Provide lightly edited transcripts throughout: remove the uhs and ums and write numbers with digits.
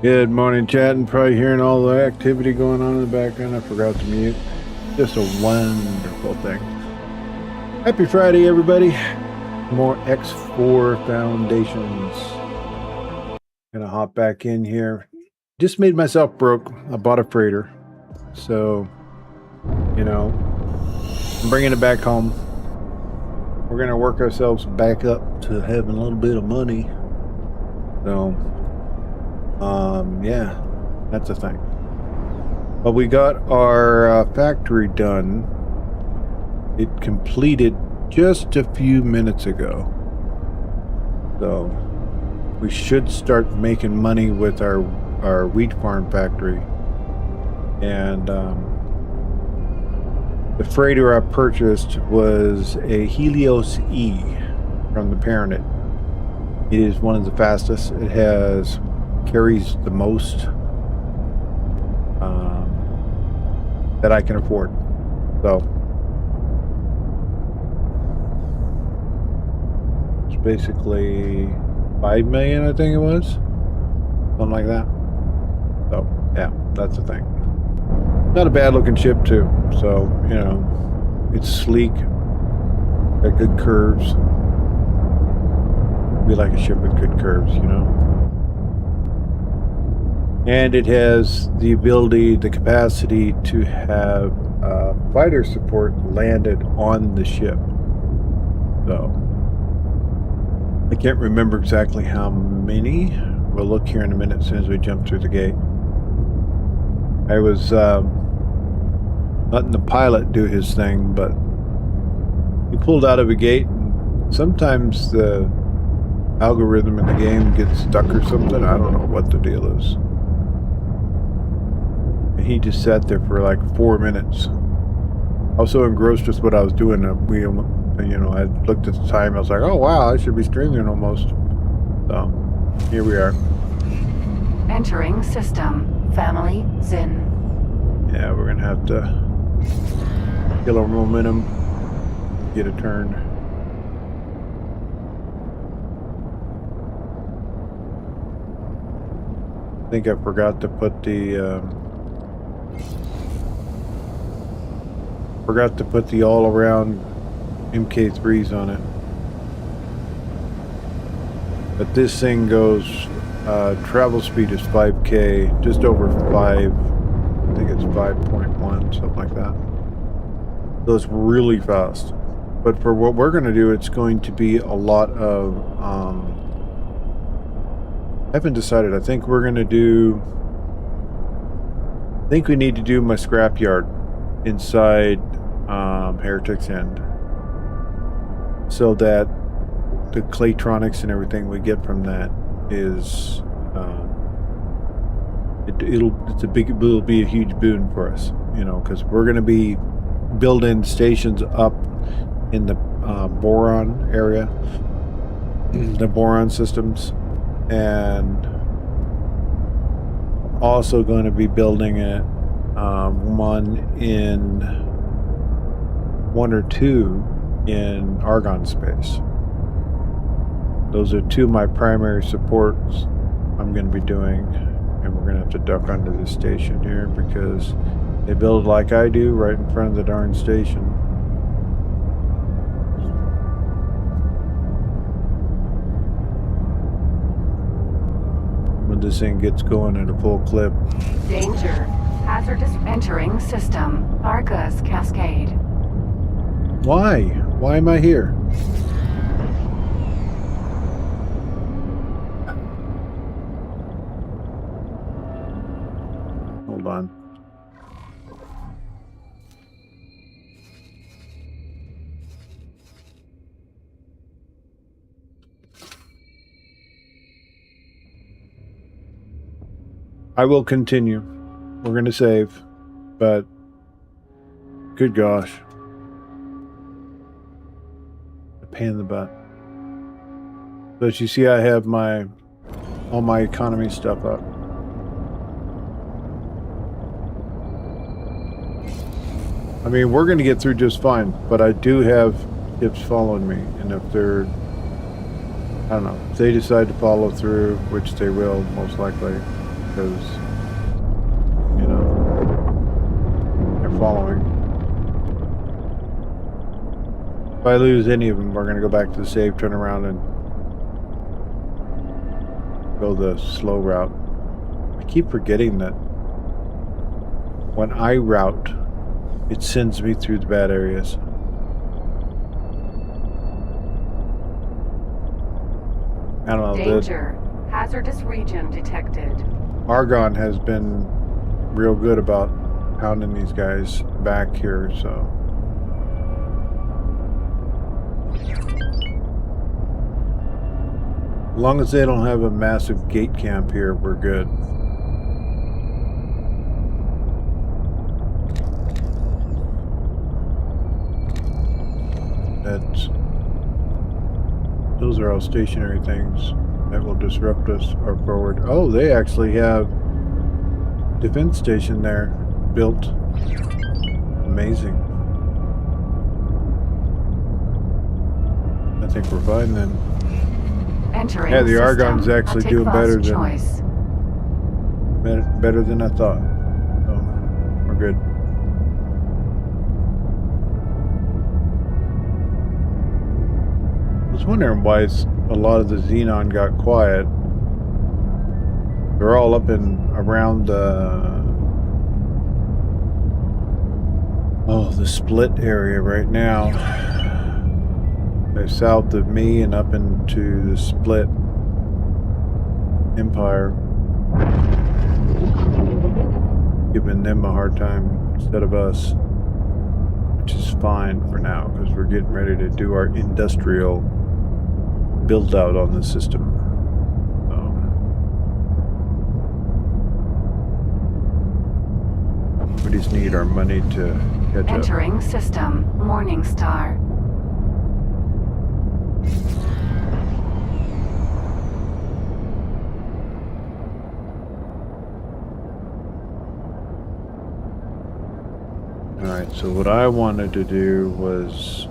Good morning, chat, and probably hearing all the activity going on in the background. I forgot to mute. Just a wonderful thing. Happy Friday, everybody. More X4 Foundations. Gonna hop back in here. Just made myself broke. I bought a freighter. So, you know, I'm bringing it back home. We're gonna work ourselves back up to having a little bit of money. So, yeah, that's a thing. But we got our factory done. It completed just a few minutes ago. So we should start making money with our wheat farm factory. And the freighter I purchased was a Helios E from the Paranet. It is one of the fastest. It carries the most that I can afford. So it's basically 5 million, I think it was, something like that. So yeah, that's the thing. Not a bad looking ship too. So, you know, it's sleek, got good curves. We like a ship with good curves, you know. And it has the ability, the capacity to have fighter support landed on the ship. So I can't remember exactly how many. We'll look here in a minute as soon as we jump through the gate. I was letting the pilot do his thing, but he pulled out of a gate, and sometimes the algorithm in the game gets stuck or something. I don't know what the deal is. He just sat there for like 4 minutes. I was so engrossed with what I was doing that I looked at the time. I was like, oh wow, I should be streaming almost. So here we are. Entering system. Family Zin. Yeah, we're gonna have to kill our momentum, get a turn. I think I forgot to put the all-around MK3s on it. But this thing goes, travel speed is 5K, just over 5. I think it's 5.1, something like that. So it's really fast. But for what we're going to do, it's going to be a lot of, I haven't decided. I think we need to do my scrapyard inside Heretic's End, so that the Claytronics and everything we get from that is it'll be a huge boon for us, you know, because we're going to be building stations up in the boron area, the boron systems, and also going to be building one or two in Argon space. Those are two of my primary supports I'm going to be doing, and we're going to have to duck under the station here because they build like I do right in front of the darn station. When this thing gets going at a full clip. Danger. Hazardous. Entering system. Argus Cascade. Why? Why am I here? Hold on. I will continue. We're going to save, but good gosh. A pain in the butt. So as you see, I have all my economy stuff up. I mean, we're going to get through just fine, but I do have ships following me, and if they're, I don't know, if they decide to follow through, which they will most likely, because, you know, they're following. If I lose any of them, we're going to go back to the save, turn around, and go the slow route. I keep forgetting that when I route, it sends me through the bad areas. I don't know. Danger. Hazardous region detected. Argonne has been real good about pounding these guys back here, so. As long as they don't have a massive gate camp here, we're good. Those are all stationary things that will disrupt us or forward. Oh, they actually have defense station there built. Amazing. I think we're fine then. Entering Yeah, the system. Argonne's actually doing better than choice. better than I thought. So we're good. I was wondering why a lot of the Xenon got quiet. They're all up and around the split area right now. They're south of me and up into the split empire. Giving them a hard time instead of us. Which is fine for now, because we're getting ready to do our industrial build out on the system. We just need our money to catch up. Entering system. Morningstar. Alright, so what I wanted to do was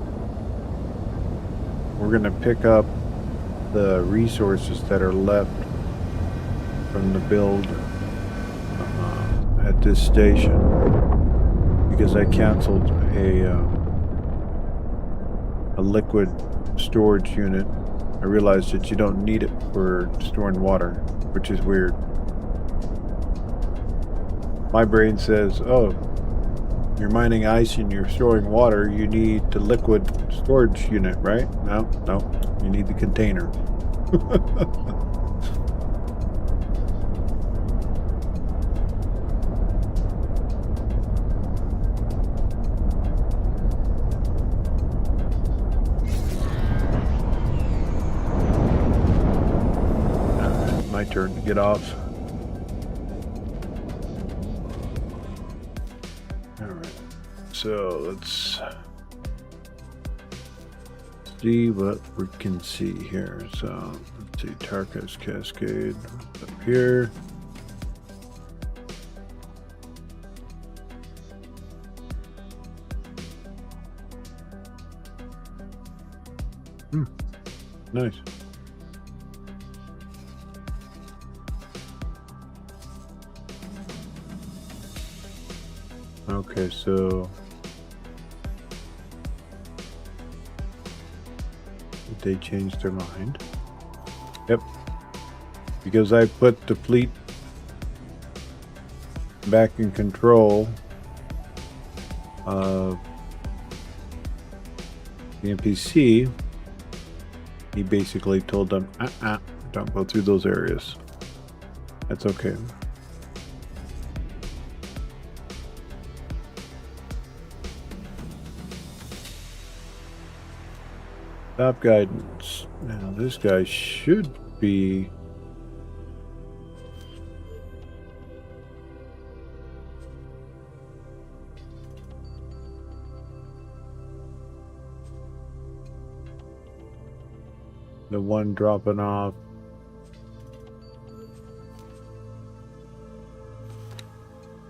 we're going to pick up the resources that are left from the build at this station, because I canceled a liquid storage unit. I realized that you don't need it for storing water, which is weird. My brain says, oh, you're mining ice and you're storing water, you need the liquid storage unit, right? No, you need the container. My turn to get off. So let's see what we can see here. So let's see, Tarkus Cascade up here. Nice. Okay, so they changed their mind. Yep. Because I put the fleet back in control of the NPC, he basically told them, don't go through those areas. That's okay. Stop guidance. Now this guy should be the one dropping off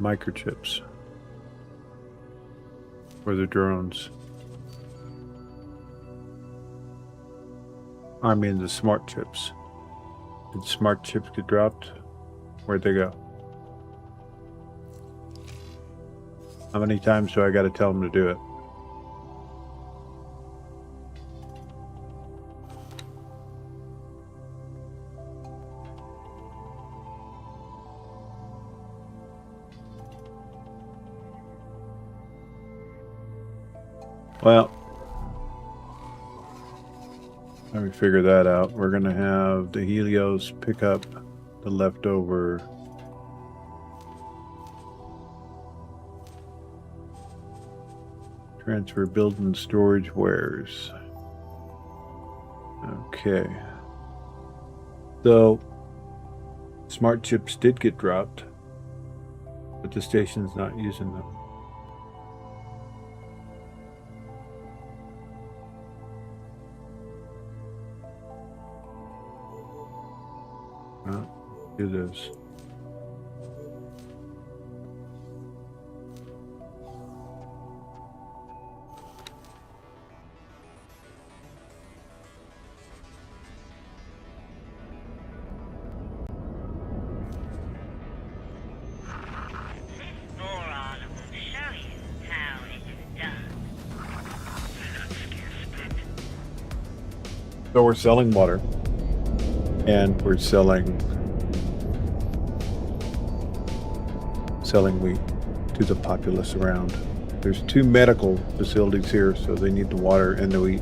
microchips for the drones. I mean the smart chips. Did smart chips get dropped? Where'd they go? How many times do I got to tell them to do it? Well, let me figure that out. We're going to have the Helios pick up the leftover transfer building storage wares. Okay. So, smart chips did get dropped, but the station's not using them. Do this. So we're selling water, and we're selling wheat to the populace around. There's 2 medical facilities here, so they need the water and the wheat.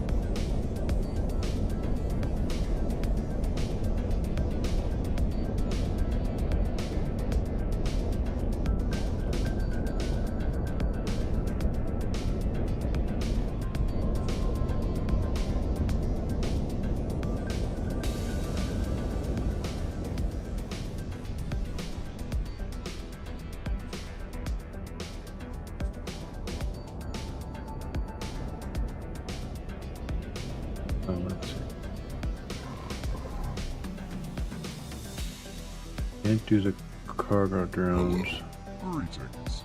Let's see. Can't do the cargo drones. Greetings.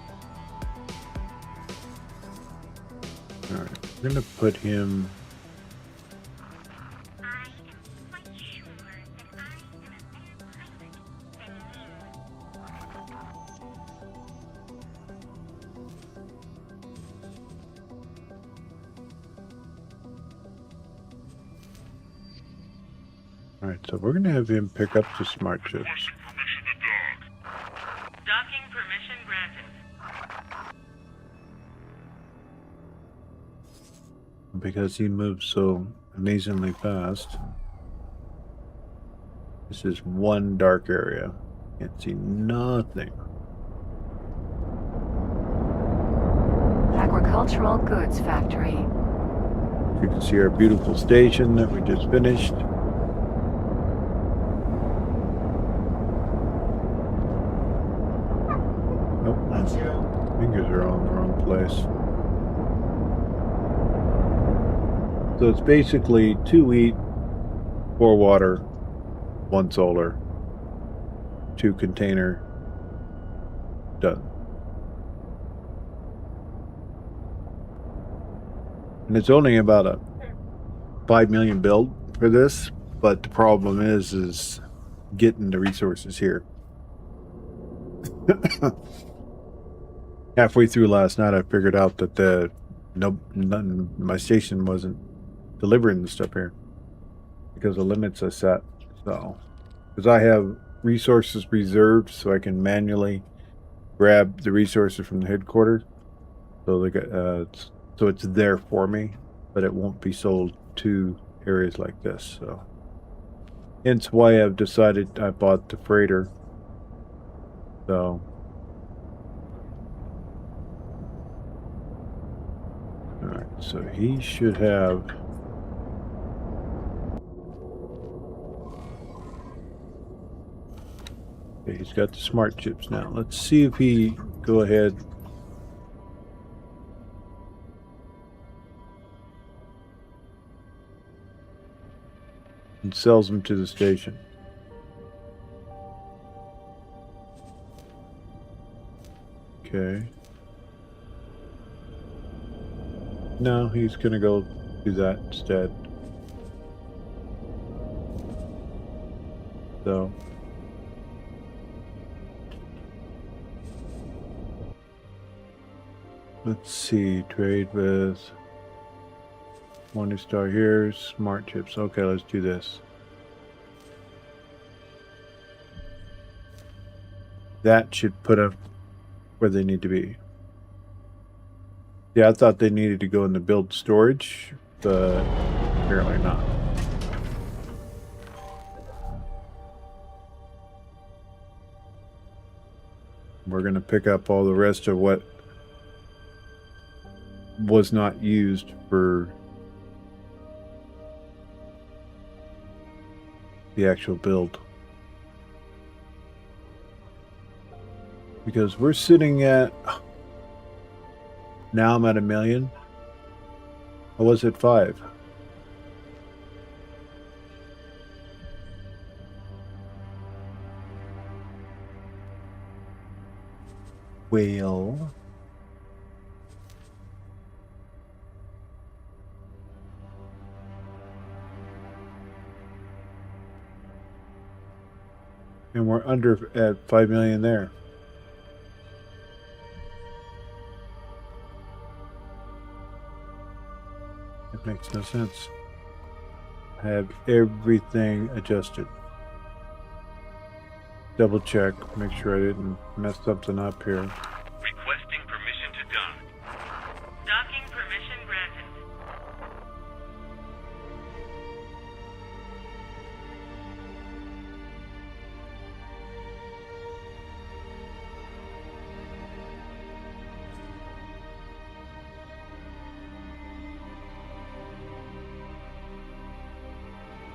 Alright, I'm gonna put him. I am quite sure that I am a better pilot than you. Alright, so we're gonna have him pick up the smart chips. Requesting permission to dock. Docking permission granted. Because he moves so amazingly fast. This is one dark area. Can't see nothing. Agricultural goods factory. You can see our beautiful station that we just finished. Nope, fingers are all in the wrong place. So it's basically 2 wheat, 4 water, 1 solar, 2 container, done. And it's only about a 5 million build for this, but the problem is getting the resources here. Halfway through last night, I figured out that my station wasn't delivering the stuff here because the limits I set. So, because I have resources reserved, so I can manually grab the resources from the headquarters. So they got so it's there for me, but it won't be sold to areas like this. So, hence why I've decided I bought the freighter. So. Alright, so he should have. Okay, he's got the smart chips now. Let's see if he go ahead. And sells them to the station. Okay. No, he's gonna go do that instead. So Let's see, trade with Morningstar here, smart chips. Okay, let's do this. That should put them where they need to be. Yeah, I thought they needed to go in the build storage, but apparently not. We're going to pick up all the rest of what was not used for the actual build. Because we're sitting at... Now I'm at 1 million. I was at 5. Well... And we're under at 5 million there. It makes no sense. Have everything adjusted. Double check, make sure I didn't mess something up here. Requesting permission to dock. Docking permission granted.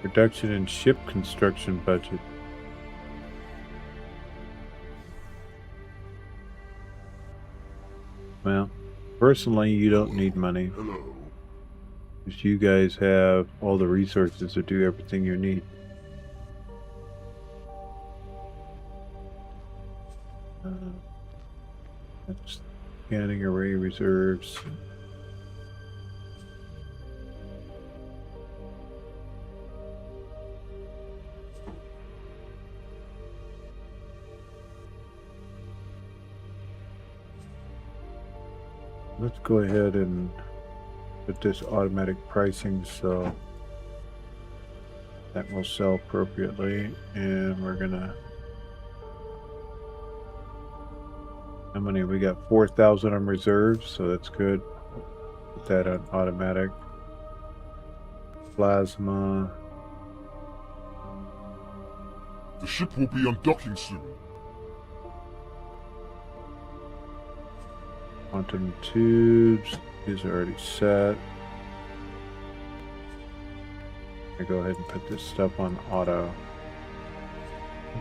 Reduction in ship construction budget. Well, personally, you don't need money. Hello. Because you guys have all the resources to do everything you need. That's scanning array reserves. Let's go ahead and put this automatic pricing so that will sell appropriately, and we're gonna, how many we got? 4,000 on reserves, so that's good. Put that on automatic. Plasma. The ship will be undocking soon. Quantum tubes, these are already set. I go ahead and put this stuff on auto.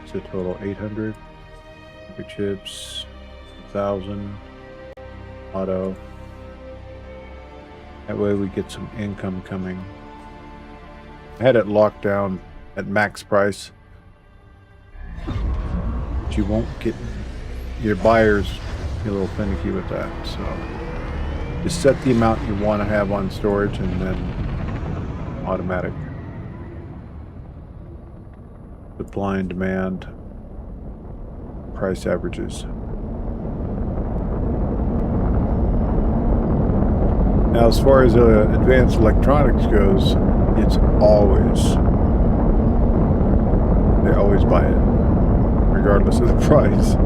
It's a total 800. Chips, 1,000. Auto. That way we get some income coming. I had it locked down at max price. But you won't get your buyers a little finicky with that, so just set the amount you want to have on storage and then automatic. Supply and demand, price averages. Now, as far as advanced electronics goes, it's always, they always buy it, regardless of the price.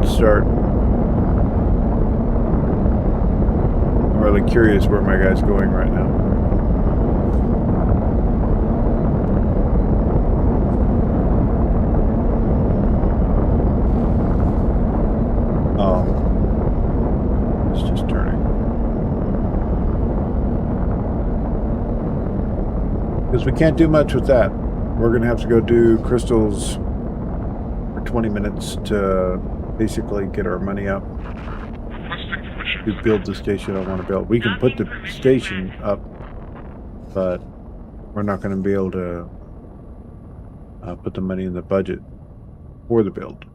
Start. I'm really curious where my guy's going right now. Oh, it's just turning. Because we can't do much with that. We're gonna have to go do crystals for 20 minutes to basically get our money up Requesting permission to build the station I want to build. We can put the station up, but we're not going to be able to put the money in the budget for the build.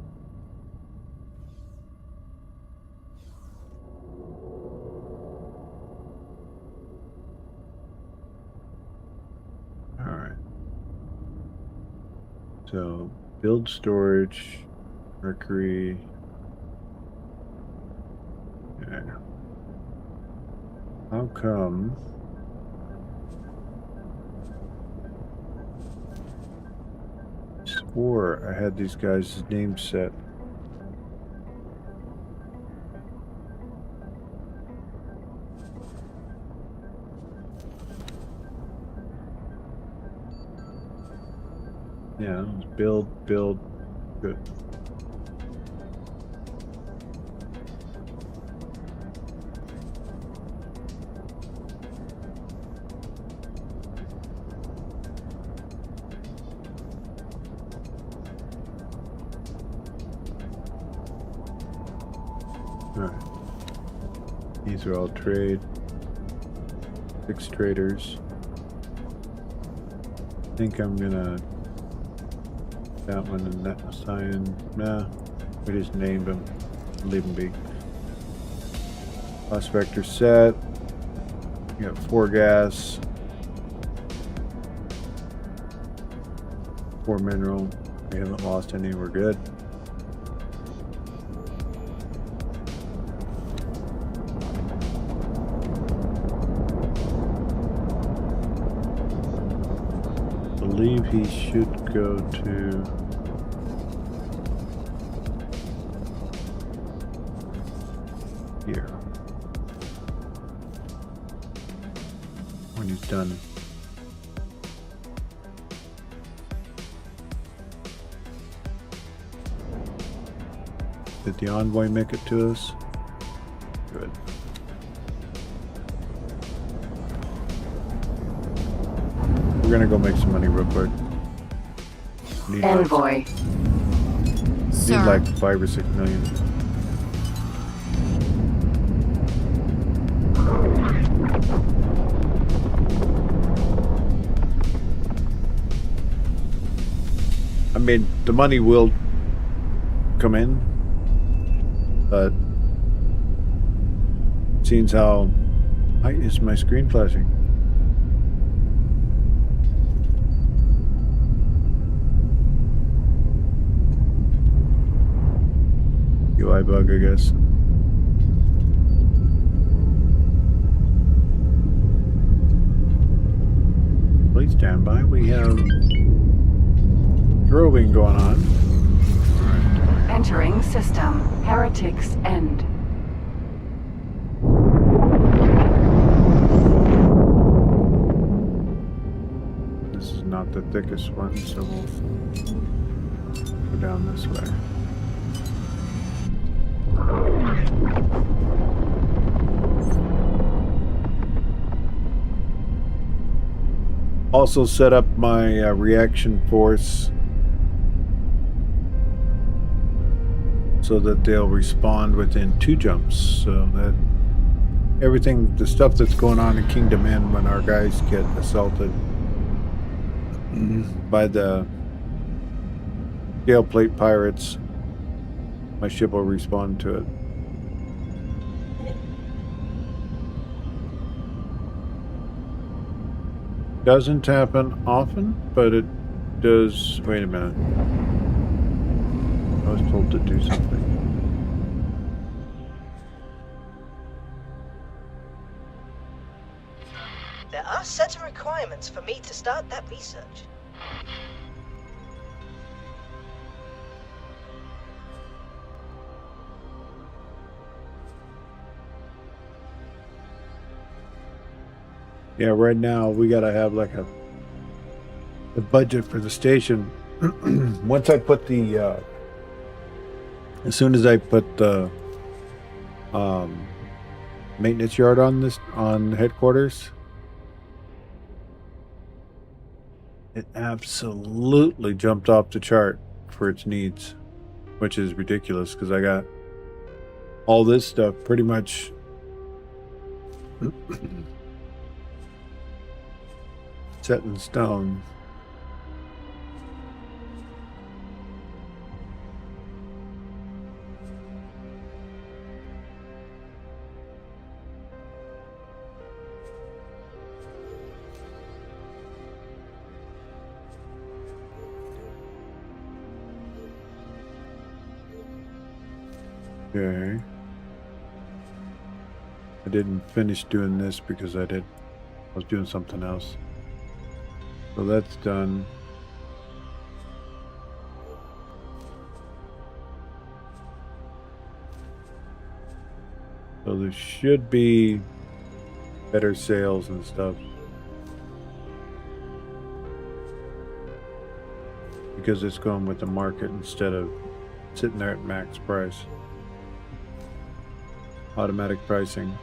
So, build storage, Mercury. Yeah. How come? Swore I had these guys' names set. Yeah, build, good. Alright. These are all trade. 6 traders. I think I'm gonna that one and that assign. Nah, we just named them. Leave them be. Prospector set. You got 4 gas, 4 mineral. We haven't lost any. We're good. I believe he should go to here when he's done. Did the envoy make it to us? Good. We're gonna go make some money real quick. Need Envoy. need like 5 or 6 million. I mean, the money will come in, but seeing how why is my screen flashing? UI bug, I guess. Please stand by. We have droving going on. Entering system. Heretics End. This is not the thickest one, so we'll go down this way. Also set up my reaction force so that they'll respond within 2 jumps, so that everything, the stuff that's going on in Kingdom End when our guys get assaulted by the scale plate pirates, my ship will respond to it. Doesn't happen often, but it does. Wait a minute. I was told to do something. There are certain requirements for me to start that research. Yeah, right now we gotta have like the budget for the station. Once I put the as soon as I put the maintenance yard on headquarters, it absolutely jumped off the chart for its needs, which is ridiculous because I got all this stuff pretty much set in stone. Okay. I didn't finish doing this because I was doing something else. So that's done. So there should be better sales and stuff. Because it's going with the market instead of sitting there at max price. Automatic pricing.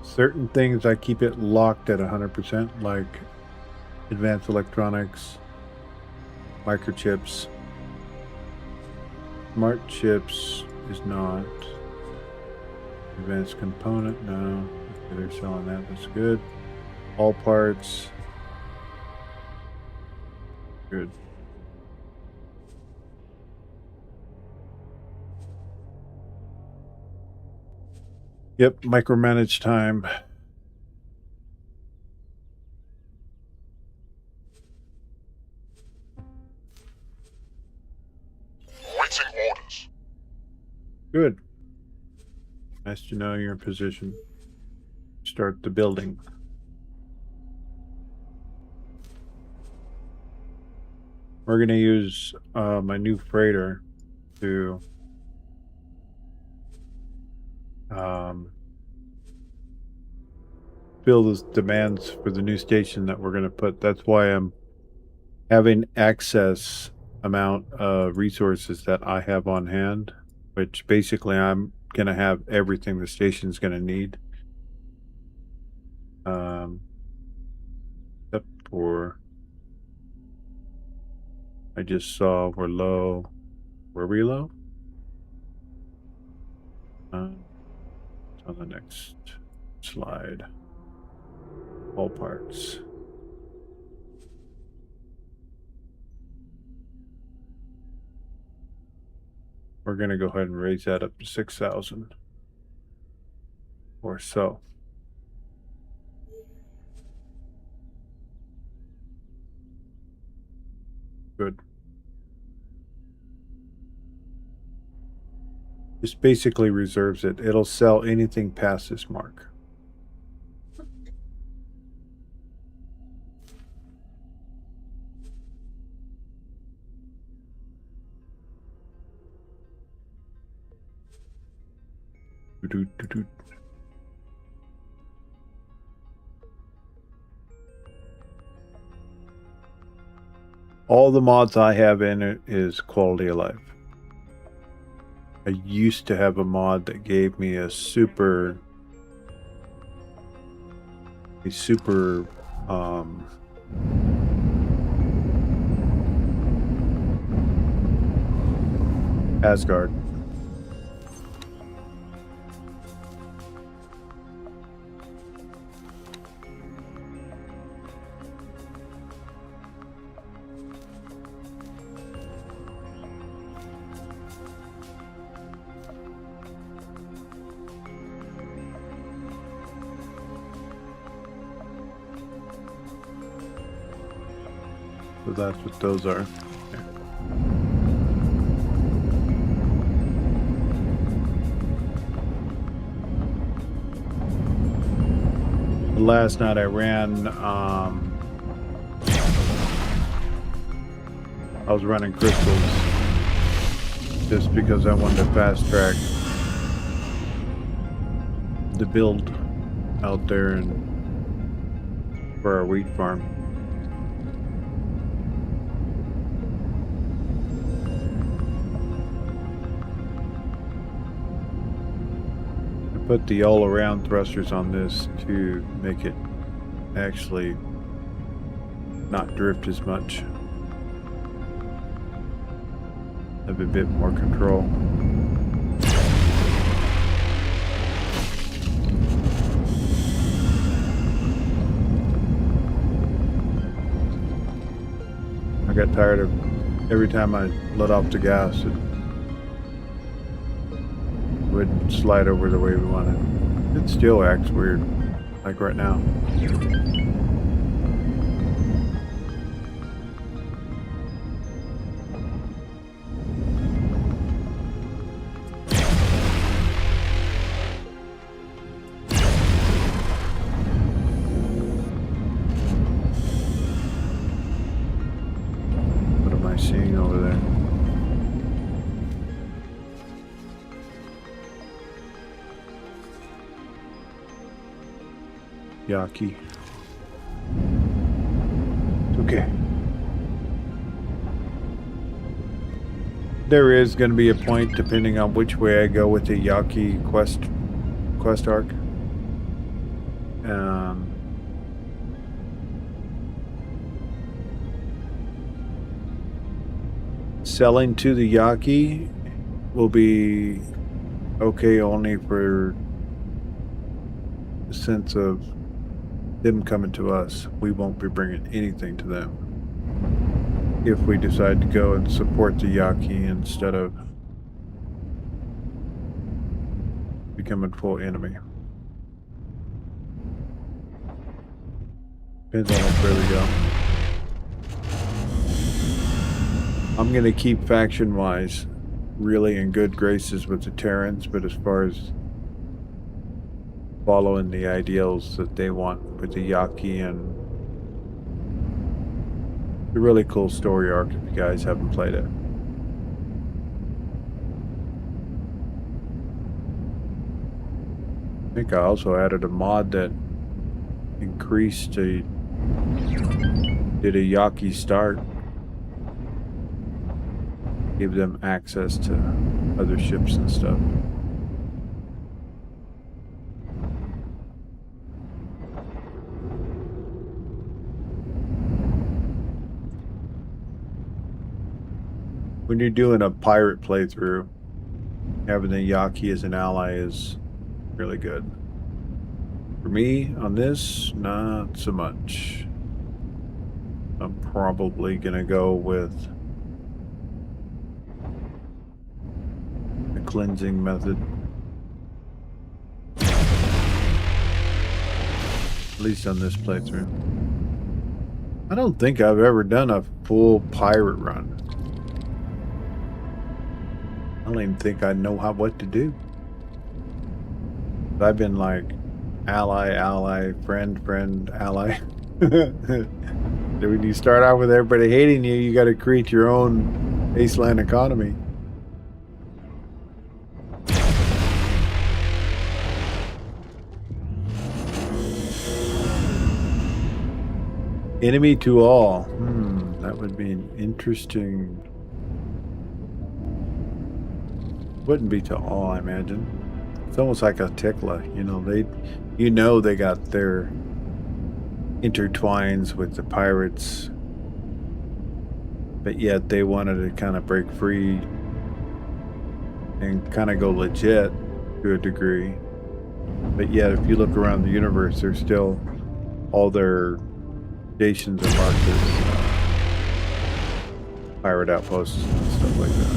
Certain things I keep it locked at 100%, like advanced electronics, microchips. Smart chips is not. Advanced component, no. Okay, they're selling that, that's good. All parts. Good. Yep, micromanage time. Waiting orders. Good. Nice to know you're in position. Start the building. We're going to use my new freighter to fill those demands for the new station that we're going to put. That's why I'm having excess amount of resources that I have on hand, which basically I'm going to have everything the station's going to need. Except for... I just saw we're low. Were we low? It's on the next slide. All parts. We're going to go ahead and raise that up to 6,000 or so. Good. This basically reserves it. It'll sell anything past this mark. Doo-doo-doo-doo. All the mods I have in it is quality of life. I used to have a mod that gave me a super Asgard. So that's what those are. Last night I ran, I was running crystals just because I wanted to fast track the build out there and for our wheat farm. Put the all-around thrusters on this to make it actually not drift as much. Have a bit more control. I got tired of every time I let off the gas, it would slide over the way we wanted. It still acts weird, like right now. seeing over there? Yaki. Okay. There is going to be a point, depending on which way I go with the Yaki quest arc. Selling to the Yaki will be okay only for the sense of them coming to us. We won't be bringing anything to them if we decide to go and support the Yaki instead of becoming full enemy. Depends on where we go. I'm gonna keep faction-wise really in good graces with the Terrans, but as far as following the ideals that they want with the Yaki and the really cool story arc, if you guys haven't played it. I think I also added a mod that increased did a Yaki start. Give them access to other ships and stuff. When you're doing a pirate playthrough, having the Yaki as an ally is really good. For me, on this, not so much. I'm probably gonna go with the cleansing method. At least on this playthrough. I don't think I've ever done a full pirate run. I don't even think I know what to do. I've been like ally, friend, ally. When you start out with everybody hating you, you got to create your own baseline economy. Enemy to all. That would be an interesting. Wouldn't be to all, I imagine. It's almost like a Tekla, you know. They got their intertwines with the pirates, but yet they wanted to kind of break free and kind of go legit to a degree. But yet, if you look around the universe, there's still all their stations are marked as pirate outposts and stuff like that.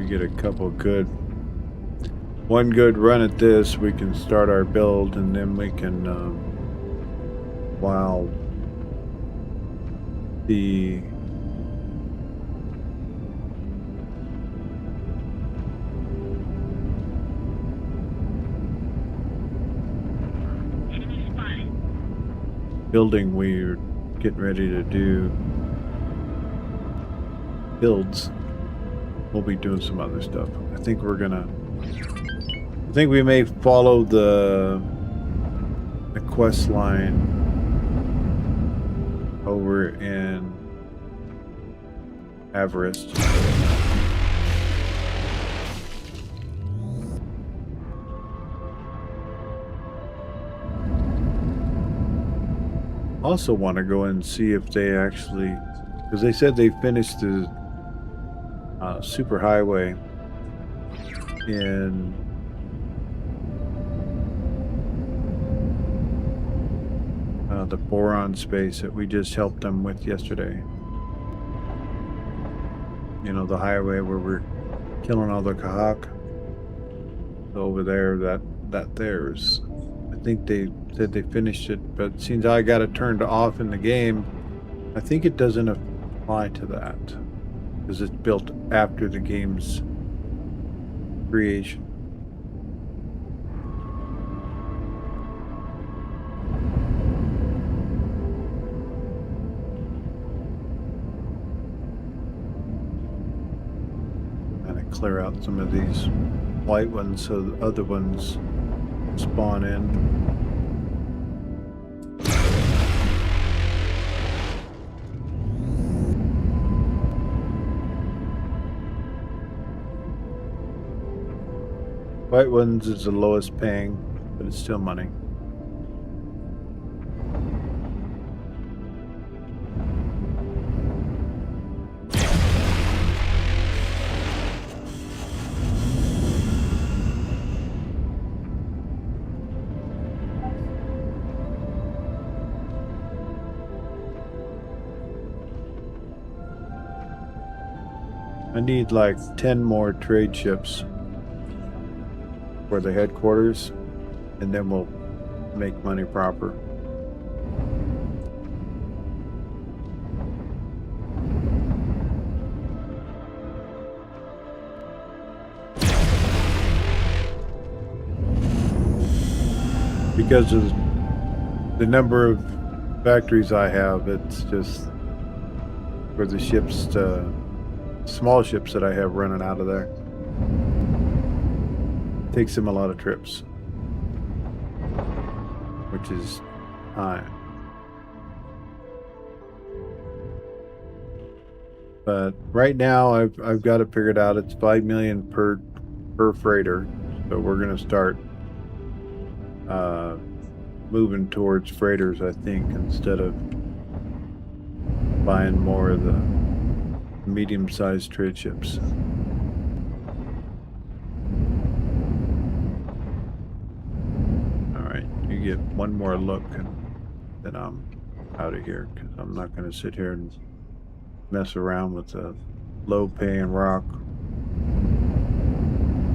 Get a couple one good run at this, we can start our build, and then we can while the Enemy spotted. building, we're getting ready to do builds. We'll be doing some other stuff. I think we may follow the quest line over in Everest. Also want to go and see if they actually, because they said they finished the super highway in the boron space that we just helped them with yesterday. You know, the highway where we're killing all the Kahak. Over there, that there's. I think they said they finished it, but since I got it turned off in the game, I think it doesn't apply to that because it's built after the game's creation. Clear out some of these white ones so the other ones spawn in. White ones is the lowest paying, but it's still money. I need like 10 more trade ships for the headquarters, and then we'll make money proper. Because of the number of factories I have, it's just for the ships to small ships that I have running out of there. Takes them a lot of trips, which is high. But right now I've got it figured out. It's 5 million per freighter, so we're gonna start moving towards freighters, I think, instead of buying more of the medium-sized trade ships. Alright, you get one more look and then I'm out of here, because I'm not going to sit here and mess around with a low-paying rock.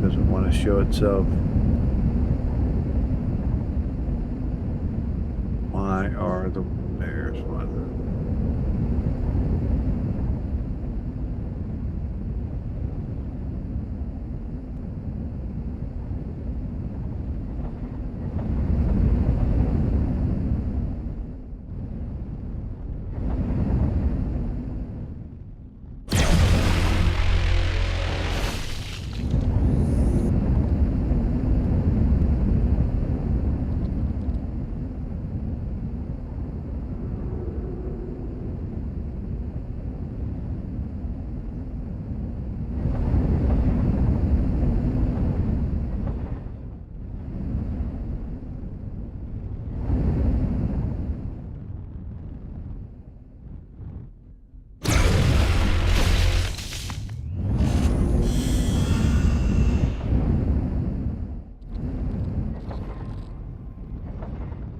Doesn't want to show itself. Why are there's one.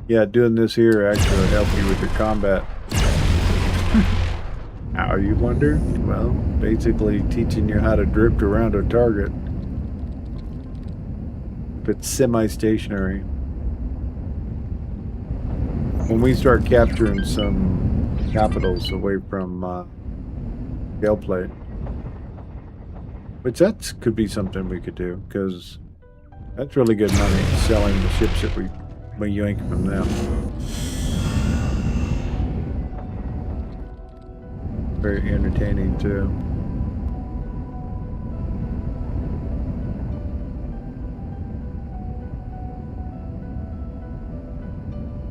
Yeah, doing this here actually will help you with your combat. How, you wonder? Well, basically teaching you how to drift around a target. If it's semi-stationary. When we start capturing some capitals away from Gale Plate, which that could be something we could do, because that's really good money, selling the ships that we yank from them. Very entertaining too.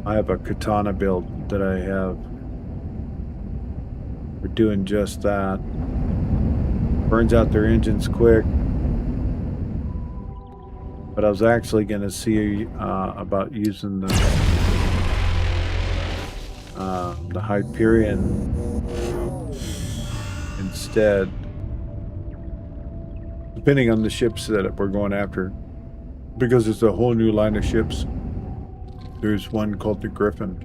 I have a katana build that I have. We're doing just that. Burns out their engines quick. But I was actually going to see about using the Hyperion instead, depending on the ships that we're going after, because it's a whole new line of ships. There's one called the Griffin,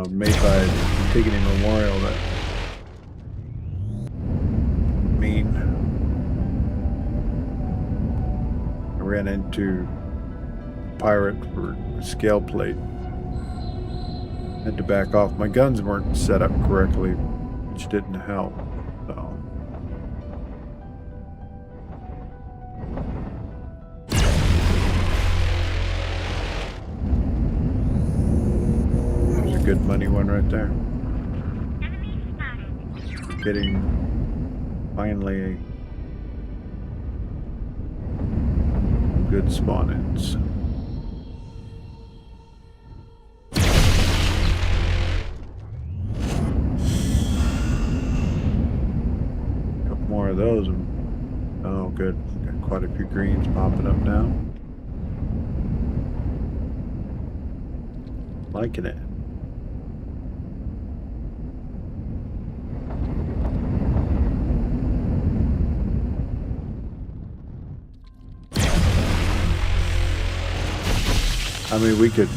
made by Antigone Memorial, that mean ran into a pirate for a scale plate. Had to back off. My guns weren't set up correctly, which didn't help. So. There's a good money one right there. Enemy spotted. Getting finally good spawn-ins. Couple more of those. Oh, good. Got quite a few greens popping up now. Liking it. I mean, we could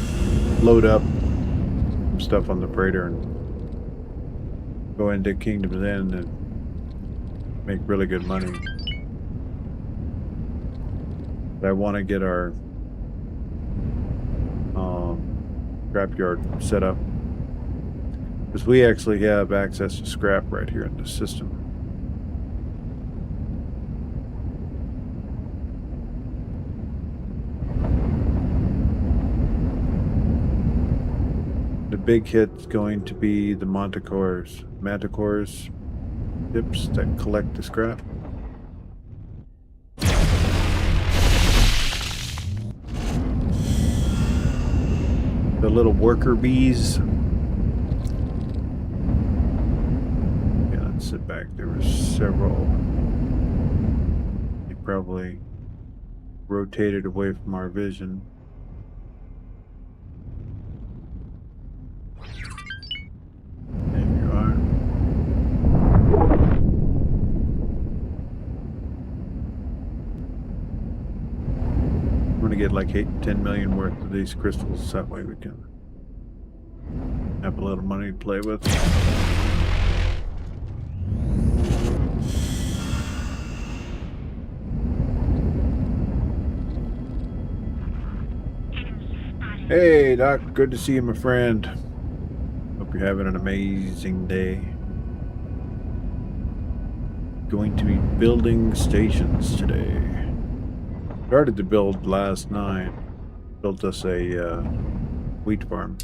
load up some stuff on the freighter and go into Kingdom's End and make really good money. But I want to get our scrapyard set up because we actually have access to scrap right here in the system. The big hit's going to be the Manticores ships that collect the scrap. The little worker bees. Yeah, let's sit back. There were several. They probably rotated away from our vision. There you are. I'm gonna get like 8-10 million worth of these crystals. That way we can have a little money to play with. Hey, Doc. Good to see you, my friend. Hope you're having an amazing day. Going to be building stations today. Started to build last night. Built us a wheat farm.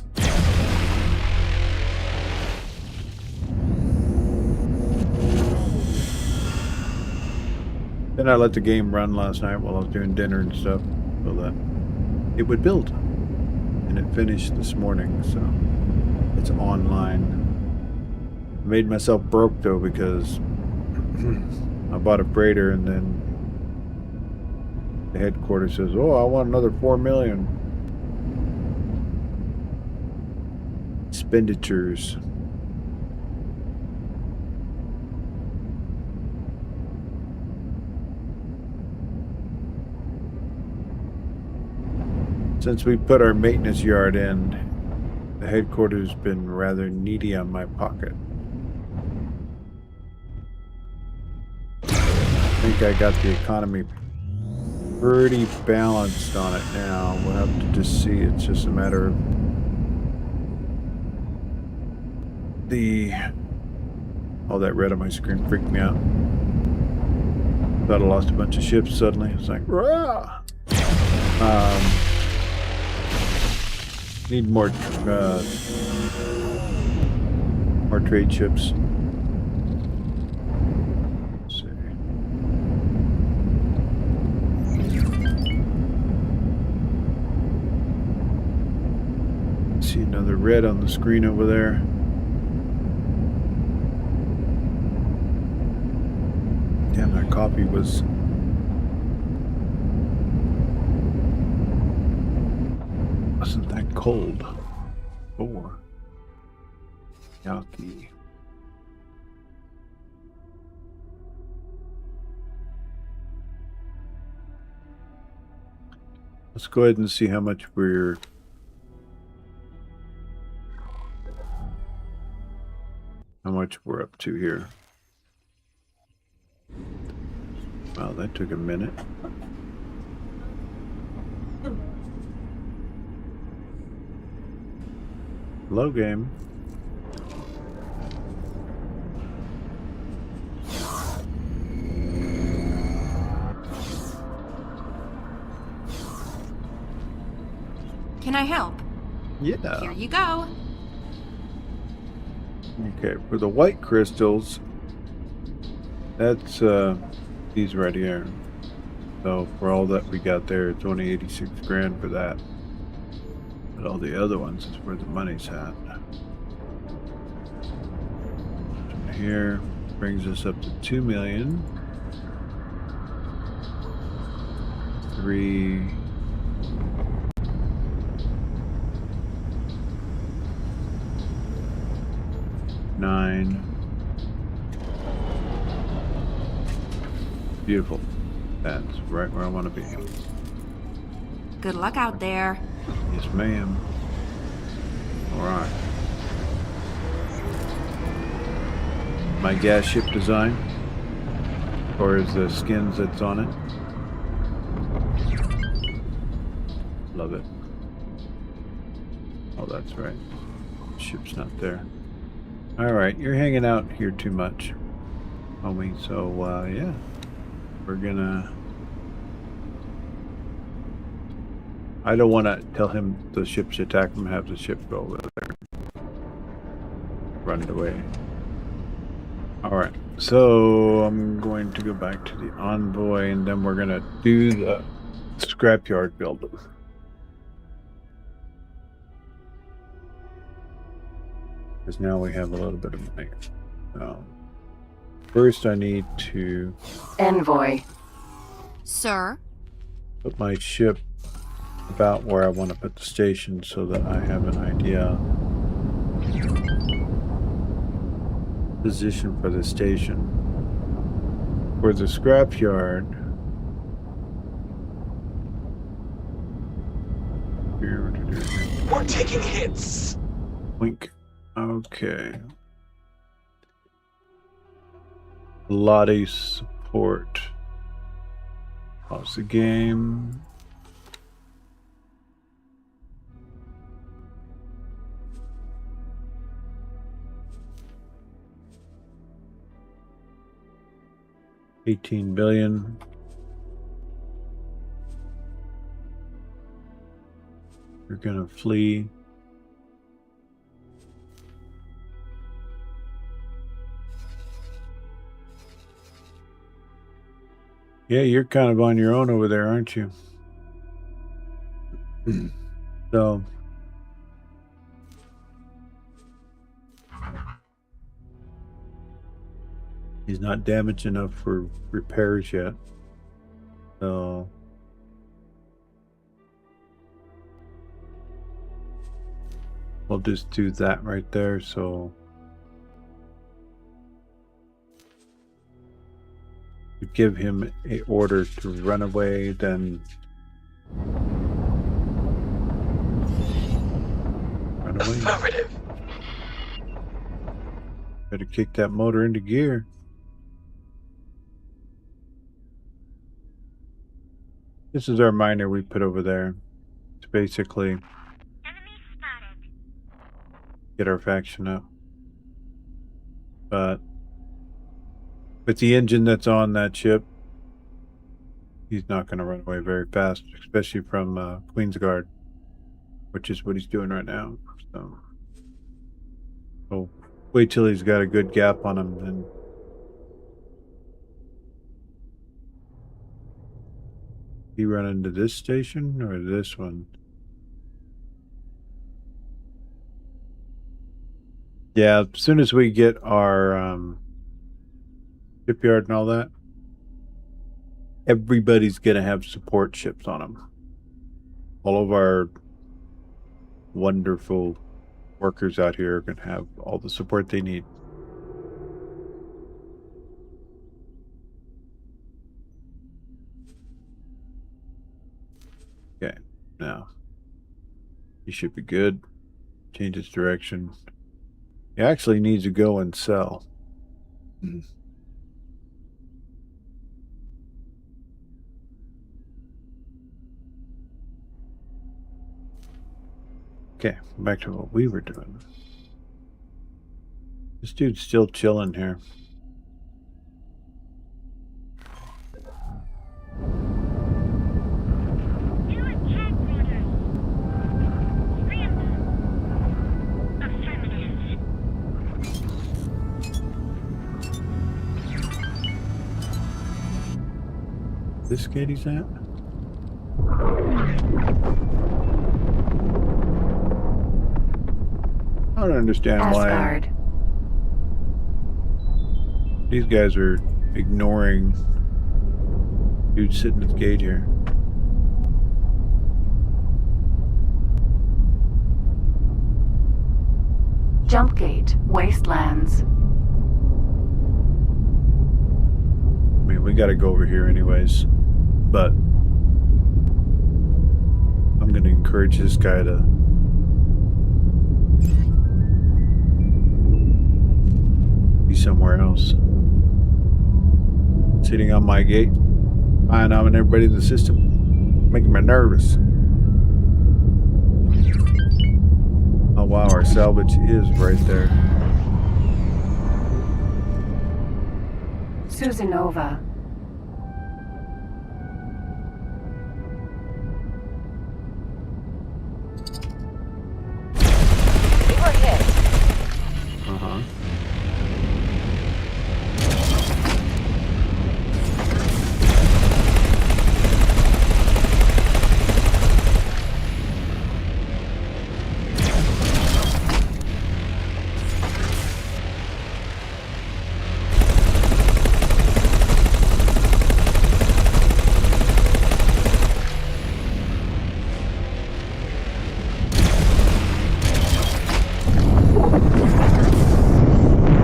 Then I let the game run last night while I was doing dinner and stuff, so that it would build. And it finished this morning, so it's online. I made myself broke though because I bought a freighter and then the headquarters says, "Oh, I want another 4 million expenditures." Since we put our maintenance yard in, the headquarters has been rather needy on my pocket. I think I got the economy pretty balanced on it now. We'll have to just see. It's just a matter of all that red on my screen freaked me out. Thought I lost a bunch of ships suddenly. It's like, rah! Need more trade ships. Let's see. See another red on the screen over there. Damn, that coffee was wasn't that cold. Or yucky. Let's go ahead and see how much we're up to here. Wow, that took a minute. Hello, game. Can I help? Yeah. Here you go. Okay, for the white crystals, that's these right here. So for all that we got there, it's only 86 grand for that. But all the other ones is where the money's at. Here brings us up to 2 million. 3. Nine. Beautiful. That's right where I want to be. Good luck out there. Yes, ma'am. All right. My gas ship design, or is the skins that's on it? Love it. Oh, that's right. Ship's not there. All right, you're hanging out here too much, homie. So yeah, we're gonna. I don't want to tell him the ship should attack him. Have the ship go over there, run it away. All right, so I'm going to go back to the envoy, and then we're gonna do the scrapyard build. Because now we have a little bit of money. First, I need to Envoy. Sir? put my ship about where I want to put the station so that I have an idea. Position for the station. For the scrapyard. We're taking hits. Wink. Okay. Lottie support. Pause the game. $18 billion. You're gonna flee. Yeah, you're kind of on your own over there, aren't you? So, he's not damaged enough for repairs yet. So, we'll just do that right there. So, you give him a order to run away, then run away. Affirmative. Better kick that motor into gear. This is our miner we put over there. It's basically Enemy spotted. get our faction up. But with the engine that's on that ship, he's not going to run away very fast, especially from Queensguard, which is what he's doing right now. So wait till he's got a good gap on him, then. He run into this station or this one? Yeah, as soon as we get our shipyard and all that, everybody's gonna have support ships on them. All of our wonderful workers out here are gonna have all the support they need. Okay, now he should be good. Change its direction. He actually needs to go and sell. Okay, back to what we were doing. This dude's still chilling here. New headquarters. Scramble. Affirmative. This gate he's at? I don't understand why Asgard. these guys are ignoring dude sitting at the gate here. Jumpgate. Wastelands. I mean, we gotta go over here anyways, but I'm gonna encourage this guy to be somewhere else. Sitting on my gate, spying on everybody in the system, making me nervous. Oh wow, our salvage is right there. Susanova. We were hit. Uh-huh.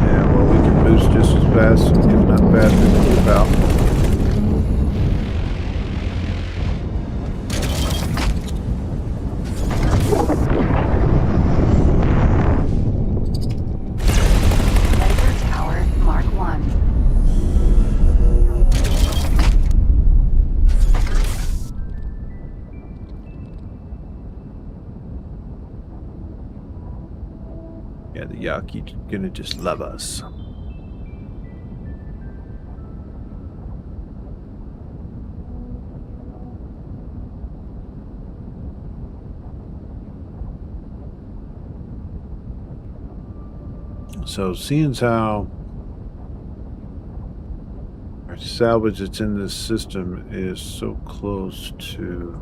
Yeah, well, we can boost just as fast, if not faster than the bow. Laser Tower Mark 1. Yeah, the Yaki's gonna just love us. So, seeing as how our salvage that's in this system is so close to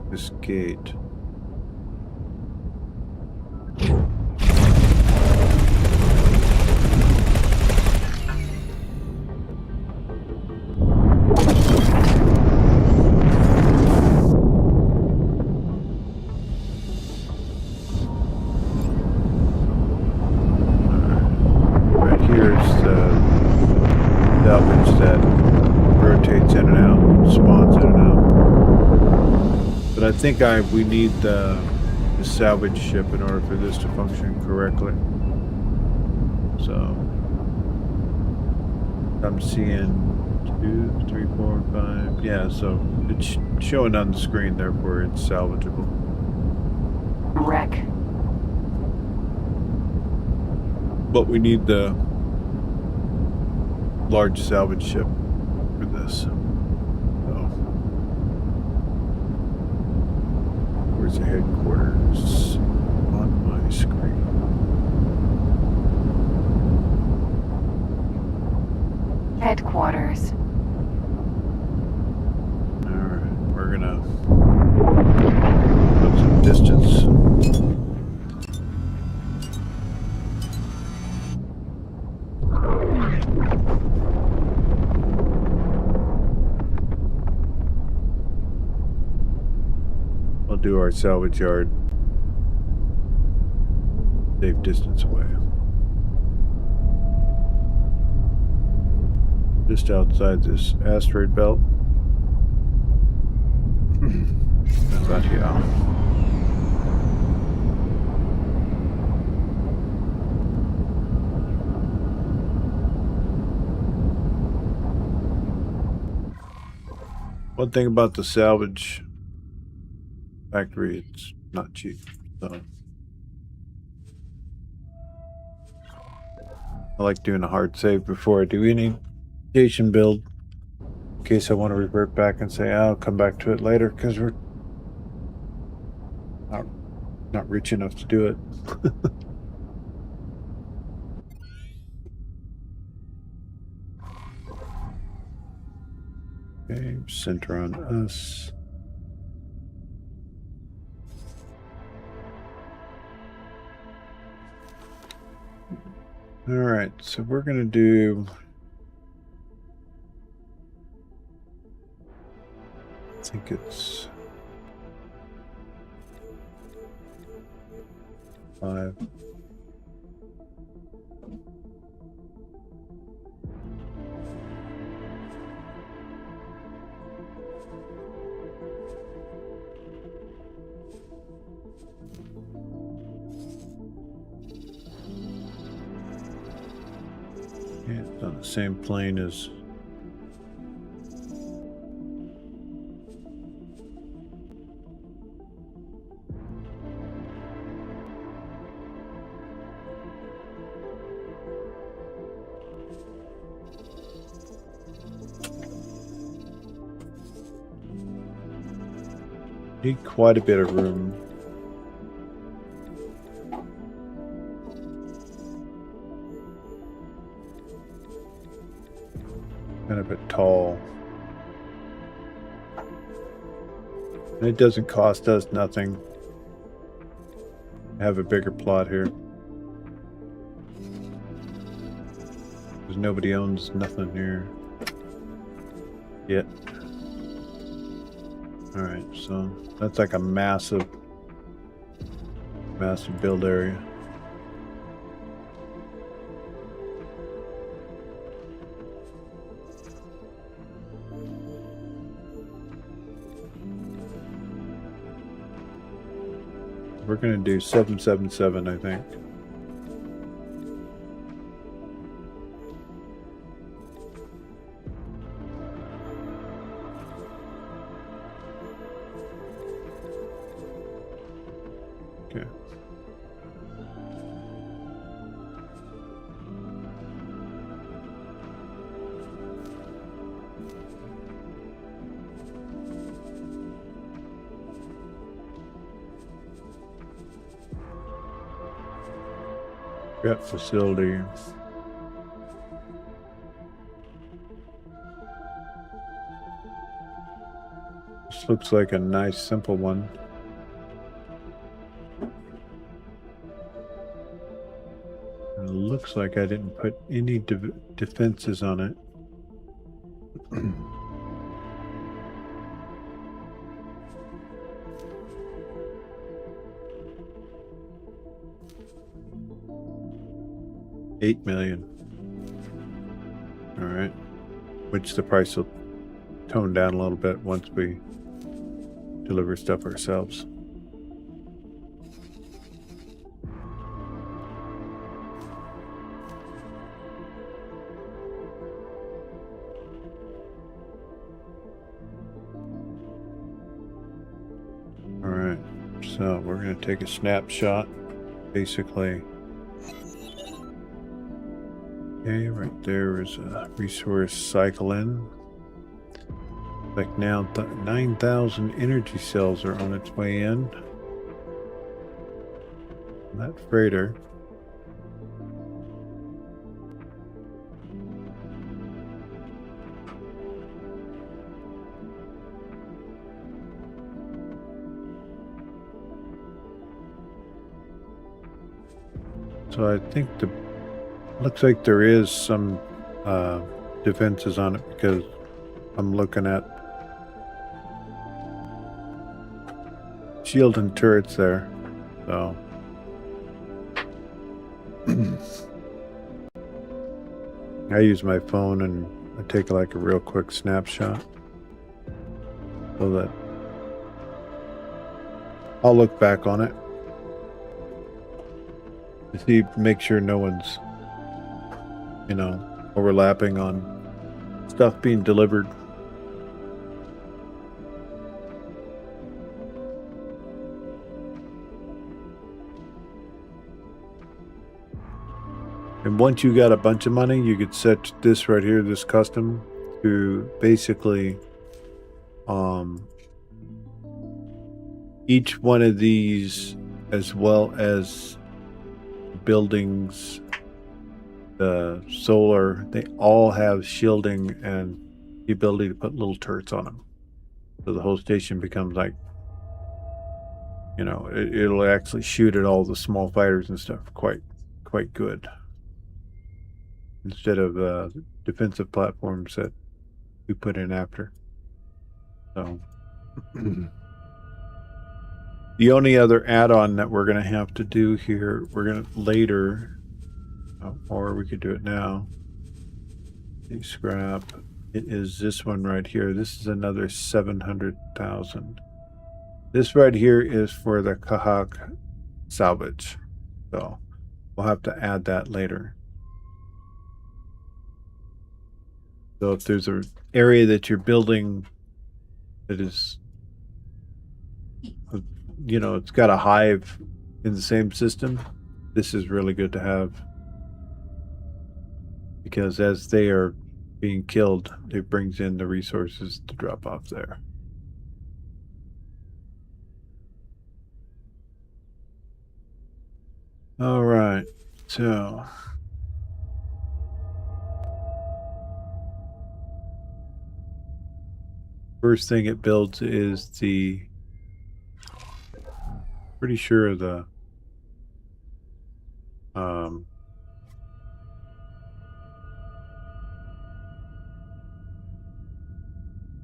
this gate. Right here is the salvage that rotates in and out, spawns in and out. But I think we need the salvage ship in order for this to function correctly. So I'm seeing 2, 3, 4, 5. Yeah, so it's showing on the screen, therefore it's salvageable. Wreck. But we need the large salvage ship for this. So, where's the headquarters on my screen? Headquarters. Alright, we're gonna put some distance. We'll do our salvage yard safe distance away. Just outside this asteroid belt. About here. One thing about the salvage factory, it's not cheap. So I like doing a hard save before I do any station build. In case I want to revert back and say, I'll come back to it later, because we're not rich enough to do it. Okay, center on us. All right, so we're gonna do. I think it's 5. Yeah, it's on the same plane as. Need quite a bit of room. Kind of a tall. And it doesn't cost us nothing. Have a bigger plot here. Because nobody owns nothing here yet. Alright, so that's like a massive build area. We're gonna do 777, I think. Okay. Got facility. This looks like a nice simple one. It looks like I didn't put any defenses on it. $8 million. All right, which the price will tone down a little bit once we deliver stuff ourselves. All right, so we're going to take a snapshot, basically. Okay, right there is a resource cycle in. Like now, 9,000 energy cells are on its way in. That freighter. So I think looks like there is some defenses on it, because I'm looking at shield and turrets there. So I use my phone and I take like a real quick snapshot so that I'll look back on it to see, make sure no one's, you know, overlapping on stuff being delivered. And once you got a bunch of money, you could set this right here, this custom, to basically each one of these, as well as buildings, the solar, they all have shielding and the ability to put little turrets on them. So the whole station becomes like, you know, it'll actually shoot at all the small fighters and stuff quite good. Instead of defensive platforms that we put in after. So the only other add-on that we're going to have to do here, we're going to later, or we could do it now. Scrap. It is this one right here. This is another 700,000. This right here is for the Kahak salvage. So we'll have to add that later. So if there's an area that you're building that is, you know, it's got a hive in the same system, this is really good to have. Because as they are being killed, it brings in the resources to drop off there. All right, so first thing it builds is the, pretty sure the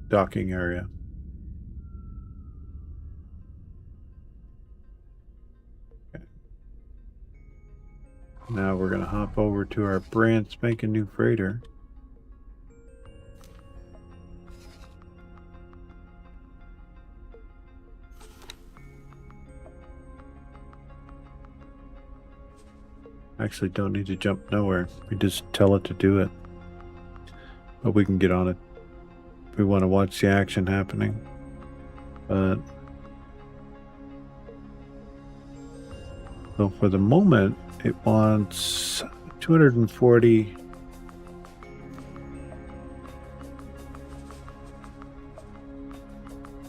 docking area. Okay. Now we're going to hop over to our brand spanking new freighter. Actually don't need to jump nowhere. We just tell it to do it. But we can get on it if we want to watch the action happening. But so for the moment it wants 240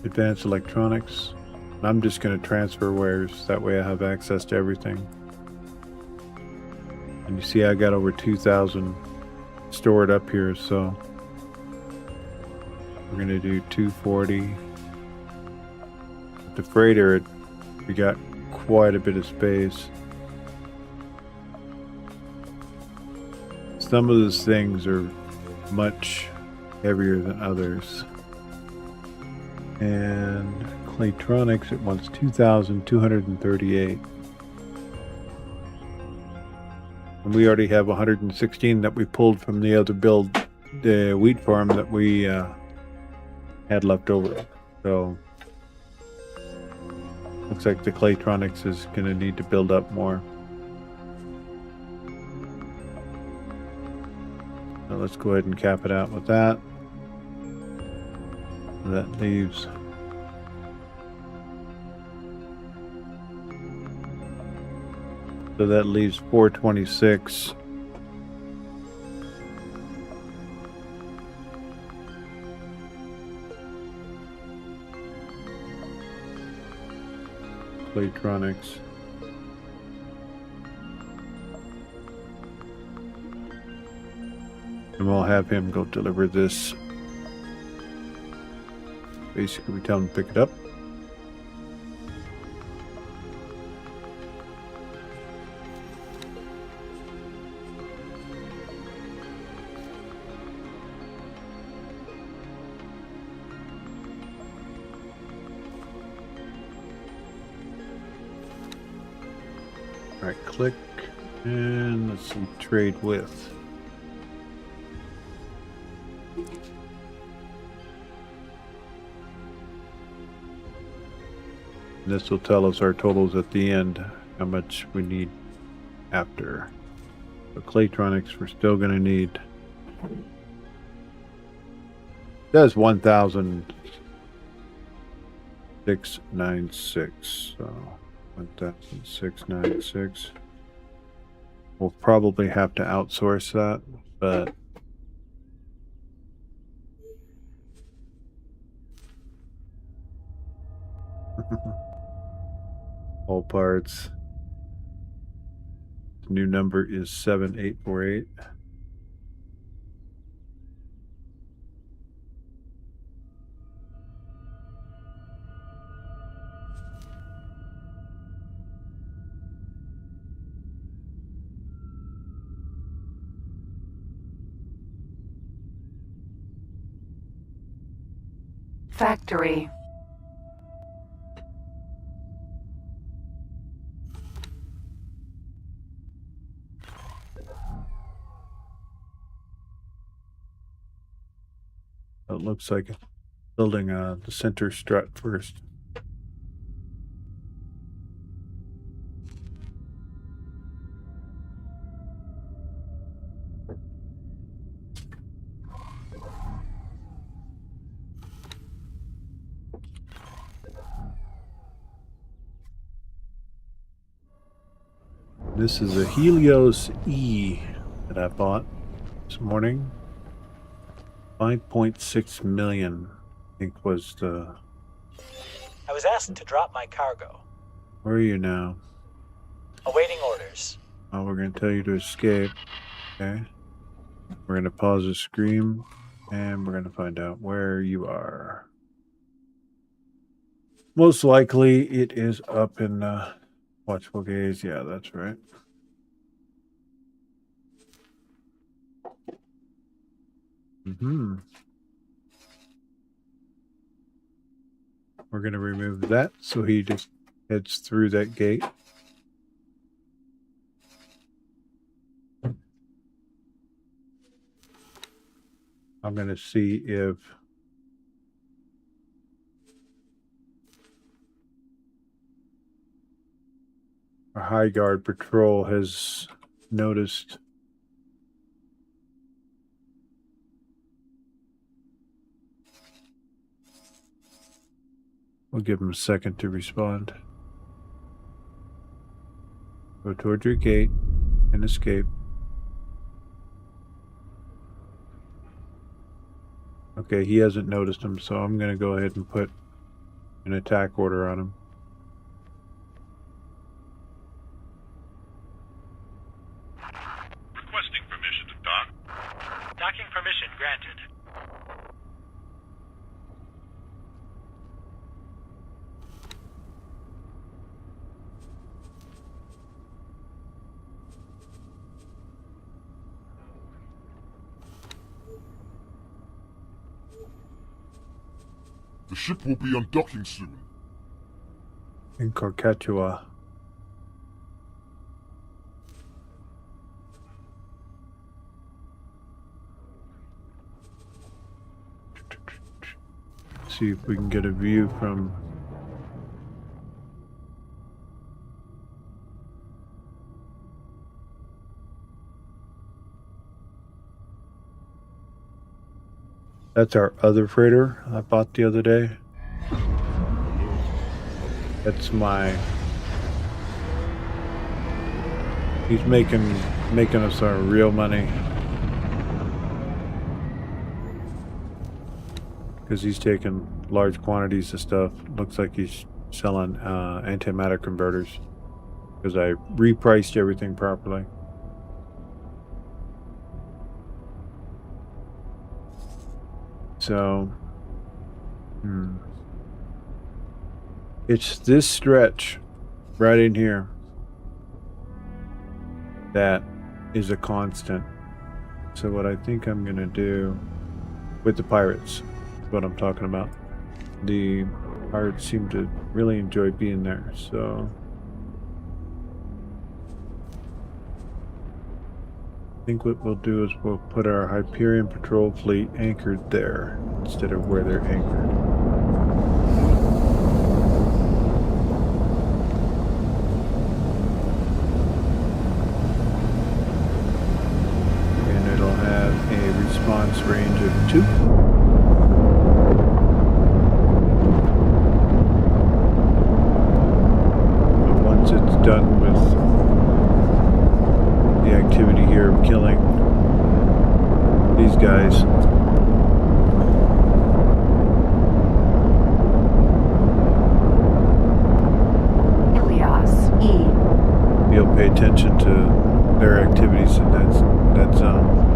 advanced electronics. I'm just going to transfer wares, that way I have access to everything. And you see I got over 2,000 stored up here, so we're going to do 240. The freighter, we got quite a bit of space. Some of those things are much heavier than others. And Claytronics, it wants 2,238. And we already have 116 that we pulled from the other build, the wheat farm that we had left over. So looks like the Claytronics is going to need to build up more. So let's go ahead and cap it out with that. That leaves so that leaves 426. Claytronics. And we'll have him go deliver this. Basically, we tell him to pick it up. All right, click, and let's see, trade with. This will tell us our totals at the end, how much we need after. So Claytronics, we're still going to need. That's 1,696. So 1,696. We'll probably have to outsource that, but all parts. New number is 7848. Factory. It looks like building the center strut first. This is a Helios E that I bought this morning. 5.6 million, I think was the... I was asked to drop my cargo. Where are you now? Awaiting orders. Oh, we're going to tell you to escape. Okay. We're going to pause the stream, and we're going to find out where you are. Most likely, it is up in Watchful Gaze. Yeah, that's right. We're going to remove that, so he just heads through that gate. I'm going to see if our High Guard patrol has noticed We'll give him a second to respond. Go toward your gate and escape. Okay, he hasn't noticed him, so I'm going to go ahead and put an attack order on him. Requesting permission to dock. Docking permission granted. The ship will be undocking soon. In Carcatua. See if we can get a view from that's our other freighter I bought the other day. That's my... He's making us our real money. Because he's taking large quantities of stuff. Looks like he's selling antimatter converters. Because I repriced everything properly. So, it's this stretch right in here that is a constant. So what I think I'm going to do with the pirates is what I'm talking about. The pirates seem to really enjoy being there, so I think what we'll do is we'll put our Hyperion patrol fleet anchored there instead of where they're anchored. And it'll have a response range of 2. But once it's done with the attention to their activities in that zone.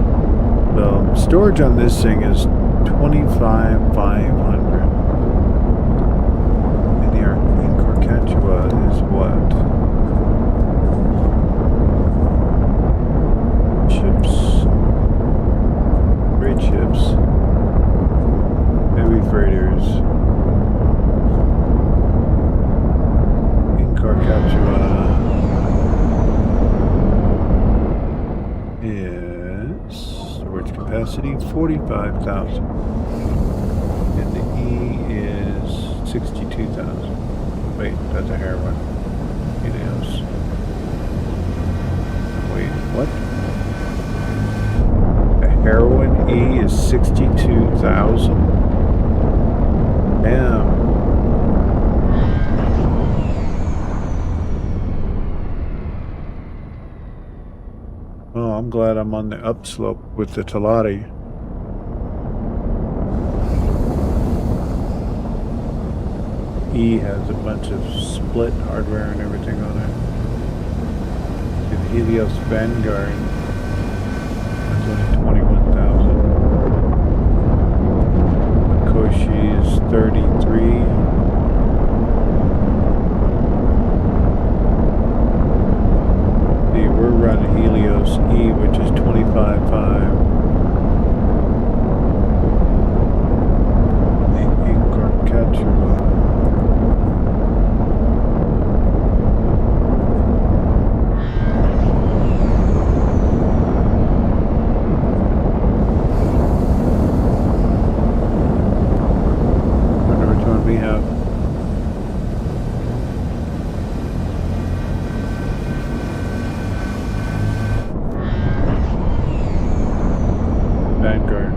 So storage on this thing is 25,500. And here in Carcachua is what? Ships. Freight ships. Heavy freighters. In Carcachua is storage capacity 45,000. And the E is 62,000. Wait, that's a heroin. Helios. Wait, what? The heroin E is 62,000. Damn. Oh, I'm glad I'm on the upslope with the Talati. E has a bunch of split hardware and everything on it. The Helios Vanguard, that's only 21,000. Koshi is 33. See, we're running Helios E, which is 25.5. In Carcachua. We have Vanguard.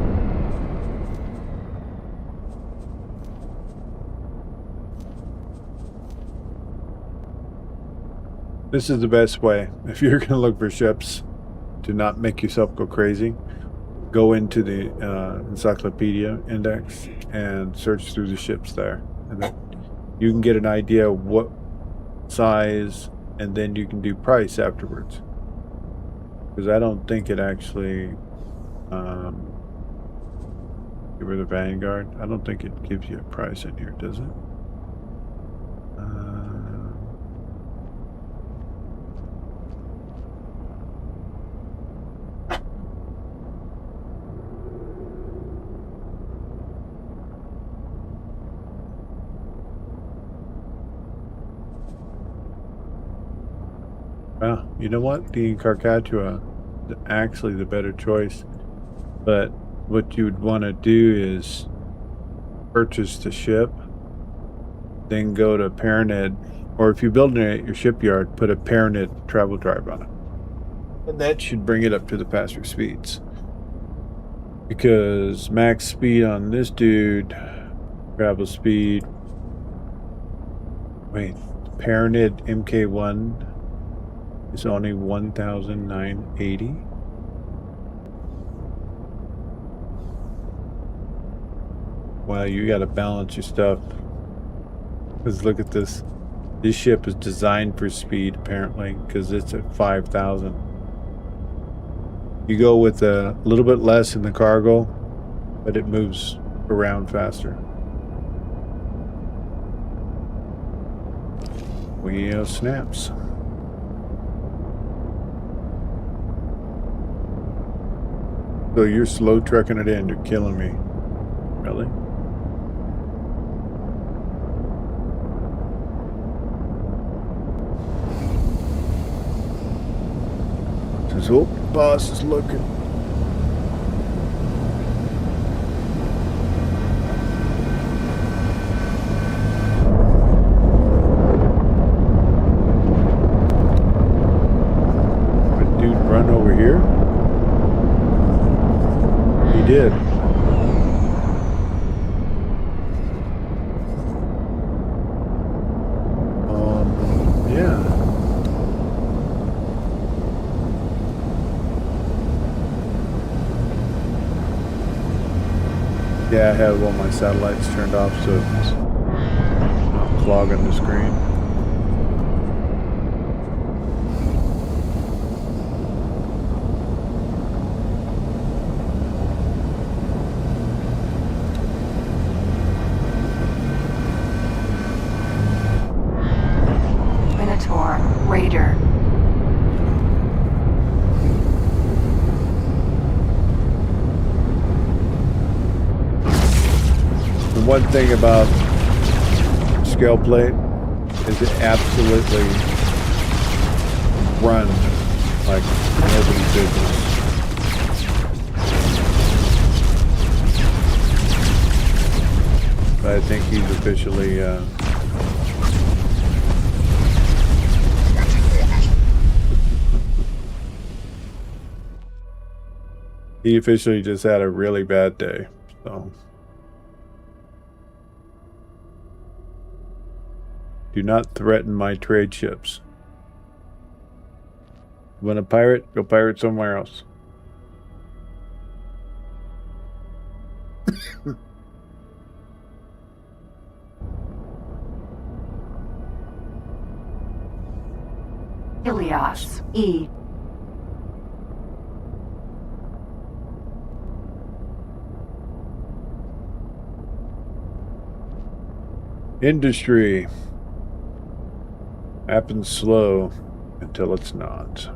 This is the best way. If you're going to look for ships, to not make yourself go crazy, go into the encyclopedia index and search through the ships there, and then you can get an idea of what size, and then you can do price afterwards, because I don't think it actually give her the Vanguard. I don't think it gives you a price in here, does it? Well, you know what? The Carcachua is actually the better choice. But what you would want to do is purchase the ship, then go to Paranid, or if you're building it at your shipyard, put a Paranid travel drive on it. And that should bring it up to the faster speeds. Because max speed on this dude, travel speed, wait, Paranid MK1 is only 1,980. Wow, you got to balance your stuff. Because look at this. This ship is designed for speed, apparently, because it's at 5,000. You go with a little bit less in the cargo, but it moves around faster. Snaps. So you're slow trucking it in. You're killing me. Really? Says, oh, boss is looking. Did dude run over here? He did. Yeah. Yeah, I have all my satellites turned off so it's not clogging the screen. one thing about scale plate is it absolutely run like nobody's business. But I think he's officially he officially just had a really bad day. So do not threaten my trade ships. You want to pirate? Go pirate somewhere else. Ilias. E. Industry happens slow until it's not.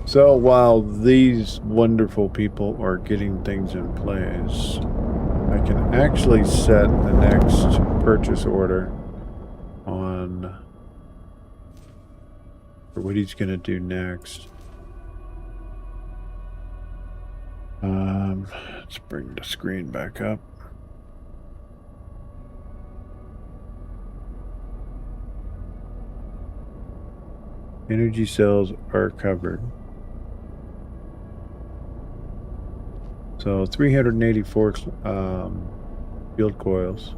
So while these wonderful people are getting things in place, I can actually set the next purchase order on for what he's going to do next. Let's bring the screen back up. Energy cells are covered. So 384 field coils.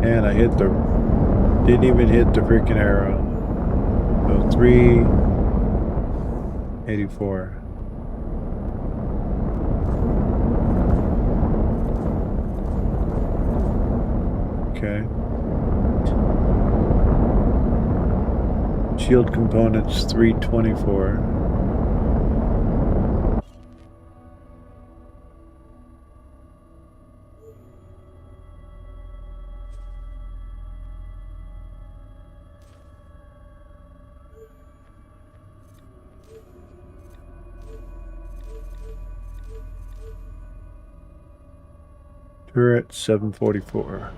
And I didn't even hit the freaking arrow. So 384. Okay. Shield components 324. Turret 744.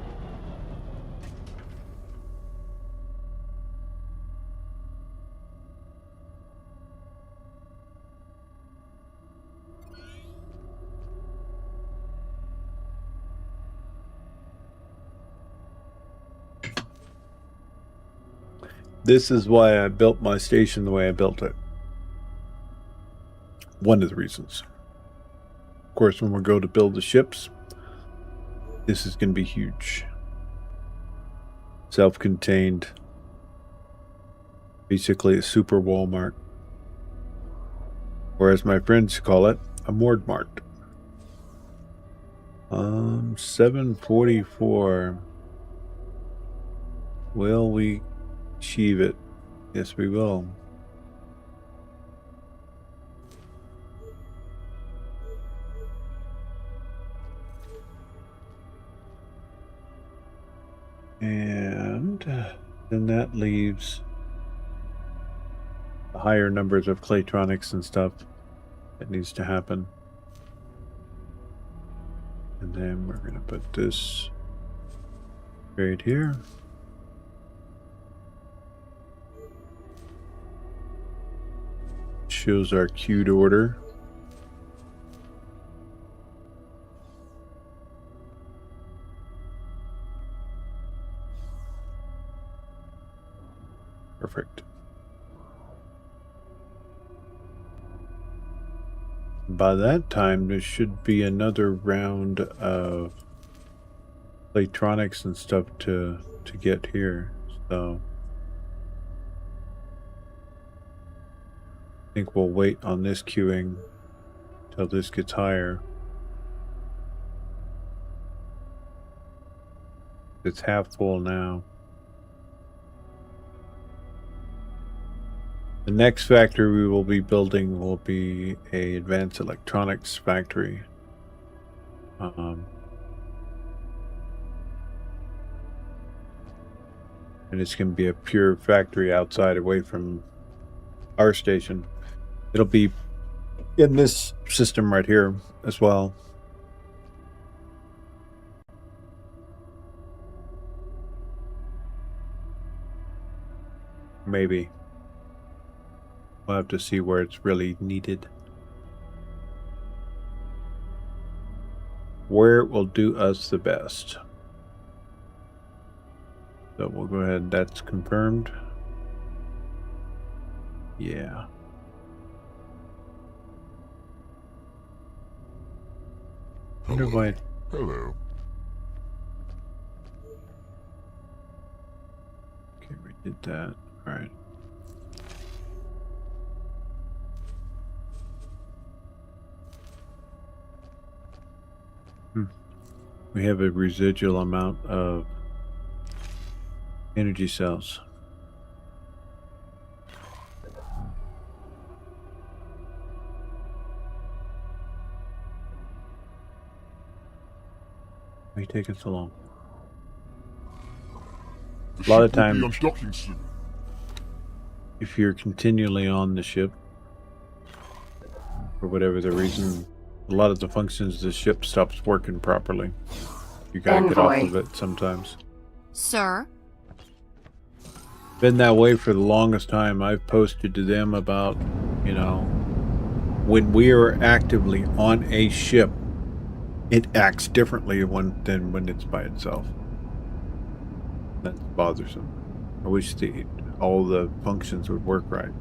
This is why I built my station the way I built it. One of the reasons. Of course, when we go to build the ships, this is going to be huge. Self-contained. Basically a super Walmart. Or as my friends call it, a Mordmart. 744. Will we achieve it? Yes, we will. And then that leaves the higher numbers of Claytronics and stuff that needs to happen. And then we're going to put this right here. Shows our queued order. Perfect. By that time, there should be another round of electronics and stuff to get here. So I think we'll wait on this queuing till this gets higher. It's half full now. The next factory we will be building will be a advanced electronics factory. And it's going to be a pure factory outside, away from our station. It'll be in this system right here as well. Maybe. We'll have to see where it's really needed. Where it will do us the best. So we'll go ahead, that's confirmed. Yeah. Wonder why. Hello. Okay, we did that. Alright. We have a residual amount of energy cells. Why are you taking so long? The A lot of ship will be times- undocking soon. If you're continually on the ship, for whatever the reason, a lot of the functions of the ship stops working properly. You gotta get off Envoy. of it sometimes. Sir? Been that way for the longest time. I've posted to them about, you know, when we are actively on a ship, it acts differently than when it's by itself. That's bothersome. I wish all the functions would work right.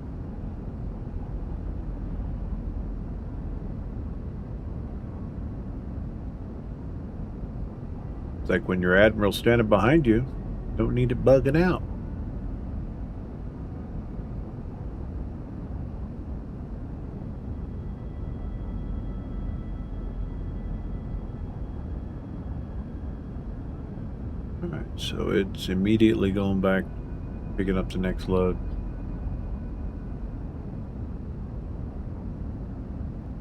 It's like when your admiral's standing behind you, don't need it bugging out. Alright, so it's immediately going back, picking up the next load.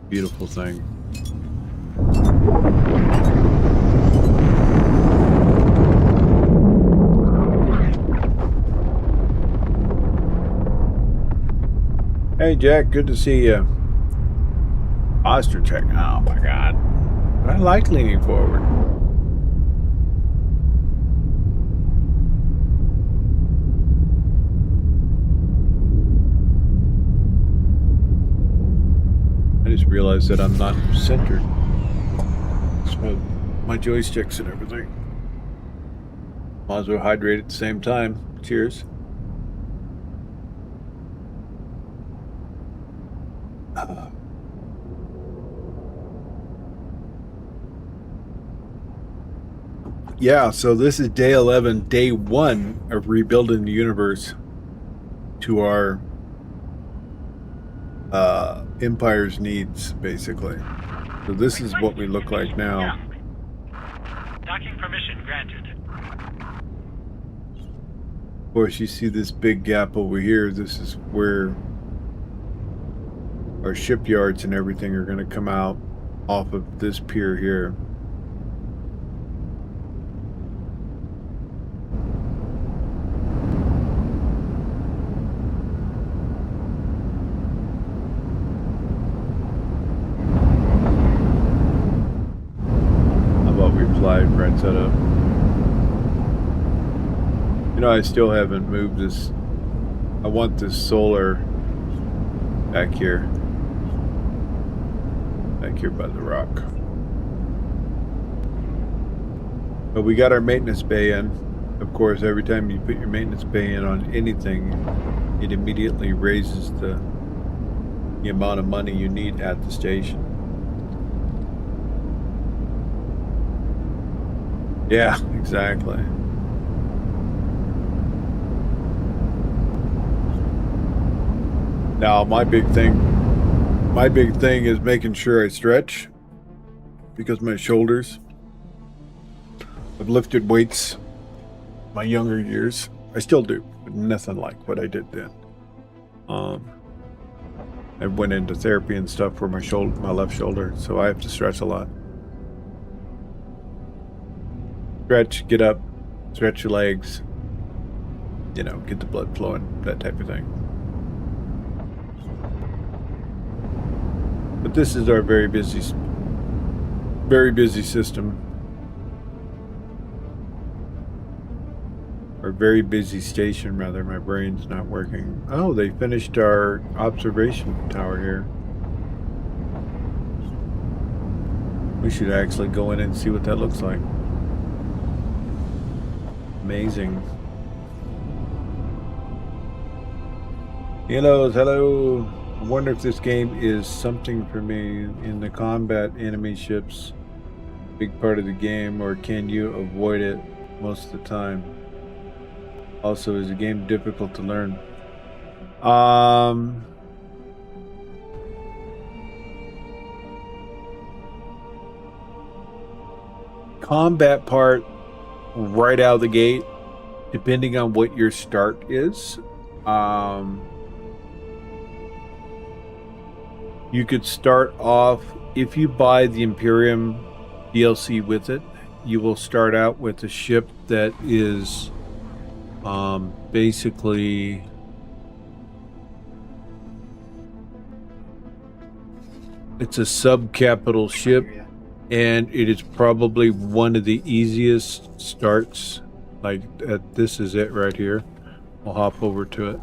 Beautiful thing. Hey Jack, good to see you. Ostrich, oh my god. I like leaning forward. I just realized that I'm not centered. So my joysticks and everything. Might as well hydrate at the same time. Cheers. Yeah, so this is day 11, day 1 of rebuilding the universe to our Empire's needs, basically. So this is what we look like now. Docking permission granted. Of course, you see this big gap over here. This is where our shipyards and everything are going to come out off of this pier here. Right setup. You know, I still haven't moved this. I want this solar back here by the rock. But we got our maintenance bay in. Of course, every time you put your maintenance bay in on anything, it immediately raises the amount of money you need at the station. Yeah, exactly. Now, my big thing is making sure I stretch, because my shoulders, I've lifted weights my younger years. I still do, but nothing like what I did then. I went into therapy and stuff for my left shoulder, so I have to stretch a lot. Stretch, get up, stretch your legs, you know, get the blood flowing, that type of thing. But this is our very busy system. Or very busy station, rather. My brain's not working. Oh, they finished our observation tower here. We should actually go in and see what that looks like. Amazing. Hello. I wonder if this game is something for me. In the combat enemy ships, big part of the game, or can you avoid it most of the time? Also, is the game difficult to learn? Combat part right out of the gate, depending on what your start is. You could start off, if you buy the Imperium DLC with it, you will start out with a ship that is basically it's a sub-capital ship, and it is probably one of the easiest starts. Like, this is it right here. I'll hop over to it.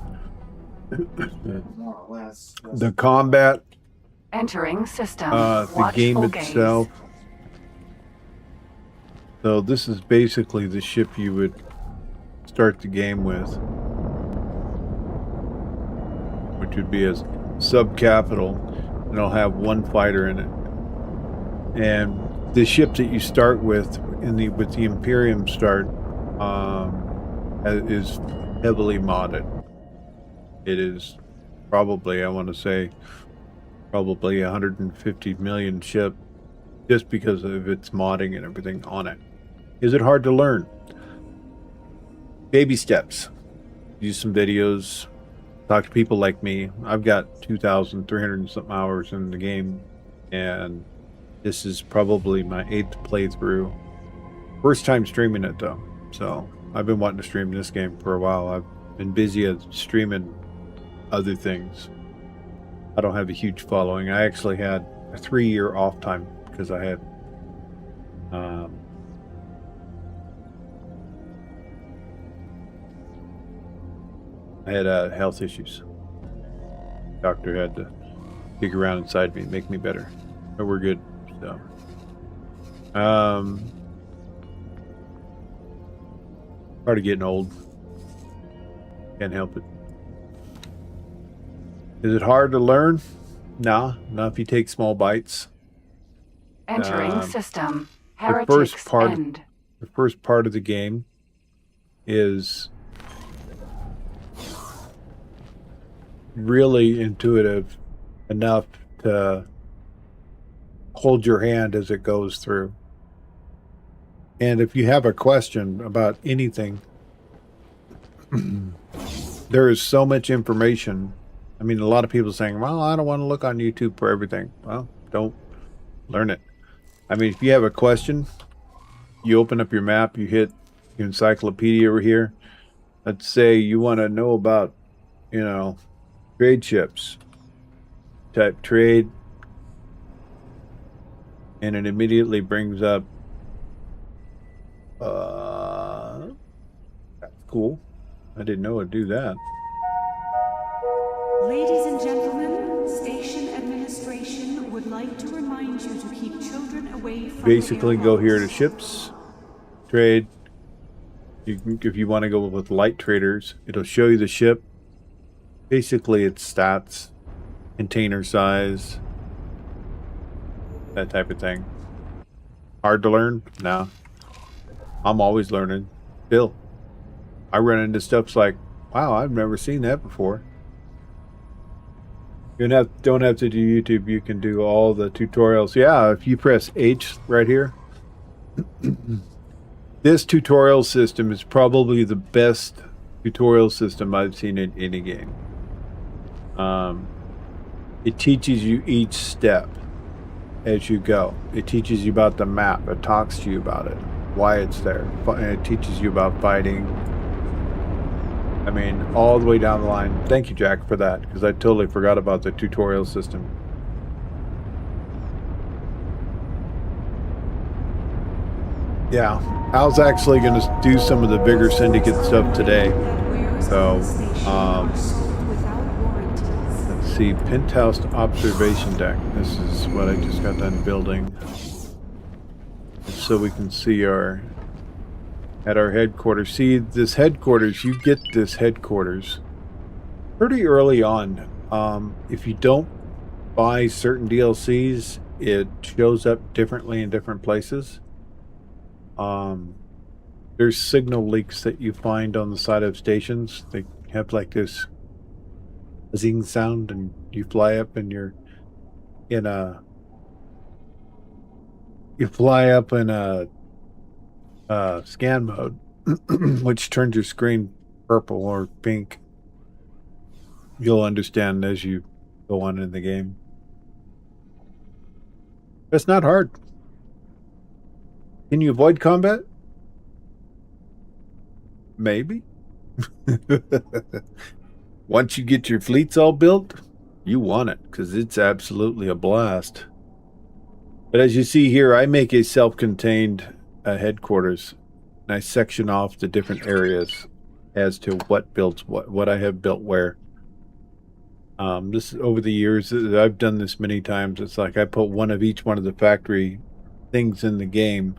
The combat, Entering system. the game Watchful gaze. itself. So this is basically the ship you would start the game with, which would be a sub-capital, and it'll have one fighter in it. And the ship that you start with with the Imperium start is heavily modded. It is probably, I want to say, probably 150 million ship, just because of its modding and everything on it. Is it hard to learn? Baby steps. Use some videos. Talk to people like me. I've got 2,300 and something hours in the game, and this is probably my 8th playthrough. First time streaming it though, so I've been wanting to stream this game for a while. I've been busy at streaming other things. I don't have a huge following. I actually had a 3-year off time because I had health issues. Doctor had to dig around inside me and make me better, but we're good. So, part of getting old. Can't help it. Is it hard to learn? No, not if you take small bites. Entering system. The Heretics first part, end. the first part of the game is really intuitive enough to hold your hand as it goes through. And if you have a question about anything, there is so much information. I mean, a lot of people saying, well, I don't want to look on YouTube for everything. Well, don't learn it. I mean, if you have a question, you open up your map, you hit your encyclopedia over here. Let's say you want to know about, trade ships. Type trade, and it immediately brings up, that's cool. I didn't know it'd do that. Ladies and gentlemen, station administration would like to remind you to keep children away from Basically, the go here to airlocks. ships, trade. You can, if you want to go with light traders, it'll show you the ship. Basically, its stats, container size, that type of thing. Hard to learn? No. I'm always learning. Still, I run into stuff like, wow, I've never seen that before. You don't have to do YouTube. You can do all the tutorials. Yeah, if you press H right here, this tutorial system is probably the best tutorial system I've seen in any game. It teaches you each step as you go. It teaches you about the map. It talks to you about it, why it's there. It teaches you about fighting. I mean, all the way down the line. Thank you, Jack, for that, because I totally forgot about the tutorial system. Yeah, Al's actually going to do some of the bigger syndicate stuff today. So, let's see, penthouse observation deck. This is what I just got done building. So we can see our headquarters. See, this headquarters, you get this headquarters pretty early on. If you don't buy certain DLCs, it shows up differently in different places. There's signal leaks that you find on the side of stations. They have like this buzzing sound, and you fly up and you're in a scan mode, which turns your screen purple or pink. You'll understand as you go on in the game. It's not hard. Can you avoid combat? Maybe. Once you get your fleets all built, you want it, because it's absolutely a blast. But as you see here, I make a self-contained headquarters, and I section off the different areas as to what builds what I have built where. This over the years, I've done this many times. It's like I put one of each one of the factory things in the game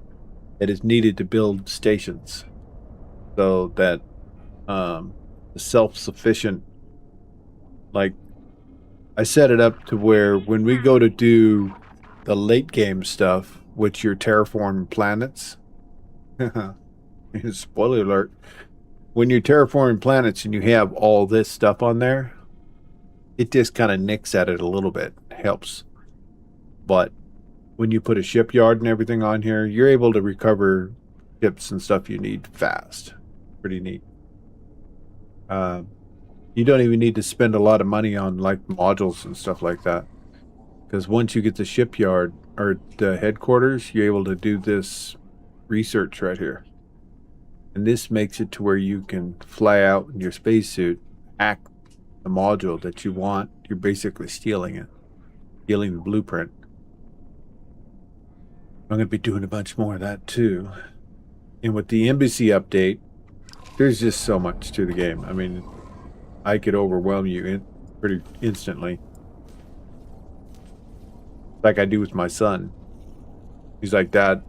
that is needed to build stations, so that self-sufficient. Like, I set it up to where when we go to do the late game stuff, which you're terraforming planets. Spoiler alert. When you're terraforming planets and you have all this stuff on there, it just kind of nicks at it a little bit. Helps. But when you put a shipyard and everything on here, you're able to recover ships and stuff you need fast. Pretty neat. You don't even need to spend a lot of money on like modules and stuff like that. Because once you get the shipyard or the headquarters, you're able to do this research right here. And this makes it to where you can fly out in your spacesuit, hack the module that you want. You're basically stealing it. Stealing the blueprint. I'm going to be doing a bunch more of that too. And with the embassy update, there's just so much to the game. I mean, I could overwhelm you pretty instantly. Like I do with my son. He's like, Dad,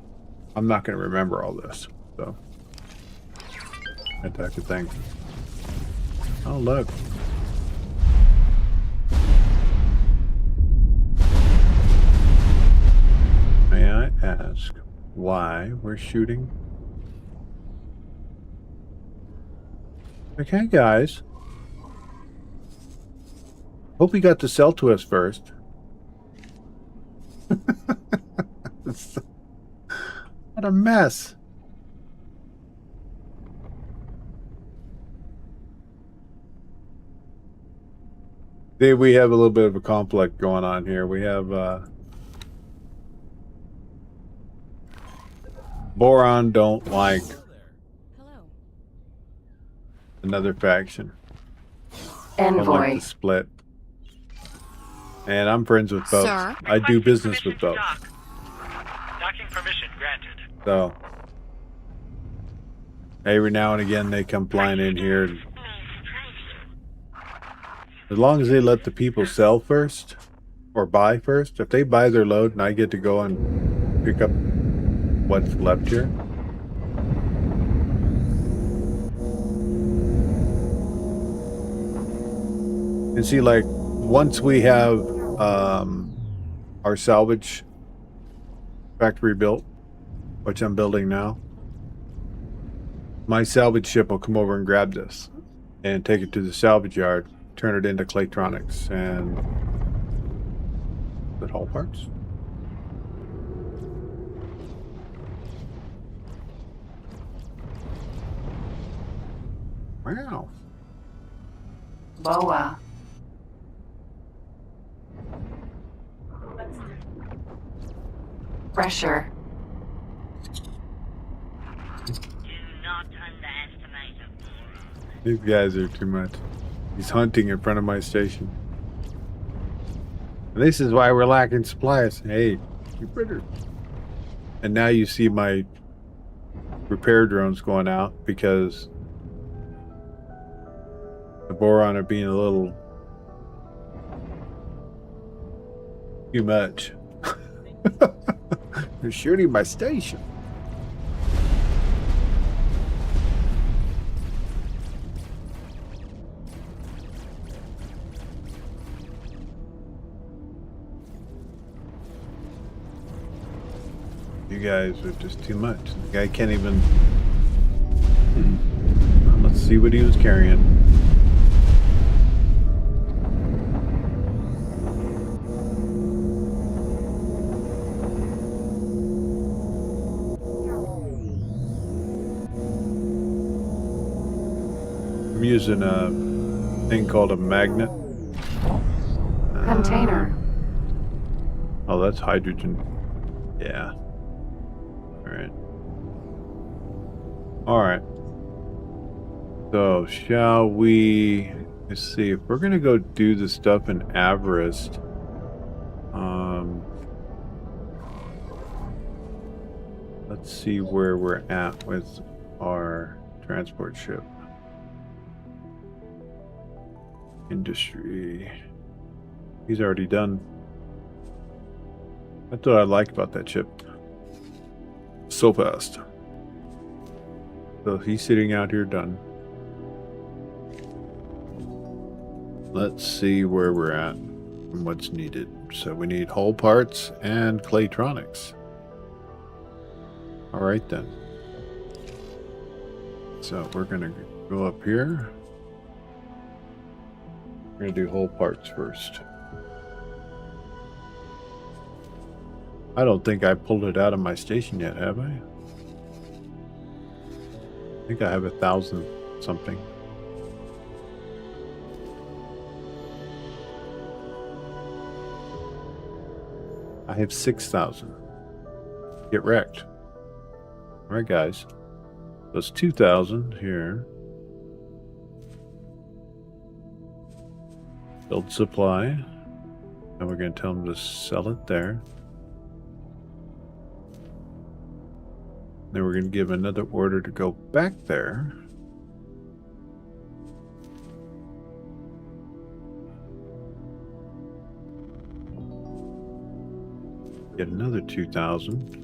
I'm not going to remember all this. So, that type of thing. Oh, look. May I ask why we're shooting? Okay, guys. Hope you got to sell to us first. What a mess. See, we have a little bit of a conflict going on here. We have Boron don't like another faction. Don't like Envoy. the split. And I'm friends with both. Sir? I do business with both. Docking permission granted. So every now and again they come flying in here. And as long as they let the people sell first or buy first, if they buy their load and I get to go and pick up what's left here. And see, like, once we have our salvage factory built, which I'm building now, my salvage ship will come over and grab this and take it to the salvage yard, turn it into Claytronics and the whole parts. Wow. Boa. Pressure. Do not underestimate a Boron. These guys are too much. He's hunting in front of my station. And this is why we're lacking supplies. Hey, you better. And now you see my repair drones going out because the boron are being a little too much. They're shooting my station. You guys are just too much. The guy can't even. Let's see what he was carrying. I'm using a thing called a magnet. Container. Oh, that's hydrogen. Yeah. Alright. So, shall we... Let's see, if we're gonna go do the stuff in Everest... let's see where we're at with our transport ship. Industry... He's already done. That's what I like about that ship. So fast. So he's sitting out here done. Let's see where we're at and what's needed. So we need hull parts and Claytronics. Alright then. So we're gonna go up here. We're gonna do hull parts first. I don't think I pulled it out of my station yet, have I? I think I have 1,000 something. I have 6,000. Get wrecked. Alright guys. That's 2,000 here. Build supply. And we're going to tell them to sell it there. Then we're going to give another order to go back there. Get another 2,000.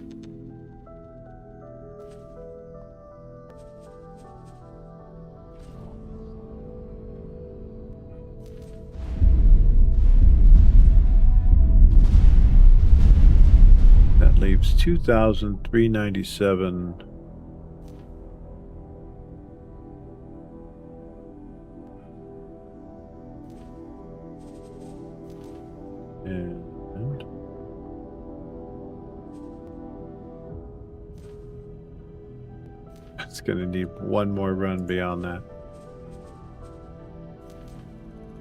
That leaves 2,397. And it's going to need one more run beyond that.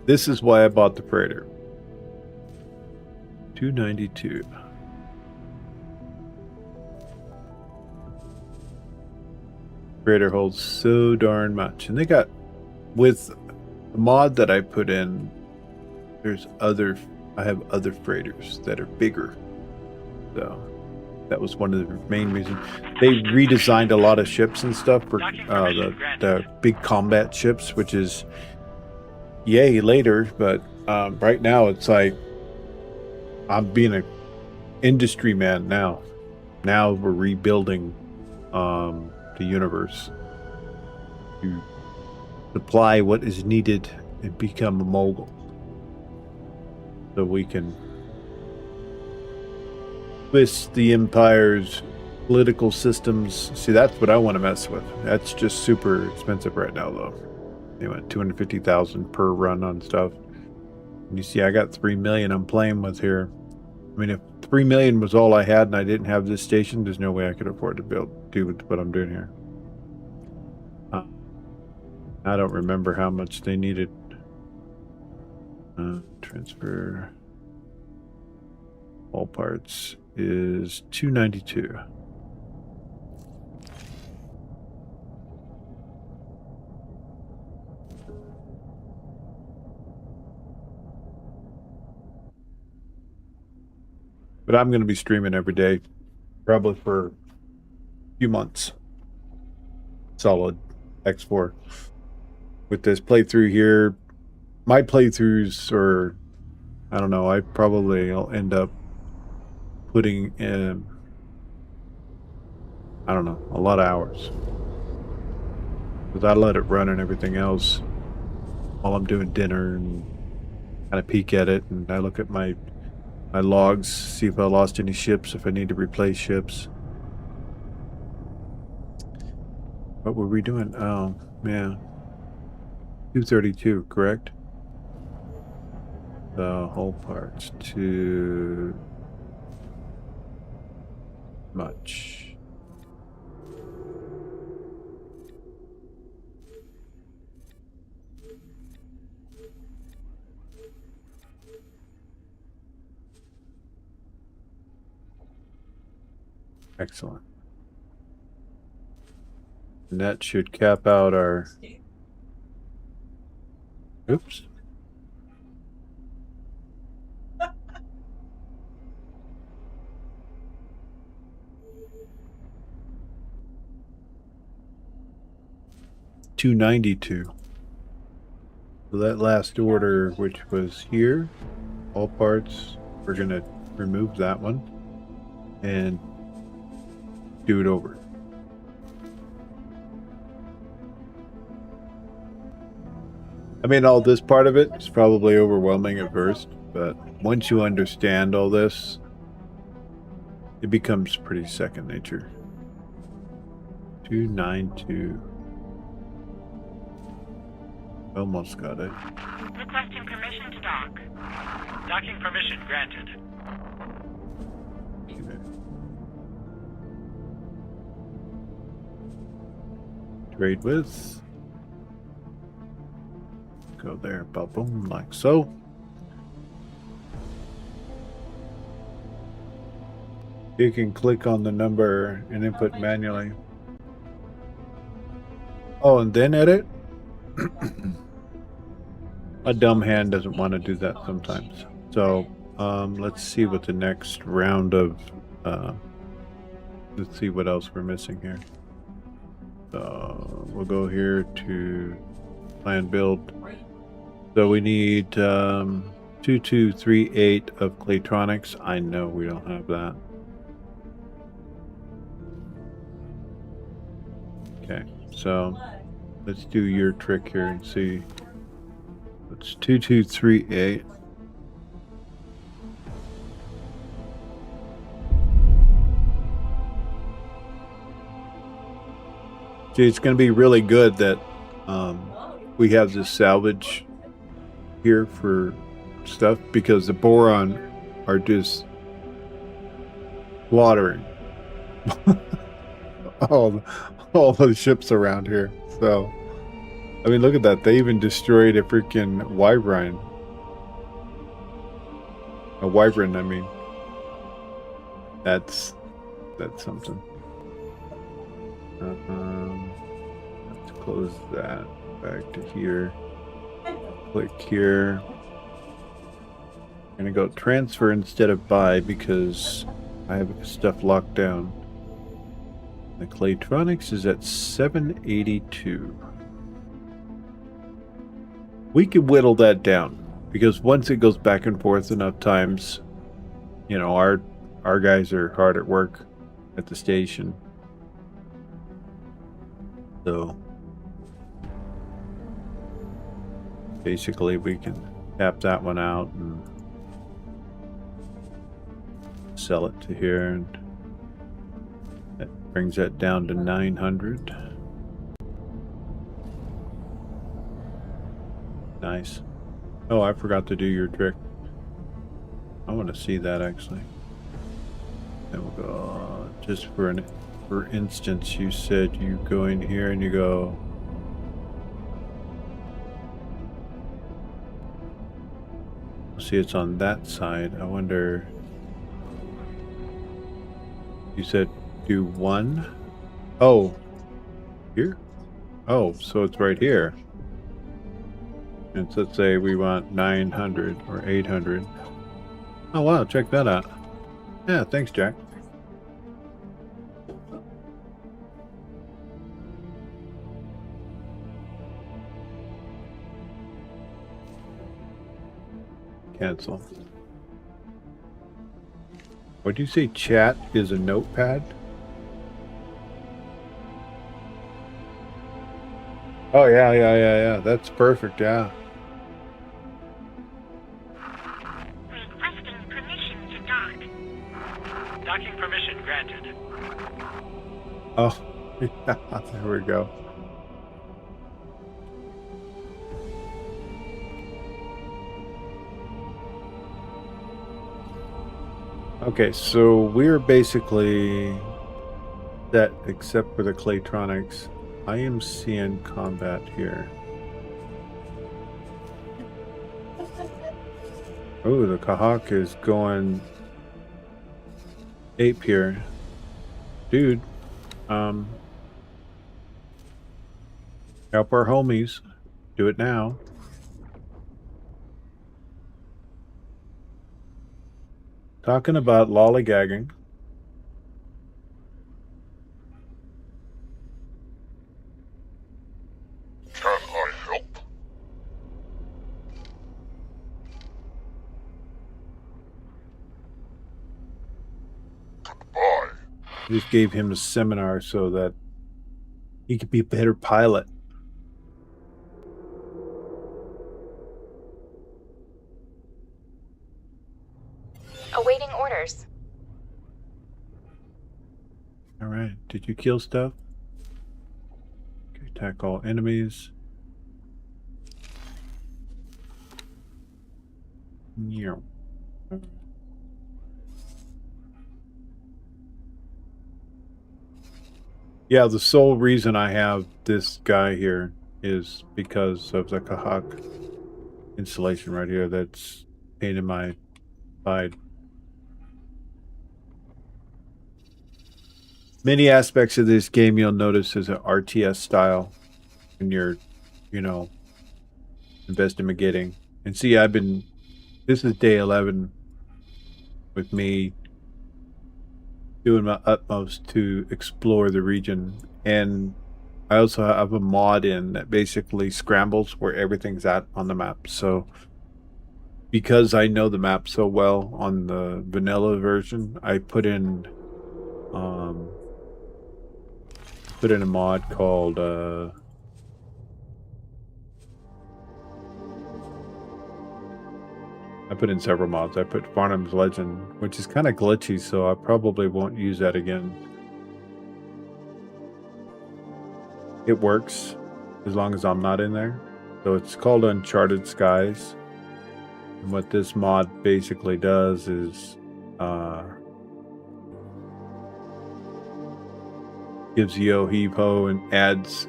This is why I bought the freighter. 292. Freighter holds so darn much. And they got, with the mod that I put in, I have other freighters that are bigger. So that was one of the main reasons. They redesigned a lot of ships and stuff for the big combat ships, which is yay later, but right now it's like I'm being an industry man now. Now we're rebuilding the universe to supply what is needed and become a mogul. So we can twist the Empire's political systems. See, that's what I want to mess with. That's just super expensive right now, though. They went 250,000 per run on stuff. And you see, I got 3 million I'm playing with here. I mean, if 3 million was all I had and I didn't have this station, there's no way I could afford to do what I'm doing here. I don't remember how much they needed. Transfer all parts is 292. But I'm going to be streaming every day, probably for a few months. Solid X4. With this playthrough here, my playthroughs are, I don't know, I'll end up putting in, I don't know, a lot of hours. Because I let it run and everything else while I'm doing dinner and kind of peek at it, and I look at my logs, see if I lost any ships, if I need to replace ships. What were we doing? Oh, yeah. 232, correct? The whole part's too much. Excellent. And that should cap out our... Oops. $292. So that last order, which was here, all parts, we're gonna remove that one and do it over. I mean, all this part of it is probably overwhelming at first, but once you understand all this, it becomes pretty second nature. 292. Almost got it. Requesting permission to dock. Docking permission granted. Okay. Trade with. Go there, boom, like so. You can click on the number and input manually. Oh, and then edit? A dumb hand doesn't want to do that sometimes. So, let's see what the next round of, let's see what else we're missing here. So, we'll go here to plan build. So we need 2238 of Claytronics. I know we don't have that. Okay, so let's do your trick here and see. It's 2238. See, it's going to be really good that we have this salvage here for stuff, because the boron are just slaughtering all the ships around here. So, I mean, look at that. They even destroyed a freaking wyvern. A wyvern, I mean. That's something. Let's close that. Back to here. Click here. I'm gonna go transfer instead of buy because I have stuff locked down. The Claytronics is at 782. We can whittle that down because once it goes back and forth enough times, you know, our guys are hard at work at the station. So basically we can tap that one out and sell it to here, and that brings that down to 900. Nice. Oh, I forgot to do your trick. I want to see that actually. Then we'll go just for instance, you said you go in here and you go see, it's on that side. I wonder, you said do one? Oh, here? Oh, so it's right here. And so let's say we want 900 or 800. Oh wow, check that out. Yeah, thanks, Jack. Cancel. What do you say? Chat is a notepad? Oh yeah. That's perfect. Yeah. Requesting permission to dock. Docking permission granted. Oh, yeah, there we go. Okay, so we're basically set except for the Claytronics. I am seeing combat here. Oh, the Kahawk is going ape here. Dude, help our homies. Do it now. Talking about lollygagging. Can I help? Goodbye. Just gave him a seminar so that he could be a better pilot. Awaiting orders. All right. Did you kill stuff? Okay, attack all enemies. Yeah. Yeah, the sole reason I have this guy here is because of the Kahawk installation right here that's pain in my side. Many aspects of this game you'll notice is an RTS style when you're, you know, investigating. And see, this is day 11 with me doing my utmost to explore the region. And I also have a mod in that basically scrambles where everything's at on the map. So because I know the map so well on the vanilla version, I put in a mod called I put in several mods. I put Farnham's Legend, which is kind of glitchy, so I probably won't use that again. It works as long as I'm not in there. So it's called Uncharted Skies. And what this mod basically does is gives Yo-Heave-Ho and adds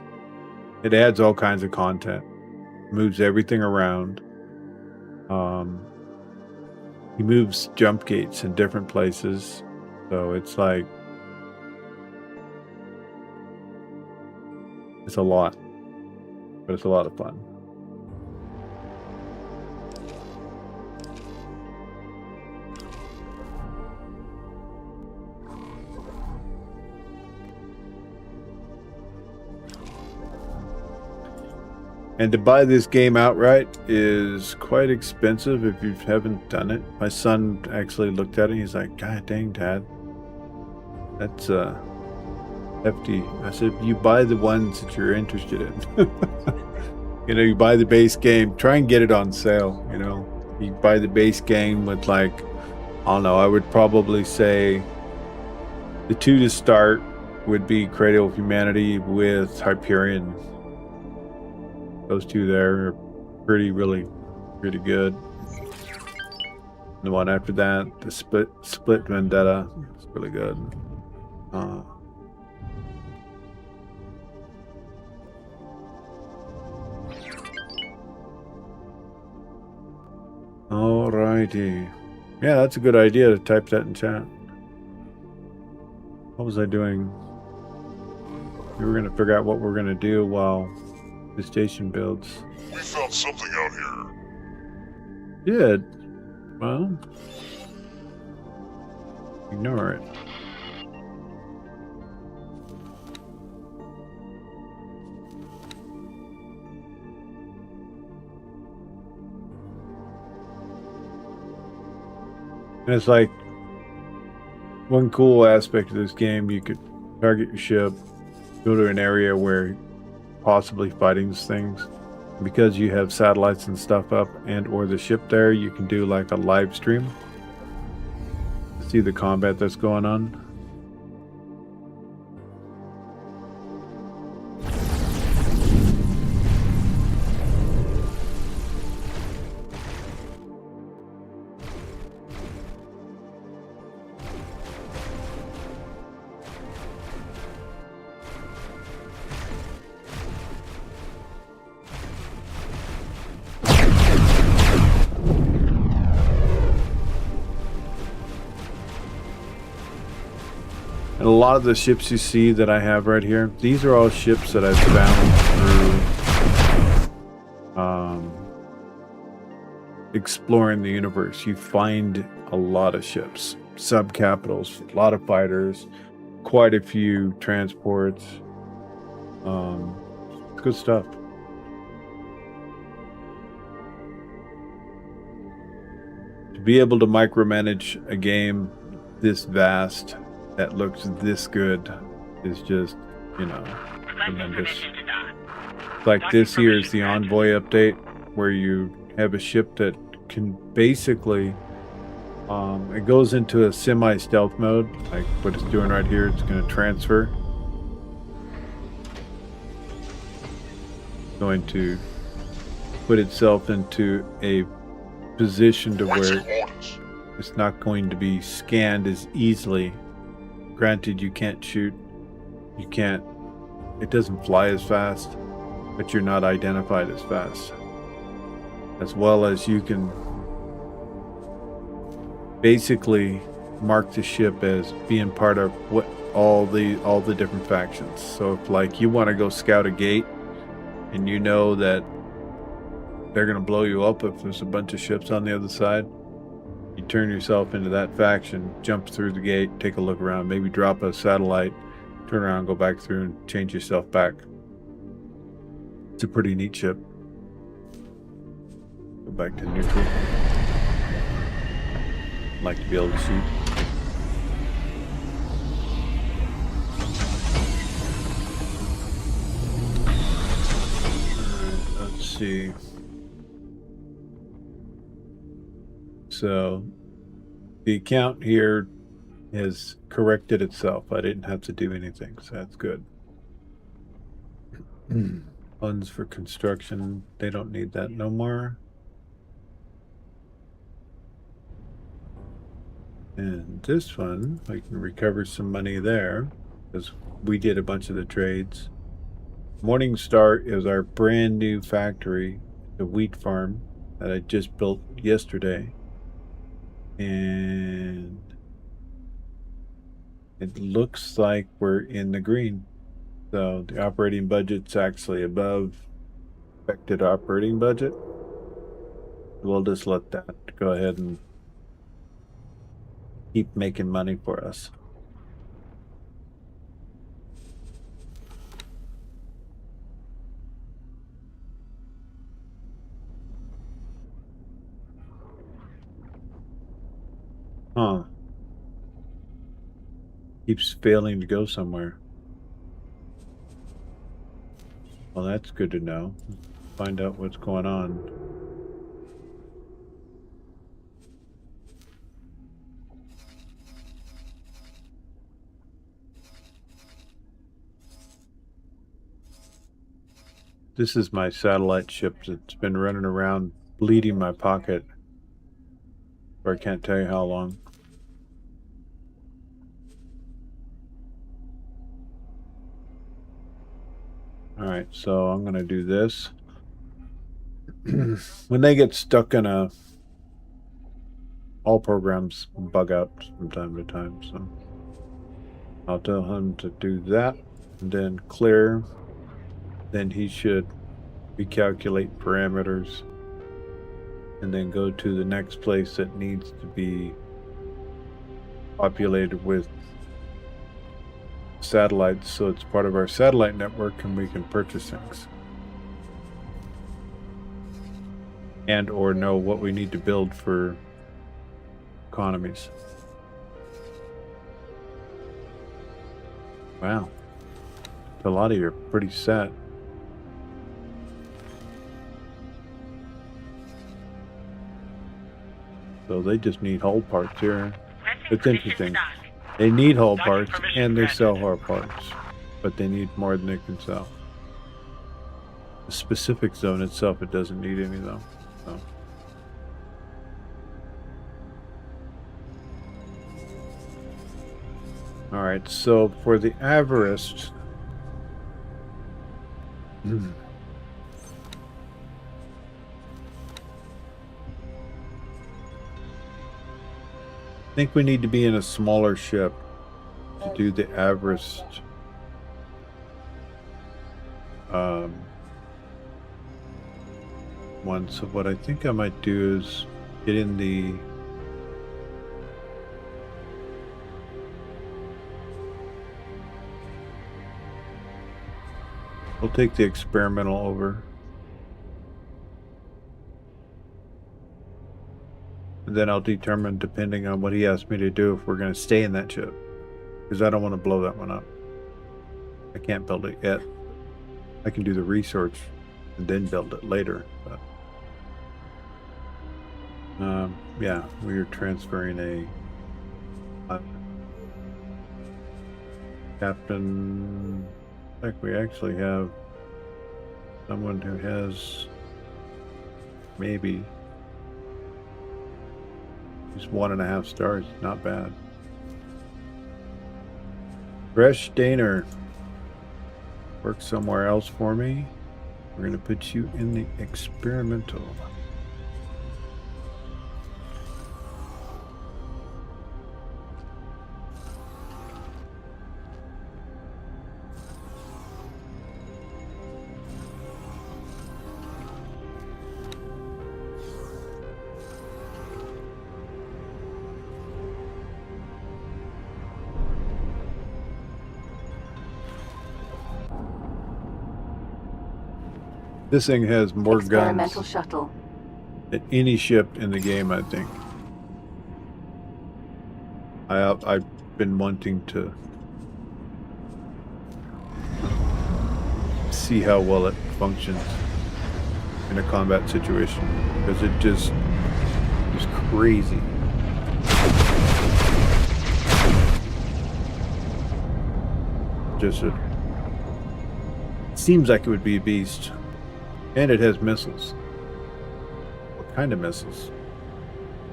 all kinds of content. Moves everything around. He moves jump gates in different places. So it's like it's a lot. But it's a lot of fun. And to buy this game outright is quite expensive if you haven't done it. My son actually looked at it. He's like, God dang, Dad. That's hefty. I said, you buy the ones that you're interested in. You know, you buy the base game. Try and get it on sale, you know. You buy the base game with like, I don't know, I would probably say the two to start would be Cradle of Humanity with Hyperion. Those two there are pretty good. The one after that, the Split Vendetta, is really good. Alrighty. Yeah, that's a good idea to type that in chat. What was I doing? We were gonna figure out what we're gonna do while the station builds. We found something out here. Did. Well, Ignore it. And it's like one cool aspect of this game, you could target your ship, go to an area where possibly fighting things. Because you have satellites and stuff up and or the ship there, you can do like a live stream. See the combat that's going on. And a lot of the ships you see that I have right here, these are all ships that I've found through exploring the universe. You find a lot of ships, sub-capitals, a lot of fighters, quite a few transports. Good stuff. To be able to micromanage a game this vast that looks this good is just, you know, tremendous. Like this here is the Envoy update, where you have a ship that can basically, it goes into a semi-stealth mode, like what it's doing right here. It's going to transfer. Going to put itself into a position to where it's not going to be scanned as easily. Granted, you can't shoot, it doesn't fly as fast, but you're not identified as fast. As well as you can basically mark the ship as being part of what all the different factions. So if like you want to go scout a gate and you know that they're going to blow you up if there's a bunch of ships on the other side, you turn yourself into that faction, jump through the gate, take a look around, maybe drop a satellite, turn around, go back through and change yourself back. It's a pretty neat ship. Go back to neutral. Like to be able to shoot. Alright, let's see. So the account here has corrected itself. I didn't have to do anything, so that's good. Funds for construction, they don't need that no more. And this one, I can recover some money there because we did a bunch of the trades. Morningstar is our brand new factory, the wheat farm that I just built yesterday. And it looks like we're in the green. So the operating budget's actually above expected operating budget. We'll just let that go ahead and keep making money for us. Huh. Keeps failing to go somewhere. Well, that's good to know. Find out what's going on. This is my satellite ship that's been running around bleeding my pocket for I can't tell you how long. Alright, so I'm going to do this. When they get stuck in a... all programs bug out from time to time, so... I'll tell him to do that, and then clear. Then he should recalculate parameters, and then go to the next place that needs to be populated with satellites, so it's part of our satellite network and we can purchase things. And or know what we need to build for economies. Wow. A lot of you are pretty set. So they just need hull parts here. It's interesting. They need hull parts and they sell hull parts, but they need more than they can sell. The specific zone itself, it doesn't need any though. So. All right, so for the Avarice, I think we need to be in a smaller ship to do the Avarice one. So what I think I might do is get in the we'll take the experimental over. And then I'll determine, depending on what he asks me to do, if we're going to stay in that ship. Because I don't want to blow that one up. I can't build it yet. I can do the research and then build it later. But yeah, we are transferring a captain. I think we actually have someone who has maybe. He's 1.5 stars, not bad. Gresh Daner, work somewhere else for me. We're going to put you in the experimental. This thing has more Experimental guns shuttle. than any ship in the game, I think. I've been wanting to see how well it functions in a combat situation, because it just is crazy. Just seems like it would be a beast. And it has missiles. What kind of missiles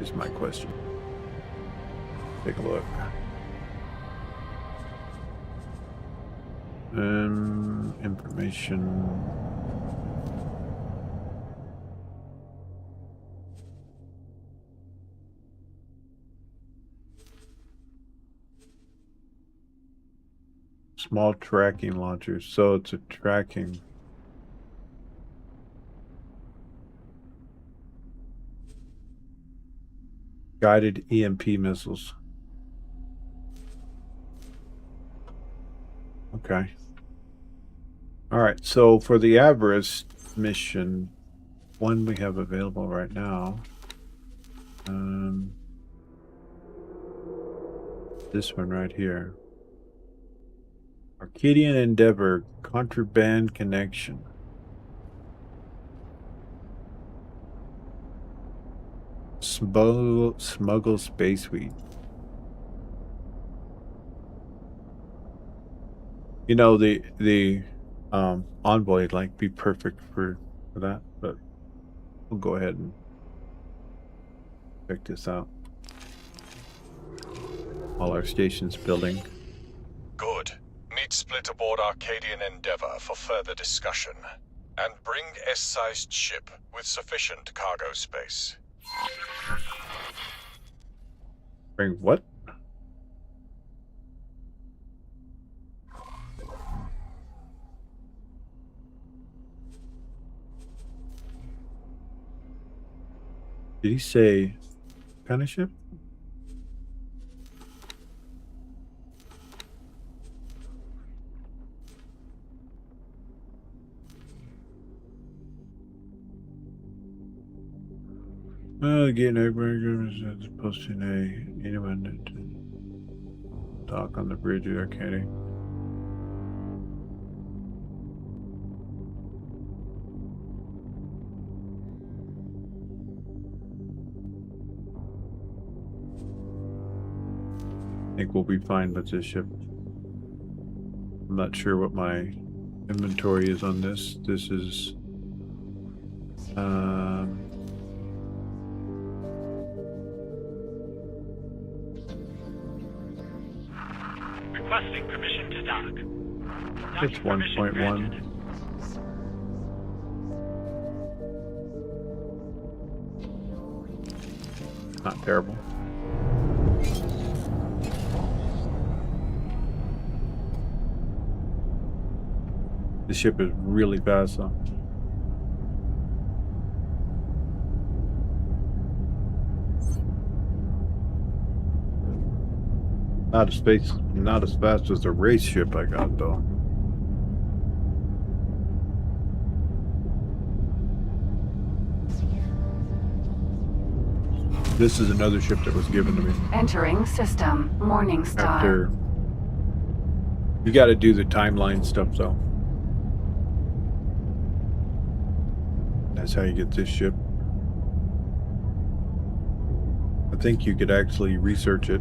is my question. Take a look. Information. Small tracking launcher. So it's a tracking. Guided EMP missiles. Okay. All right. So for the Avarice mission, one we have available right now. This one right here. Arcadian Endeavor, contraband connection. Smuggle space weed. You know, the envoy would like be perfect for that, but we'll go ahead and check this out. All our stations building. Good. Meet split aboard Arcadian Endeavor for further discussion. And bring S-sized ship with sufficient cargo space. Bring what? Did he say kind of ship? Getting airburgers is posting anyone to dock on the bridge of Arcadia. I think we'll be fine with this ship. I'm not sure what my inventory is on this. This is Requesting permission to dock. it's 1.1. Not terrible. The ship is really fast though. Not as fast as the race ship I got though. This is another ship that was given to me. Entering system. Morningstar. After you got to do the timeline stuff though. That's how you get this ship. I think you could actually research it.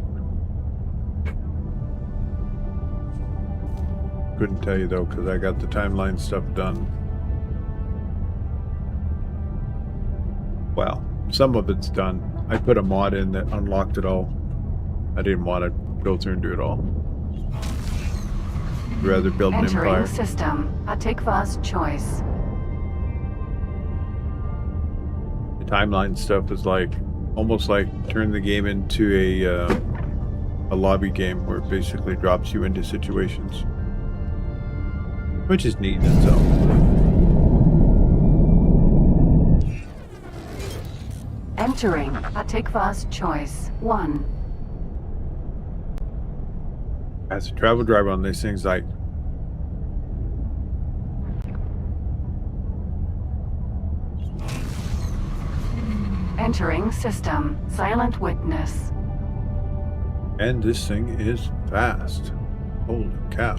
Couldn't tell you though, because I got the timeline stuff done. Well, some of it's done. I put a mod in that unlocked it all. I didn't want to go through and do it all. I'd rather build an Entering empire. system. Atikva's choice. The timeline stuff is like almost like turn the game into a lobby game where it basically drops you into situations, which is neat in itself. Entering Atikva's choice. 1. As a travel driver on these things, like Entering system. Silent witness. and this thing is fast. Holy cow.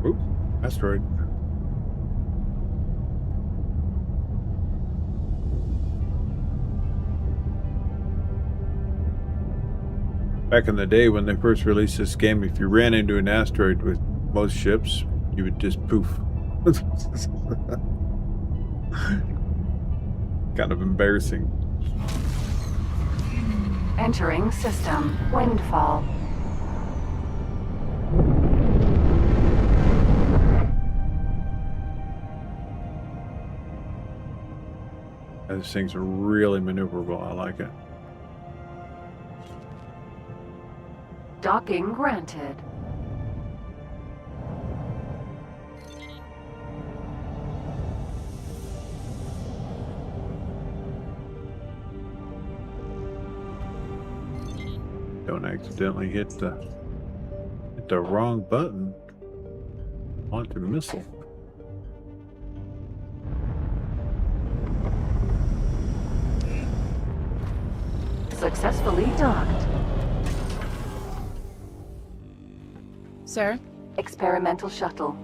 Oop, asteroid. Back in the day when they first released this game, if you ran into an asteroid with most ships, you would just poof. Kind of embarrassing. Entering system. Windfall. These things are really maneuverable. I like it. Docking granted. Don't accidentally hit the wrong button. Launch a missile. Successfully docked. Sir? Experimental shuttle.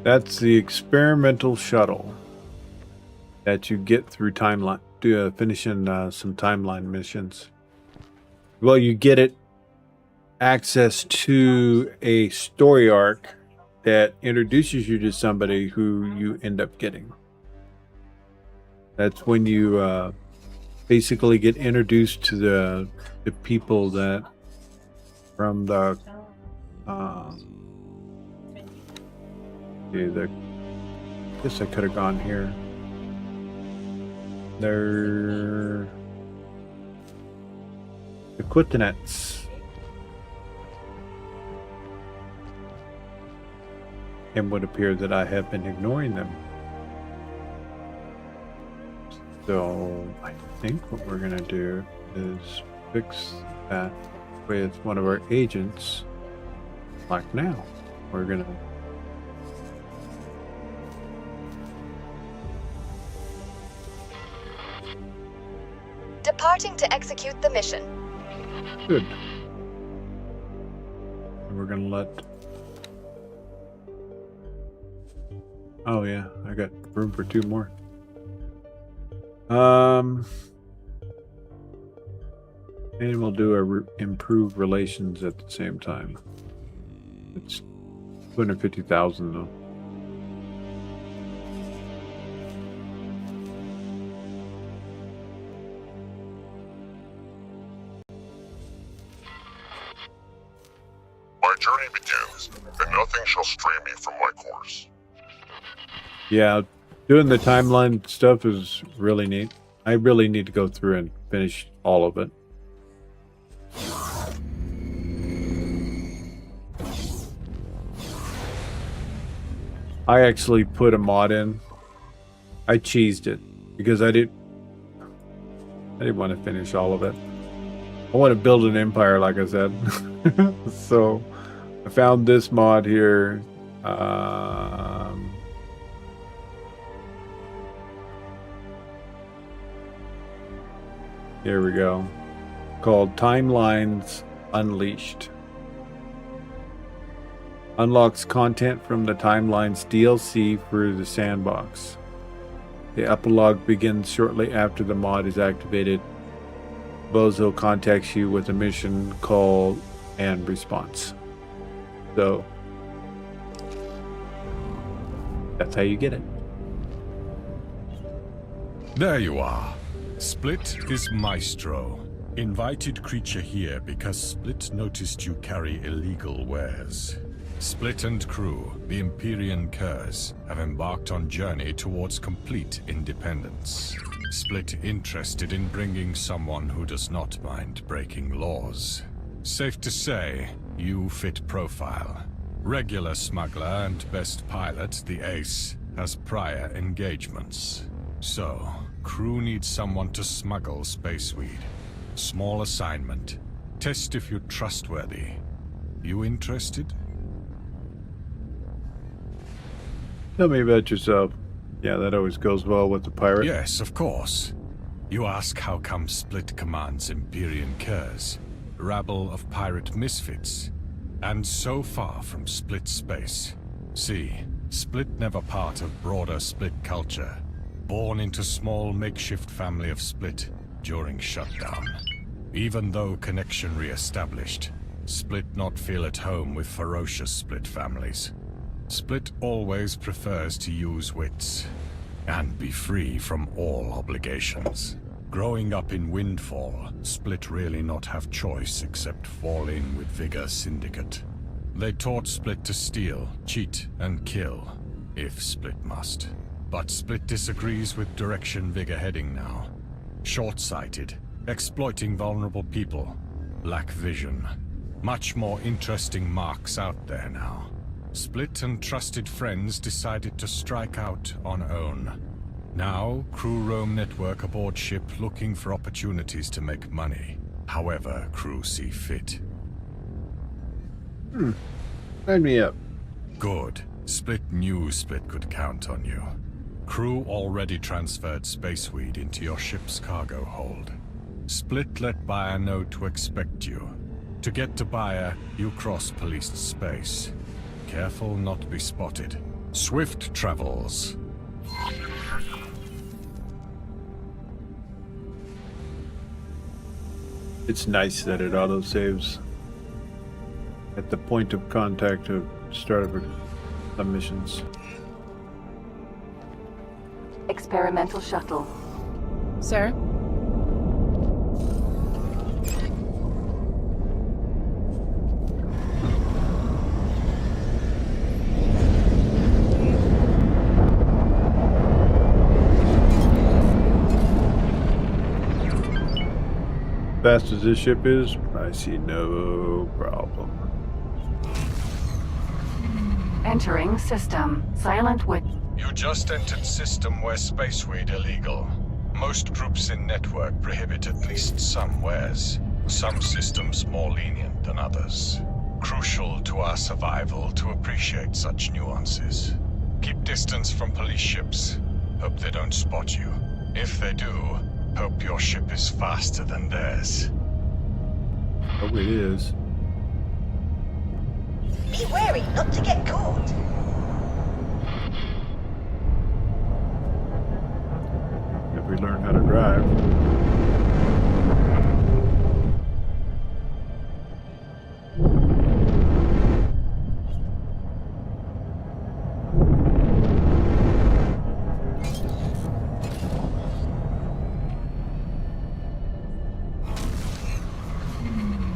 That's the experimental shuttle that you get through timeline, finishing some timeline missions. Well, you get it access to a story arc that introduces you to somebody who you end up getting. That's when you basically get introduced to the people that from the I guess I could have gone here. They're the Quitanets. It would appear that I have been ignoring them. So I think what we're gonna do is fix that with one of our agents Like now, we're gonna. Departing to execute the mission. Good. And we're gonna let. Oh yeah, I got room for 2 more. And we'll do a improve relations at the same time. It's 250,000 though. My journey begins, and nothing shall stray me from my course. Yeah, doing the timeline stuff is really neat. I really need to go through and finish all of it. I actually put a mod in. I cheesed it because I didn't want to finish all of it. I want to build an empire, like I said. So I found this mod here. Here we go. Called Timelines Unleashed. Unlocks content from the Timelines DLC for the sandbox. The epilogue begins shortly after the mod is activated. Bozo contacts you with a mission, call, and response. So that's how you get it. There you are. Split is Maestro. Invited creature here because Split noticed you carry illegal wares. Split and crew, the Empyrean Curs, have embarked on journey towards complete independence. Split interested in bringing someone who does not mind breaking laws. Safe to say, you fit profile. Regular smuggler and best pilot, the Ace, has prior engagements. So, crew needs someone to smuggle spaceweed. Small assignment. Test if you're trustworthy. You interested? Tell me about yourself. Yeah, that always goes well with the pirate. Yes, of course. You ask how come Split commands Empyrean Curs, rabble of pirate misfits, and so far from Split space. See, Split never part of broader Split culture. Born into small makeshift family of Split during shutdown. Even though connection re-established, Split not feel at home with ferocious Split families. Split always prefers to use wits and be free from all obligations. Growing up in Windfall, Split really not have choice except fall in with Vigor Syndicate. They taught Split to steal, cheat, and kill, if Split must. But Split disagrees with direction Vigor heading now. Short-sighted, exploiting vulnerable people, lack vision. Much more interesting marks out there now. Split and trusted friends decided to strike out on own. Now, crew roam network aboard ship looking for opportunities to make money. However, crew see fit. Sign me up. Good. Split knew Split could count on you. Crew already transferred spaceweed into your ship's cargo hold. Split let Bayer know to expect you. To get to Bayer, you cross policed space. Careful not to be spotted. Swift travels. It's nice that it auto-saves at the point of contact to start of the missions. Experimental shuttle. Sir? Fast as this ship is, I see no problem. Entering system. Silent witness. You just entered system where spaceweed illegal. Most groups in network prohibit at least some wares. Some systems more lenient than others. crucial to our survival to appreciate such nuances. Keep distance from police ships. Hope they don't spot you. If they do, hope your ship is faster than theirs. Oh, it is. Be wary not to get caught. If we learn how to drive.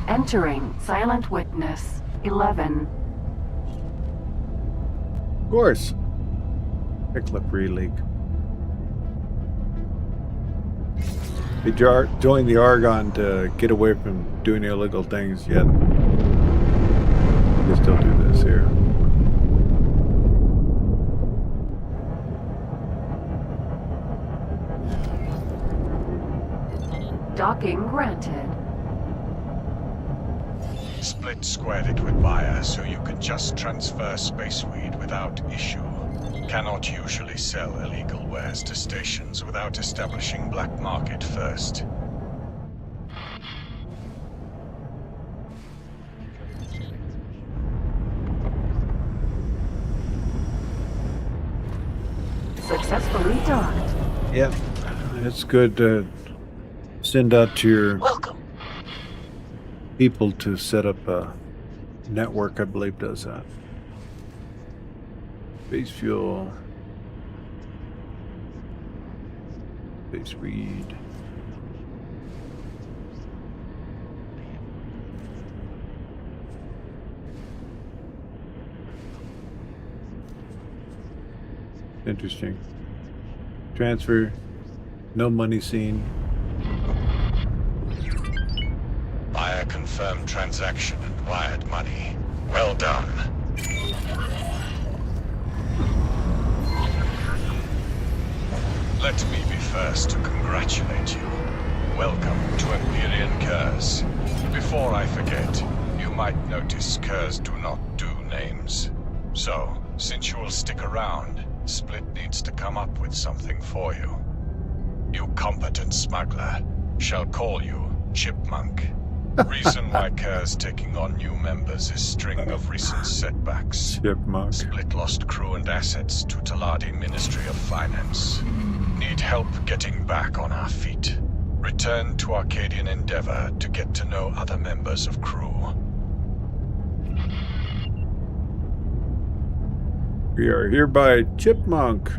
Entering Silent Witness 11. Of course. Picklip leak. They joined the Argonne to get away from doing illegal things, yet they still do this here. Docking granted. Split squared it with buyer so you can just transfer space weed without issue. Cannot usually sell illegal wares to stations without establishing black market first. Successfully docked. Yep. It's good to send out to your people to set up a network, I believe, does that. Base fuel. Base weed. Interesting. Transfer. No money seen. Buyer confirmed transaction and wired money. Well done. Let me be first to congratulate you. Welcome to Empyrean Curse. Before I forget, you might notice Curse do not do names. So, since you will stick around, Split needs to come up with something for you. You competent smuggler shall call you Chipmunk. Reason why Curse taking on new members is string of recent setbacks. Chipmunk. Split lost crew and assets to Taladi Ministry of Finance. Need help getting back on our feet. Return to Arcadian Endeavor to get to know other members of crew. We are hereby Chipmunk.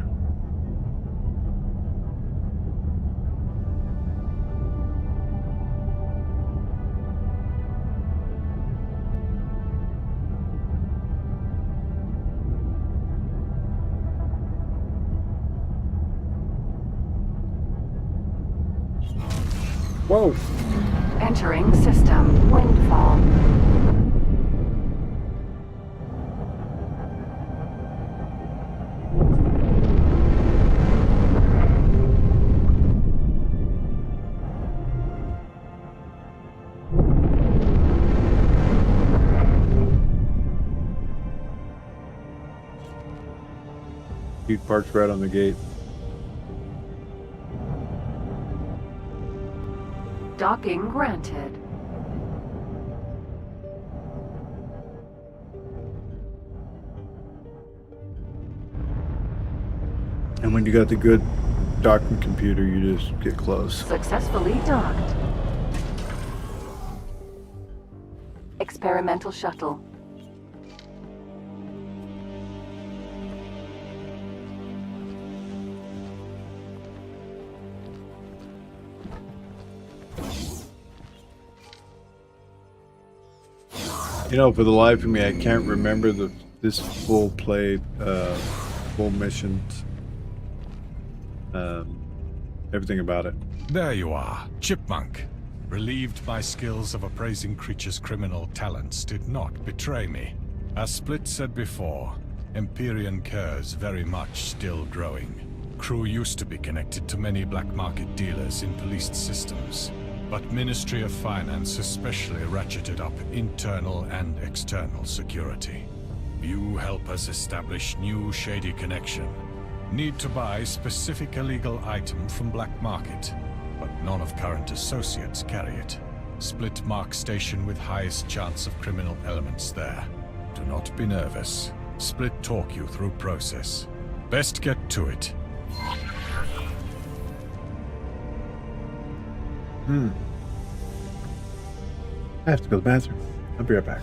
Whoa. Entering system. Windfall. He parks right on the gate. Docking granted. And when you got the good docking computer, you just get close. Successfully docked. Experimental shuttle. You know, for the life of me, I can't remember this full play, full missions, everything about it. There you are, Chipmunk. Relieved my skills of appraising creatures' criminal talents did not betray me. As Split said before, Empyrean Curse very much still growing. Crew used to be connected to many black market dealers in policed systems. but Ministry of Finance especially ratcheted up internal and external security. You help us establish new shady connection. Need to buy specific illegal item from black market, but none of current associates carry it. Split mark station with highest chance of criminal elements there. Do not be nervous. Split talk you through process. Best get to it. I have to go to the bathroom. I'll be right back.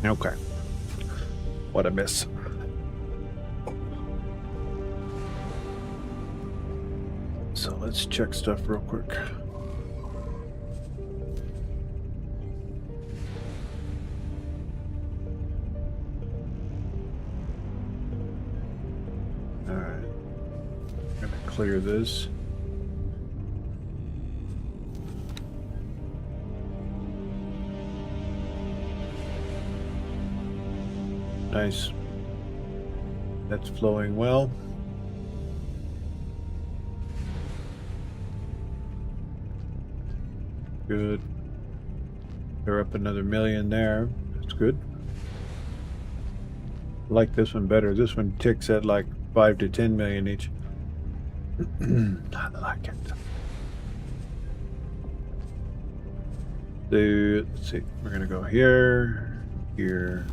Okay. What a miss. So let's check stuff real quick. Alright. I'm gonna clear this. Nice. That's flowing well. Good. They're up another million there. That's good. I like this one better. This one ticks at like 5 to 10 million each. I like it. So, let's see. We're gonna go here, here.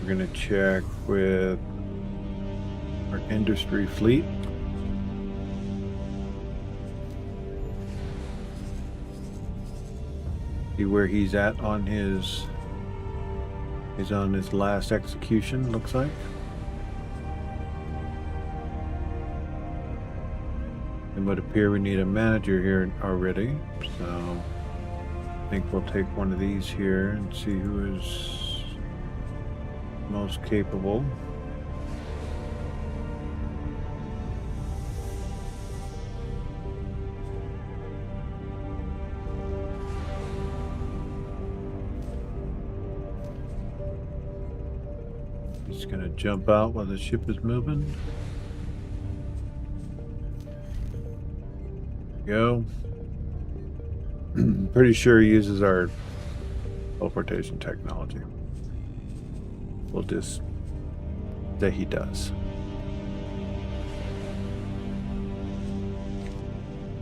We're gonna check with our industry fleet. See where he's at on his. He's on his last execution, looks like. It would appear we need a manager here already, so I think we'll take one of these here and see who is most capable. He's gonna jump out while the ship is moving. Go. Pretty sure he uses our teleportation technology. We'll just say he does.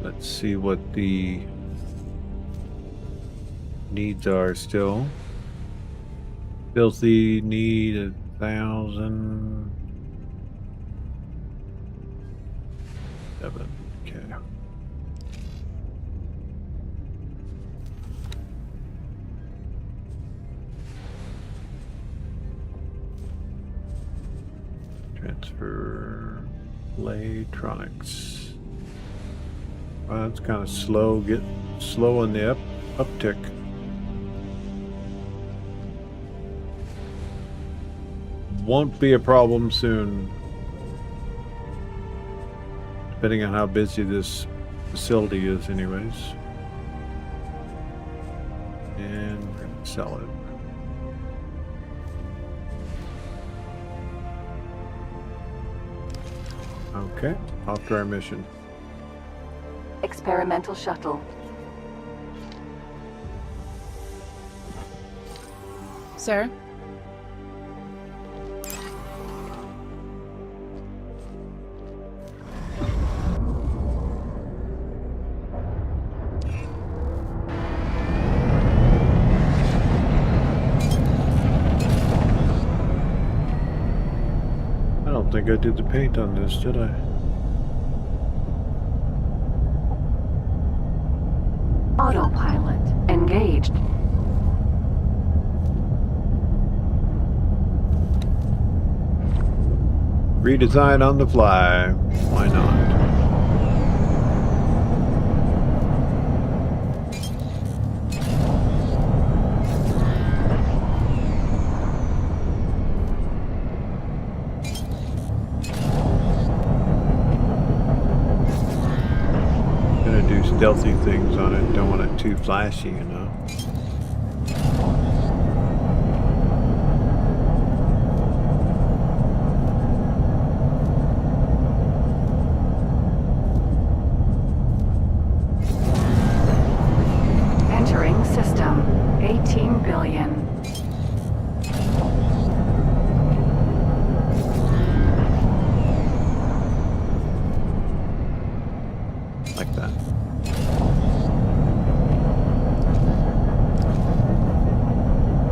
Let's see what the needs are still. Filthy need 1,000. 7. Okay. Transfer Laytronics. Well, it's kind of slow. Get slow on the uptick. Won't be a problem soon, depending on how busy this facility is, anyways. And we're gonna sell it. Okay, off to our mission. Experimental shuttle. Sir? I don't think I did the paint on this, did I? Autopilot engaged. Redesign on the fly. Why not? Gonna do stealthy things on it. Don't want it too flashy, you know. Entering system. 18 billion. Like that.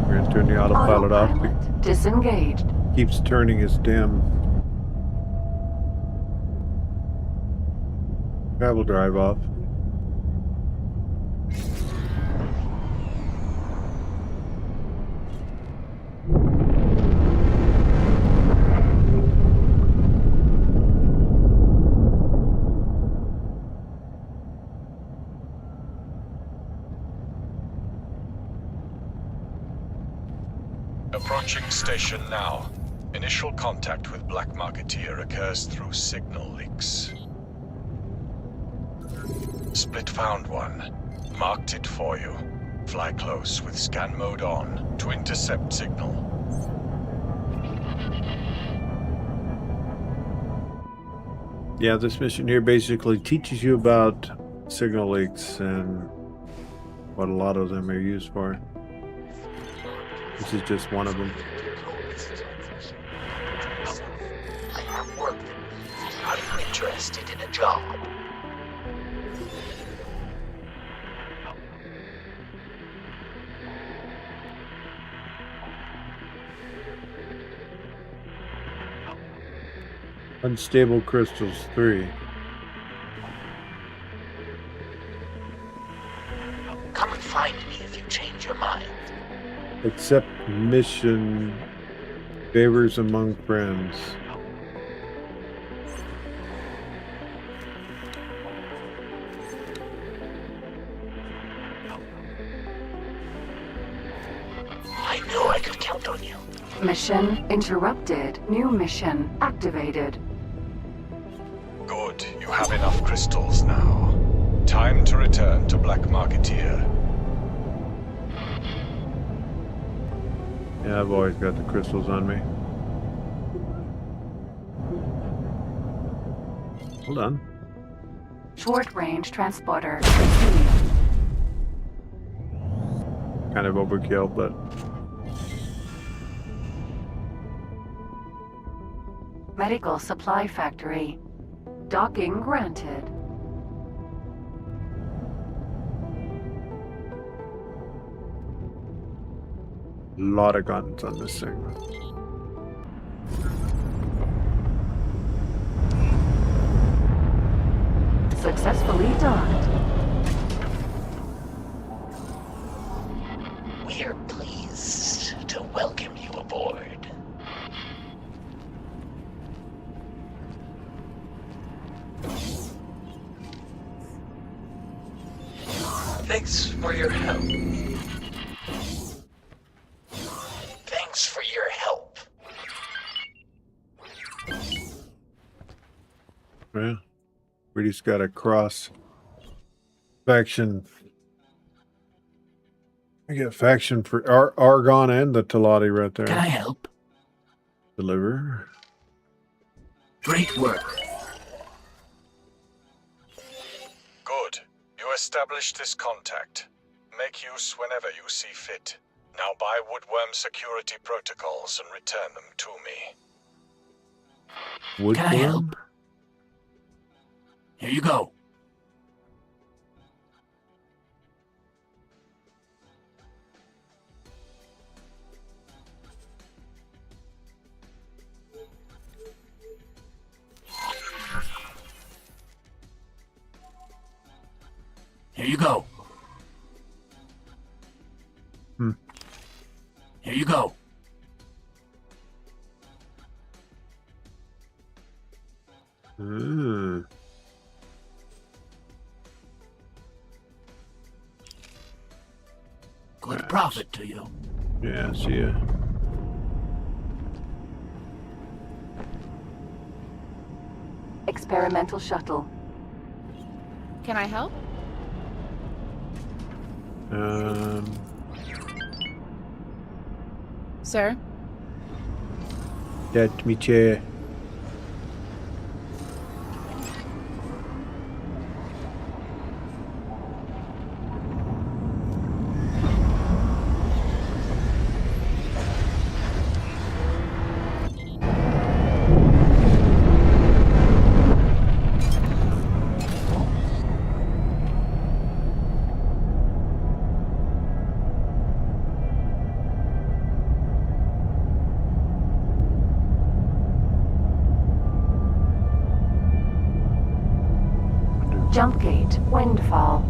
We're gonna turn the autopilot off. Autopilot disengaged. Keeps turning his damn travel drive off. Approaching station now. Initial contact with Black Marketeer occurs through signal leaks. Split found one. Marked it for you. Fly close with scan mode on to intercept signal. Yeah, this mission here basically teaches you about signal leaks and what a lot of them are used for. This is just one of them. I have work. Are you interested in a job? Unstable crystals 3. Come and find me if you change your mind. Accept mission. Favors among friends. I knew I could count on you. Mission interrupted. New mission activated. Good. You have enough crystals now. Time to return to Black Marketeer. Yeah, I've always got the crystals on me. Hold on. Short range transporter continued. Kind of overkill, but Medical supply factory. Docking granted. a lot of guns on this thing. Successfully docked. We are pleased to welcome you aboard. Thanks for your help. Thanks for your help. Well, we just got a cross faction. I get faction for Argon and the Talati right there. Can I help? Deliver. Great work. Good. You established this contact. Make use whenever you see fit. Now buy Woodworm security protocols and return them to me. Woodworm? Can I help? Here you go. Here you go. Here you go. Good profit to you. Yeah, see ya. Experimental shuttle. Can I help? Sir? Catch me chair. Jump gate. Windfall.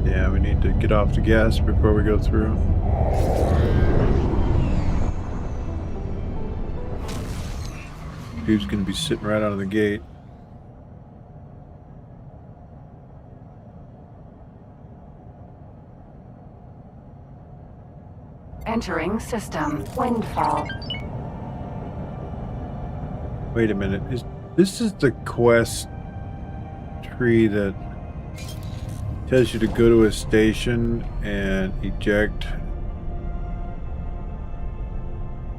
Yeah, we need to get off the gas before we go through. Dude's gonna be sitting right out of the gate. Entering system. Windfall. Wait a minute. This is the quest tree that tells you to go to a station and eject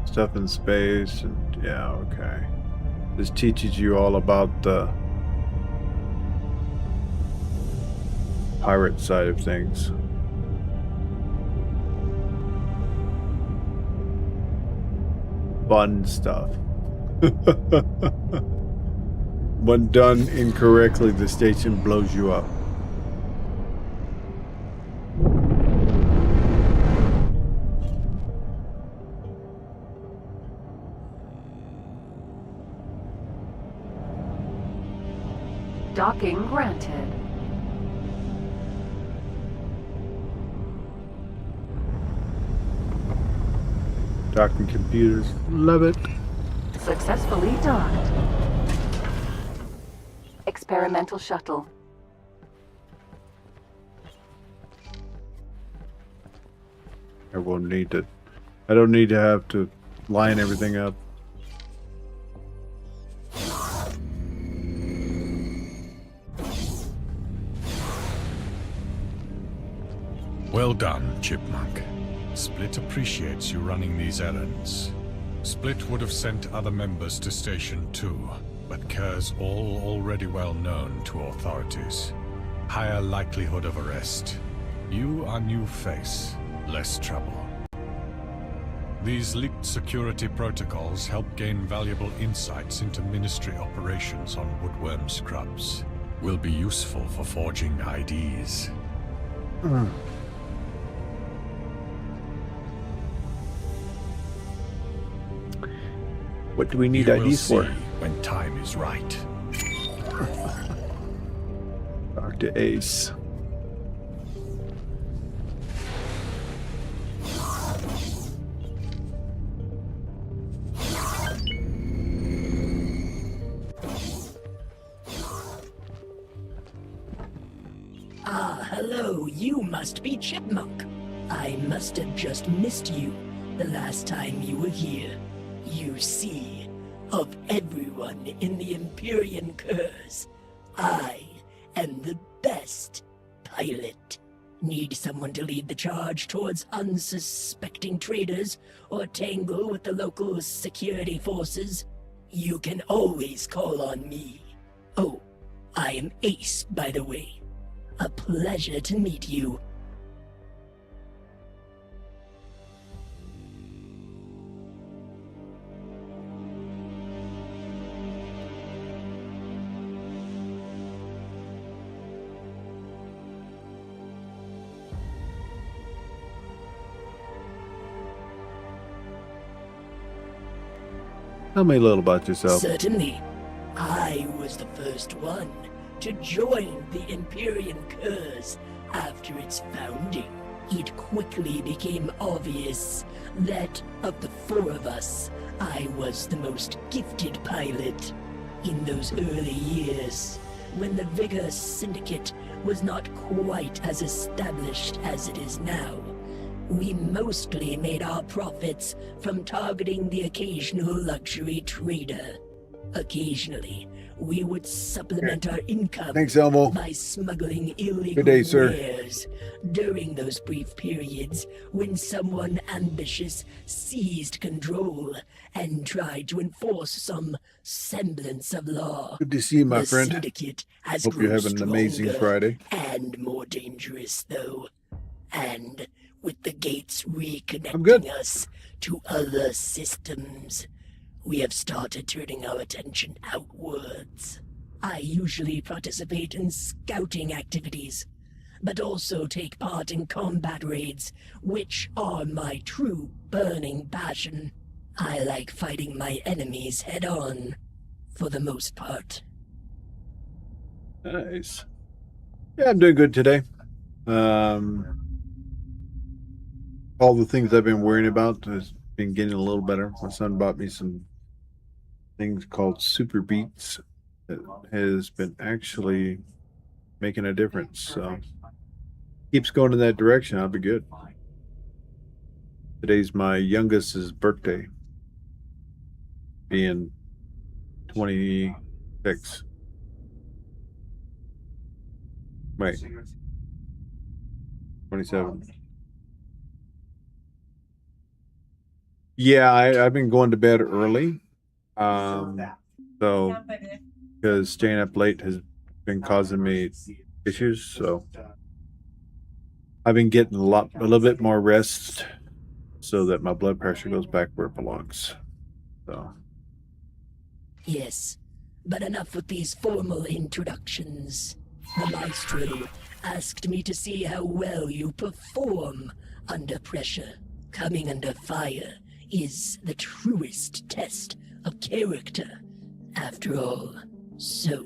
stuff in space, and yeah, okay. This teaches you all about the pirate side of things. Fun stuff. When done incorrectly, the station blows you up. Docking granted. Docking computers, love it. Successfully docked. Experimental shuttle. I won't need to. I don't need to have to line everything up. Well done, Chipmunk. Split appreciates you running these errands. Split would have sent other members to Station 2, but Kerr's all already well known to authorities. Higher likelihood of arrest. You are new face, less trouble. These leaked security protocols help gain valuable insights into Ministry operations on Woodworm Scrubs. Will be useful for forging IDs. What do we need You will IDs for? see when time is right. Talk to Ace. Ah, hello, you must be Chipmunk. I must have just missed you the last time you were here. You see, of everyone in the Empyrean Curse, I am the best pilot. Need someone to lead the charge towards unsuspecting traders or tangle with the local security forces? You can always call on me. Oh, I am Ace, by the way. A pleasure to meet you. Tell me a little about yourself. Certainly. I was the first one to join the Empyrean Curse after its founding. It quickly became obvious that of the four of us, I was the most gifted pilot. In those early years, when the Vigor Syndicate was not quite as established as it is now, we mostly made our profits from targeting the occasional luxury trader. Occasionally, we would supplement our income Thanks, Elmo. by smuggling illegal Good day, sir. wares during those brief periods when someone ambitious seized control and tried to enforce some semblance of law. Good to see you, my The friend. syndicate has Hope you're grown having an amazing stronger Friday. and more dangerous, though. And with the gates good. reconnecting us to other systems, we have started turning our attention outwards. I usually participate in scouting activities, but also take part in combat raids, which are my true burning passion. I like fighting my enemies head-on, for the most part. Nice. Yeah, I'm doing good today. All the things I've been worrying about has been getting a little better. My son bought me some things called Super Beats that has been actually making a difference. So keeps going in that direction. I'll be good. Today's my youngest's birthday, being 26. Wait, 27. Yeah, I've been going to bed early. So because staying up late has been causing me issues, so I've been getting a little bit more rest so that my blood pressure goes back where it belongs. So. Yes, but enough with these formal introductions. The Maestro asked me to see how well you perform under pressure. Coming under fire is the truest test of character, after all. So,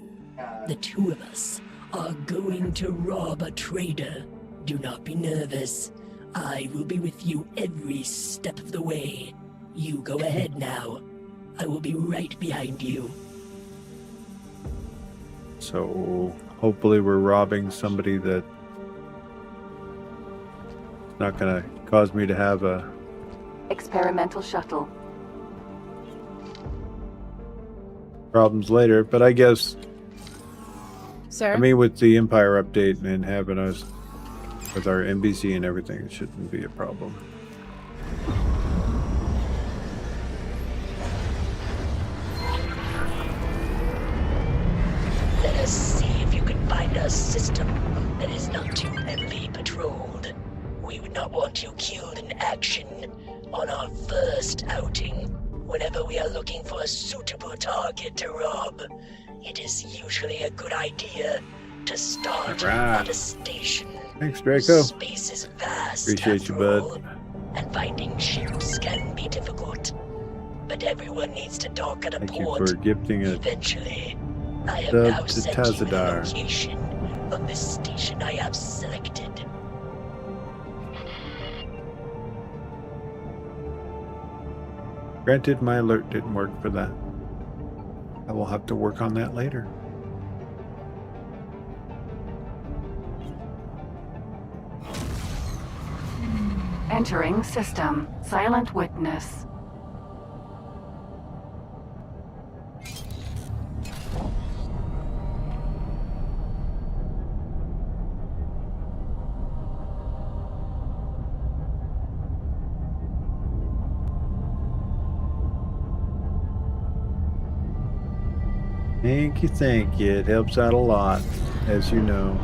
the two of us are going to rob a trader. Do not be nervous. I will be with you every step of the way. You go ahead now. I will be right behind you. So hopefully we're robbing somebody that's not going to cause me to have a Experimental shuttle. problems later. But I guess, Sir? I mean, with the Empire update and having us with our NBC and everything, it shouldn't be a problem. Let us see if you can find a system that is not too heavily patrolled. We would not want you killed in action on our first outing. Whenever we are looking for a suitable target to rob, it is usually a good idea to start at a station. Thanks, Draco. Space is vast. Appreciate you, bud. And finding ships can be difficult. But everyone needs to dock at a Thank you port. for gifting it. Eventually, I have Sub now to sent you the Tazadar. location of the station I have selected. Granted, my alert didn't work for that. I will have to work on that later. Entering system. Silent witness. Thank you. It helps out a lot, as you know.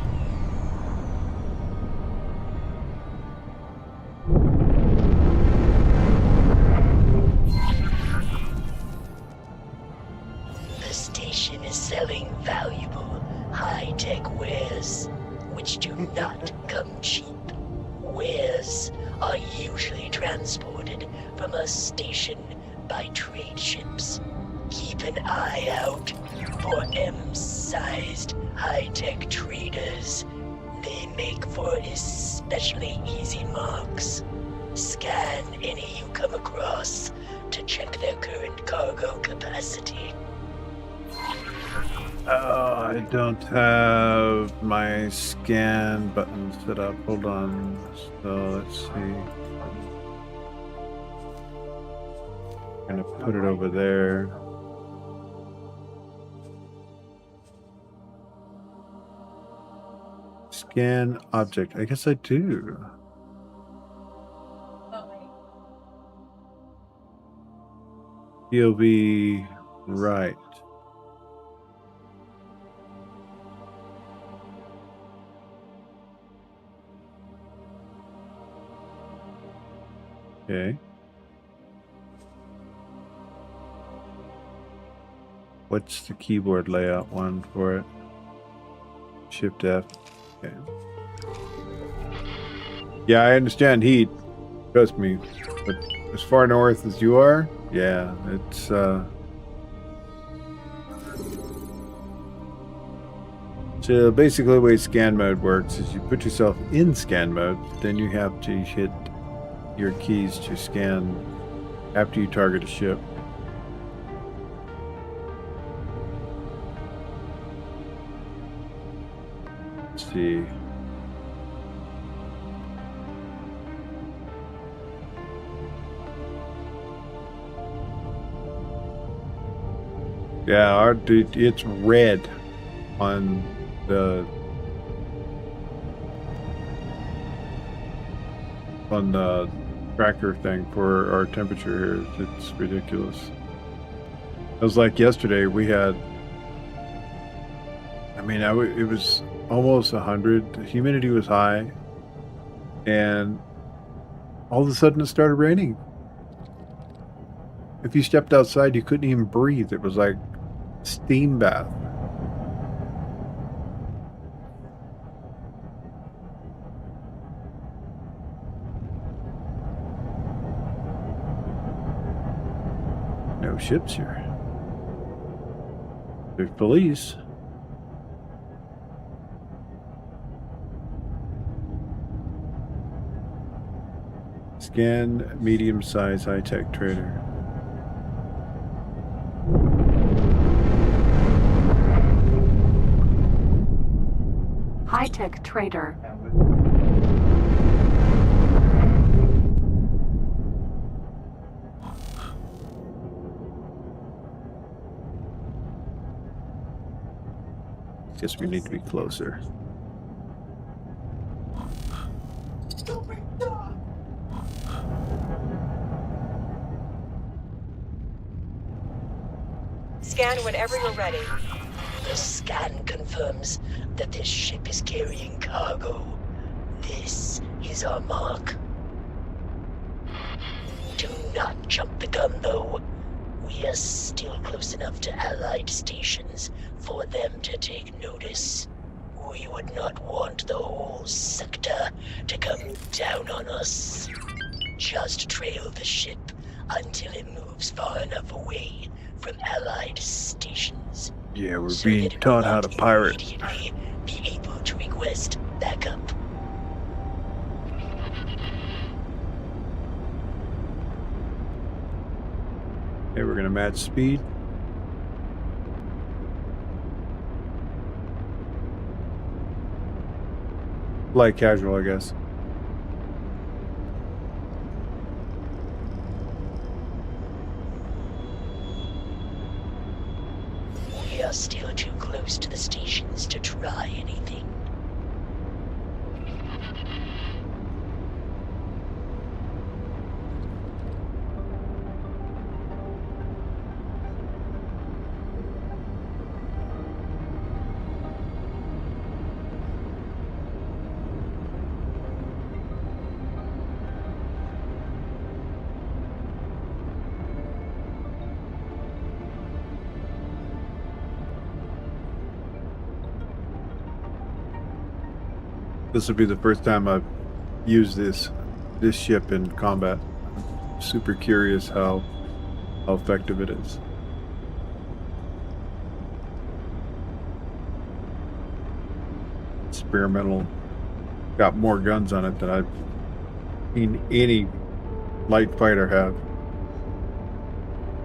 The station is selling valuable, high-tech wares, which do not come cheap. Wares are usually transported from a station by trade ships. Keep an eye out for M-sized high-tech traders. They make for especially easy marks. Scan any you come across to check their current cargo capacity. Oh, I don't have my scan button set up. Hold on. So let's see. I'm gonna put it over there. Scan object. I guess I do. POV right. Okay. What's the keyboard layout one for it? Shift F. Okay. Yeah, I understand heat. Trust me. But as far north as you are, yeah, it's so basically the way scan mode works is you put yourself in scan mode, then you have to hit your keys to scan after you target a ship. Let's see. Yeah, it's red on the tracker thing for our temperature here. It's ridiculous. It was like yesterday we had, I mean, it was almost 100. The humidity was high. and all of a sudden it started raining. If you stepped outside, you couldn't even breathe. It was like steam bath. No ships here. There's police. Scan medium-sized high-tech trader. High-tech trader. Guess we need to be closer. Scan whenever you're ready. The scan confirms that this ship is carrying cargo. This is our mark. Do not jump the gun, though. We are still close enough to Allied stations for them to take notice. We would not want the whole sector to come down on us. Just trail the ship until it moves far enough away from Allied stations. Yeah, we're being taught how to pirate. Immediately be able to request backup. Okay, we're gonna match speed. Light casual, I guess. We are still too close to the stations to try anything. This will be the first time I've used this ship in combat. I'm super curious how effective it is. Experimental. Got more guns on it than I've seen any light fighter have.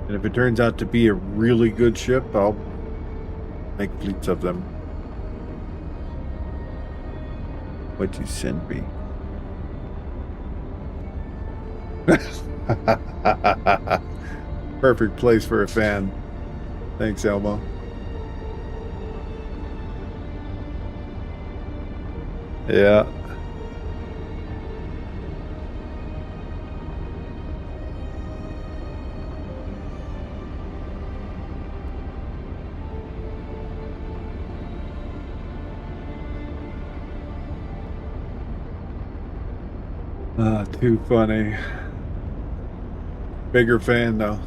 And if it turns out to be a really good ship, I'll make fleets of them. What you send me? Perfect place for a fan. Thanks, Elmo. Yeah. Too funny. Bigger fan though.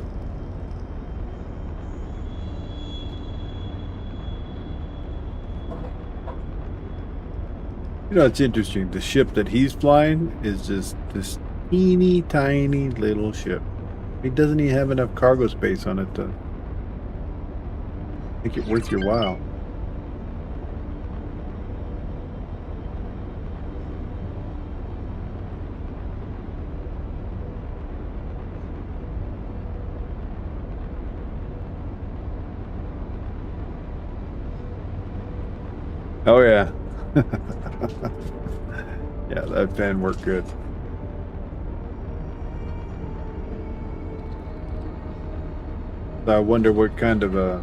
You know, it's interesting. The ship that he's flying is just this teeny tiny little ship. He doesn't even have enough cargo space on it to make it worth your while. Oh yeah. Yeah, that fan worked good. So I wonder what kind of a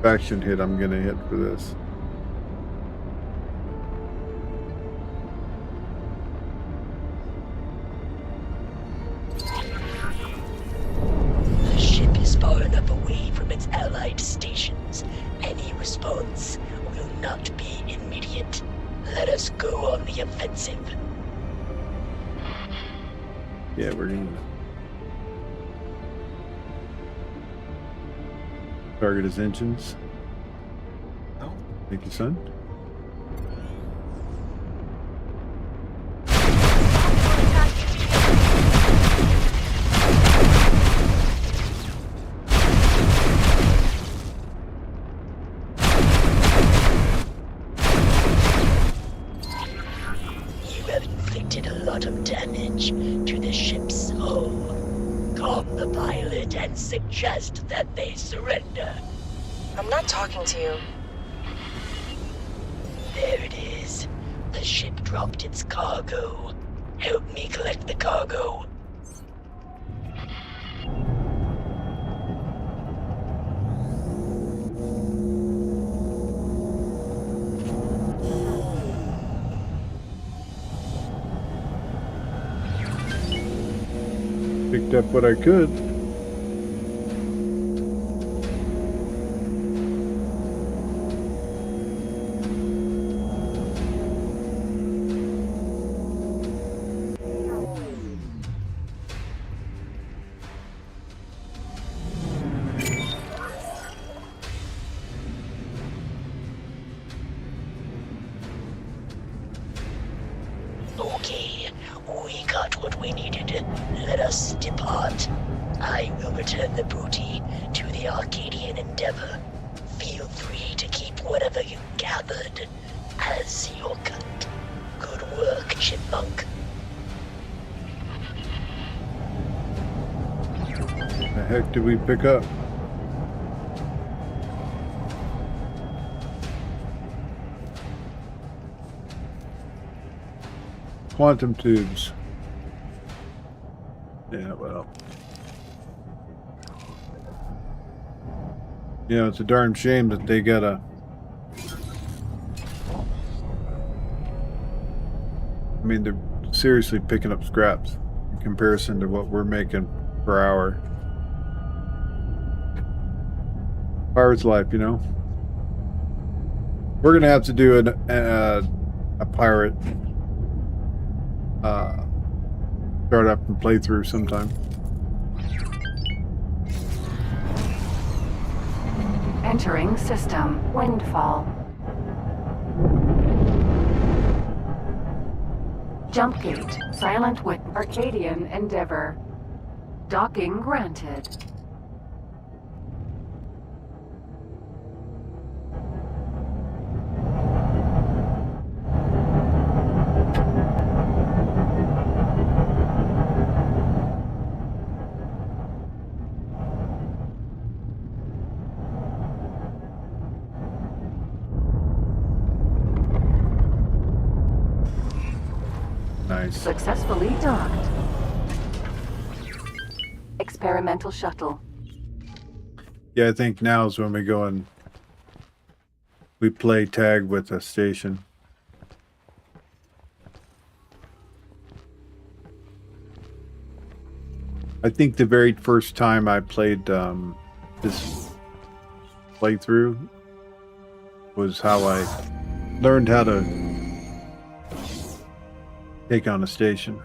faction hit I'm gonna hit for this. The ship is far enough away from its allied stations. Any response will not be immediate. Let us go on the offensive. Yeah, we're gonna target his engines. Oh. Thank you, son. You have inflicted a lot of damage to the ship's hull. Calm the pilot and suggest that they surrender. I'm not talking to you. There it is. The ship dropped its cargo. Help me collect the cargo. Picked up what I could. Okay, we got what we needed. Let us depart. I will return the booty to the Arcadian Endeavor. Feel free to keep whatever you gathered as your cut. Good work, Chipmunk. The heck did we pick up? Quantum tubes. Yeah, well. Yeah, it's a darn shame that they gotta... I mean, they're seriously picking up scraps in comparison to what we're making per hour. Pirate's life, you know? We're gonna have to do a pirate start up and play through sometime. Entering system. Windfall. Jump gate. Silent Wit. Arcadian Endeavor. Docking granted. Nice. Successfully docked. Experimental shuttle. Yeah, I think now is when we go and we play tag with a station. I think the very first time I played this playthrough was how I learned how to take on a station.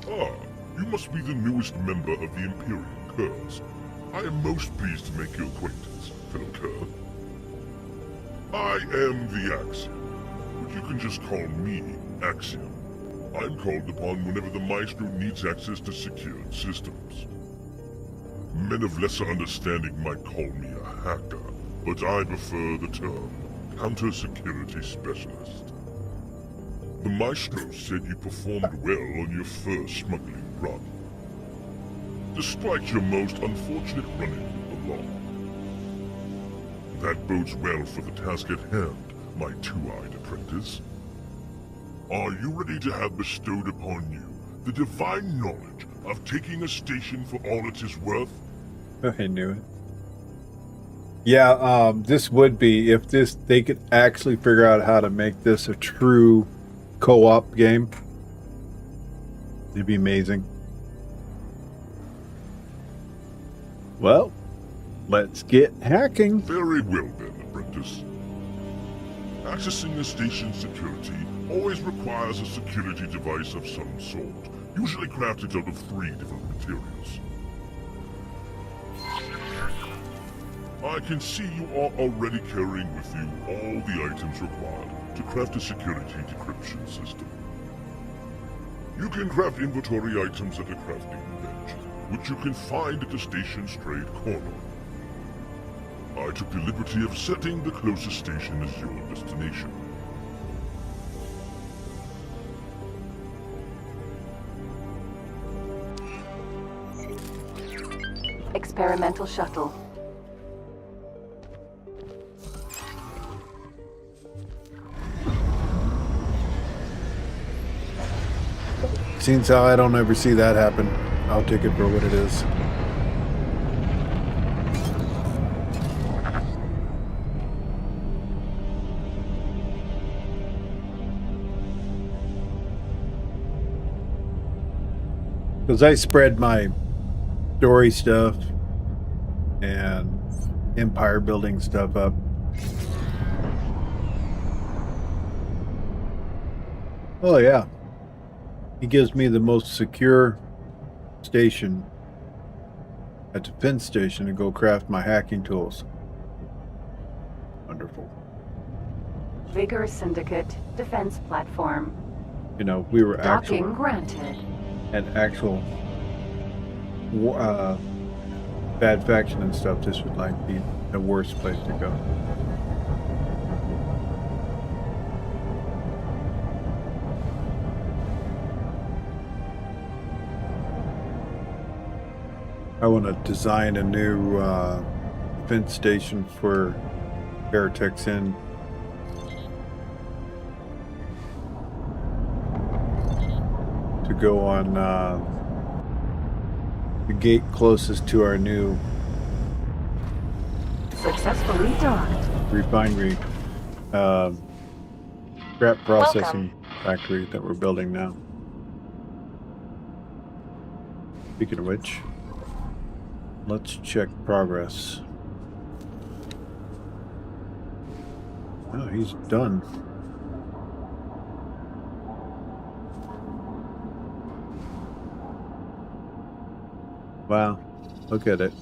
Ah, you must be the newest member of the Imperial Curse. I am most pleased to make your acquaintance, fellow Cur. I am the Axiom, but you can just call me Axiom. I'm called upon whenever the Maestro needs access to secured systems. Men of lesser understanding might call me a hacker, but I prefer the term counter-security specialist. The Maestro said you performed well on your first smuggling run, despite your most unfortunate run-in with the law. That bodes well for the task at hand, my two-eyed apprentice. Are you ready to have bestowed upon you the divine knowledge of taking a station for all it is worth? I knew it. Yeah, this would be, if they could actually figure out how to make this a true co-op game, it'd be amazing. Well, let's get hacking. Very well then, apprentice. Accessing a station's security always requires a security device of some sort, usually crafted out of 3 different materials. I can see you are already carrying with you all the items required to craft a security decryption system. You can craft inventory items at a crafting bench, which you can find at the station's trade corner. I took the liberty of setting the closest station as your destination. Experimental shuttle. Seems how I don't ever see that happen. I'll take it for what it is. Because I spread my story stuff and empire building stuff up. Oh yeah. He gives me the most secure station at the Defense Station to go craft my hacking tools. Wonderful. Vigor Syndicate defense platform. You know, we were Docking granted. an actual bad faction and stuff. This would like be the worst place to go. I want to design a new defense station for Veritech's Inn. To go on the gate closest to our new Successfully docked. refinery, scrap processing factory that we're building now. Speaking of which, let's check progress. Oh, he's done. Wow, look at it.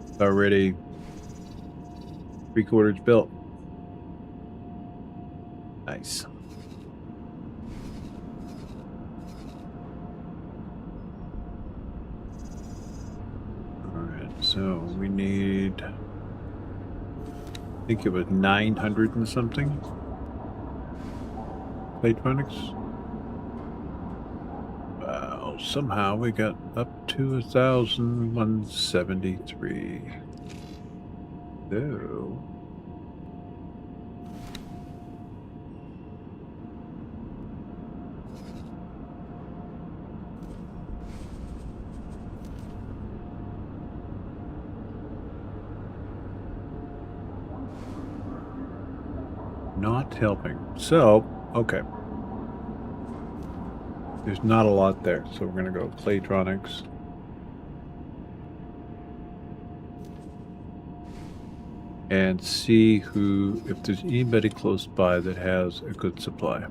It's already 3/4 built. Nice. Alright, so we need, I think it was 900 and something Platronics. Wow, somehow we got up to 1,173. So not helping. So, okay. There's not a lot there, so we're gonna go Platronics. And see if there's anybody close by that has a good supply.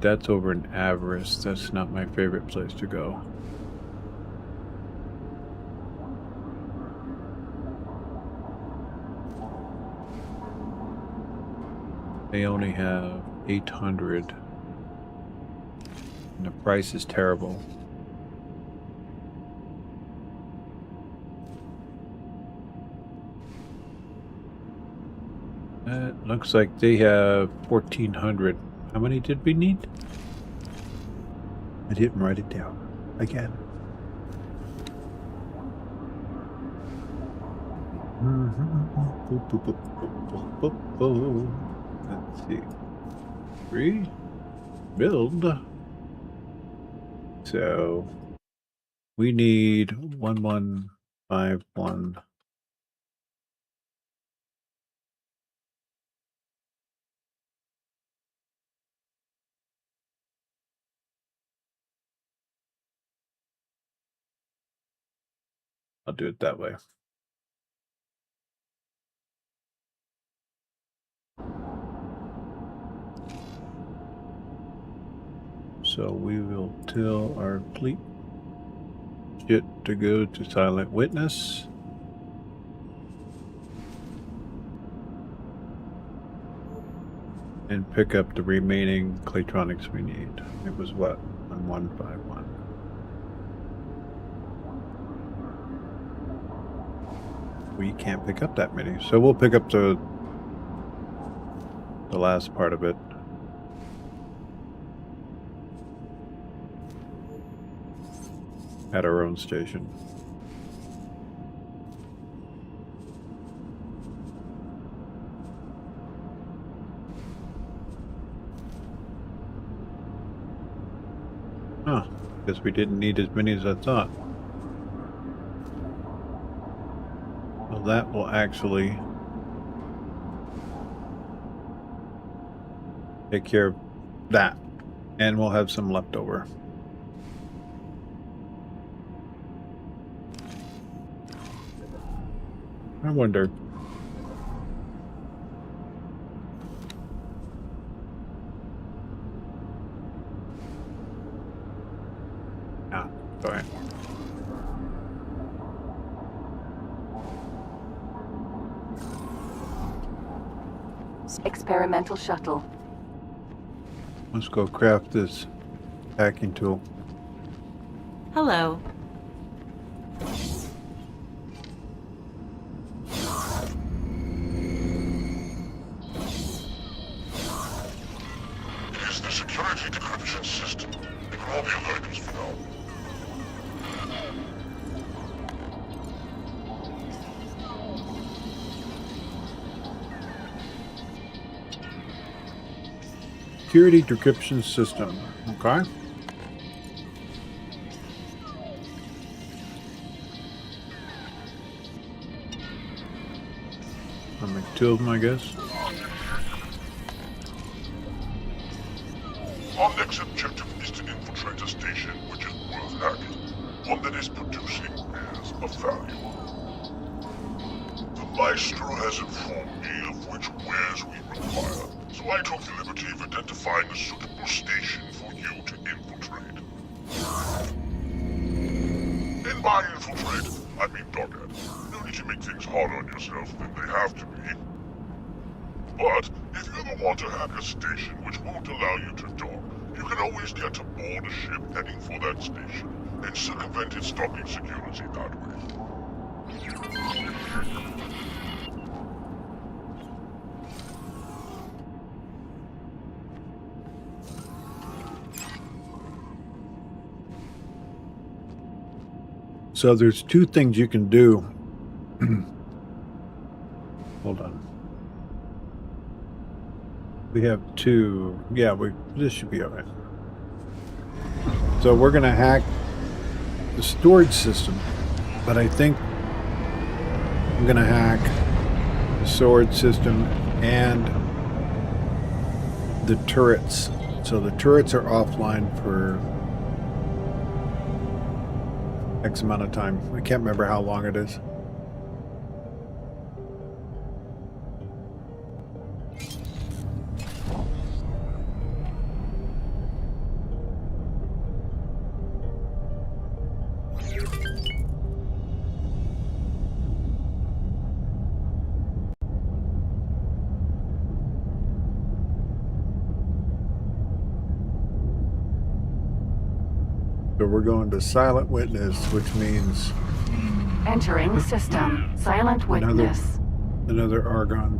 That's over in Avarice. That's not my favorite place to go. They only have 800. And the price is terrible. It looks like they have 1,400. How many did we need? I didn't write it down. Again. Let's see. Build. So we need 1151. I'll do it that way. So we will tell our fleet shit to go to Silent Witness. And pick up the remaining Claytronics we need. It was what? On 151. We can't pick up that many. So we'll pick up the last part of it. At our own station. Huh. Guess we didn't need as many as I thought. Well, that will actually take care of that. And we'll have some left over. I wonder. Ah, go ahead. Experimental shuttle. Let's go craft this hacking tool. Hello. It is the security decryption system. It can all be alerters for now. Security decryption system. Okay. I'll make two of them, I guess. Our next objective is to infiltrate a station which is worth hacking. One that is producing wares of value. The Maestro has informed me of which wares we require, so I took the liberty of identifying a suitable station for you to infiltrate. And by infiltrate, I mean dog at. No need to make things harder on yourself than they have to be. But if you ever want to hack a station which won't allow you to dock, you can always get aboard a ship heading for that station and circumvent its docking security that way. So there's two things you can do. Hold on. We have two. Yeah, this should be all right. So we're going to hack the storage system, but I think I'm going to hack the storage system and the turrets. So the turrets are offline for X amount of time. I can't remember how long it is. So we're going to Silent Witness, which means Entering system. Silent Witness. Another Argon.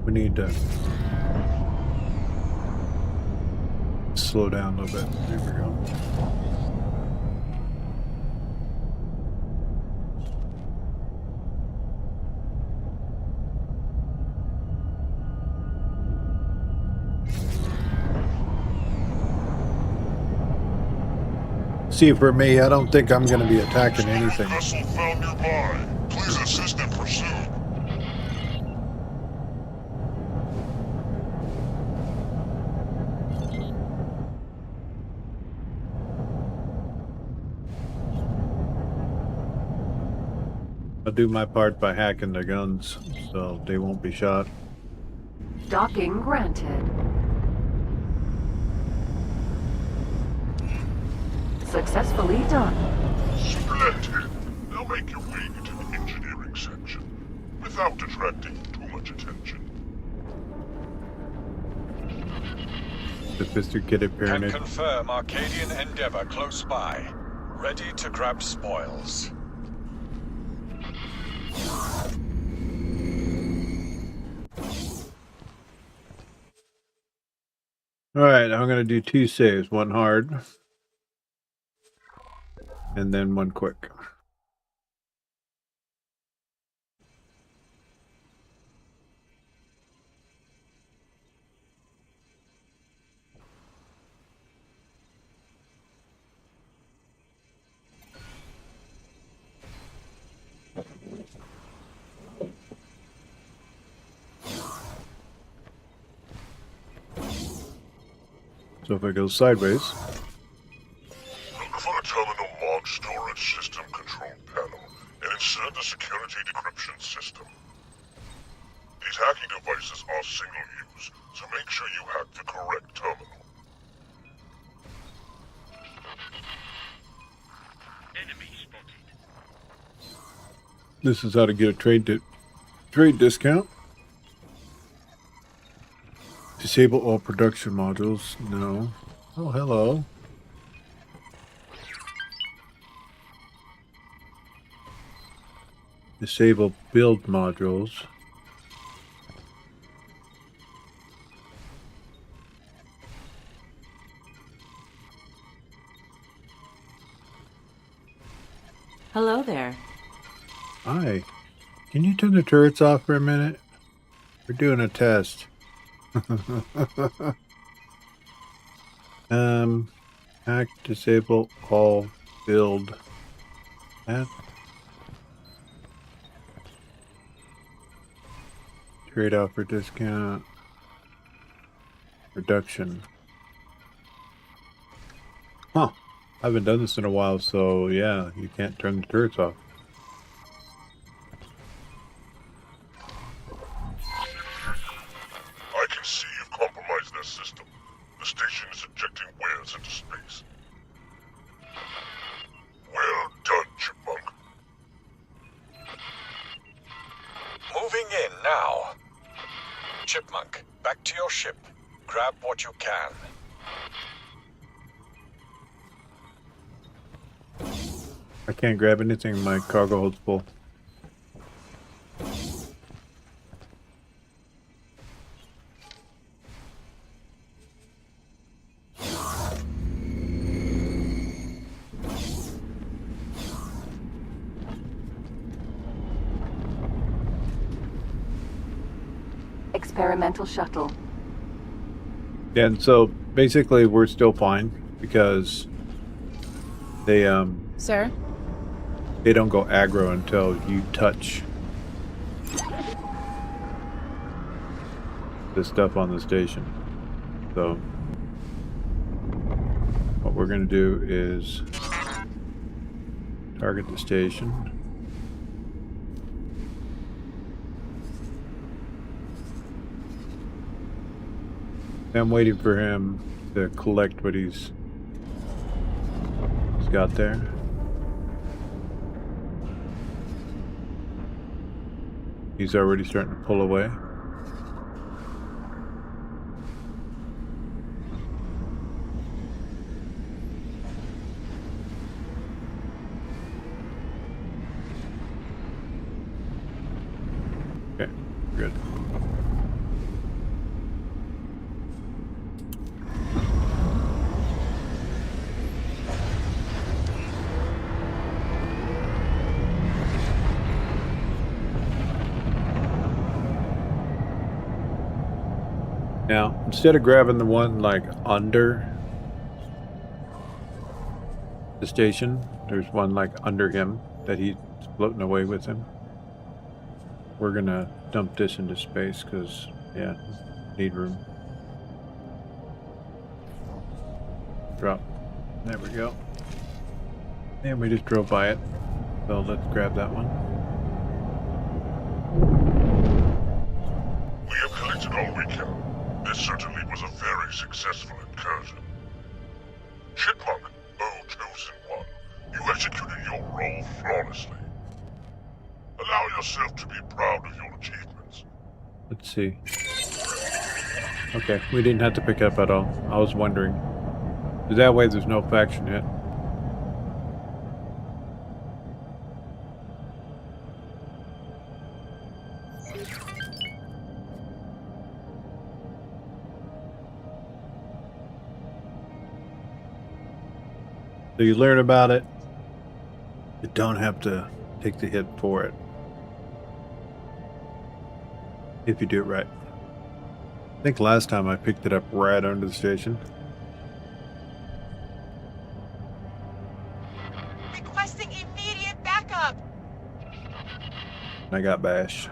We need to slow down a little bit. There we go. See, for me, I don't think I'm going to be attacking anything. Vessel found nearby. Please assist in pursuit. I'll do my part by hacking the guns, so they won't be shot. Docking granted. Successfully done. Splendid! Now make your way into the engineering section, without attracting too much attention. Sophisticated Can pyramid. confirm Arcadian Endeavor close by. Ready to grab spoils. Alright, I'm gonna do 2 saves. One hard. And then one quick. So if I go sideways, Look for a terminal marked Storage System Control Panel and insert the Security Decryption System. These hacking devices are single-use, so make sure you hack the correct terminal. Enemy spotted. this is how to get a trade discount. Disable all production modules. No. Oh, hello. Disable build modules. Hello there. Hi. Can you turn the turrets off for a minute? We're doing a test. Hack, disable all build. Trade offer discount. Reduction. Huh. I haven't done this in a while, so yeah, you can't turn the turrets off. I can see you've compromised their system. The station is ejecting wares into space. Well done, Chipmunk. Moving in now. Chipmunk, back to your ship. Grab what you can. I can't grab anything, my cargo holds full. Experimental shuttle. Yeah, and so basically we're still fine because they Sir? they don't go aggro until you touch the stuff on the station. So what we're going to do is target the station. I'm waiting for him to collect what he's got there. He's already starting to pull away. Okay, good. Now, instead of grabbing the one like under the station, there's one like under him that he's floating away with him. We're gonna dump this into space because, yeah, need room. Drop. There we go. And we just drove by it. So let's grab that one. We have collected all we can. certainly was a very successful incursion. Chipmunk, oh chosen one, you executed your role flawlessly. Allow yourself to be proud of your achievements. Let's see. Okay, we didn't have to pick up at all. I was wondering. That way there's no faction yet. So you learn about it. You don't have to take the hit for it. If you do it right. I think last time I picked it up right under the station. Requesting immediate backup. And I got bashed.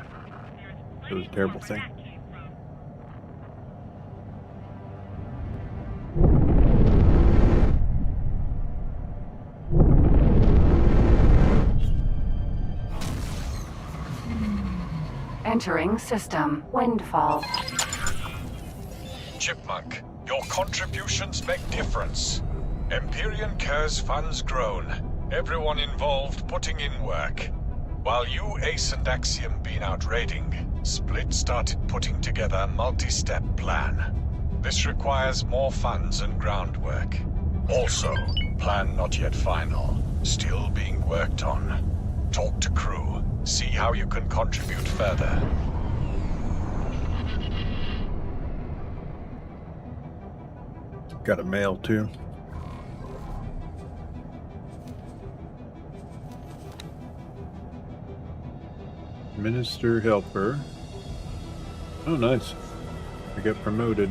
It was a terrible thing. Entering system. Windfall. Chipmunk, your contributions make difference. Empyrean Curse funds grown. Everyone involved putting in work. While you, Ace, and Axiom been out raiding, Split started putting together a multi-step plan. This requires more funds and groundwork. Also, plan not yet final. Still being worked on. Talk to crew. See how you can contribute further. Got a mail too. Minister helper. Oh, nice. I got promoted.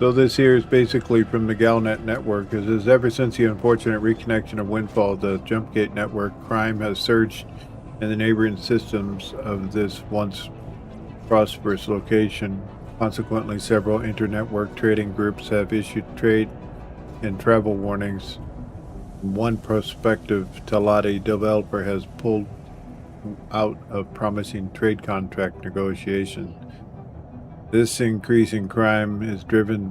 So this here is basically from the Galnet network. It says, ever since the unfortunate reconnection of Windfall, the Jumpgate network, crime has surged in the neighboring systems of this once prosperous location. Consequently, several inter-network trading groups have issued trade and travel warnings. One prospective Talati developer has pulled out of promising trade contract negotiations. This increase in crime is driven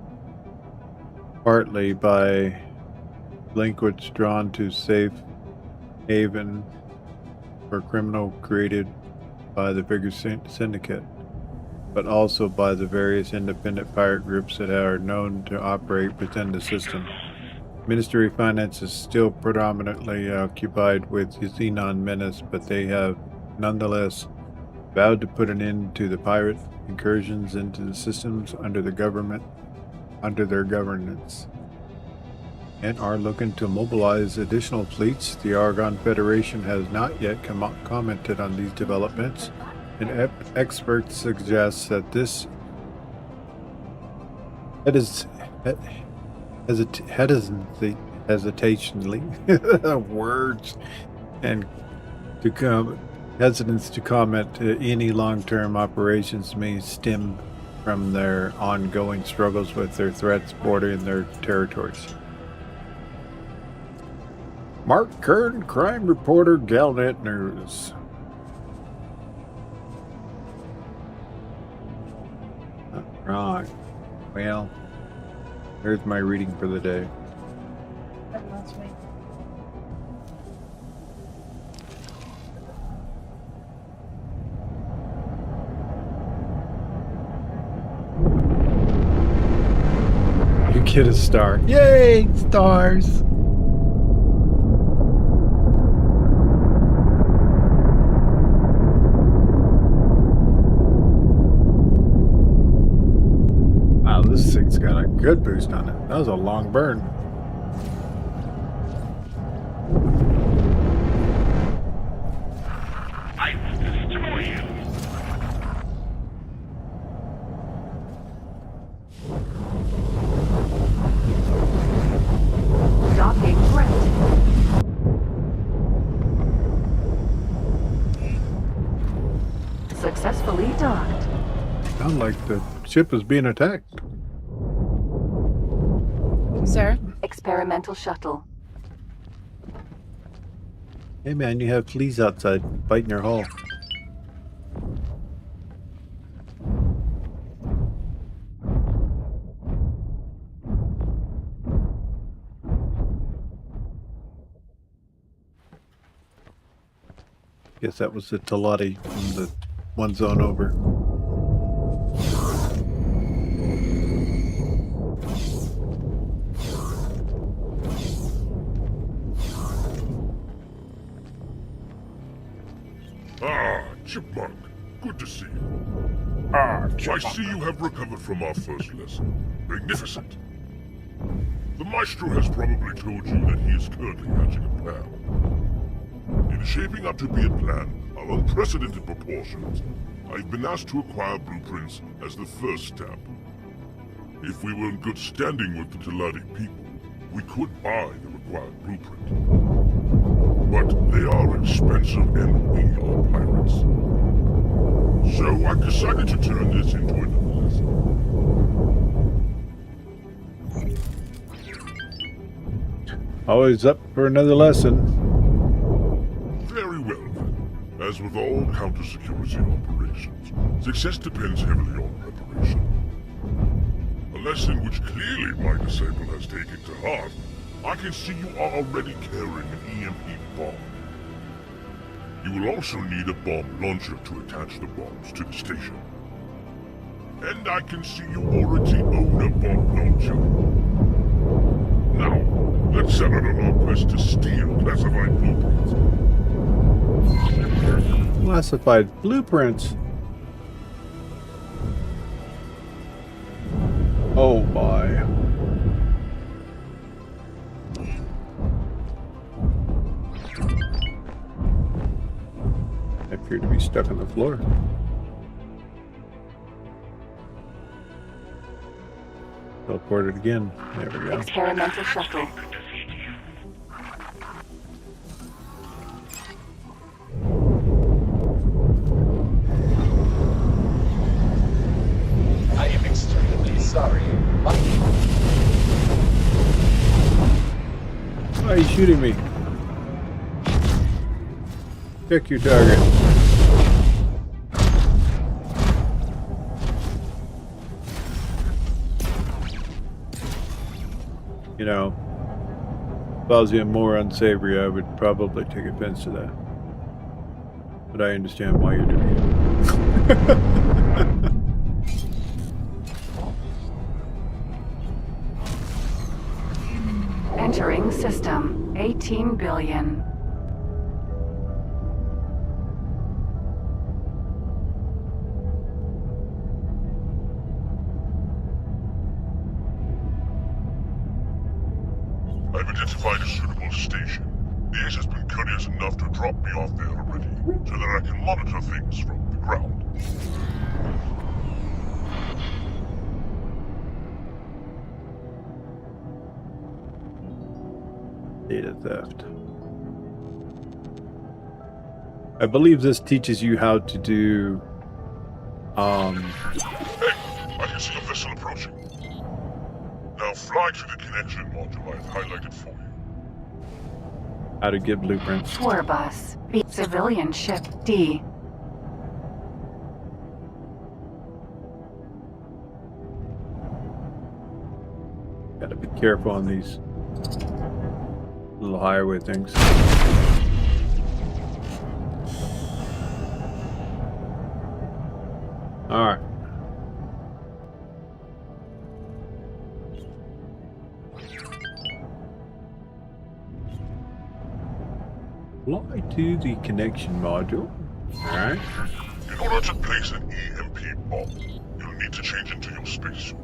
partly by delinquents drawn to safe haven for criminal created by the bigger syndicate, but also by the various independent pirate groups that are known to operate within the system. Ministry of Finance is still predominantly occupied with the Xenon menace, but they have nonetheless vowed to put an end to the pirate incursions into the systems under their governance, and are looking to mobilize additional fleets. The Argon Federation has not yet commented on these developments, and experts suggest that this hesitationally words and to come. Hesitance to comment any long-term operations may stem from their ongoing struggles with their threats bordering their territories. Mark Kern, crime reporter, Galnet News. Right. Well, there's my reading for the day. Get a star. Yay! Stars! Wow, this thing's got a good boost on it. That was a long burn. I will destroy you. Docking granted. ship is being attacked. Sir? Experimental shuttle. Hey man, you have fleas outside biting your hull. Guess that was the Talati from the one zone over. Ah, Chipmunk. Good to see you. I see you have recovered from our first lesson. Magnificent. The Maestro has probably told you that he is currently hatching a plan. It is shaping up to be a plan of unprecedented proportions. I've been asked to acquire blueprints as the first step. If we were in good standing with the Talati people, we could buy the required blueprint. But they are expensive and we are pirates. So I decided to turn this into another lesson. Always up for another lesson. Very well then. As with all counter-security operations, success depends heavily on preparation. A lesson which clearly my disciple has taken to heart. I can see you are already carrying an EMP bomb. You will also need a bomb launcher to attach the bombs to the station. And I can see you already own a bomb launcher. Now, let's set out on our quest to steal classified blueprints. Classified blueprints? Oh my. I appear to be stuck on the floor. Teleported again. There we go. Experimental shuttle. I am extremely sorry. Why are you shooting me? Pick your target. You know, if I was being more unsavory, I would probably take offense to that. But I understand why you're doing it. Entering system. 18 billion. I've identified a suitable station. The Ace has been courteous enough to drop me off there already, so that I can monitor things from the ground. Data theft. I believe this teaches you how to do, Hey, I can see a vessel approaching. Now fly to the connection module I've highlighted for you. how to get blueprints. Tour bus. B. Civilian ship. D. Gotta be careful on these little highway things. Alright. Fly to the connection module. Alright. In order to place an EMP bomb, you'll need to change into your spacesuit.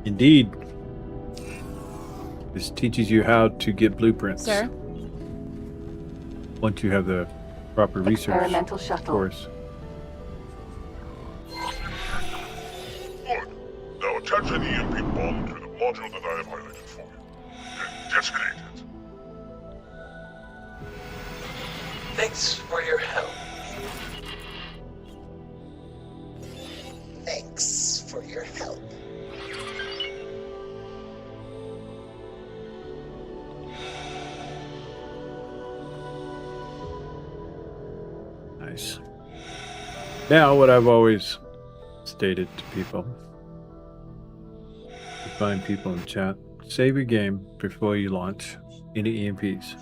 Indeed. This teaches you how to get blueprints. Sir? Once you have the proper research. Experimental shuttle. Of course. Good. Now attach an EMP bomb to the module that I have highlighted for you. Then detonate it. Thanks for your help. for your help. Nice. Now, what I've always stated to people, to find people in chat, save your game before you launch any EMPs.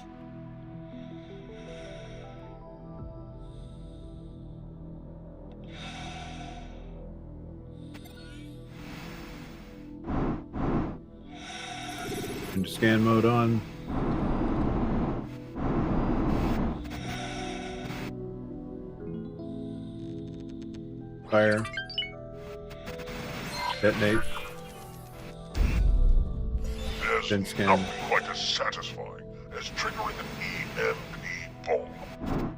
And scan mode on. Fire. Detonate. Then There's scan. nothing quite as satisfying as triggering an EMP bomb.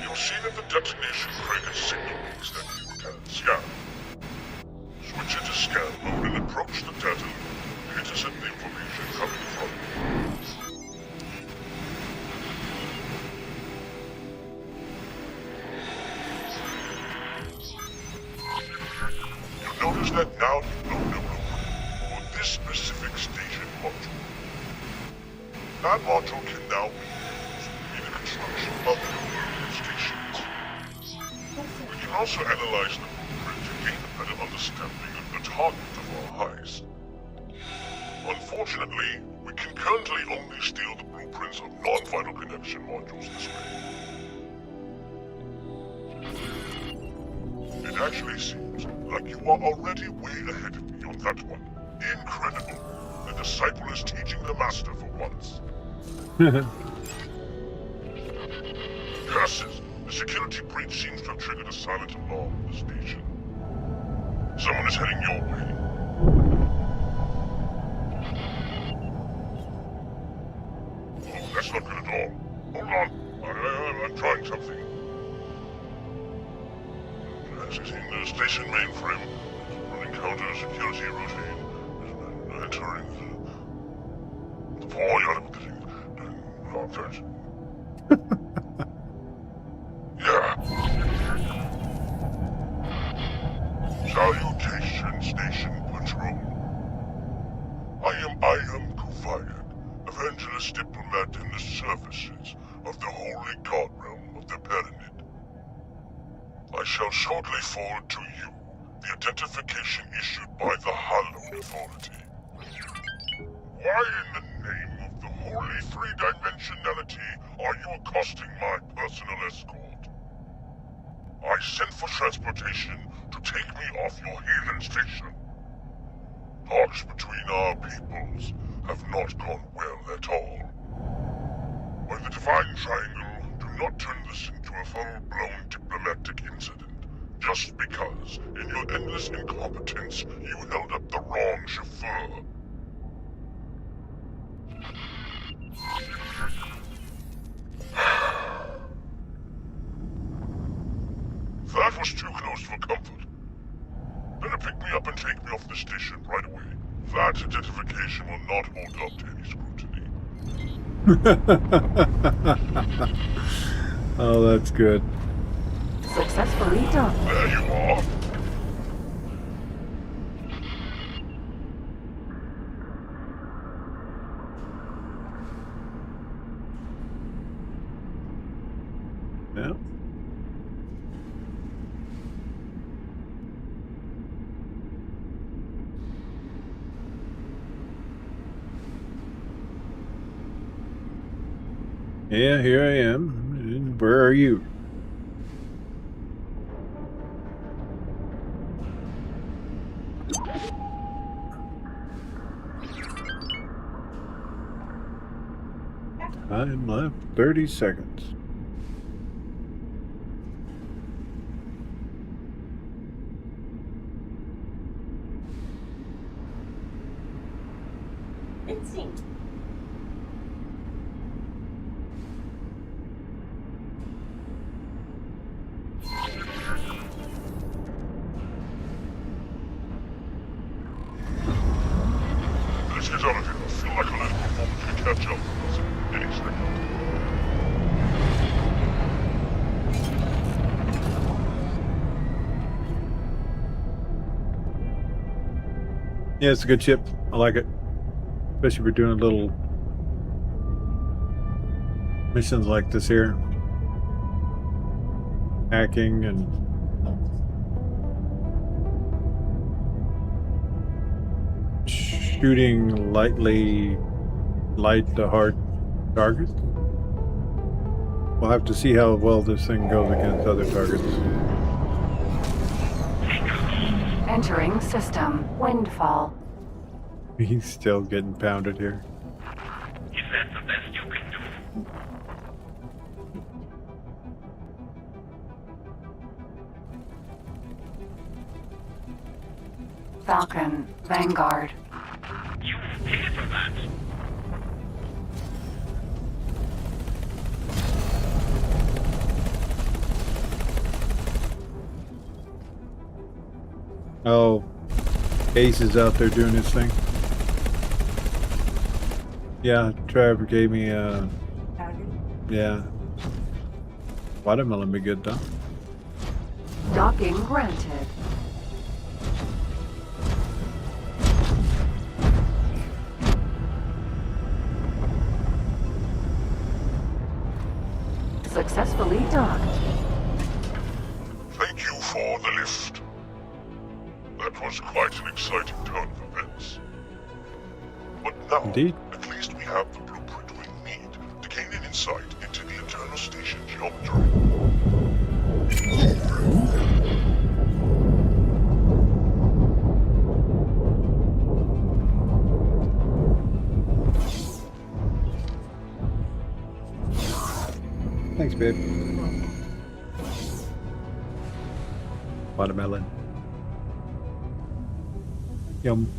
You'll see that the detonation created signals that you can scan. Switch into scan mode and approach the detonator to intercept the information coming from it. You'll notice that now you own a blueprint for this specific station module. That module can now be used in the construction of the stations. We can also analyze the blueprint to gain a better understanding of the target of our heist. Unfortunately, we can currently only steal the blueprints of non-vital connection modules this way. It actually seems like you are already way ahead of me on that one. Incredible. The disciple is teaching the master for once. Curses! The security breach seems to have triggered a silent alarm in the station. Someone is heading your way. Oh, that's not good at all. Hold on. I'm trying something. Accessing the station mainframe. Running counter security routine. Entering the void. Object. Yeah. Salutation Station Patrol. I am Kufayak, evangelist diplomat in the services of the Holy God Realm of the Pyramid. I shall shortly forward to you the identification issued by the Hallowed Authority. Why in the name of the holy three-dimensionality are you accosting my personal escort? I sent for transportation to take me off your heathen station. Talks between our peoples have not gone well at all. By the Divine Triangle, do not turn this into a full-blown diplomatic incident, just because, in your endless incompetence, you held up the wrong chauffeur. That was too close for comfort. Better pick me up and take me off the station right away. That identification will not hold up to any scrutiny. Oh, that's good. Successfully done. There you are. Yeah. Yeah, here I am. And where are you? Time left 30 seconds. Instinct. Let's get out of here. I feel like a little performance can catch up with us any second. Yeah, it's a good ship. I like it. Especially if we're doing little missions like this here. Hacking and shooting light to hard targets. We'll have to see how well this thing goes against other targets. Entering system. Windfall. He's still getting pounded here. Is that the best you can do? Falcon. Vanguard. You paid for that. Oh, Ace is out there doing his thing. Yeah, Trevor gave me a... Yeah. Watermelon be good though. Docking granted. Successfully docked. Thank you for the lift. That was quite an exciting turn of events. But now, Indeed. at least we have the blueprint we need to gain an insight into the Eternal Station geometry. Thanks, babe. Watermelon. Yum.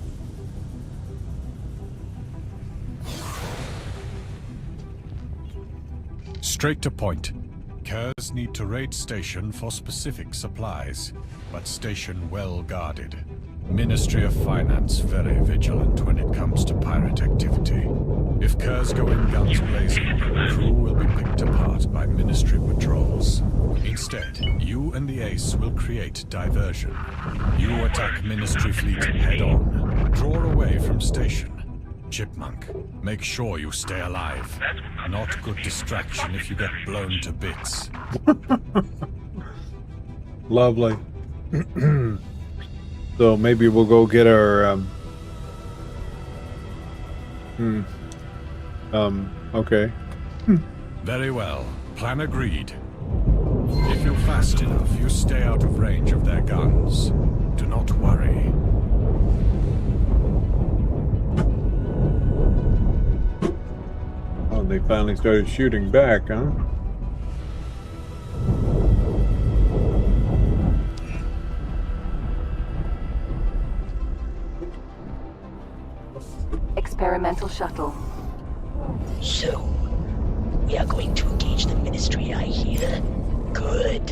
Straight to point. Kers need to raid station for specific supplies, but station well guarded. Ministry of Finance very vigilant when it comes to pirate activity. If Kers go in guns blazing, crew will be picked apart by Ministry patrols. Instead, you and the Ace will create diversion. You attack Ministry fleet head-on. Draw away from station. Chipmunk, make sure you stay alive. Not good distraction if you get blown to bits. Lovely. So maybe we'll go get our okay. Very well. Plan agreed. If you're fast enough, you stay out of range of their guns. Do not worry. Oh, they finally started shooting back, huh? Experimental shuttle. So, we are going to engage the Ministry, I hear. Good.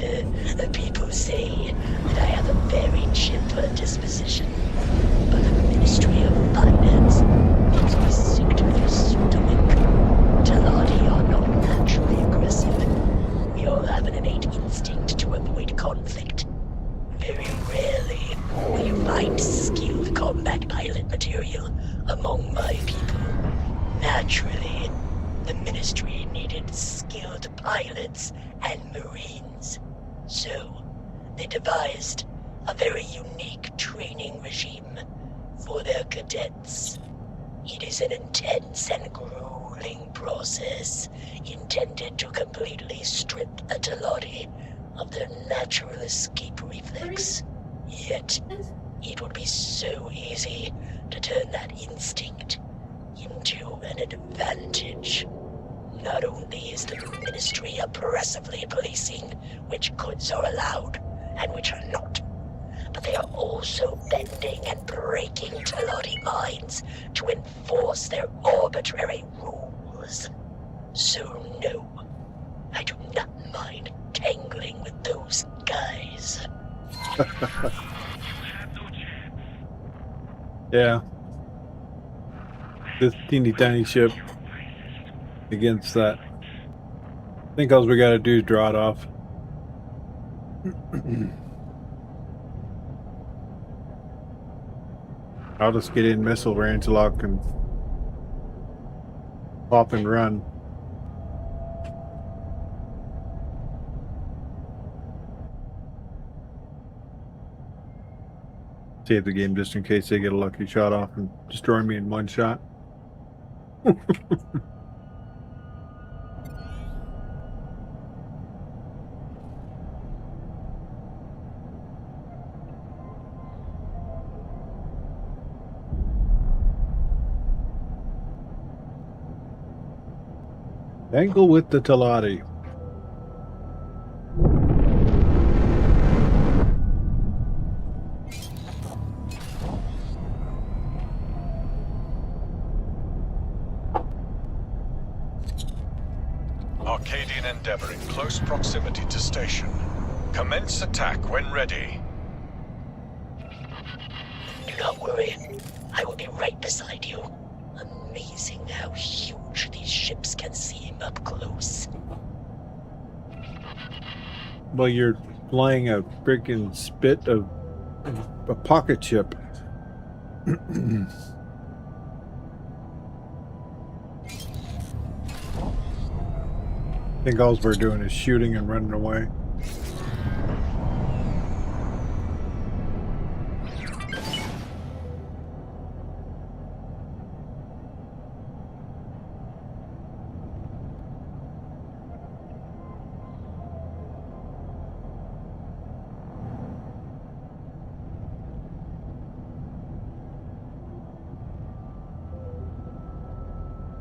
People say that I have a very chipper disposition, but the Ministry of Finance makes me sick to their stomach. Taladi are not naturally aggressive. We all have an innate instinct to avoid conflict. Very rarely will you find skilled combat pilot material among my people. Naturally, the Ministry needed skilled pilots and Marines. So, they devised a very unique training regime for their cadets. It is an intense and grueling process intended to completely strip the Taladi of their natural escape reflex. Yet, it would be so easy to turn that instinct into an advantage. Not only is the Ministry oppressively policing which goods are allowed and which are not, but they are also bending and breaking Taladi minds to enforce their arbitrary rules. So no, I do not mind tangling with those guys. Yeah. This teeny tiny ship against that. I think all we gotta do is draw it off. I'll just get in missile range lock and pop and run. Save the game just in case they get a lucky shot off and destroy me in one shot. Angle with the Talati. Arcadian Endeavor in close proximity to station. Commence attack when ready. Do not worry. I will be right beside you. Amazing how huge these ships can seem up close. Well, you're flying a freaking spit of a pocket ship. I think all we're doing is shooting and running away.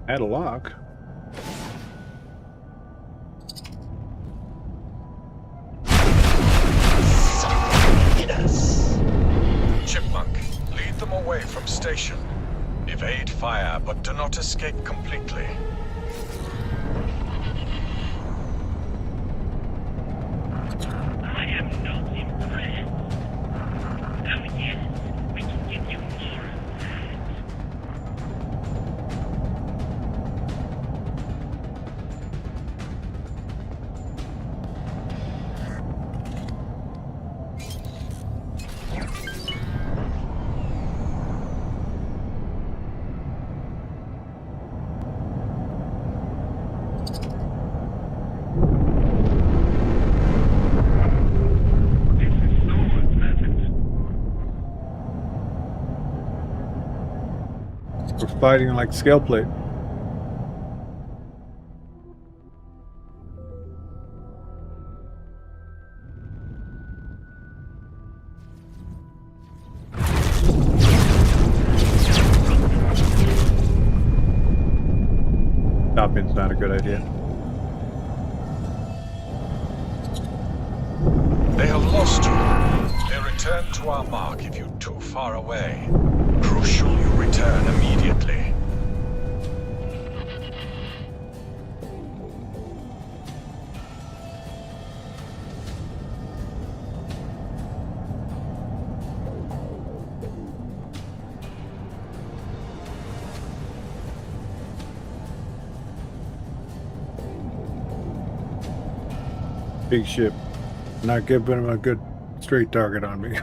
Add a lock. Chipmunk, lead them away from station. Evade fire, but do not escape completely. I am not impressed. Oh yes, we can give you more of that. We're fighting like scale plate. Stopping's not a good idea. They have lost you. They return to our mark if you're too far away. Crucial you return immediately. Big ship. Not giving them a good straight target on me.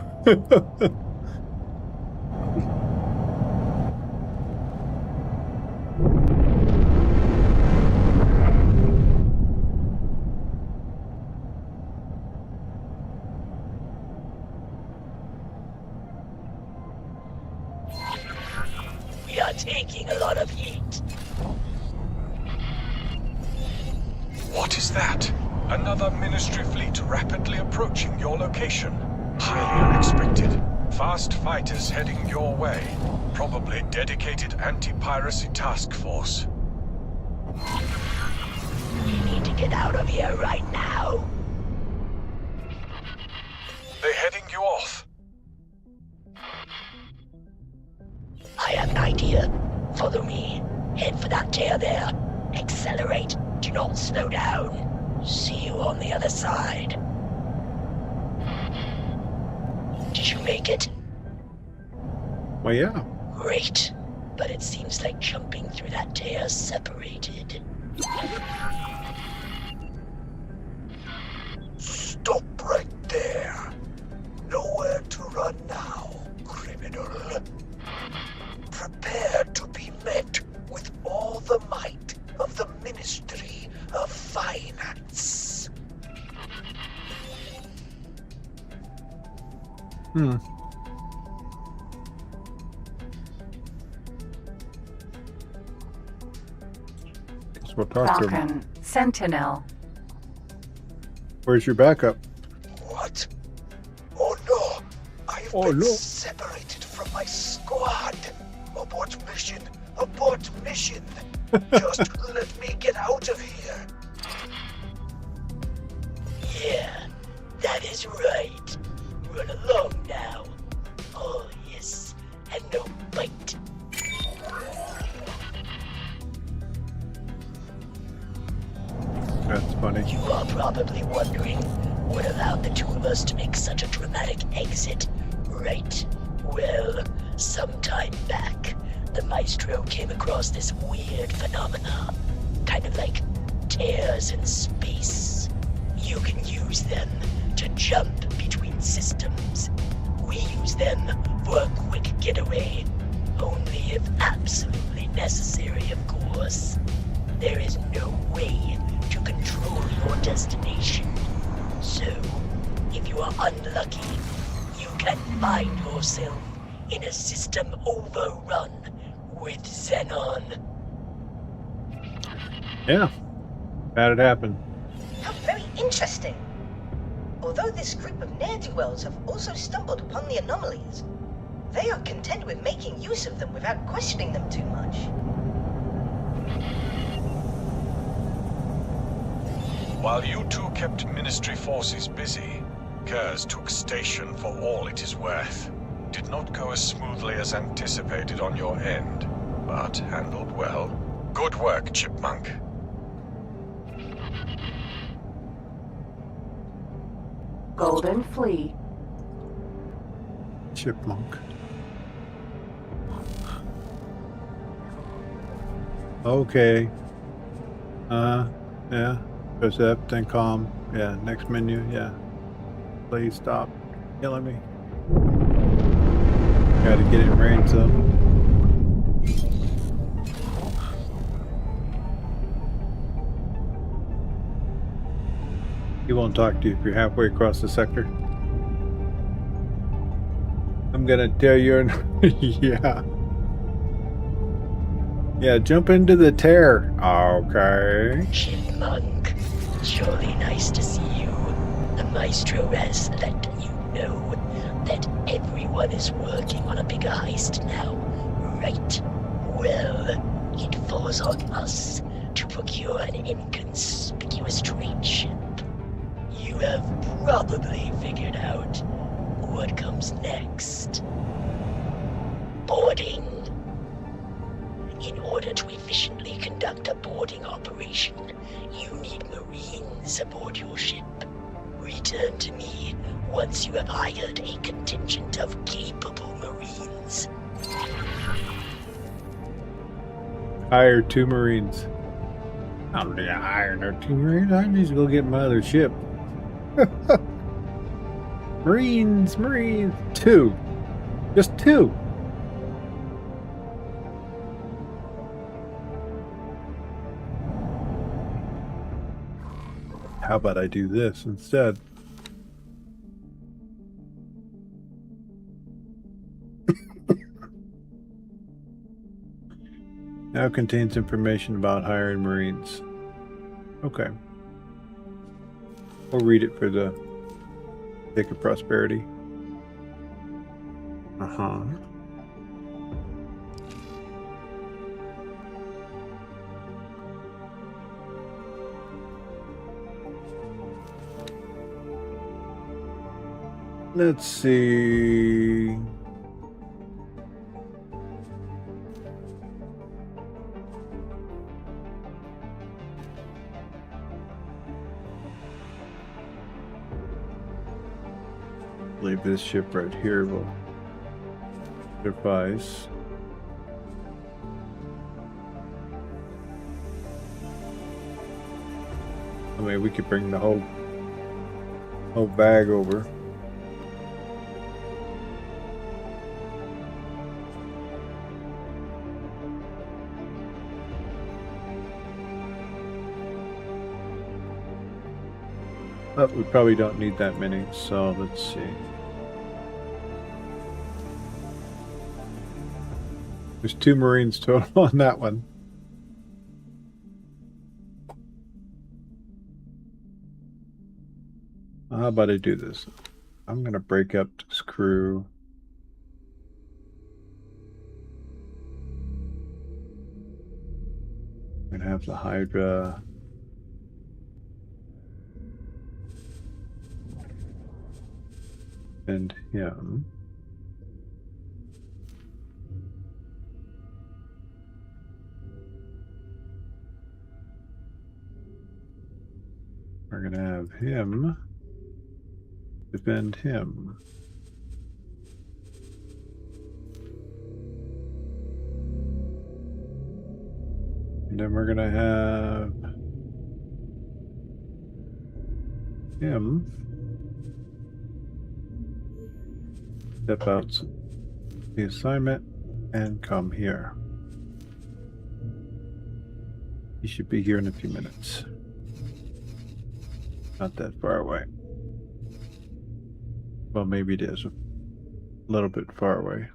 We are taking a lot of heat. What is that? Another Ministry fleet rapidly approaching your location. Highly unexpected. Fast fighters heading your way. Probably dedicated anti-piracy task force. We need to get out of here right now. They're heading you off. I have an idea. Follow me. Head for that tear there. Accelerate. Do not slow down. See you on the other side. Did you make it? Well, yeah. Great. But it seems like jumping through that tear separated. Stop right there. Nowhere to run now, criminal. Prepare to be met with all the might of the Ministry of Finance. Guess we'll talk to him. Falcon, Sentinel. Where's your backup? What? Oh no! I've been separated from my squad. Abort mission! Abort mission! Just let me get out of here. Yeah, that is right. Run along now. Oh yes, and no bite. That's funny. You are probably wondering what allowed the two of us to make such a dramatic exit, right? Well, sometime back, the Maestro came across this weird phenomena, kind of like tears in space. You can use them to jump between systems. We use them for a quick getaway, only if absolutely necessary, of course. There is no way to control your destination. So, if you are unlucky, you can find yourself in a system overrun with Xenon. Yeah. Had it happen. How very interesting. Although this group of ne'er-do-wells have also stumbled upon the anomalies, they are content with making use of them without questioning them too much. While you two kept Ministry forces busy, Kurz took station for all it is worth. Did not go as smoothly as anticipated on your end, but handled well. Good work, Chipmunk. Golden Flea. Chipmunk. Okay. Yeah. Press F, then calm. Yeah, next menu, yeah. Please stop killing me. Gotta get it in range though. He won't talk to you if you're halfway across the sector. I'm gonna tell you. Yeah. Yeah, jump into the tear. Okay. Chipmunk, surely nice to see you. The Maestro has let you know that everyone is working on a bigger heist now, right? Well, it falls on us to procure an inconspicuous trade ship. You have probably figured out what comes next. Boarding. In order to efficiently conduct a boarding operation, you need Marines aboard your ship. Return to me once you have hired a contingent of capable Marines. Hire 2 Marines. I don't need to hire no 2 Marines. I need to go get my other ship. Marines. 2. Just 2. How about I do this instead? Now contains information about hiring Marines. Okay. We'll read it for the sake of prosperity. Let's see. I believe this ship right here will suffice. I mean, we could bring the whole bag over. But we probably don't need that many, so let's see. There's 2 Marines total on that one. How about I do this? I'm going to break up this crew. I'm going to have the Hydra. And him. We're going to have him defend him. And then we're going to have him step out the assignment and come here. He should be here in a few minutes. Not that far away. Well, maybe it is a little bit far away.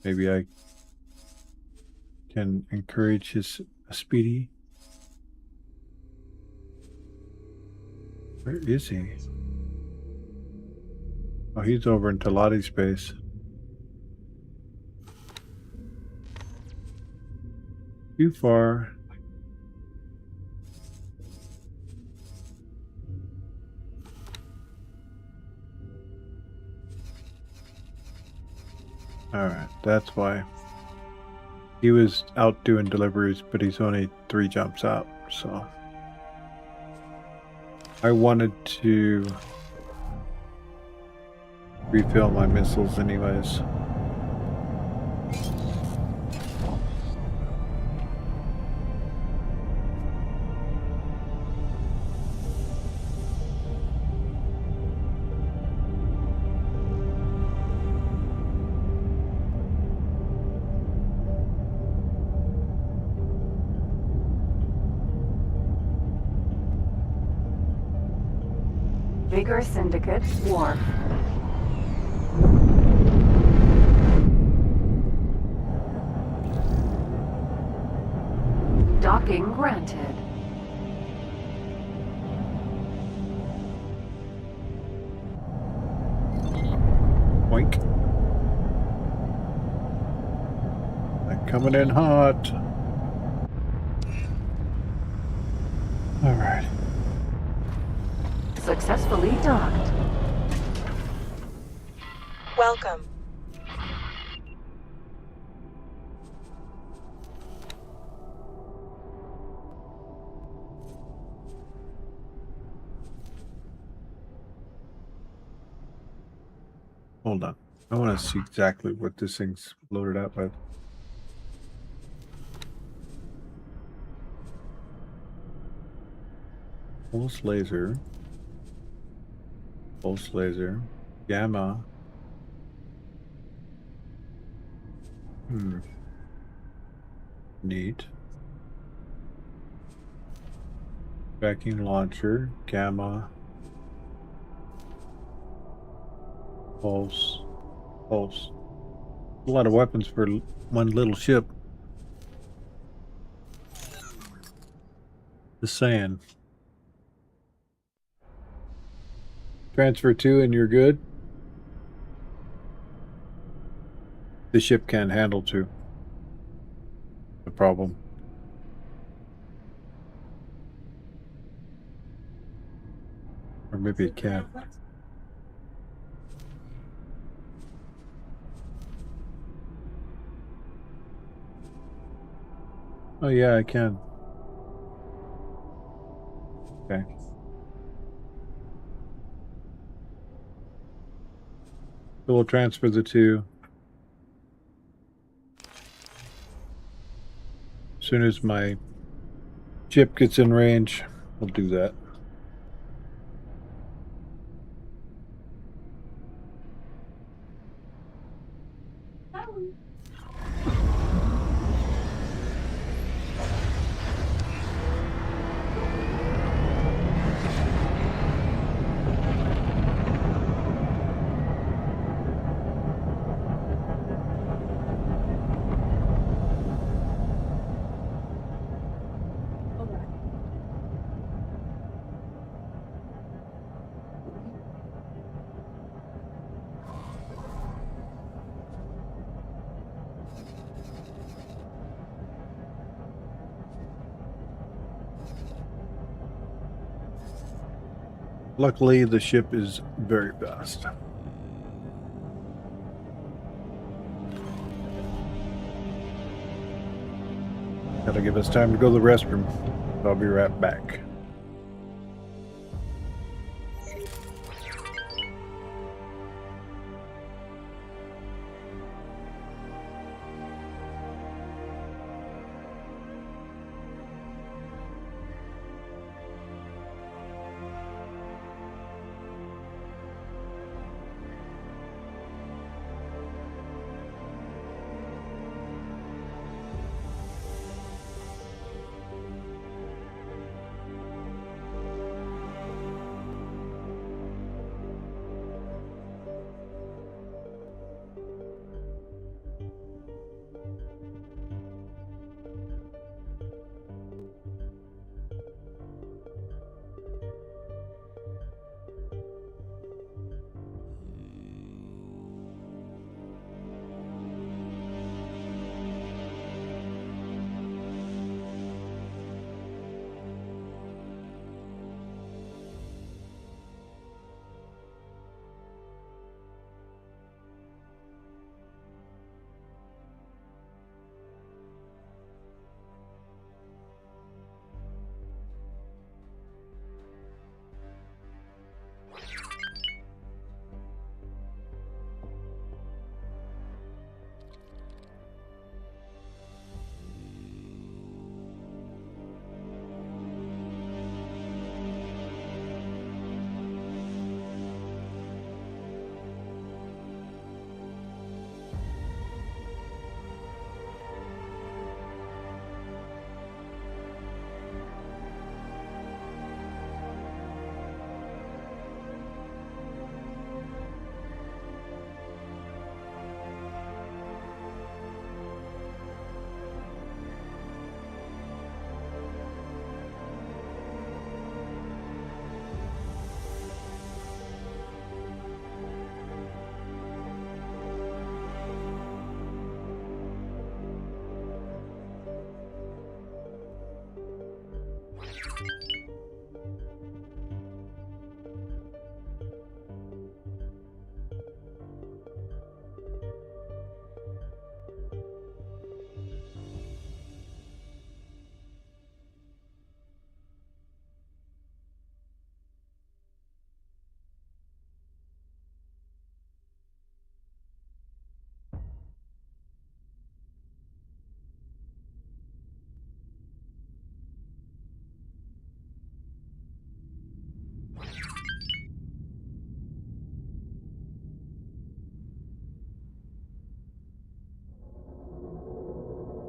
Maybe I can encourage his speedy. Where is he? Oh, he's over in Talati's base. Too far. Alright, that's why. He was out doing deliveries, but he's only 3 jumps out, so. I wanted to refill my missiles anyways. Vigor Syndicate, Wharf. Docking granted. Boink. They're coming in hot. All right. Successfully docked. Welcome. Hold on. I want to see exactly what this thing's loaded up with. Pulse laser. Pulse laser. Gamma. Neat. Tracking launcher. Gamma. Pulse. Pulse. A lot of weapons for one little ship. Just saying. Transfer 2 and you're good. The ship can't handle 2. The problem. Or maybe it can. Oh yeah, I can. Okay. So we'll transfer the 2. As soon as my ship gets in range, we'll do that. Luckily, the ship is very fast. That'll give us time to go to the restroom. I'll be right back.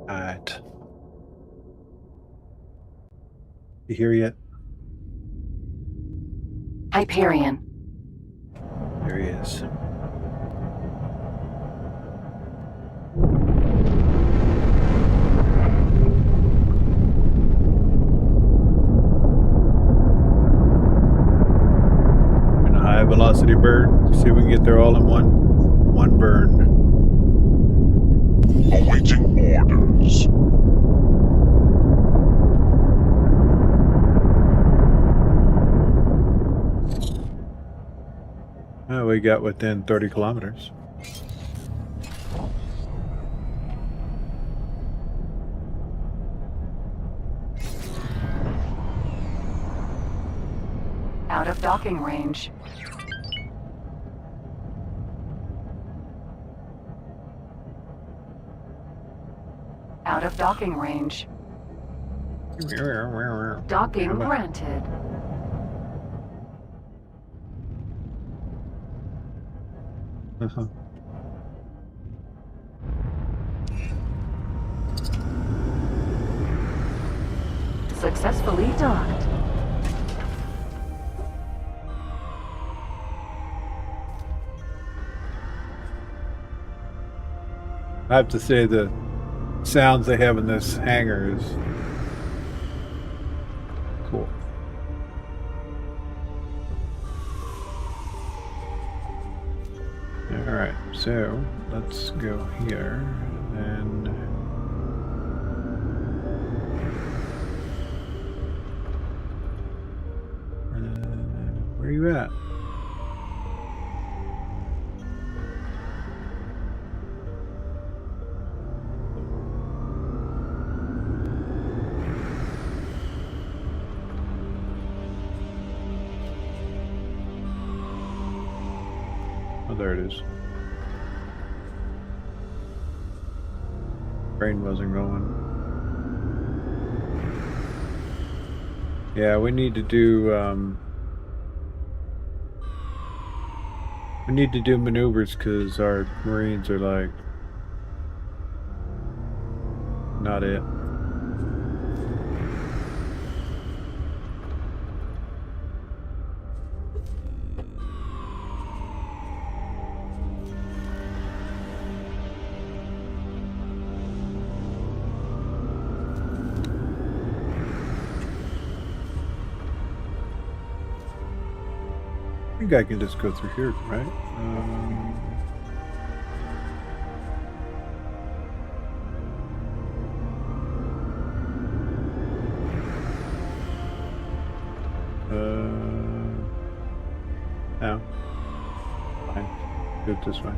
Alright. You here yet? Hyperion. There he is. And a high velocity burn. See if we can get there all in one burn. Awaiting orders. We got within 30 kilometers. Out of docking range. Out of docking range. Docking granted. Successfully docked. I have to say the sounds they have in this hangar is cool. Alright, so let's go here and where are you at? Oh, there it is. Brain wasn't going. Yeah, we need to do maneuvers because our Marines are like not it. I think I can just go through here, right? No. Fine. Do it this way.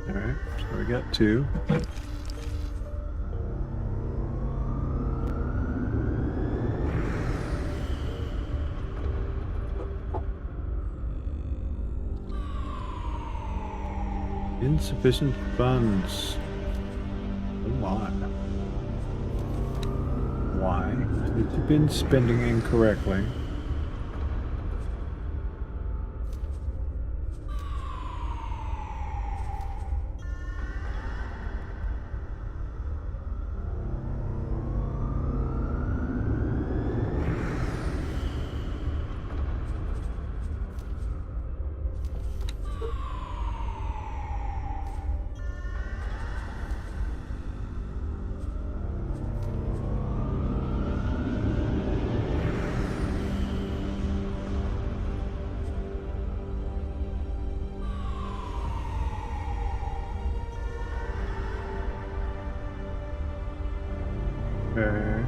Alright, so we got 2. Insufficient funds. Come on. Why? You've been spending incorrectly. Okay.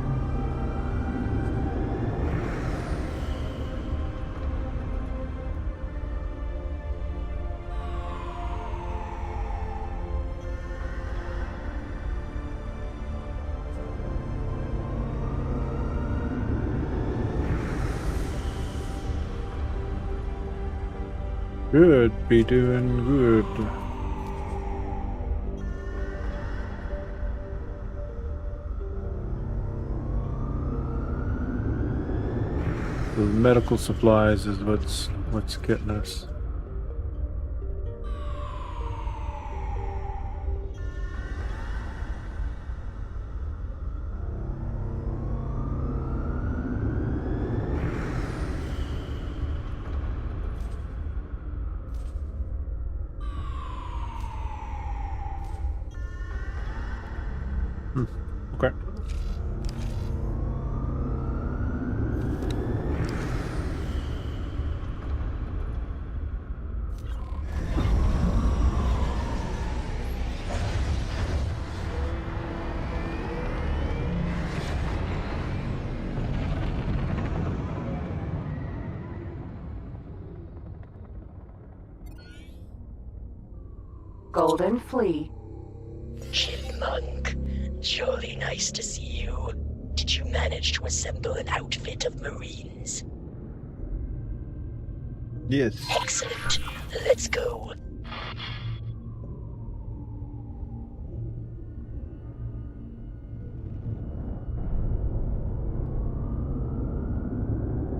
Good, be doing good. The medical supplies is what's getting us. Okay. Golden Flea. Chipmunk, jolly nice to see you. Did you manage to assemble an outfit of Marines? Yes. Excellent. Let's go.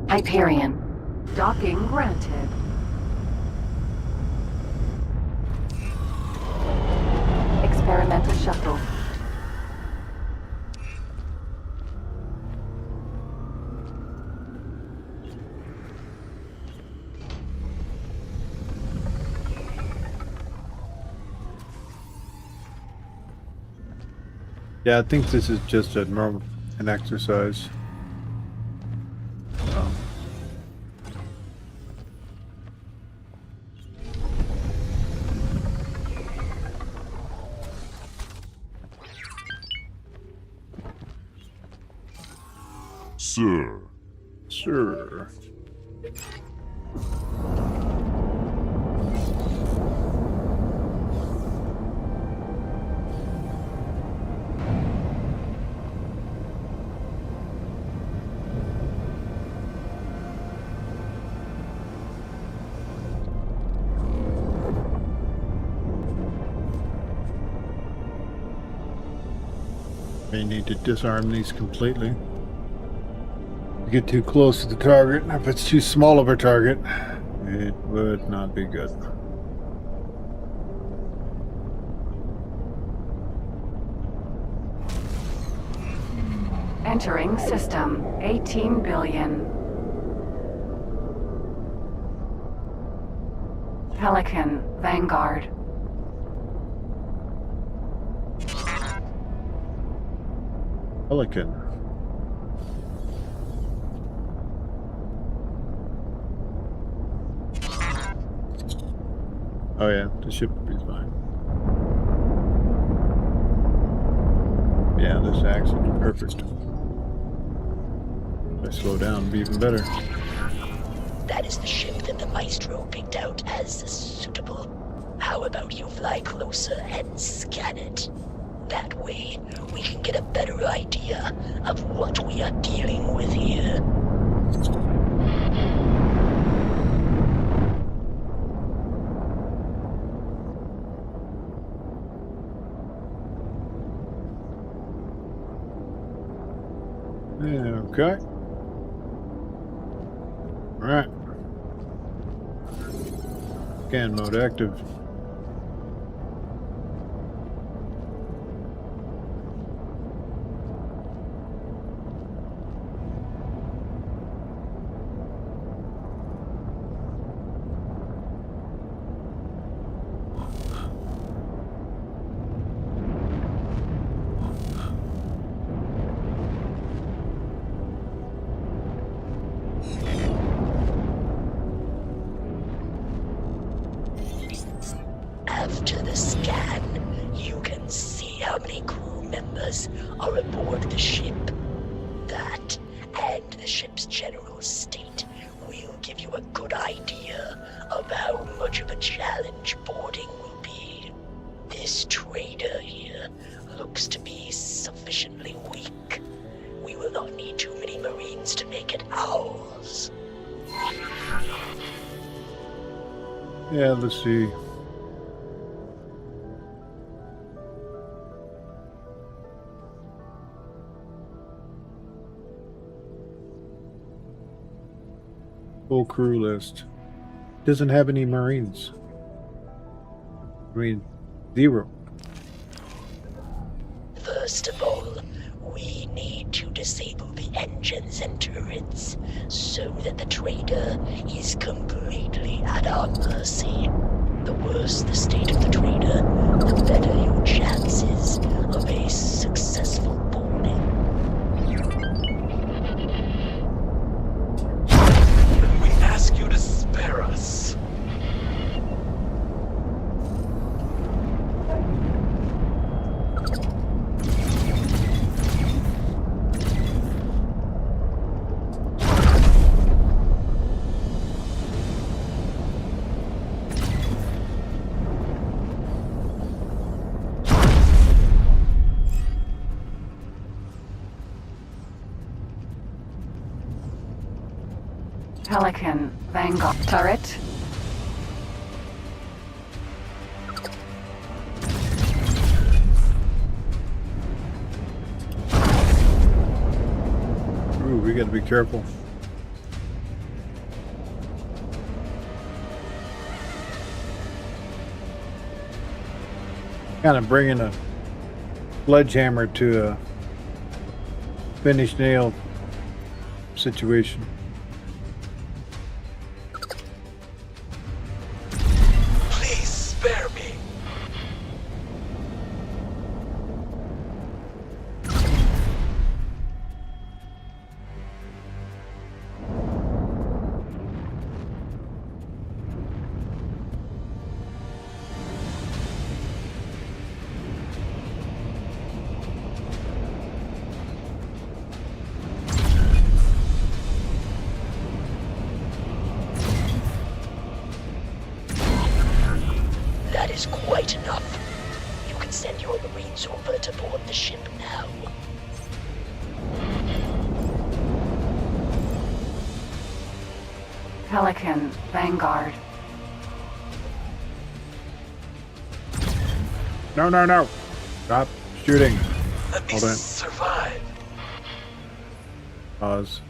Hyperion. Docking granted. Experimental shuttle. Yeah, I think this is just an exercise. sir. Sir. May need to disarm these completely. Get too close to the target, and if it's too small of a target, it would not be good. Entering system. 18 billion. Pelican, Vanguard. Pelican. Oh yeah, the ship will be fine. Yeah, this axis is perfect. If I slow down, it'd be even better. That is the ship that the Maestro picked out as suitable. How about you fly closer and scan it? That way, we can get a better idea of what we are dealing with here. Okay. Alright. Scan mode active. After the scan, you can see how many crew members are aboard the ship. That, and the ship's general state, will give you a good idea of how much of a challenge boarding will be. This trader here looks to be sufficiently weak. We will not need too many Marines to make it ours. Yeah, let's see. Full crew list. Doesn't have any Marines. I mean, 0. First of all, we need to disable the engines and turrets so that the trader is completely at our mercy. The worse the state of the trader, the better your chances of a successful boarding. We ask you to spare us. Pelican, Vanguard. Turret. Ooh, we gotta be careful. Kind of bringing a sledgehammer to a finished nail situation. Please spare me. send your Marines over to board the ship now. Pelican, Vanguard. No, no, no. Stop shooting. Let me Hold on. survive. Pause.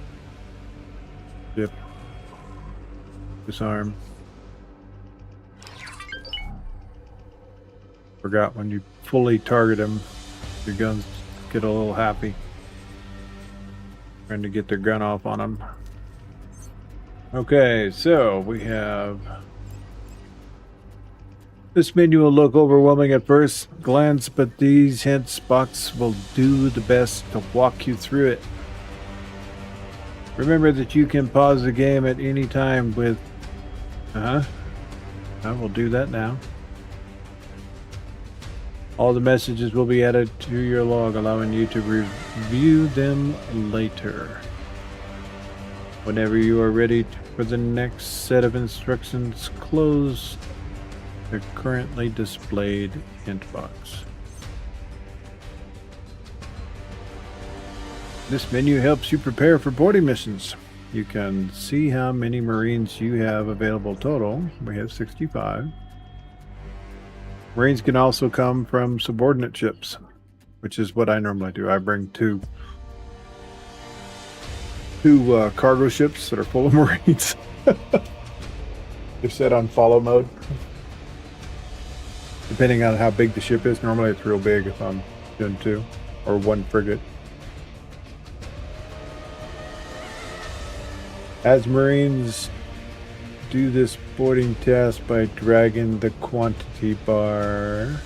Ship. Disarm. Forgot when you fully target them, your guns get a little happy. Trying to get their gun off on them. Okay, so we have... This menu will look overwhelming at first glance, but these hints box will do the best to walk you through it. Remember that you can pause the game at any time with... I will do that now. All the messages will be added to your log, allowing you to review them later. Whenever you are ready for the next set of instructions, close the currently displayed hint box. This menu helps you prepare for boarding missions. You can see how many Marines you have available total. We have 65. Marines can also come from subordinate ships, which is what I normally do. I bring two cargo ships that are full of Marines. They're set on follow mode. Depending on how big the ship is, normally it's real big if I'm doing two or one frigate. As Marines, do this boarding task by dragging the quantity bar.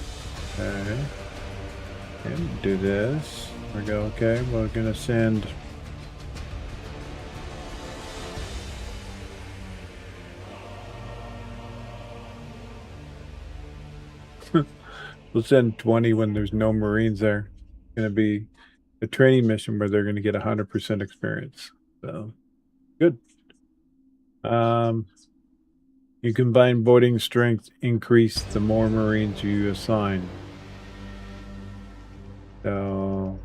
Okay. And do this. There we go. Okay, we're gonna send. We'll send 20 when there's no Marines there. It's gonna be a training mission where they're gonna get 100% experience. So good. You combine boarding strength increase the more Marines you assign. So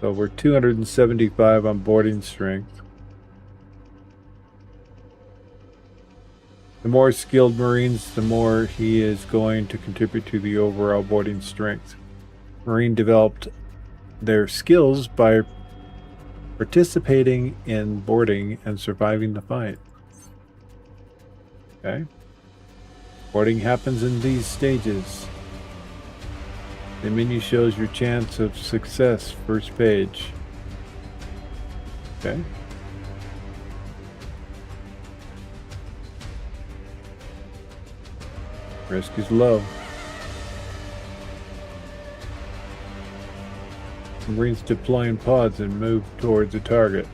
we're 275 on boarding strength. The more skilled Marines, the more he is going to contribute to the overall boarding strength. Marine developed their skills by participating in boarding and surviving the fight. Okay. Boarding happens in these stages. The menu shows your chance of success, first page. Okay. Risk is low. Marines deploying pods and move towards the target.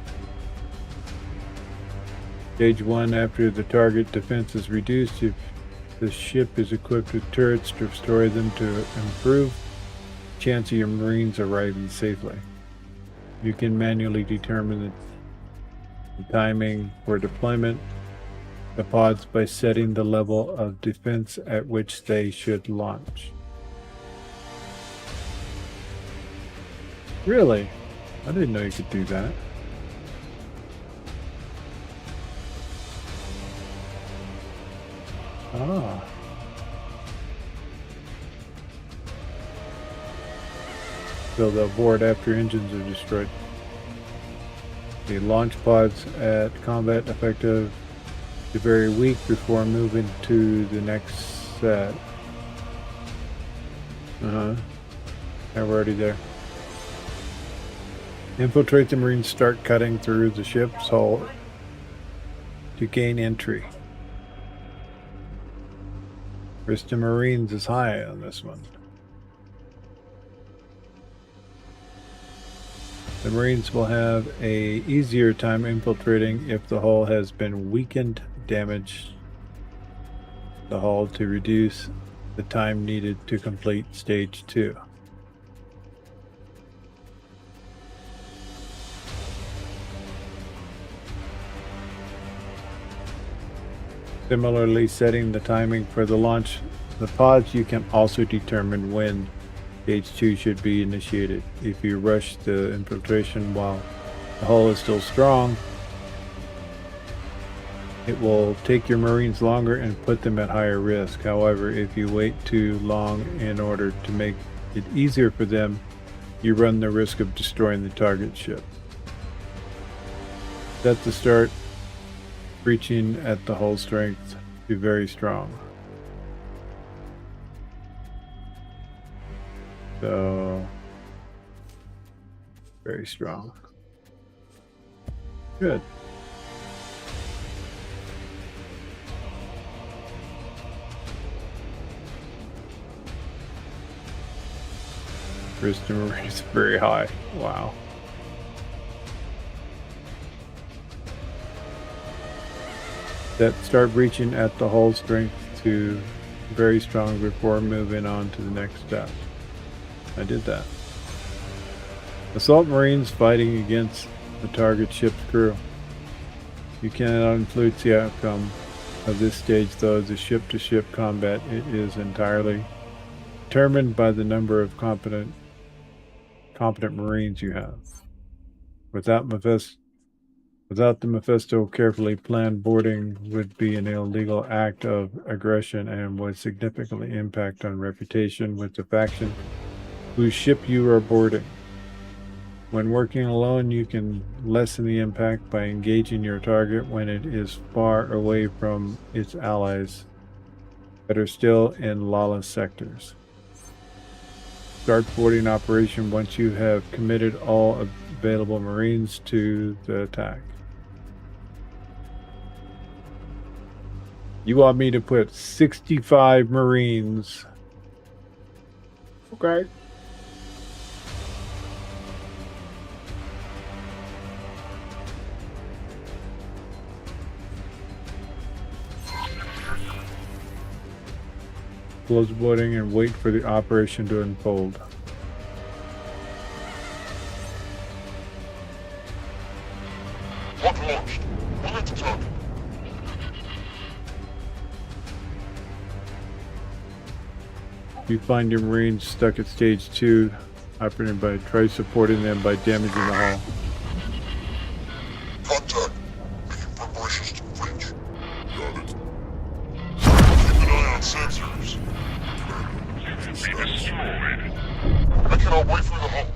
Stage 1, after the target defense is reduced, if the ship is equipped with turrets, destroy them to improve the chance of your Marines arriving safely. You can manually determine the timing for deployment the pods by setting the level of defense at which they should launch. Really? I didn't know you could do that. Ah. So they'll board after engines are destroyed. The launch pods at combat effective to very weak before moving to the next set. Now we're already there. Infiltrate the Marines, start cutting through the ship's hull to gain entry. Risk to Marines is high on this one. The Marines will have a easier time infiltrating if the hull has been weakened, damaged the hull to reduce the time needed to complete stage 2. Similarly, setting the timing for the launch the pods, you can also determine when stage 2 should be initiated. If you rush the infiltration while the hull is still strong, it will take your Marines longer and put them at higher risk. However, if you wait too long in order to make it easier for them, you run the risk of destroying the target ship. Set the start breaching at the hull strength to very strong. So, very strong. Good. Risk to Marine is very high. Wow. That start breaching at the hull strength to very strong before moving on to the next step. I did that. Assault Marines fighting against the target ship's crew. You cannot influence the outcome of this stage, though. The ship-to-ship combat is entirely determined by the number of competent Marines you have. Without the Mephisto, carefully planned boarding would be an illegal act of aggression and would significantly impact on reputation with the faction whose ship you are boarding. When working alone, you can lessen the impact by engaging your target when it is far away from its allies that are still in lawless sectors. Start boarding operation once you have committed all available Marines to the attack. You want me to put 65 Marines? Okay. Close boarding and wait for the operation to unfold. Pod launched. We'll to target. If you find your Marines stuck at stage 2, operating by try supporting them by damaging the hull. Contact. Making preparations to breach. Got it. Keep an eye on sensors. Be destroyed. I cannot wait for the hull.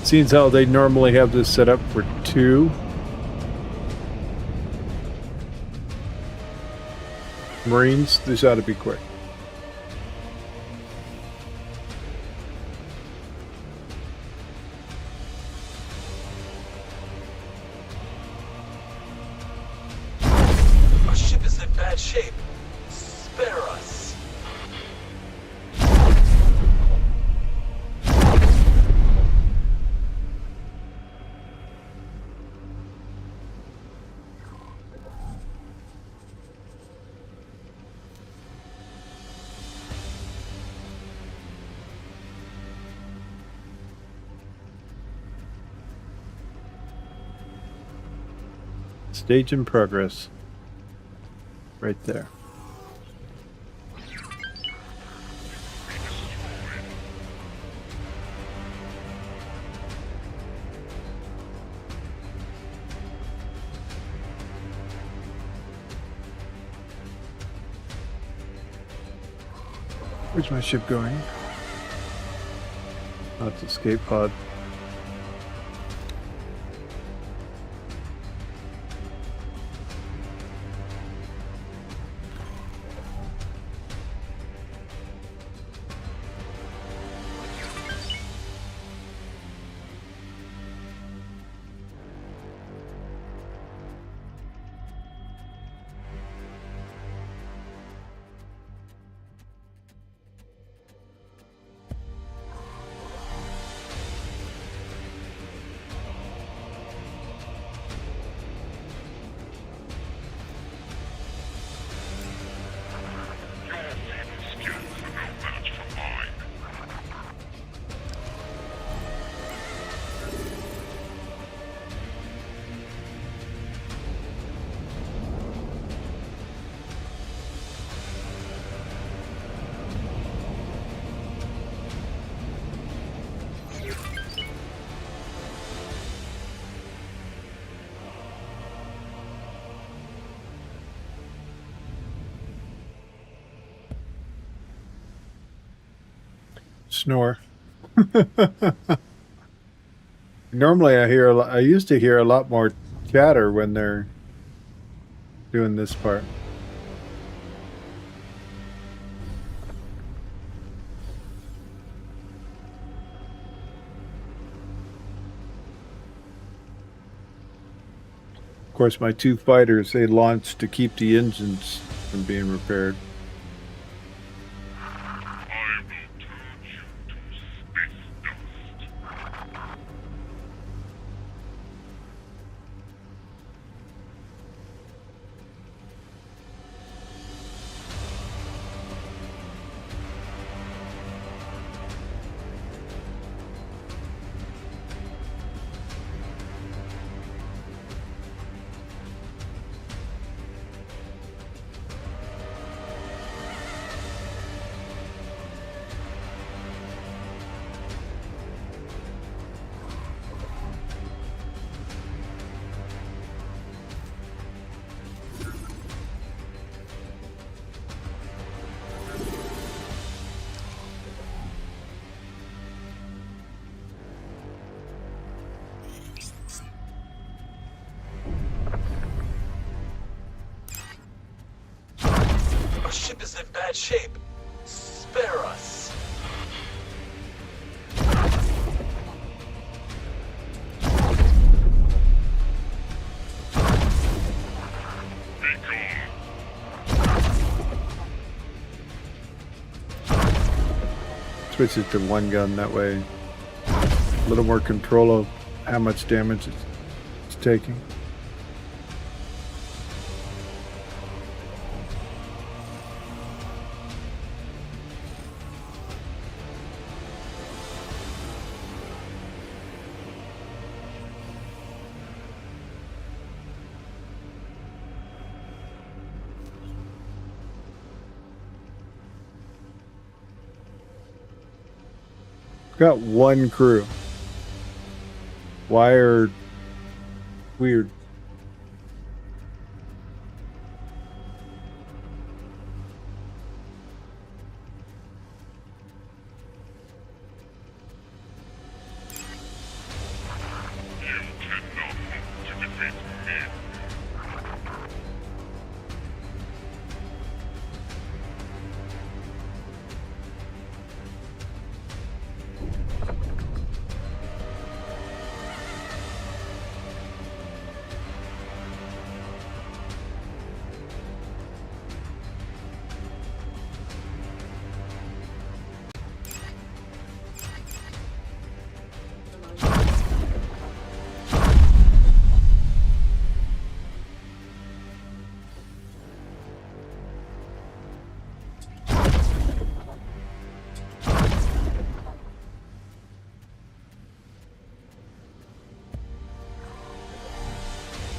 Seems how they normally have this set up for 2 Marines, this ought to be quick. Our ship is in bad shape. Spare us. Stage in progress. Right there. Where's my ship going? Oh, it's escape pod. snore. Normally I used to hear a lot more chatter when they're doing this part. Of course, my two fighters, they launched to keep the engines from being repaired. Our ship is in bad shape. Spare us. Switch it to one gun, that way a little more control of how much damage it's taking. Got one crew. Wired. Weird.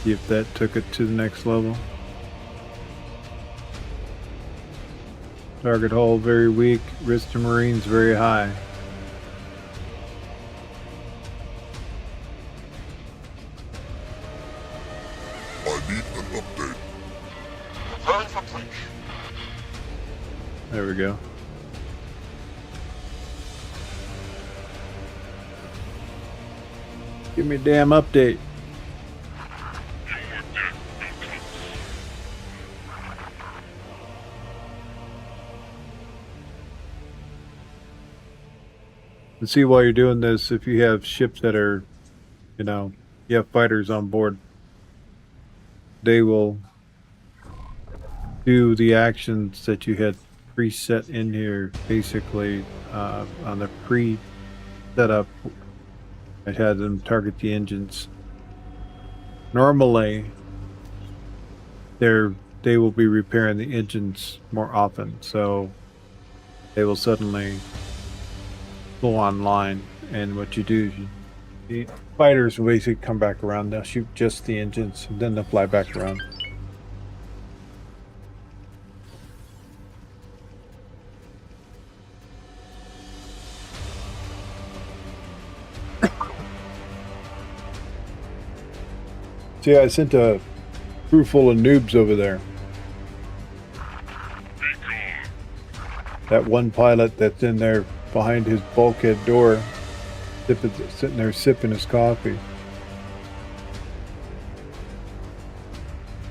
See if that took it to the next level. Target hull very weak. Risk to Marines very high. I need an update. Preparing for breach. There we go. Give me a damn update. And see, while you're doing this, if you have ships that are, you have fighters on board, they will do the actions that you had preset in here, basically on the pre-setup. It had them target the engines. Normally, they will be repairing the engines more often, so they will suddenly go online, and what you do is the fighters will basically come back around. They'll shoot just the engines, and then they'll fly back around. See, I sent a crew full of noobs over there. That one pilot that's in there behind his bulkhead door, sitting there sipping his coffee.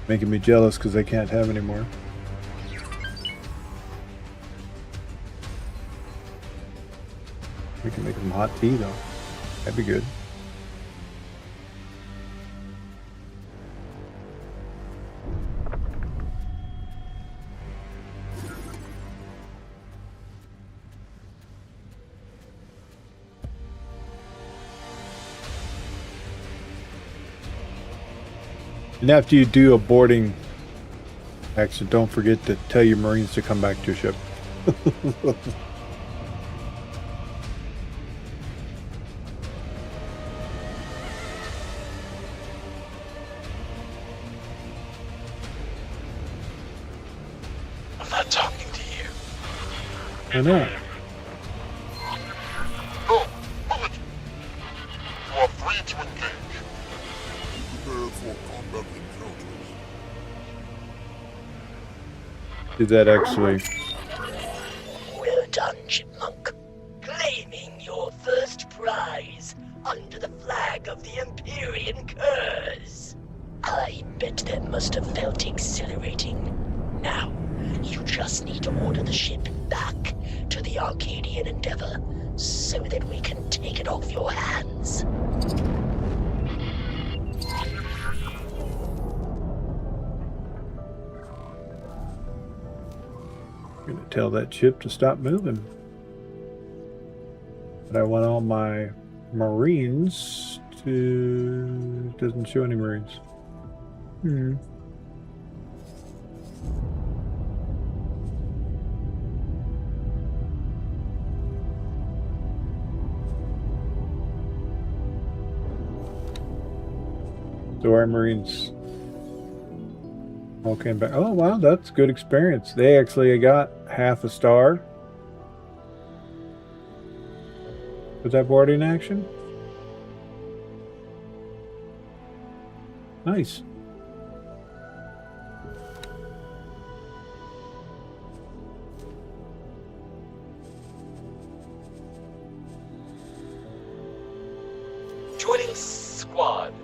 Making me jealous because I can't have any more. We can make him hot tea though. That'd be good. And after you do a boarding action, don't forget to tell your Marines to come back to your ship. I'm not talking to you. I know. No! Bullet! You are free to engage. Prepare for combat encounters. Did that actually? Well done, Chipmunk. Claiming your first prize under the flag of the Empyrean Curse. I bet that must have felt exhilarating. Now, you just need to order the ship back to the Arcadian Endeavor so that we can take it off your hands. I'm gonna tell that ship to stop moving. But I want all my Marines to... Doesn't show any Marines. So our Marines all came back. Oh wow, that's good experience. They actually got half a star. Was that boarding action? Nice. Joining squad.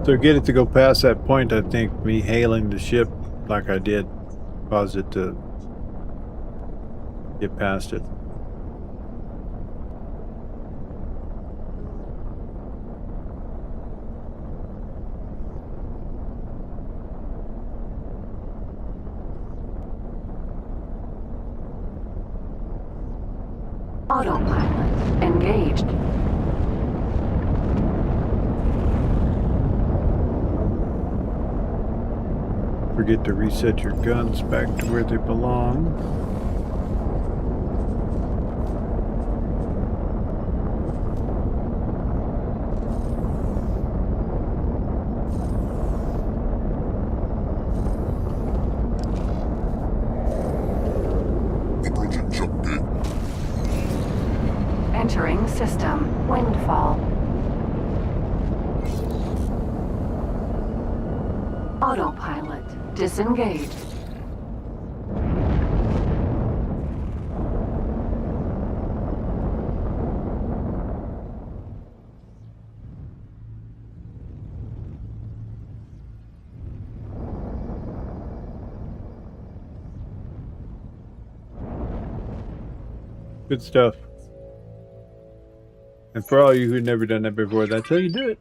To get it to go past that point, I think me hailing the ship like I did caused it to get past it. Autopilot engaged. Forget to reset your guns back to where they belong. Approaching jump gate. Entering system. Windfall. Autopilot disengaged. Good stuff. And for all you who've never done that before, that's how you do it.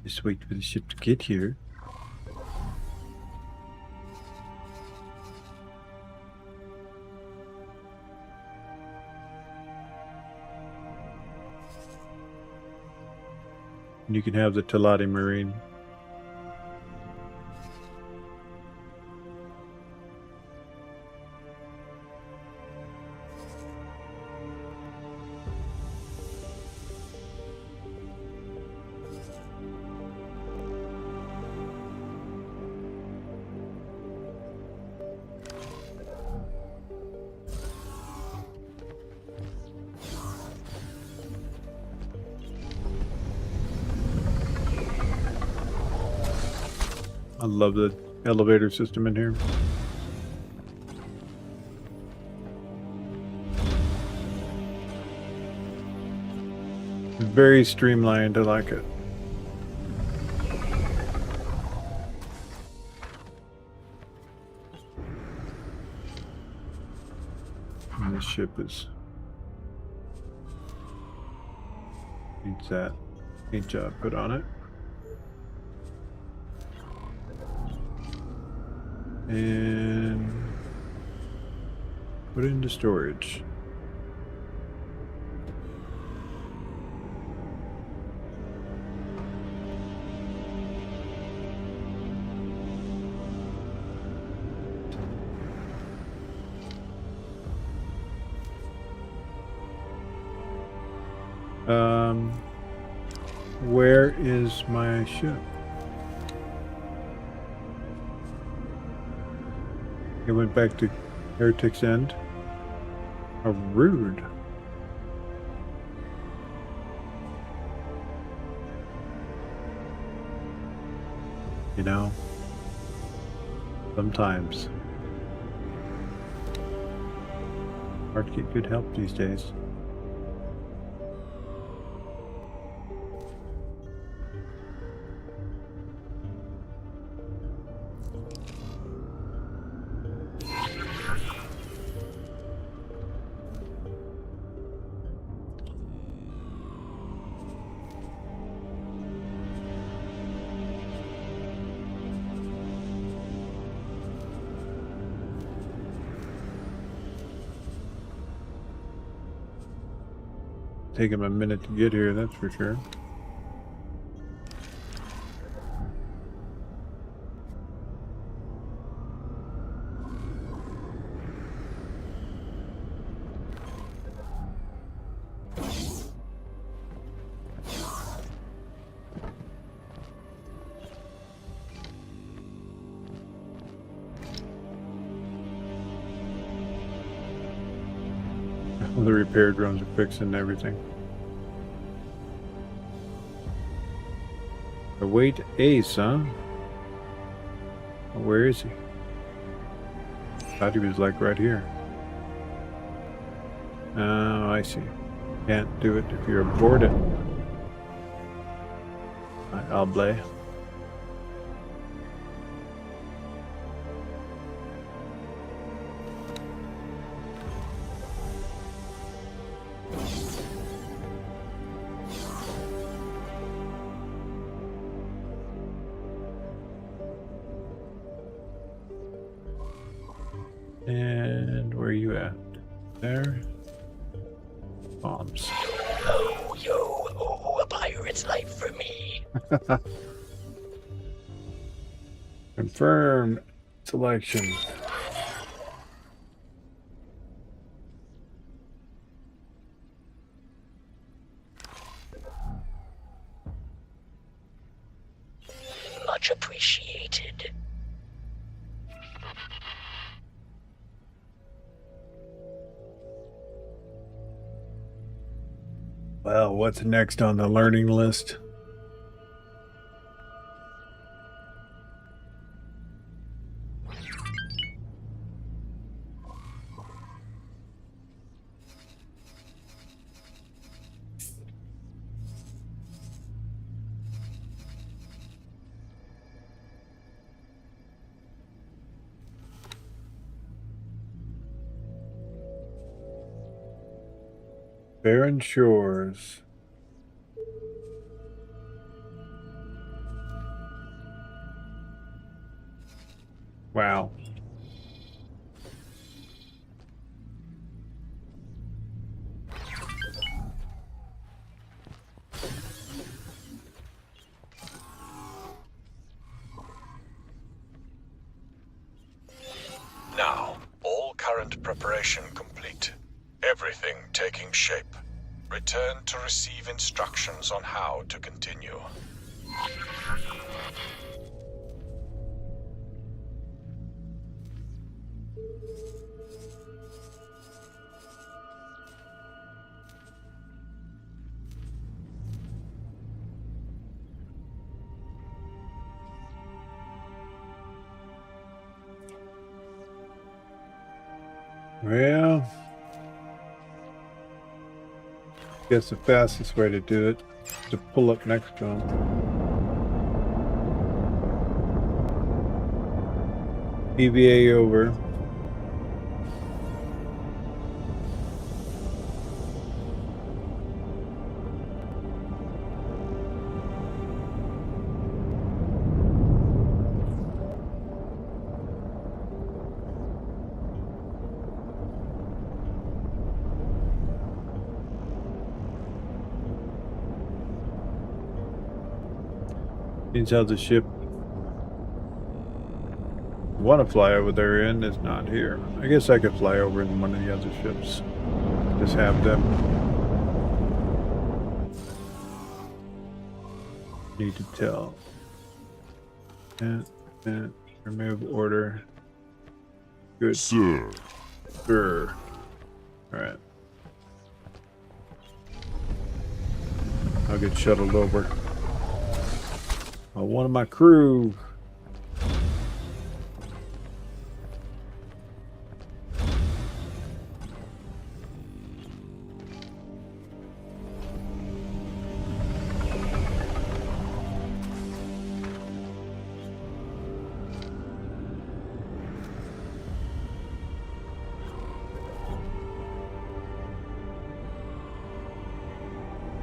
Just wait for the ship to get here. And you can have the Teladi Marine. I love the elevator system in here. Very streamlined. I like it. And this ship is needs that paint job put on it. And put it into storage. Where is my ship? It went back to Heretic's End. How rude. You know, sometimes hard to get good help these days. Take him a minute to get here, that's for sure. All the repair drones are fixing everything. Await Ace, huh? Where is he? Thought he was like right here. Oh, I see. Can't do it if you're aboard it. I'll play. And where are you at? There. Bombs. Oh, a pirate's life for me. Confirm selection. Much appreciated. Well, what's next on the learning list? Barren Shores. Wow. Now, all current preparation complete. Everything taking shape. Return to receive instructions on how to continue. Well, guess the fastest way to do it is to pull up next to him. EVA over. Seems how the ship I want to fly over there in is not here. I guess I could fly over in one of the other ships. Just have them. Need to tell. And remove order. Good. Sir. Sure. Alright. I'll get shuttled over. One of my crew.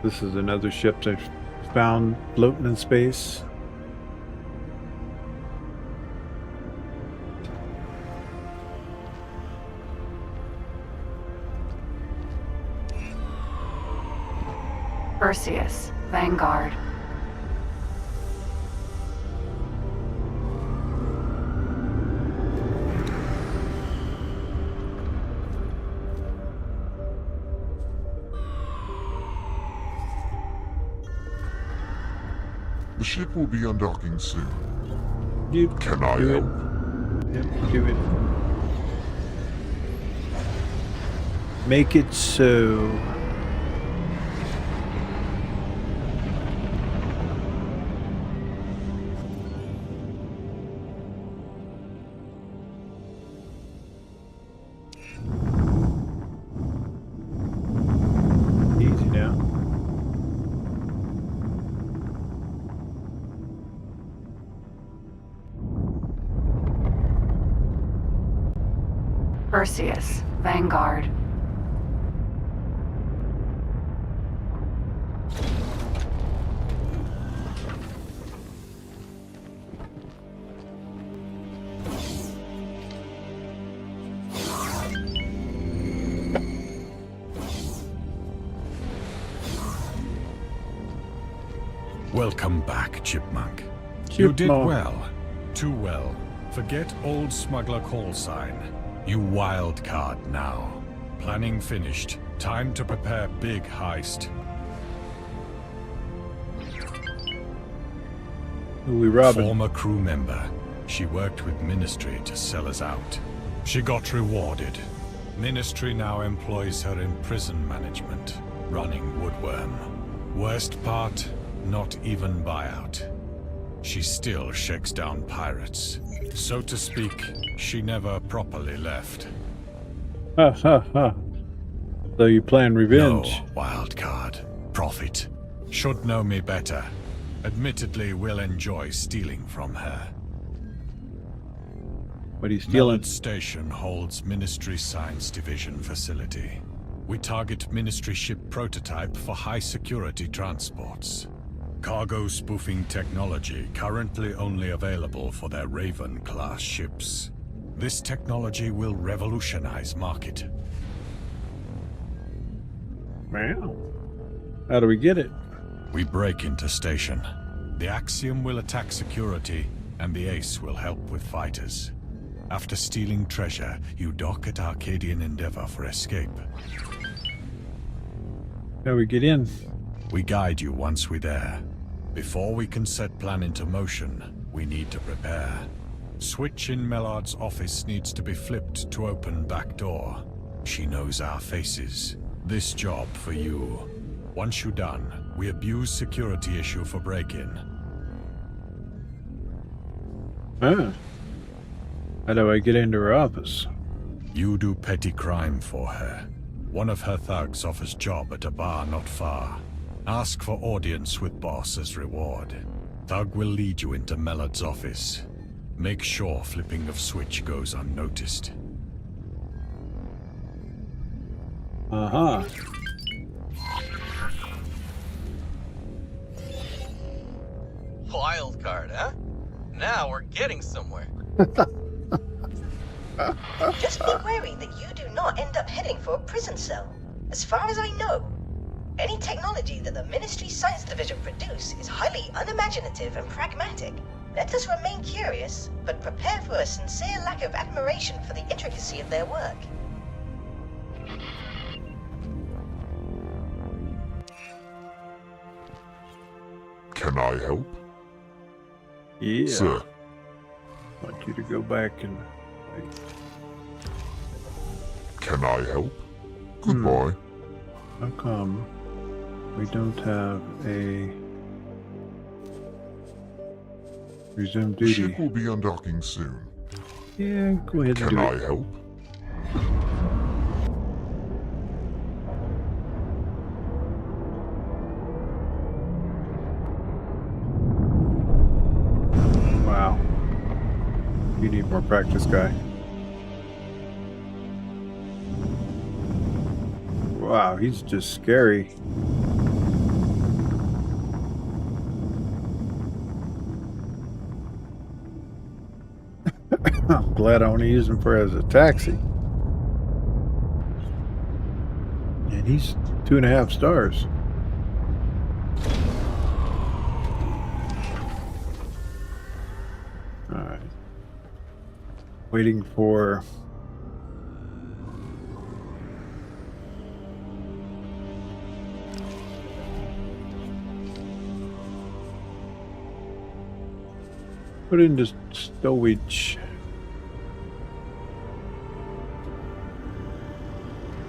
This is another ship I found floating in space. Perseus, Vanguard. The ship will be undocking soon. Can I do help? Yep, do it. Make it so. Easy now. Perseus, Vanguard. Welcome back, Chipmunk. You did Chipmunk. well. Too well. Forget old smuggler call sign. You wild card now. Planning finished. Time to prepare big heist. Who we robbing? Former crew member. She worked with Ministry to sell us out. She got rewarded. Ministry now employs her in prison management, running Woodworm. Worst part, not even buyout. She still shakes down pirates. So to speak, she never properly left. Ha ha ha. So you plan revenge? No, wild card. Profit. Should know me better. Admittedly, will enjoy stealing from her. What are you stealing? Mallard Station holds Ministry Science Division facility. We target Ministry ship prototype for high-security transports. Cargo spoofing technology currently only available for their Raven-class ships. This technology will revolutionize market. Wow. How do we get it? We break into station. The Axiom will attack security, and the Ace will help with fighters. After stealing treasure, you dock at Arcadian Endeavor for escape. How do we get in? We guide you once we're there. Before we can set plan into motion, we need to prepare. Switch in Mellard's office needs to be flipped to open back door. She knows our faces. This job for you. Once you're done, we abuse security issue for break-in. Ah. How do I get into her office? You do petty crime for her. One of her thugs offers job at a bar not far. Ask for audience with boss as reward. Thug will lead you into Mellard's office. Make sure flipping of switch goes unnoticed. Uh-huh. Wild card, huh? Now we're getting somewhere. Just be wary that you do not end up heading for a prison cell. As far as I know, any technology that the Ministry Science Division produce is highly unimaginative and pragmatic. Let us remain curious, but prepare for a sincere lack of admiration for the intricacy of their work. Can I help? Yeah. Sir. I want you to go back and... Can I help? Goodbye. How come we don't have a resume The duty? ship will be undocking soon. Yeah, go ahead and Can do I it. help? Wow. You need more practice, guy. Wow, he's just scary. I'm glad I only use him for as a taxi. And he's 2.5 stars. Alright. Waiting for... Put into stowage.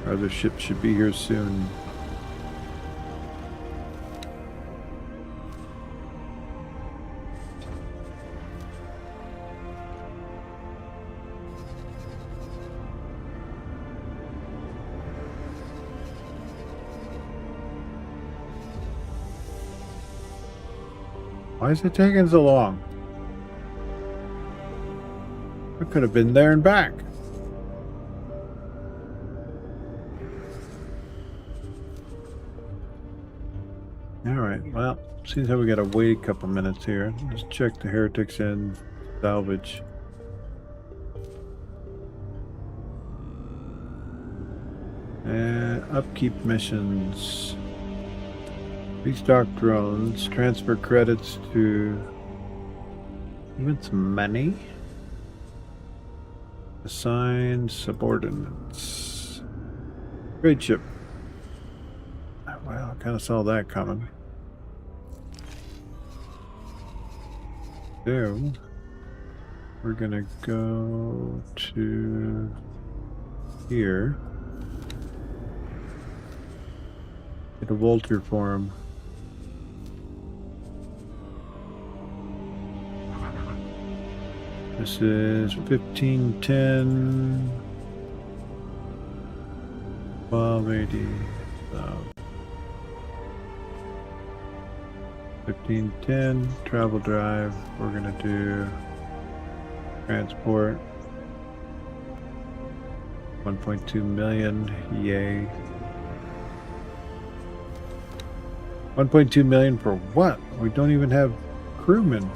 Other ship should be here soon. Why is it taking so long? I could have been there and back. Alright, well, seems how we gotta wait a couple minutes here. Let's check the heretics in salvage. And upkeep missions. Restock drones, transfer credits to even some money. Assign subordinates. Trade ship. Well, I kind of saw that coming. So, we're gonna go to here. Get a Volter for him. This is 1510 1280. 1510 travel drive. We're gonna do transport 1.2 million. Yay. 1.2 million for what? We don't even have crewmen.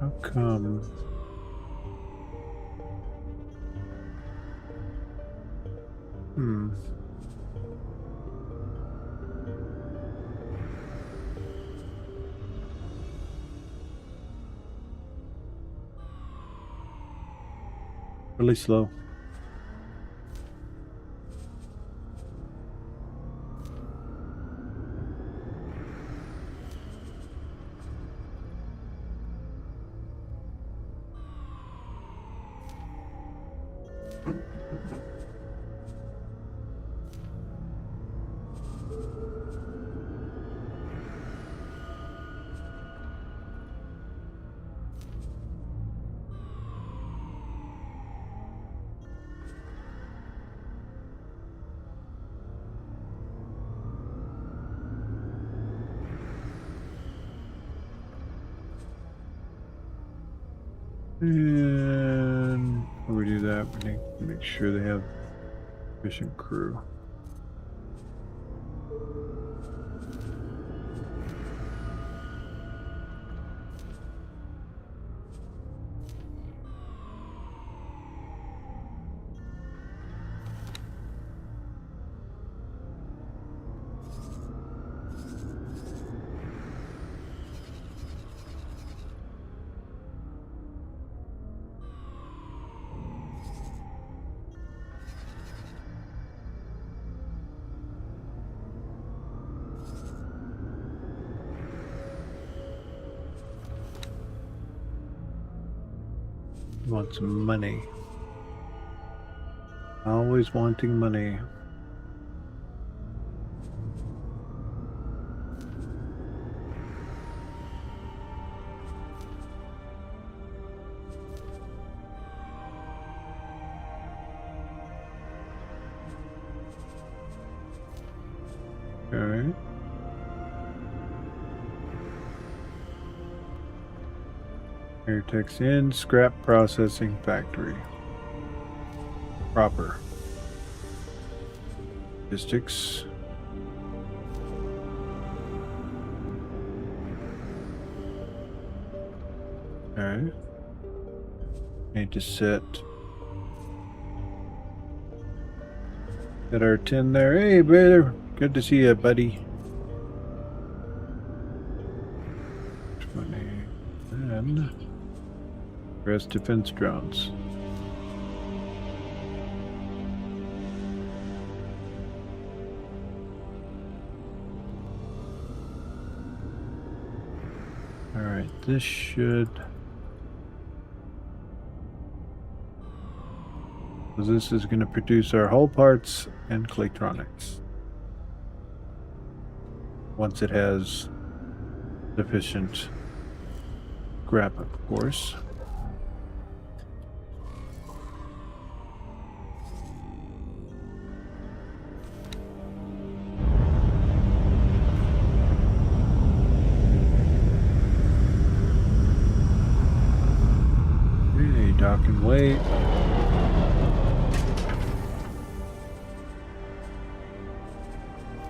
How come? Really slow. And before we do that, we need to make sure they have efficient crew. Want some money. Always wanting money. Okay. Airtex in, scrap processing factory. Proper. Logistics. Okay. Need to set our 10 there. Hey, brother. Good to see you, buddy. 20 and rest defense drones. All right, this should. So this is going to produce our hull parts and Claytronics. Once it has sufficient scrap, of course. Okay, dock and wait.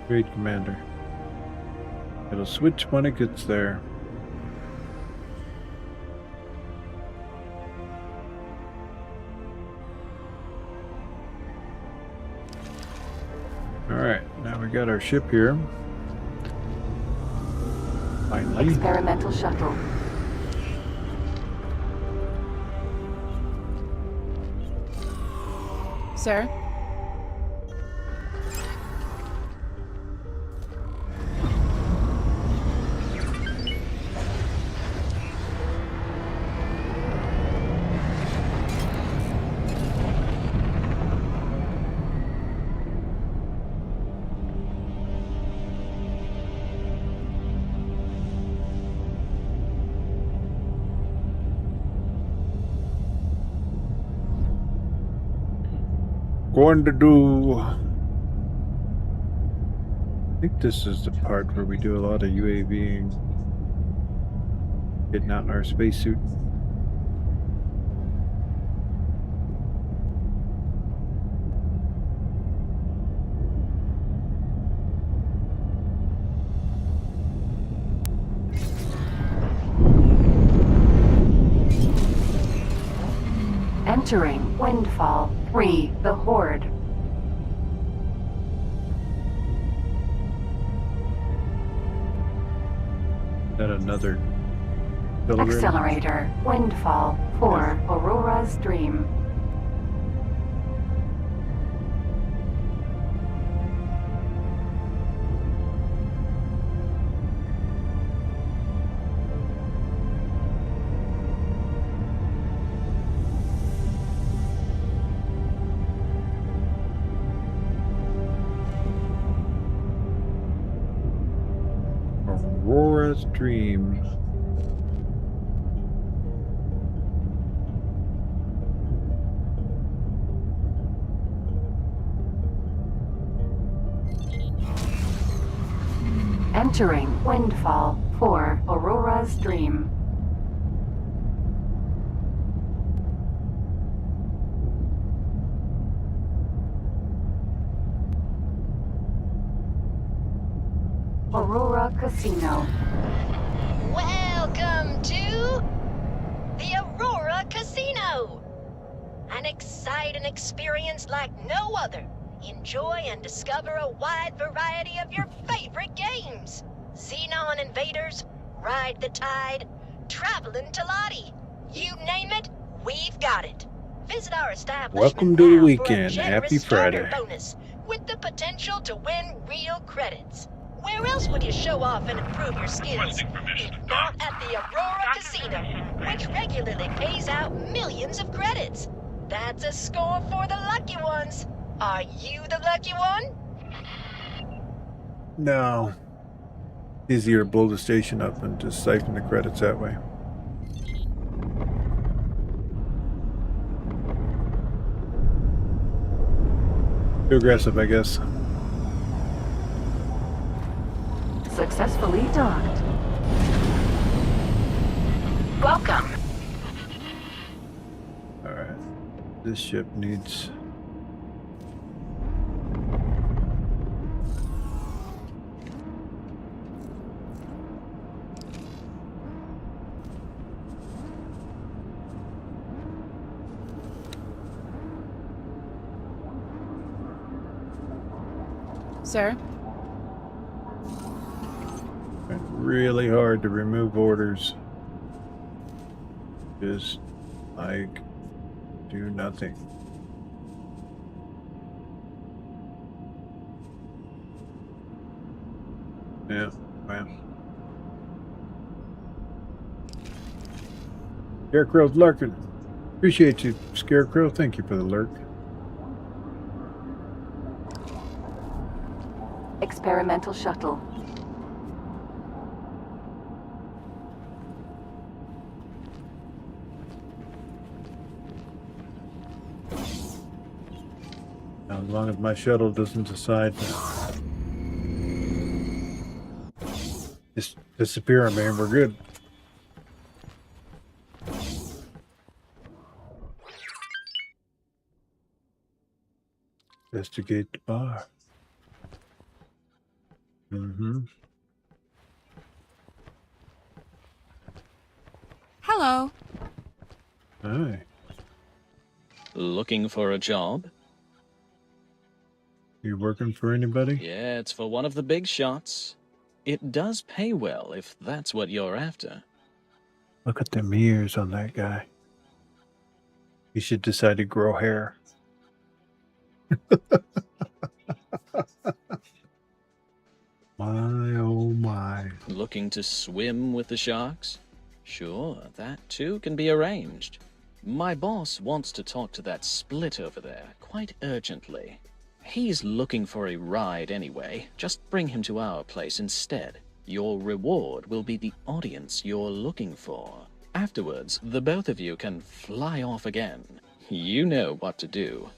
Great commander. It'll switch when it gets there. Alright, now we got our ship here. Finally. Experimental shuttle. Sir? Going to do. I think this is the part where we do a lot of UAVing. Getting out in our spacesuit. Entering Windfall 3, the Horde. Is that another accelerator? Accelerator Windfall 4, Aurora's Dream. Aurora's Dream. Entering Windfall 4, Aurora's Dream. Aurora Casino. Welcome to the Aurora Casino! An exciting experience like no other. Enjoy and discover a wide variety of your favorite games. Xenon Invaders, Ride the Tide, Traveling to Lottie. You name it, we've got it. Visit our establishment Welcome to the now for a weekend. generous Happy starter Friday. bonus with the potential to win real credits. Where else would you show off and improve your skills? If not at the Aurora Casino, which regularly pays out millions of credits. That's a score for the lucky ones. Are you the lucky one? No. Easier to blow the station up and just siphon the credits that way. Too aggressive, I guess. Successfully docked. Welcome. Alright. This ship needs... Sir? really hard to remove orders. Just like do nothing. Yeah, well. Scarecrow's lurking. Appreciate you, Scarecrow. Thank you for the lurk. Experimental shuttle. Now, as long as my shuttle doesn't decide to just disappear on me, we're good. Investigate the bar. Hello. Hi. Looking for a job? You working for anybody? Yeah, it's for one of the big shots. It does pay well if that's what you're after. Look at them ears on that guy. He should decide to grow hair. My, oh my. Looking to swim with the sharks? Sure, that too can be arranged. My boss wants to talk to that split over there quite urgently. He's looking for a ride anyway. Just bring him to our place instead. Your reward will be the audience you're looking for. Afterwards, the both of you can fly off again. You know what to do.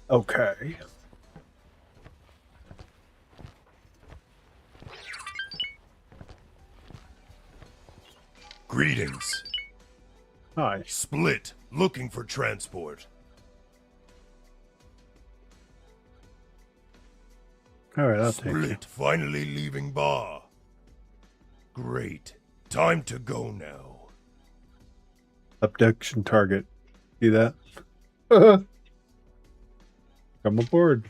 Okay. Greetings. Hi. Split, looking for transport. All right, I'll take you. Split, finally leaving bar. Great. Time to go now. Abduction target. See that? Come aboard.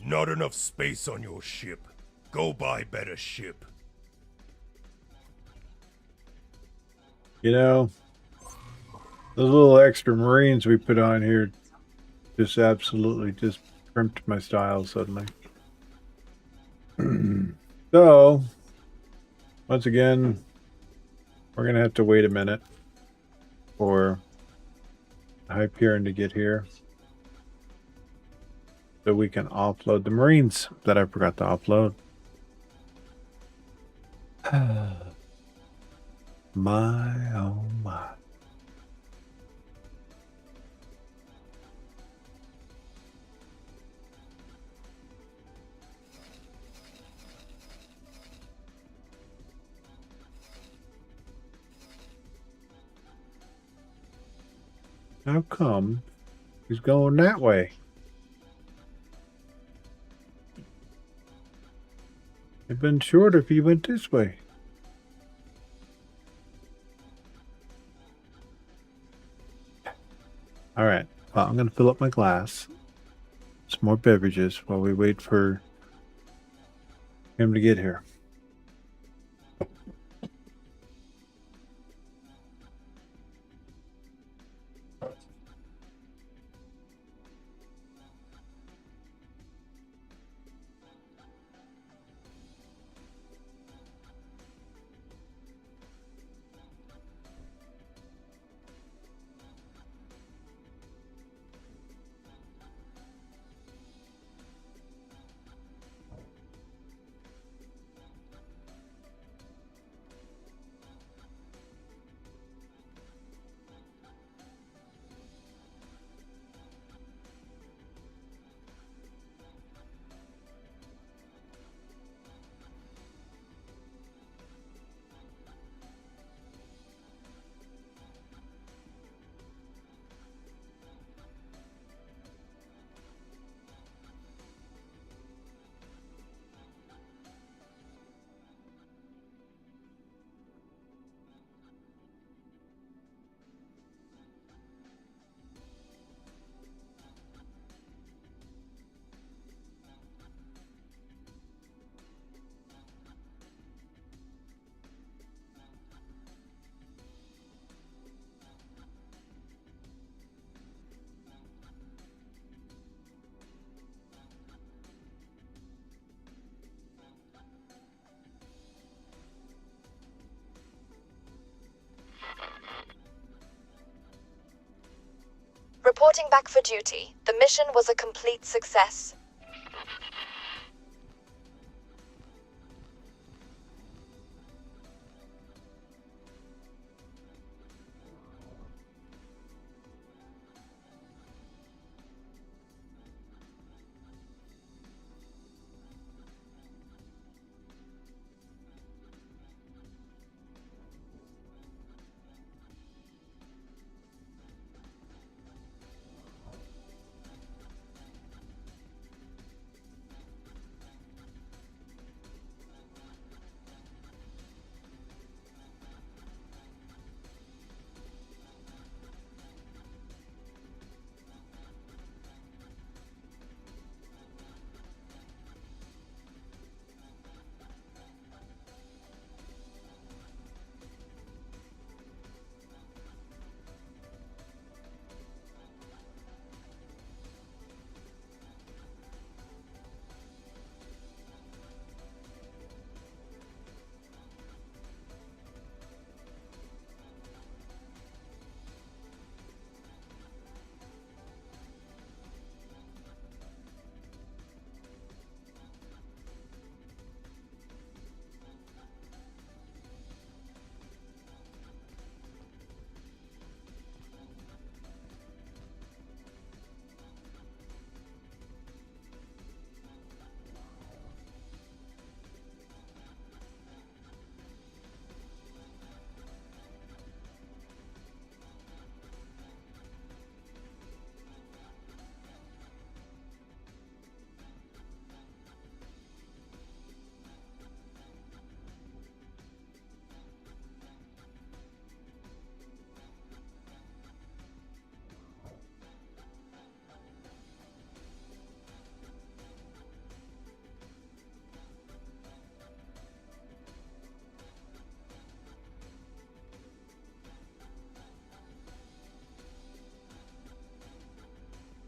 Not enough space on your ship. Go buy better ship. You know, those little extra Marines we put on here just absolutely just crimped my style suddenly. So, once again, we're going to have to wait a minute for Hyperion to get here so we can offload the Marines that I forgot to offload. My, oh my. How come he's going that way? It'd been shorter if you went this way. All right. Well, I'm going to fill up my glass. Some more beverages while we wait for him to get here. Reporting back for duty. The mission was a complete success.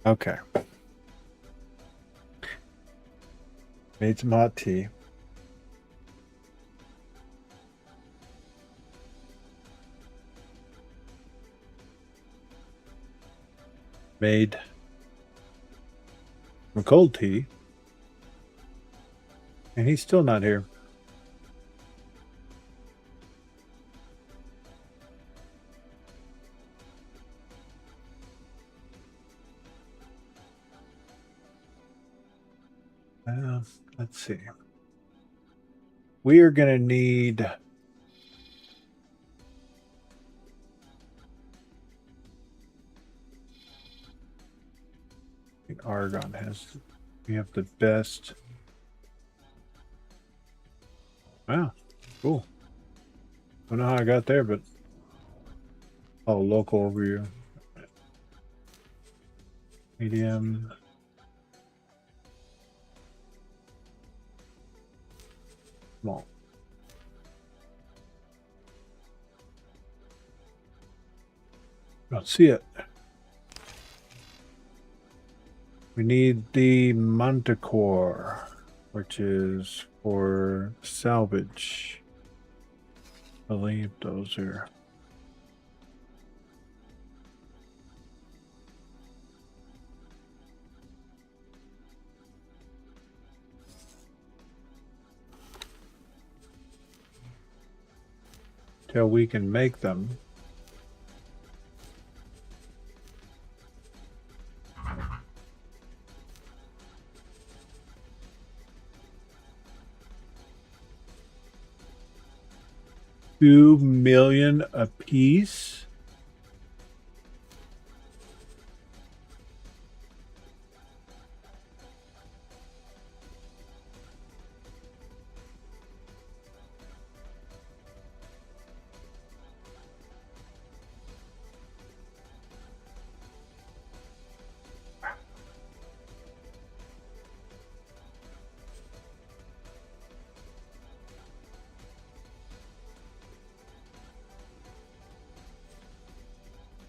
Okay. Made some hot tea. Made some cold tea. And he's still not here. Let's see. We are going to need Argon has, we have the best Wow, cool. Don't know how I got there, but local overview. Medium. Small. Don't see it. We need the Manticore, which is for salvage. I believe those are. Till we can make them. $2 million a piece.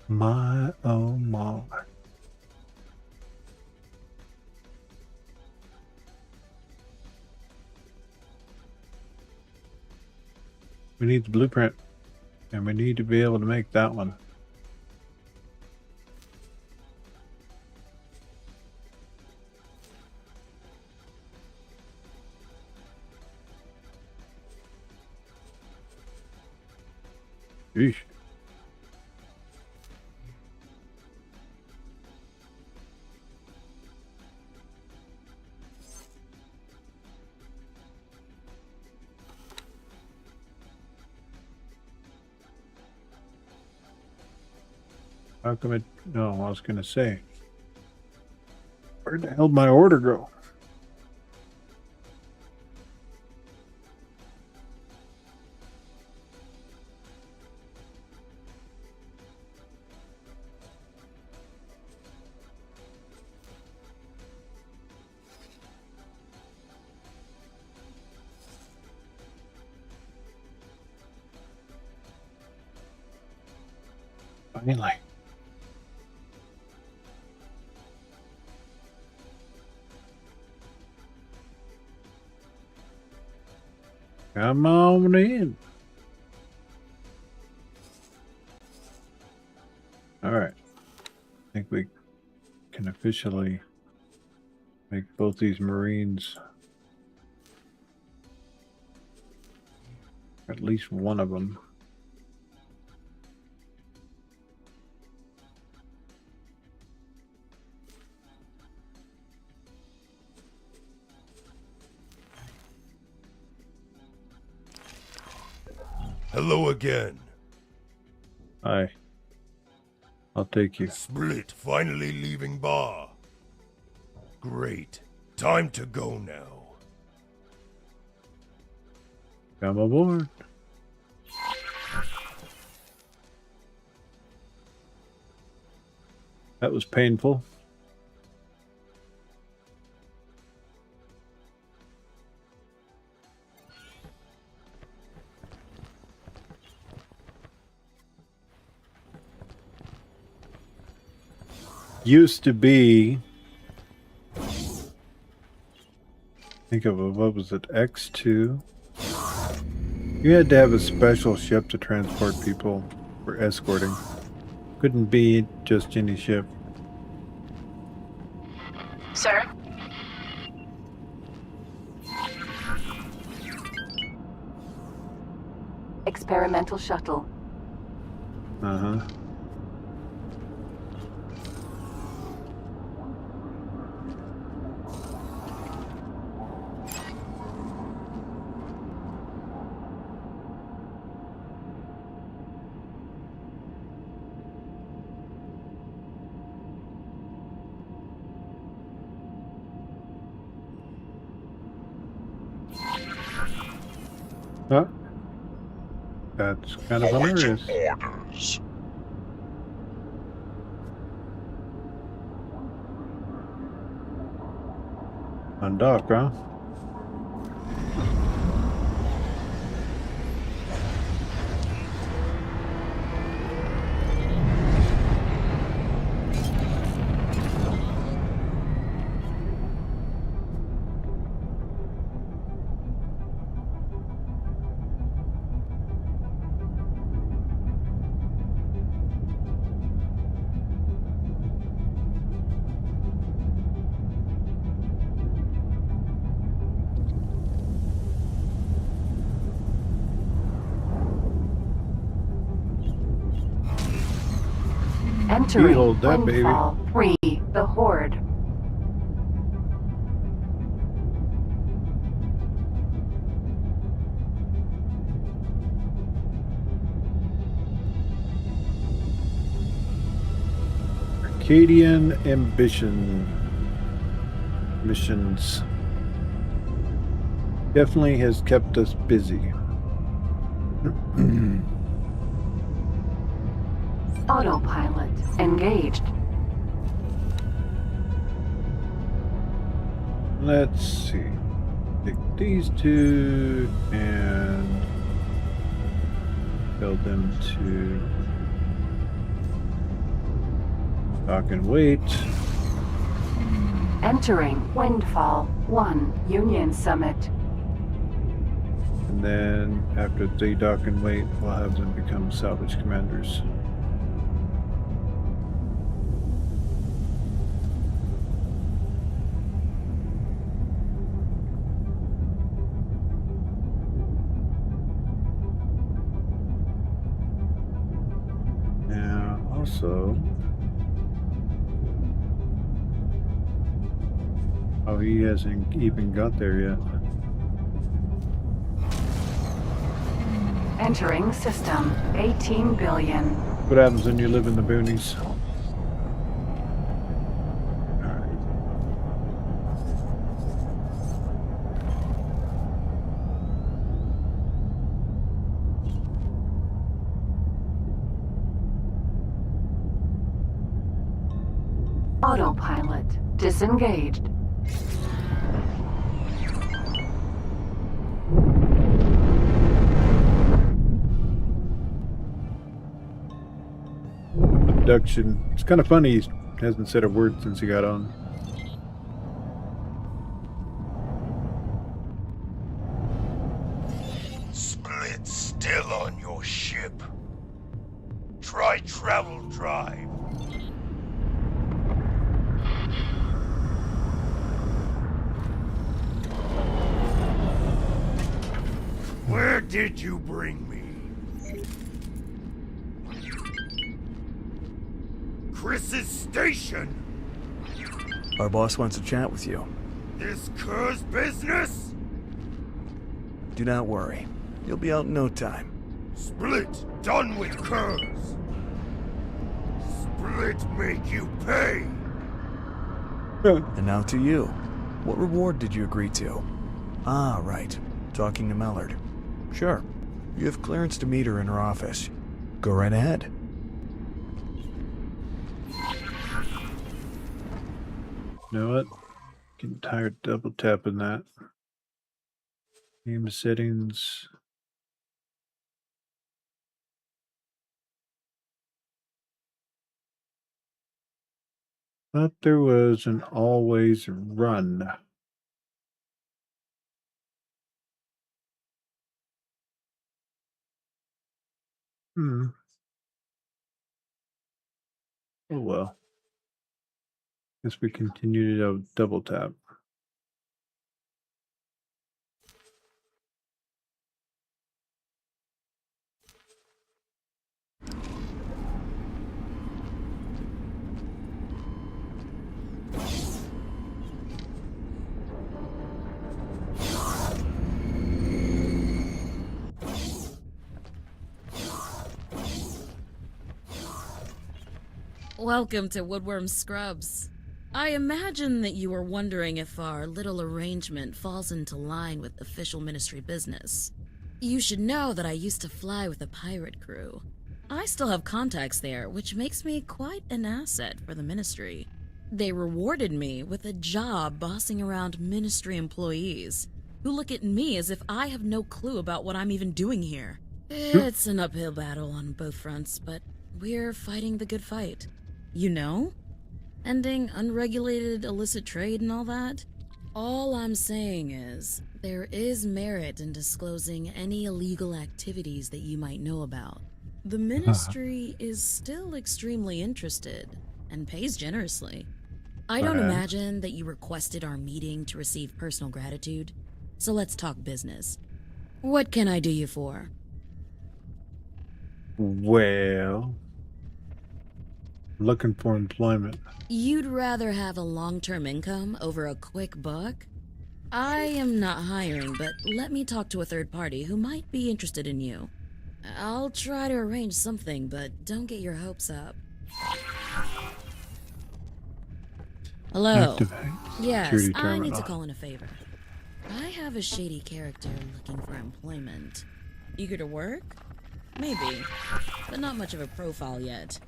My oh my. We need the blueprint, and we need to be able to make that one. Yeesh. How come it? No, I was gonna say. Where the hell did my order go? Finally. Come on in. All right. I think we can officially make both these Marines, at least one of them. Hello again. Hi. I'll take you. Split finally leaving Bar. Great. Time to go now. Come aboard. That was painful. Used to be, think of it, what was it, X2? You had to have a special ship to transport people for escorting. Couldn't be just any ship. Sir? Experimental shuttle. Uh-huh. Huh? That's kind of Awaiting hilarious. orders. On dock, huh? Entering Behold that baby. Windfall 3, the Horde. Arcadian Ambition missions. Definitely has kept us busy. Autopilot engaged. Let's see. Take these two and build them to dock and wait. Entering Windfall 1, Union Summit. And then after they dock and wait, we'll have them become salvage commanders. Now, also, oh, he hasn't even got there yet. Entering system 18 billion. What happens when you live in the boonies? Autopilot disengaged. Abduction. It's kind of funny he hasn't said a word since he got on. Split still on your ship. Try travel drive. Where did you bring me? Chris's station! Our boss wants to chat with you. This Kerr's business? Do not worry. You'll be out in no time. Split done with Kerr's. Split make you pay. And now to you. What reward did you agree to? Ah, right. Talking to Mallard. Sure. You have clearance to meet her in her office. Go right ahead. You know what? Getting tired double tapping that. Game settings. Thought there was an always run. Oh well. Guess we continue to double tap. Welcome to Woodworm Scrubs. I imagine that you are wondering if our little arrangement falls into line with official ministry business. You should know that I used to fly with a pirate crew. I still have contacts there, which makes me quite an asset for the Ministry. They rewarded me with a job bossing around Ministry employees, who look at me as if I have no clue about what I'm even doing here. It's an uphill battle on both fronts, but we're fighting the good fight. You know? Ending unregulated illicit trade and all that. All I'm saying is, there is merit in disclosing any illegal activities that you might know about. The Ministry is still extremely interested, and pays generously. I don't imagine that you requested our meeting to receive personal gratitude, so let's talk business. What can I do you for? Well, looking for employment. You'd rather have a long-term income over a quick buck? I am not hiring, but let me talk to a third party who might be interested in you. I'll try to arrange something, but don't get your hopes up. Hello. Activate Yes, security I need to terminal. call in a favor. I have a shady character looking for employment. Eager to work? Maybe, but not much of a profile yet.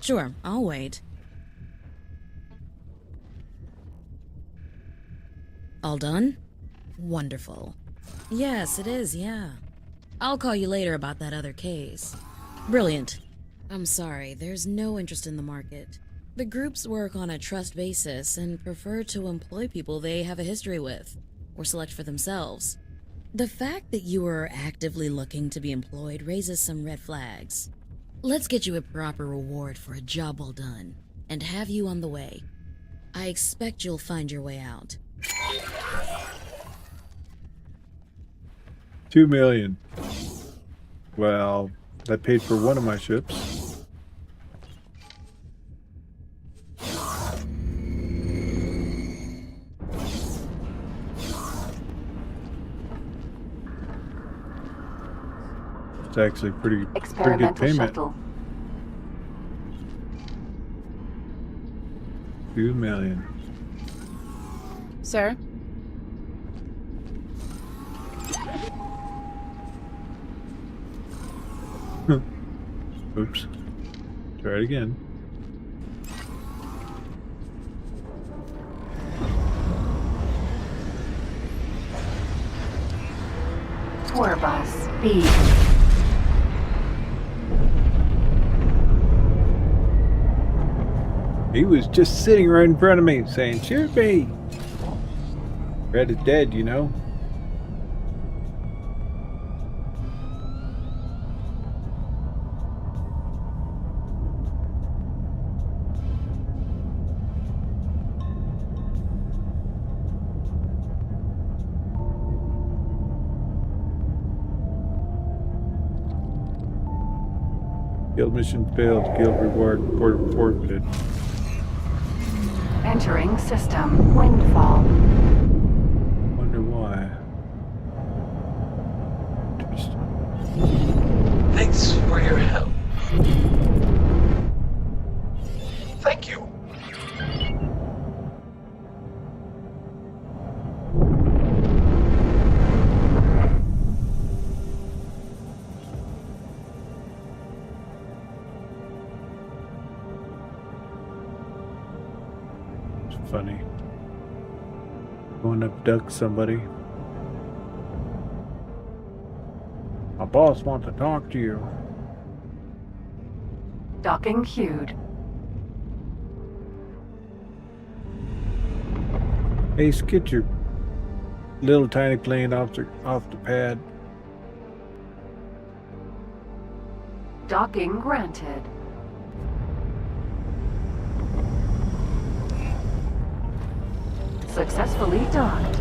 Sure, I'll wait. All done? Wonderful. Yes, it is, yeah. I'll call you later about that other case. Brilliant. I'm sorry, there's no interest in the market. The groups work on a trust basis and prefer to employ people they have a history with, or select for themselves. The fact that you are actively looking to be employed raises some red flags. Let's get you a proper reward for a job well done, and have you on the way. I expect you'll find your way out. 2 million. Well, that paid for one of my ships. It's actually pretty good Experimental payment. shuttle. 2 million. Sir? Oops. Try it again. Tour bus speed. He was just sitting right in front of me saying, "Shoot me." Red is dead, you know. Guild mission failed. Guild reward forfeited. Entering system. Windfall. Wonder why. Thanks for your help. Thank you. It's funny. Going to abduct somebody. My boss wants to talk to you. Docking queued. Ace, get your little tiny plane off the pad. Docking granted. Successfully docked.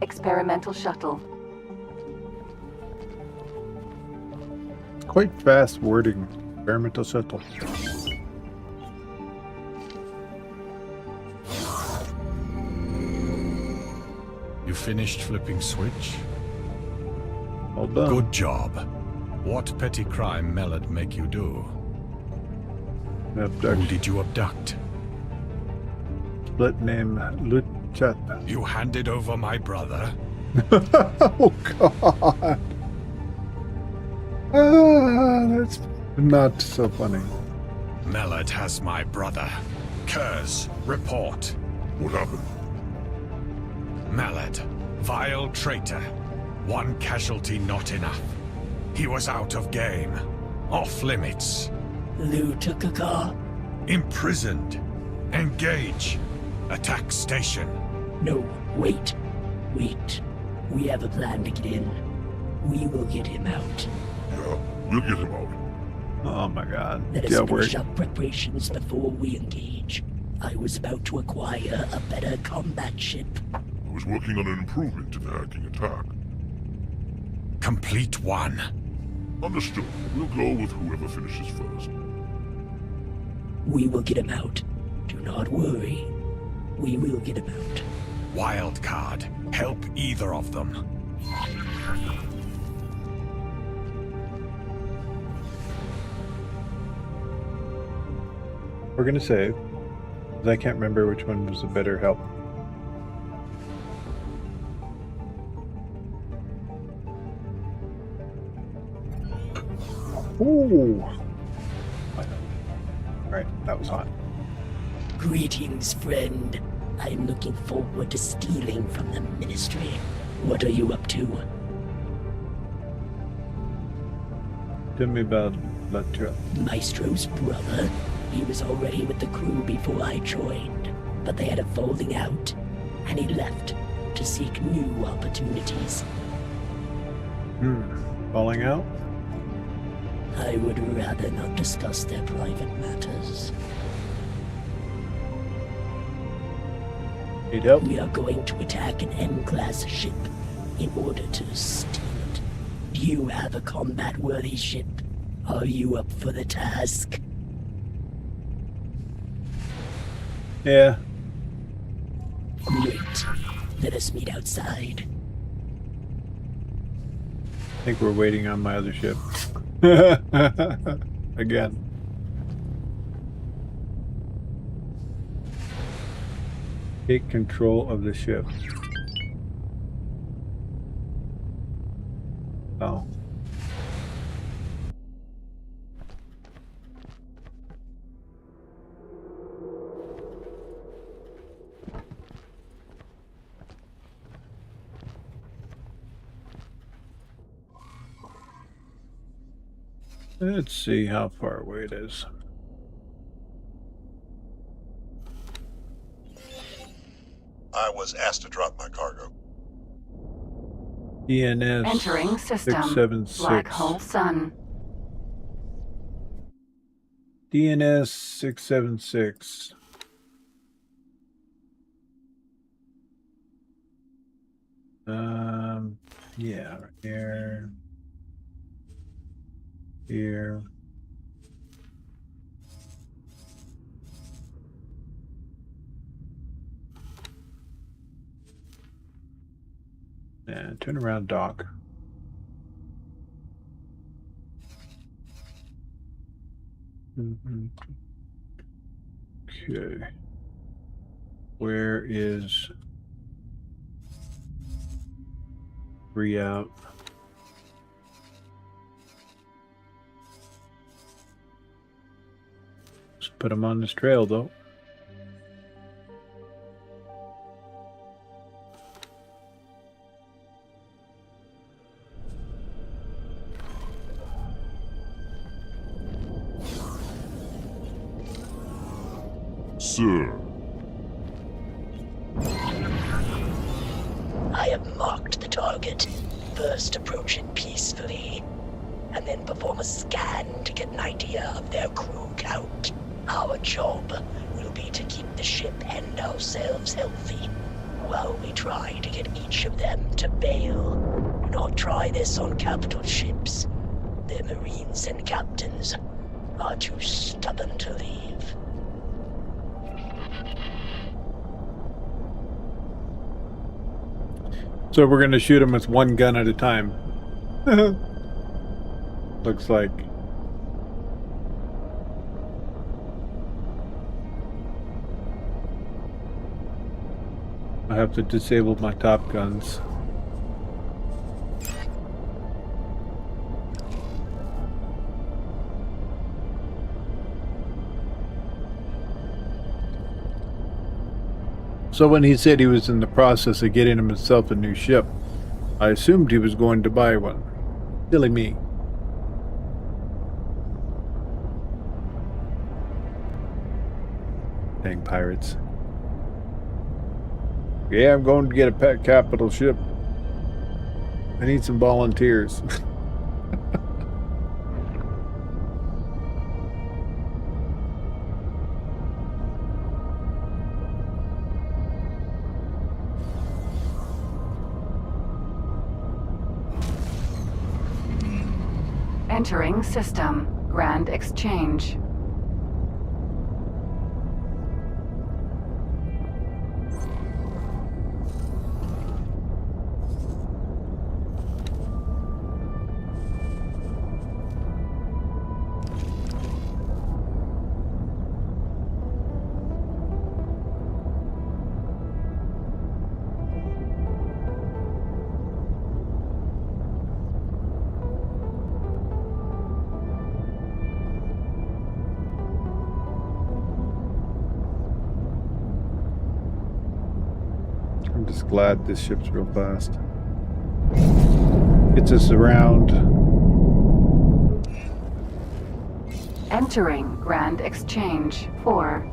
Experimental shuttle. Quite fast wording. Experimental shuttle. You finished flipping switch? Well done. Good job. What petty crime Mellard make you do? Who did you abduct? Split name Luchat. You handed over my brother? Oh God. That's not so funny. Mellard has my brother. Kurz, report. What happened? Mellard, vile traitor. One casualty not enough. He was out of game. Off limits. Lou took a car? Imprisoned. Engage. Attack station. No, wait. Wait. We have a plan to get in. We will get him out. Yeah, we'll get him out. Oh my God. Let us finish up preparations before we engage. I was about to acquire a better combat ship. I was working on an improvement to the hacking attack. Complete one. Understood. We'll go with whoever finishes first. We will get him out. Do not worry. We will get him out. Wildcard. Help either of them. We're gonna save. 'Cause I can't remember which one was the better help. Ooh. Alright, that was hot. Greetings, friend. I'm looking forward to stealing from the Ministry. What are you up to? Tell me about Latra. Maestro's brother. He was already with the crew before I joined, but they had a falling out, and he left to seek new opportunities. Falling out? I would rather not discuss their private matters. Need help? We are going to attack an M-class ship in order to steal it. Do you have a combat-worthy ship? Are you up for the task? Yeah. Great. Let us meet outside. I think we're waiting on my other ship. Again. Take control of the ship. Oh. Let's see how far away it is. I was asked to drop my cargo. DNS Entering system. 676. Black hole sun. DNS 676. Yeah, right here. Here. And turn around, dock. Okay. Where is re-out? Let's put them on this trail, though. Sir. I have marked the target. First approach it peacefully, and then perform a scan to get an idea of their crew count. Our job will be to keep the ship and ourselves healthy, while we try to get each of them to bail. Do not try this on capital ships. Their marines and captains are too stubborn to leave. So we're going to shoot them with one gun at a time. Looks like. I have to disable my top guns. So when he said he was in the process of getting himself a new ship, I assumed he was going to buy one. Silly me. Dang pirates. Yeah, I'm going to get a pet capital ship. I need some volunteers. Entering system. Grand Exchange. I'm just glad this ship's real fast. Gets us around. Entering Grand Exchange 4.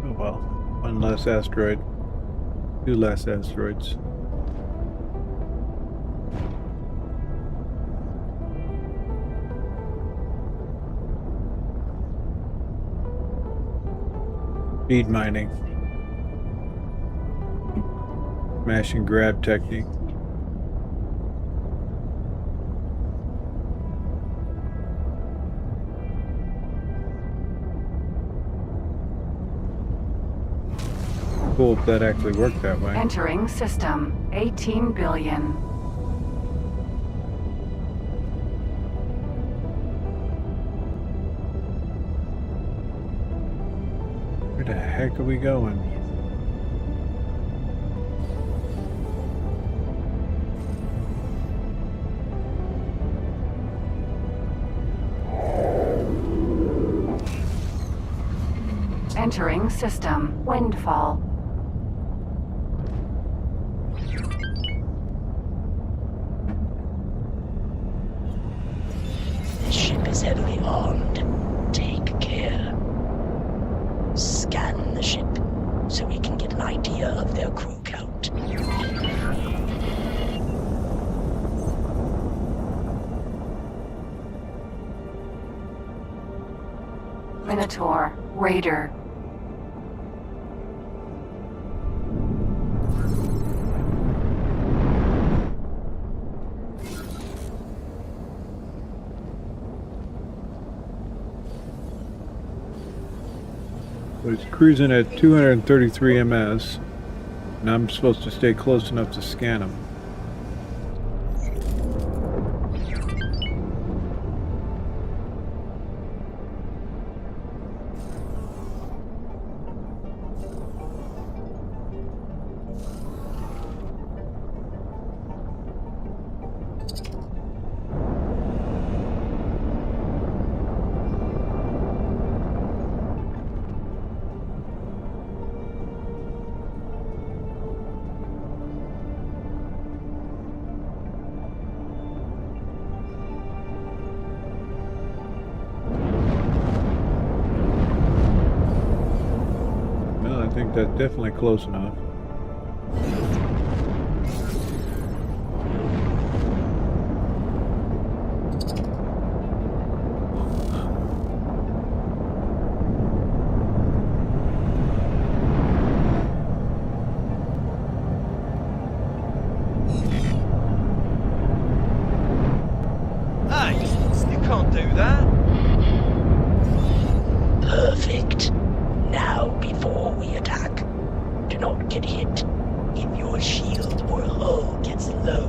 Oh well. One less asteroid. Two less asteroids. Speed mining. Smash and grab technique. Cool if that actually worked that way. Entering system. 18 billion. Where the heck are we going? Entering system. Windfall. The ship is heavily armed. Take care. Scan the ship so we can get an idea of their crew count. Minotaur. Raider. So it's cruising at 233 ms, and I'm supposed to stay close enough to scan them. that's definitely close enough. Hey, you can't do that. Perfect. Now, before we attack, do not get hit. If your shield or hull gets low,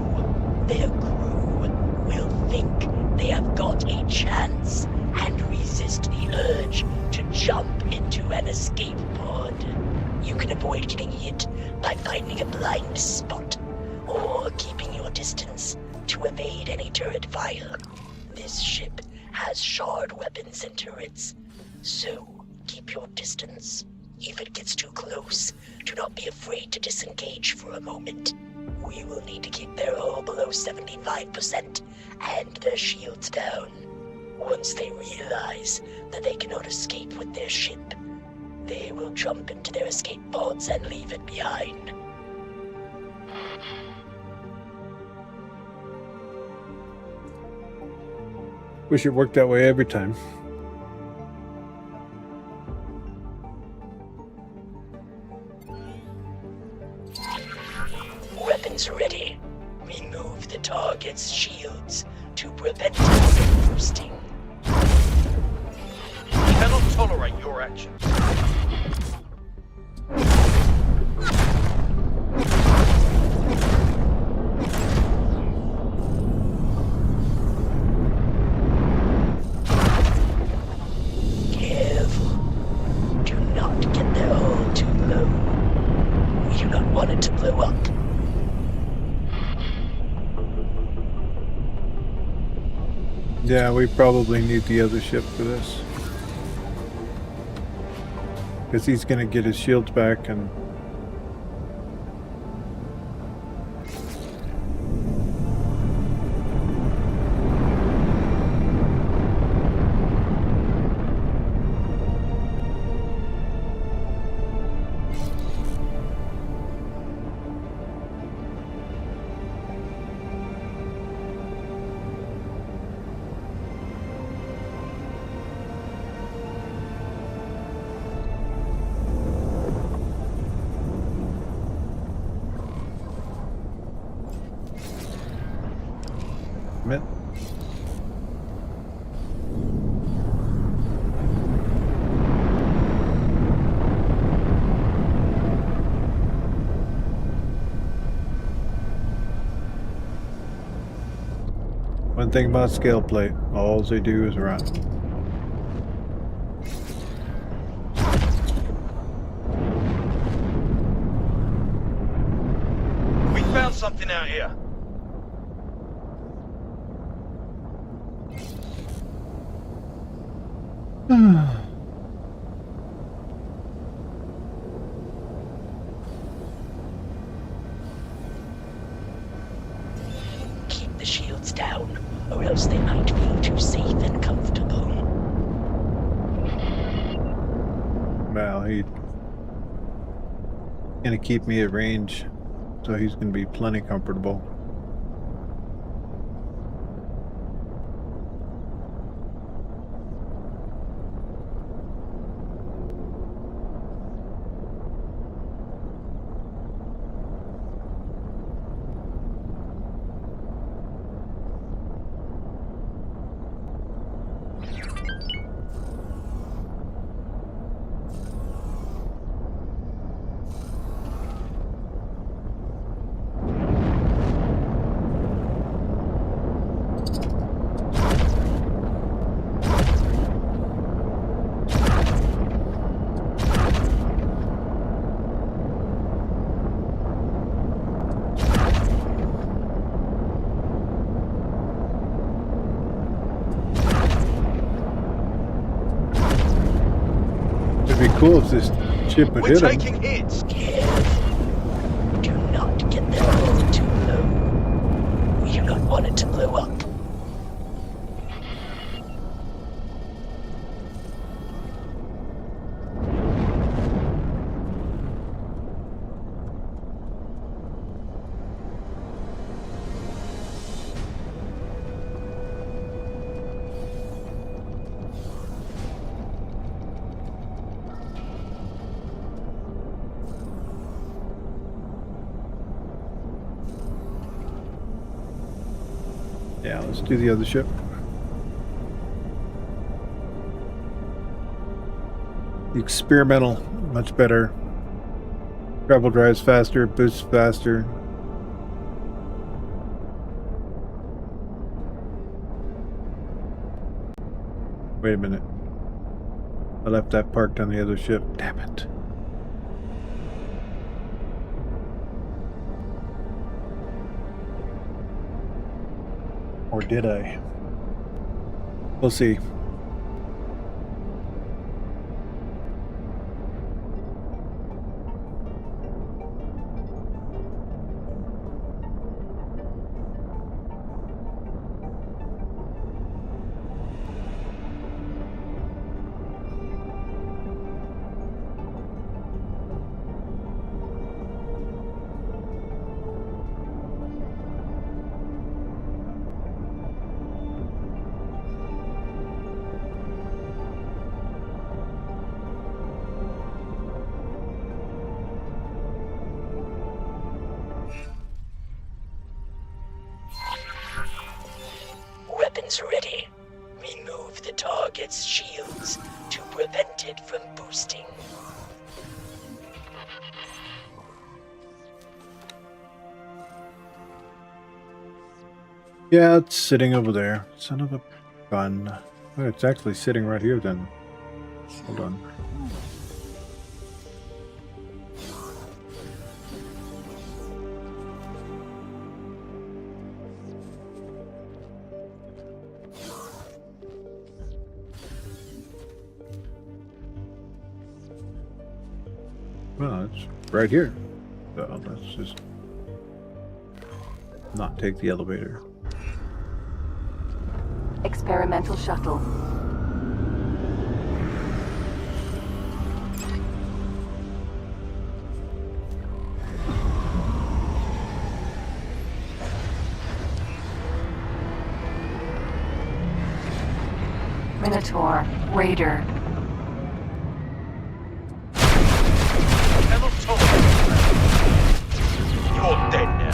their crew will think they have got a chance and resist the urge to jump into an escape pod. You can avoid getting hit by finding a blind spot or keeping your distance to evade any turret fire. This ship has shard weapons and turrets, so keep your distance. If it gets too close, do not be afraid to disengage for a moment. We will need to keep their hull below 75% and their shields down. Once they realize that they cannot escape with their ship, they will jump into their escape pods and leave it behind. Wish it worked that way every time. Weapons ready. Remove the target's shields to prevent them boosting. We cannot tolerate your actions. Careful. Do not get their hull too low. We do not want it to blow up. Yeah, we probably need the other ship for this. Because he's going to get his shields back and... Admit. One thing about scale plate, all they do is run. We found something out here. Keep the shields down, or else they might feel too safe and comfortable. Well, he's gonna keep me at range, so he's gonna be plenty comfortable. It'd be cool if this ship would hit him. We're taking hits. Careful. Do not get their hull too low. We do not want it to blow up. Yeah, let's do the other ship. The experimental, much better. Travel drives faster, boosts faster. Wait a minute. I left that parked on the other ship. Damn it. Or did I? We'll see. Weapons ready. Remove the target's shields to prevent it from boosting. Yeah, it's sitting over there. Son of a gun. Oh, it's actually sitting right here then. Hold on. Well, it's right here. So let's just not take the elevator. Experimental shuttle. Minotaur, Raider. You're dead now.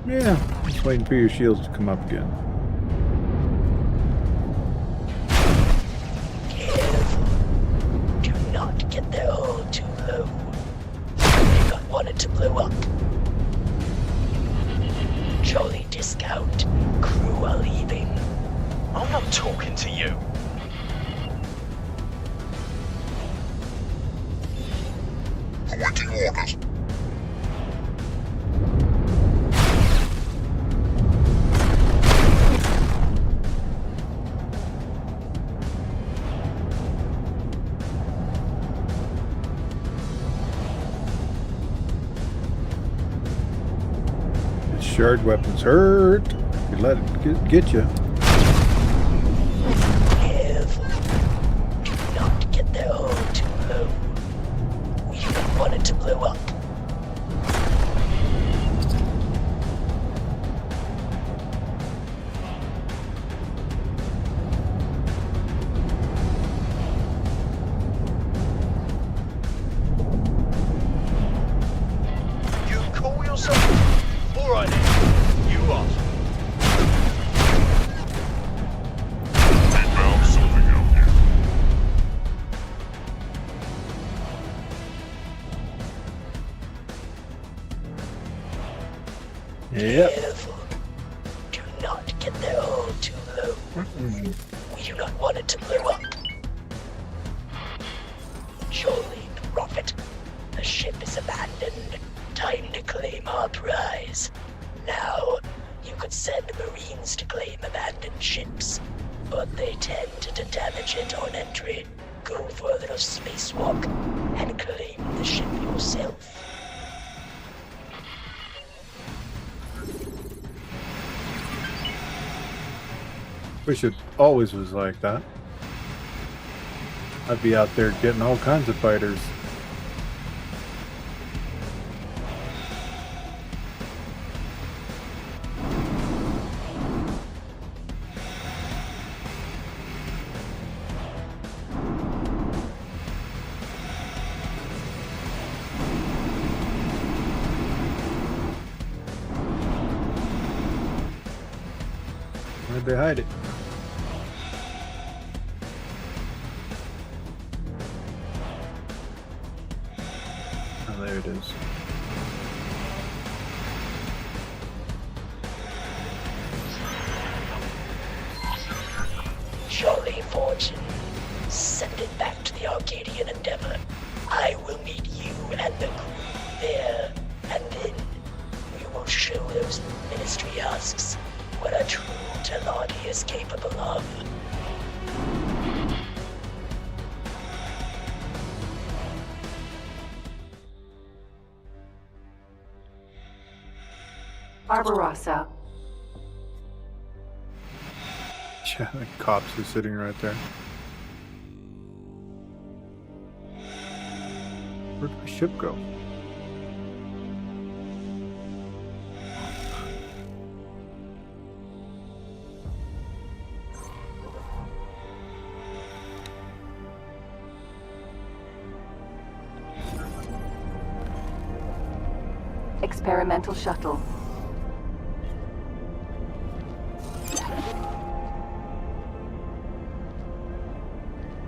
Yeah, just waiting for your shields to come up again. Careful. Do not get there all too low. You do not want it to blow up. Jolly discount. Crew are leaving. I'm not talking to you. Awaiting orders. Shard weapons hurt. You let it get you. Careful. Do not get there all too low. We do not want it to blow up. something? Alright then, you are. We found something out here. Yep. Careful. Do not get there all too low. We do not want it to blow up. Surely, Prophet. The ship is abandoned. Time to claim our prize. Now, you could send Marines to claim abandoned ships, but they tend to damage it on entry. Go for a little spacewalk and claim the ship yourself. Wish it always was like that. I'd be out there getting all kinds of fighters. Where'd they hide it? Oh, there it is. Jolly fortune. Send it back to the Arcadian Endeavor. I will meet you and the crew there, and then we will show those ministry husks what a true Telani is capable of. Barbarossa. Yeah, the cops are sitting right there. Where'd my ship go? Experimental shuttle.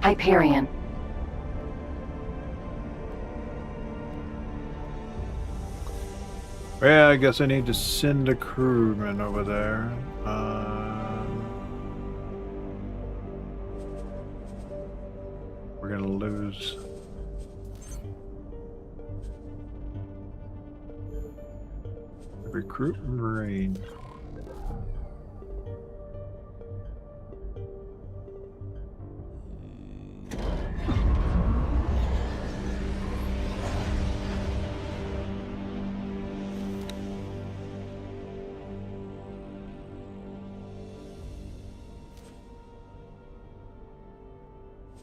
Hyperion. Yeah, I guess I need to send a crewman over there. We're gonna lose. Recruit Marine.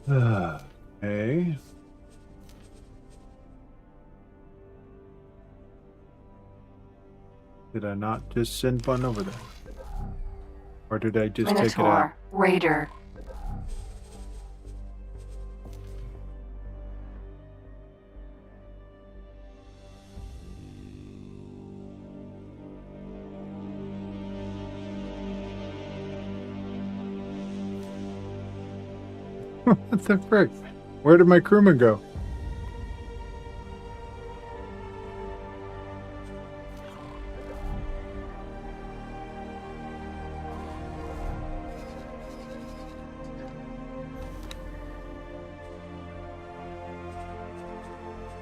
Okay. Did I not just send one over there? Or did I just take it out? Minotaur. Raider. What the frick? Where did my crewman go?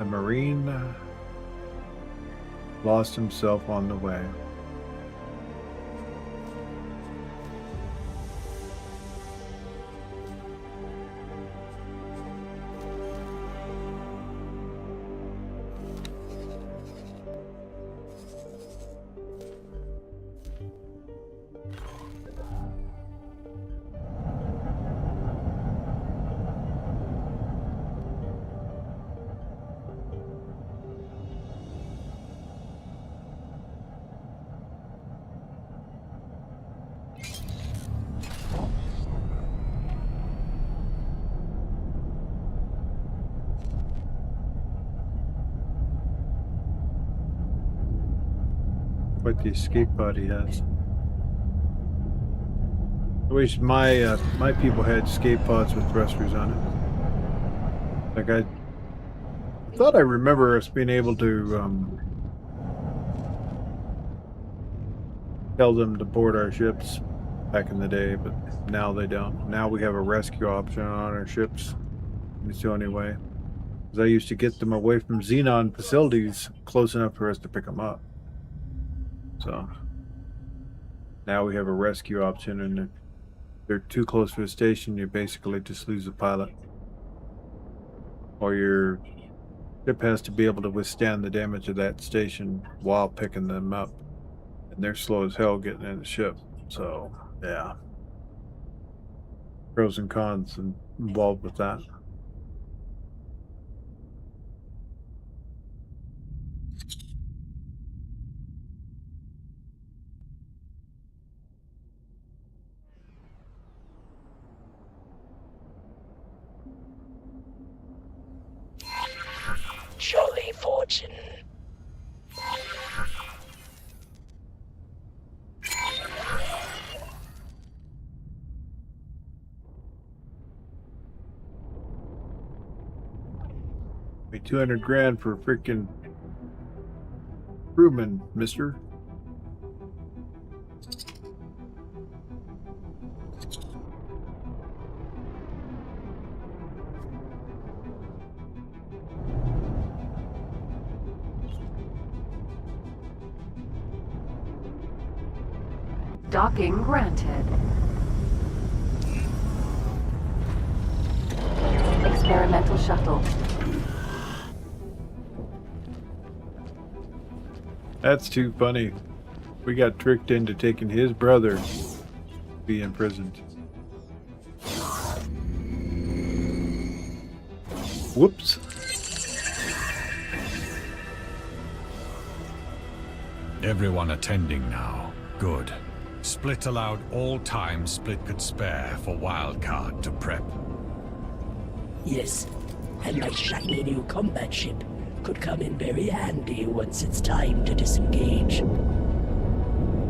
A Marine lost himself on the way. Quite the escape pod he has. I wish my my people had escape pods with thrusters on it. Like I thought I remember us being able to tell them to board our ships back in the day, but now they don't. Now we have a rescue option on our ships. It's the only way. Because I used to get them away from Xenon facilities close enough for us to pick them up. So now we have a rescue option, and if they're too close to a station, you basically just lose the pilot. Or your ship has to be able to withstand the damage of that station while picking them up. And they're slow as hell getting in the ship. So, yeah. Pros and cons involved with that. Jolly fortune. Pay 200 grand for a freaking crewman, mister. Docking granted. Experimental shuttle. That's too funny. We got tricked into taking his brother to be imprisoned. Whoops. Everyone attending now. Good. Split allowed all time Split could spare for Wildcard to prep. Yes, and my shiny new combat ship could come in very handy once it's time to disengage.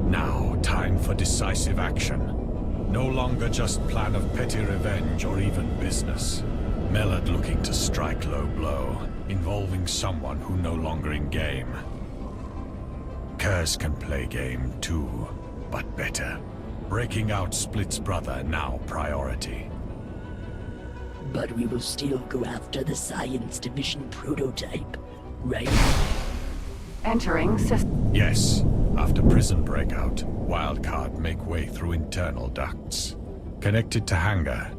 Now, time for decisive action. No longer just plan of petty revenge or even business. Mellard looking to strike low blow, involving someone who no longer in game. Curse can play game too, but better. Breaking out Split's brother now priority. But we will still go after the Science Division prototype, right? Entering system. Yes. After prison breakout, Wildcard make way through internal ducts. Connected to hangar.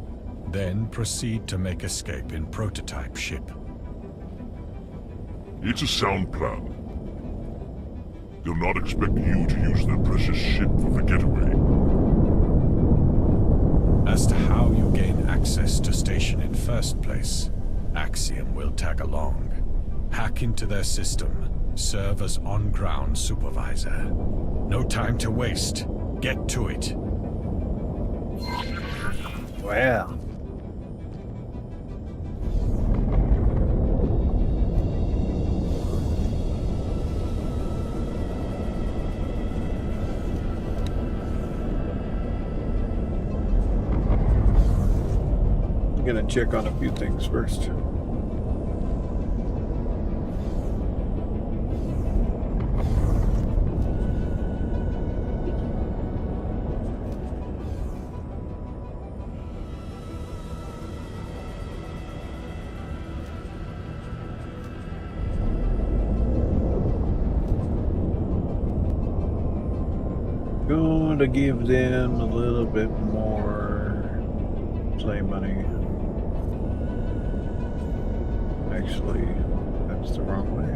Then proceed to make escape in prototype ship. It's a sound plan. They'll not expect you to use their precious ship for the getaway. As to how you gain access to station in first place, Axiom will tag along. Hack into their system, serve as on-ground supervisor. No time to waste. Get to it. Wow. I'm gonna check on a few things first. Going to give them a little bit more play money. Actually, that's the wrong way.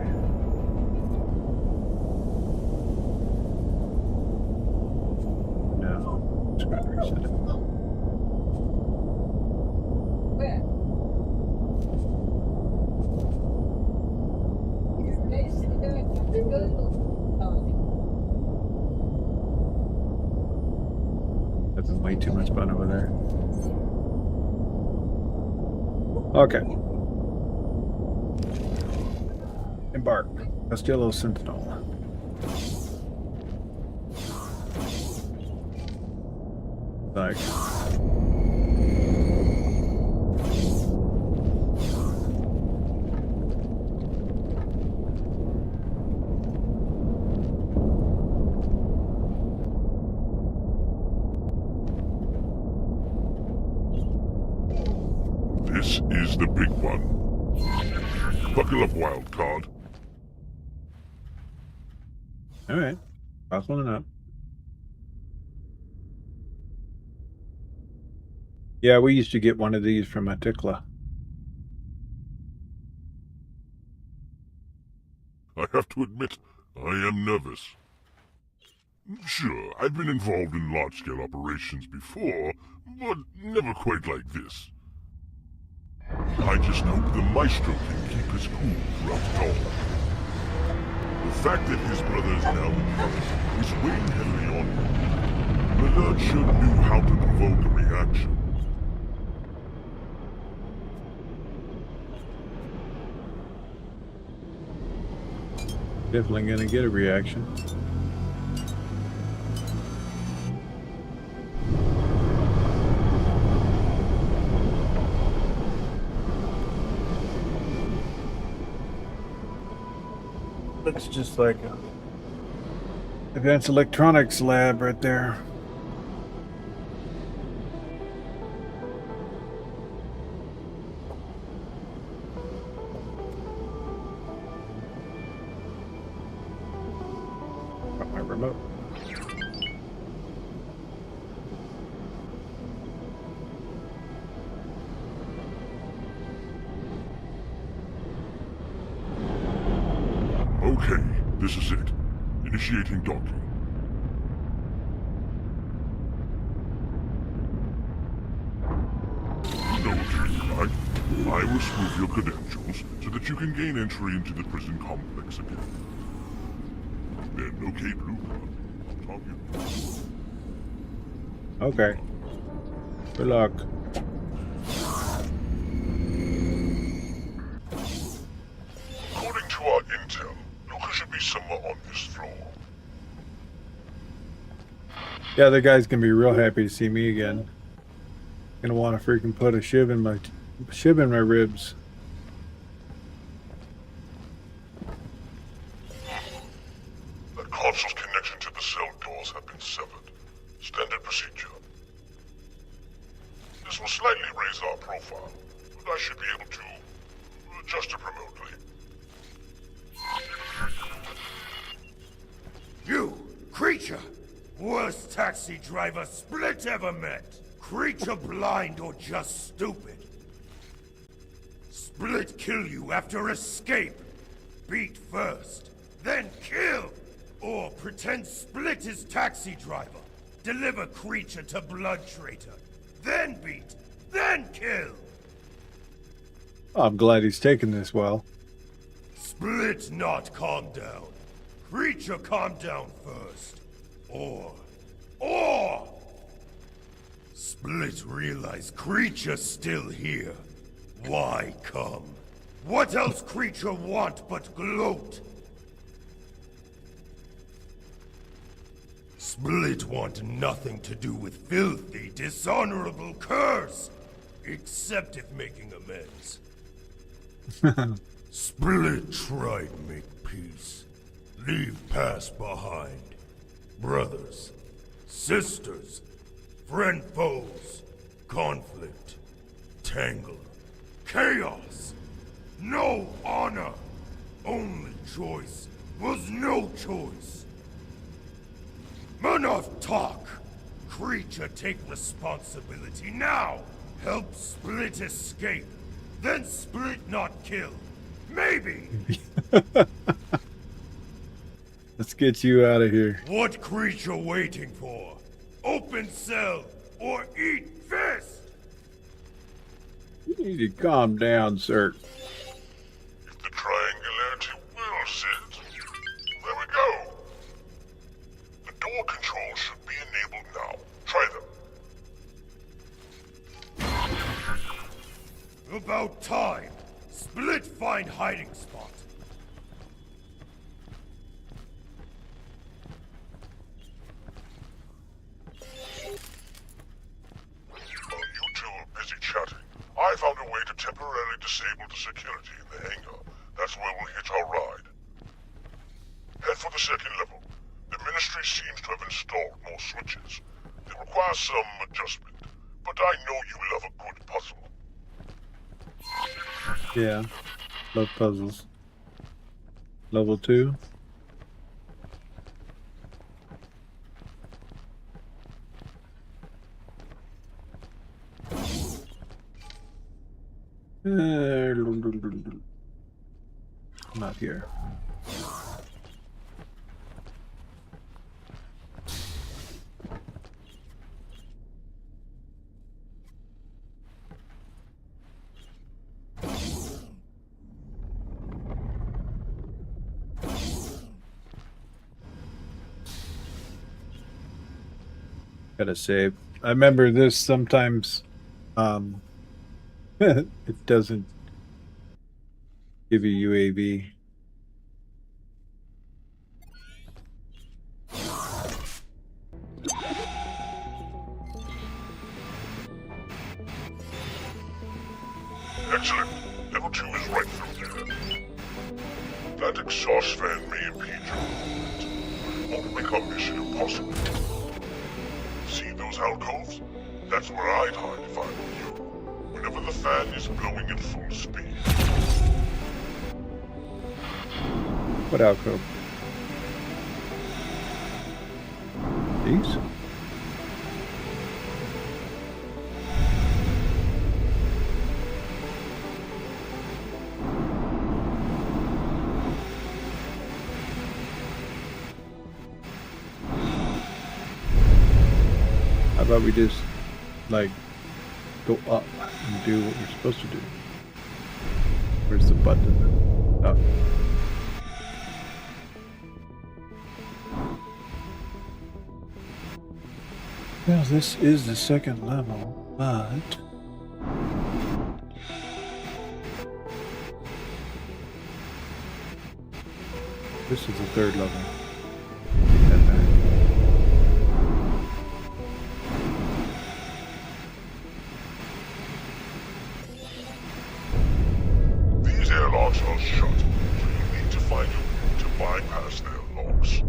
No, it's got to reset it. That's way too much fun over there. Okay. Embark. Castillo Sentinel. Like. This is the big one. Buckle up, wild card. All right, buckling up. Yeah, we used to get one of these from Atikla. I have to admit, I am nervous. Sure, I've been involved in large-scale operations before, but never quite like this. I just hope the Maestro can keep his cool throughout it all. The fact that his brother is now in prison is weighing heavily on him. Millard sure knew how to provoke a reaction. Definitely gonna get a reaction. Looks just like a advanced electronics lab right there. Got my remote. Okay, this is it. Initiating docking. No, Jake, I will spoof your credentials so that you can gain entry into the prison complex again. Then locate Luca. Talk you. Okay. Good luck. According to our intel, Luca should be somewhere on this floor. Yeah, the guy's gonna be real happy to see me again. Gonna want to freaking put a shiv in my ribs. That console's connection to the cell doors have been severed. Standard procedure. This will slightly raise our profile, but I should be able to adjust it remotely. You, creature! Worst taxi driver Split ever met! Creature blind or just stupid? Split kill you after escape. Beat first, then kill! Or pretend Split is taxi driver. Deliver creature to Blood Traitor. Then beat, then kill! Oh, I'm glad he's taking this well. Split not calm down. Creature calm down first. Or... Split realize creature still here. Why come? What else creature want but gloat? Split want nothing to do with filthy, dishonorable curse, except if making amends. Split tried make peace. Leave past behind. Brothers, sisters, friend foes, conflict, tangle, chaos, no honor. Only choice was no choice. Enough talk. Creature take responsibility now. Help Split escape. Then Split not kill. Maybe. Let's get you out of here. What creature waiting for? Open cell or eat fist? You need to calm down, sir. If the triangularity will sit, there we go. The door controls should be enabled now. Try them. About time. Split find hiding spot. Ministry seems to have installed more switches. They require some adjustment, but I know you love a good puzzle. Yeah. Love puzzles. Level 2. Not here. Gotta save. I remember this sometimes it doesn't give you UAV. Excellent. Level 2 is right through there. That exhaust fan may impede your movement, but it won't make our mission impossible. See those alcoves? That's where I'd hide if I were you. Whenever the fan is blowing at full speed. What alcove? These? How about we just, like, go up and do what we're supposed to do? Where's the button? Up. Well, this is the second level, but this is the third level. Take that back. These airlocks are shut, so you need to find a way to bypass their locks.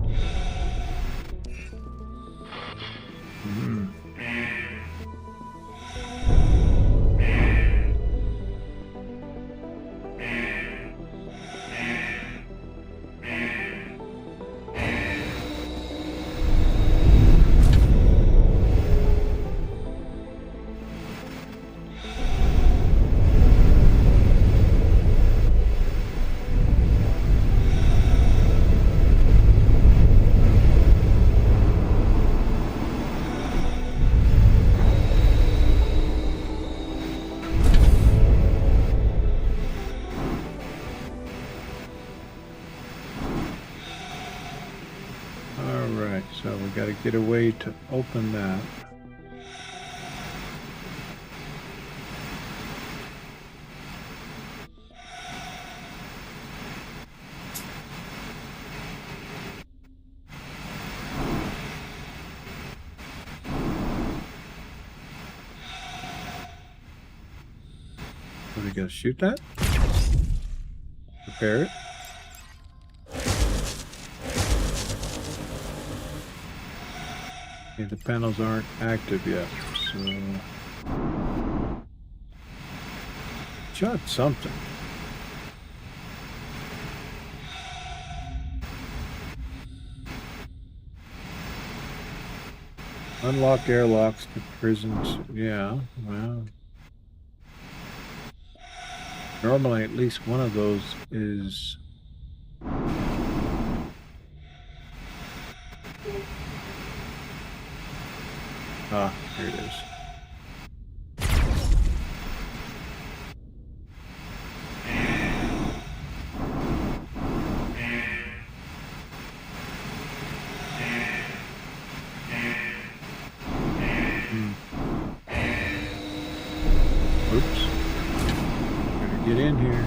Alright, so we gotta get a way to open that. So we gotta shoot that? Prepare it. Okay, the panels aren't active yet, so shot something. Unlock airlocks to prisons. Yeah, well. Normally at least one of those is here it is. Oops. Better get in here.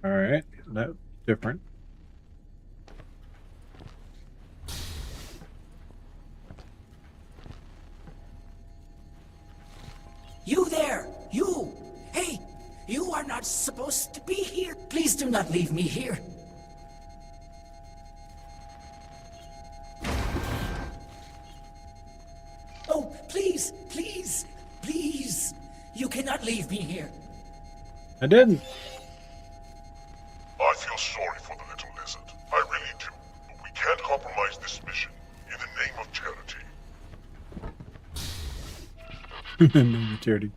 All right, that's different. You there! You! Hey! You are not supposed to be here! Please do not leave me here! Oh, please! Please! Please! You cannot leave me here! I didn't. I feel sorry for the little lizard. I really do. But we can't compromise this mission in the name of charity. No charity.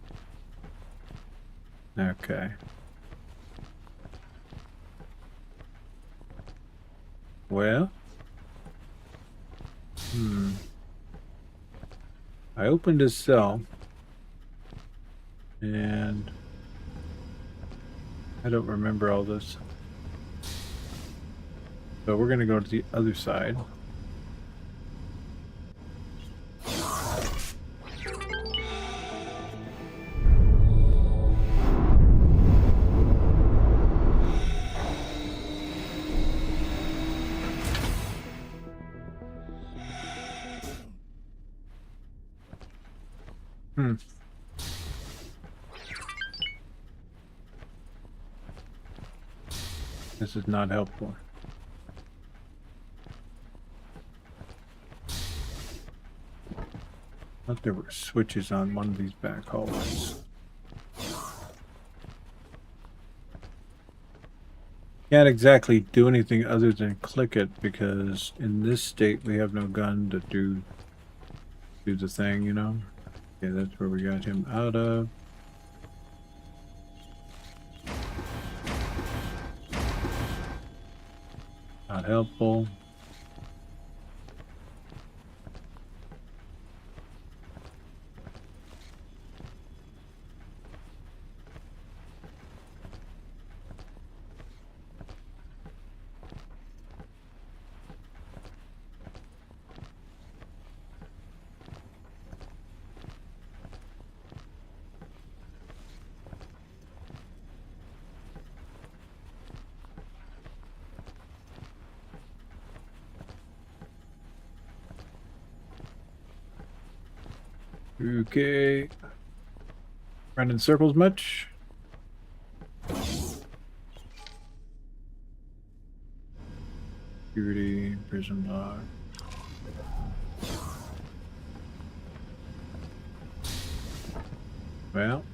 Okay. Well. I opened his cell. And I don't remember all this. So we're gonna go to the other side. This is not helpful. I thought there were switches on one of these back hallways. Can't exactly do anything other than click it because in this state we have no gun to do the thing, you know? Okay, that's where we got him out of. Not helpful. Okay. Run in circles much? Security, prison log. Well.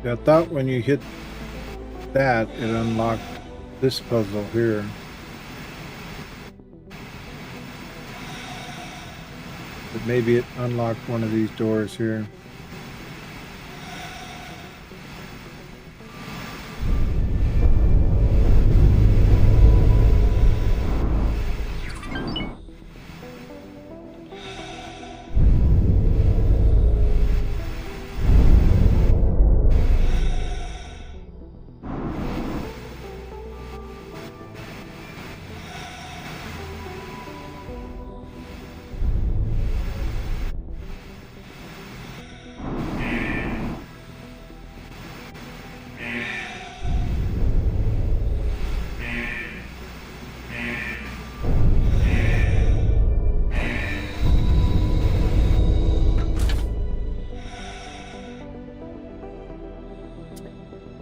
I thought when you hit that, it unlocked this puzzle here. But maybe it unlocked one of these doors here.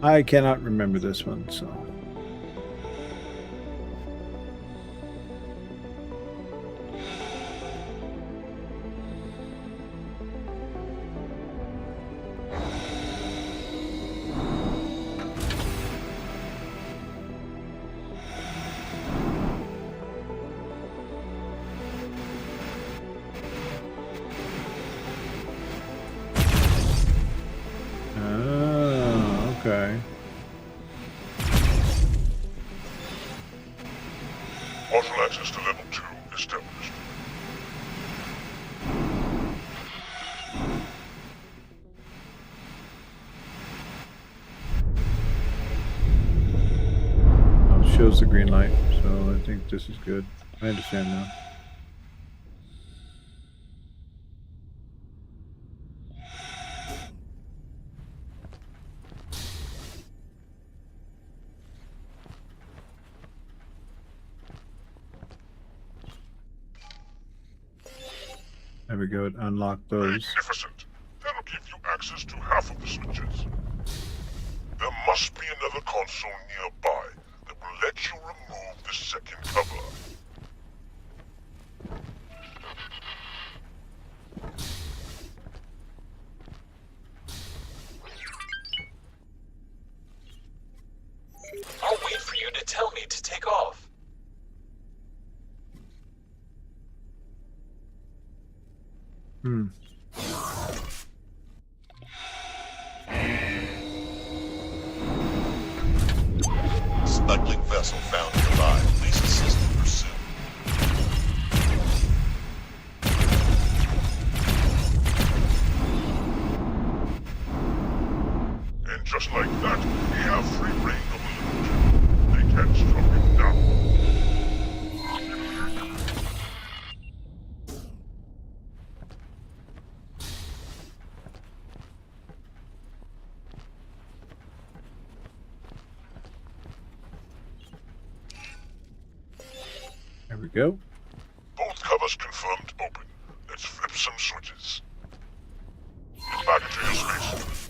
I cannot remember this one, so. Okay. Partial access to level 2 established. Oh, it shows the green light, so I think this is good. I understand now. There we go, it unlocked those. Magnificent. That'll give you access to half of the switches. There must be another console nearby that will let you remove the second cover. I'll wait for you to tell me to take off. Smuggling vessel found nearby. Please assist in pursuit. And just like that, we have free reign of the Lunatic. They can't stop him now. There we go. Both covers confirmed open. Let's flip some switches. Get back into your space.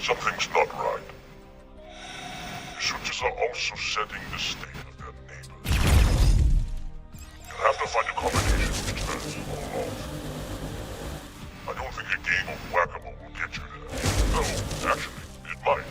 Something's not right. The switches are also setting the state of their neighbors. You'll have to find a combination which turns them all off. I don't think a game of whack-a-mole will get you there. No, actually, it might.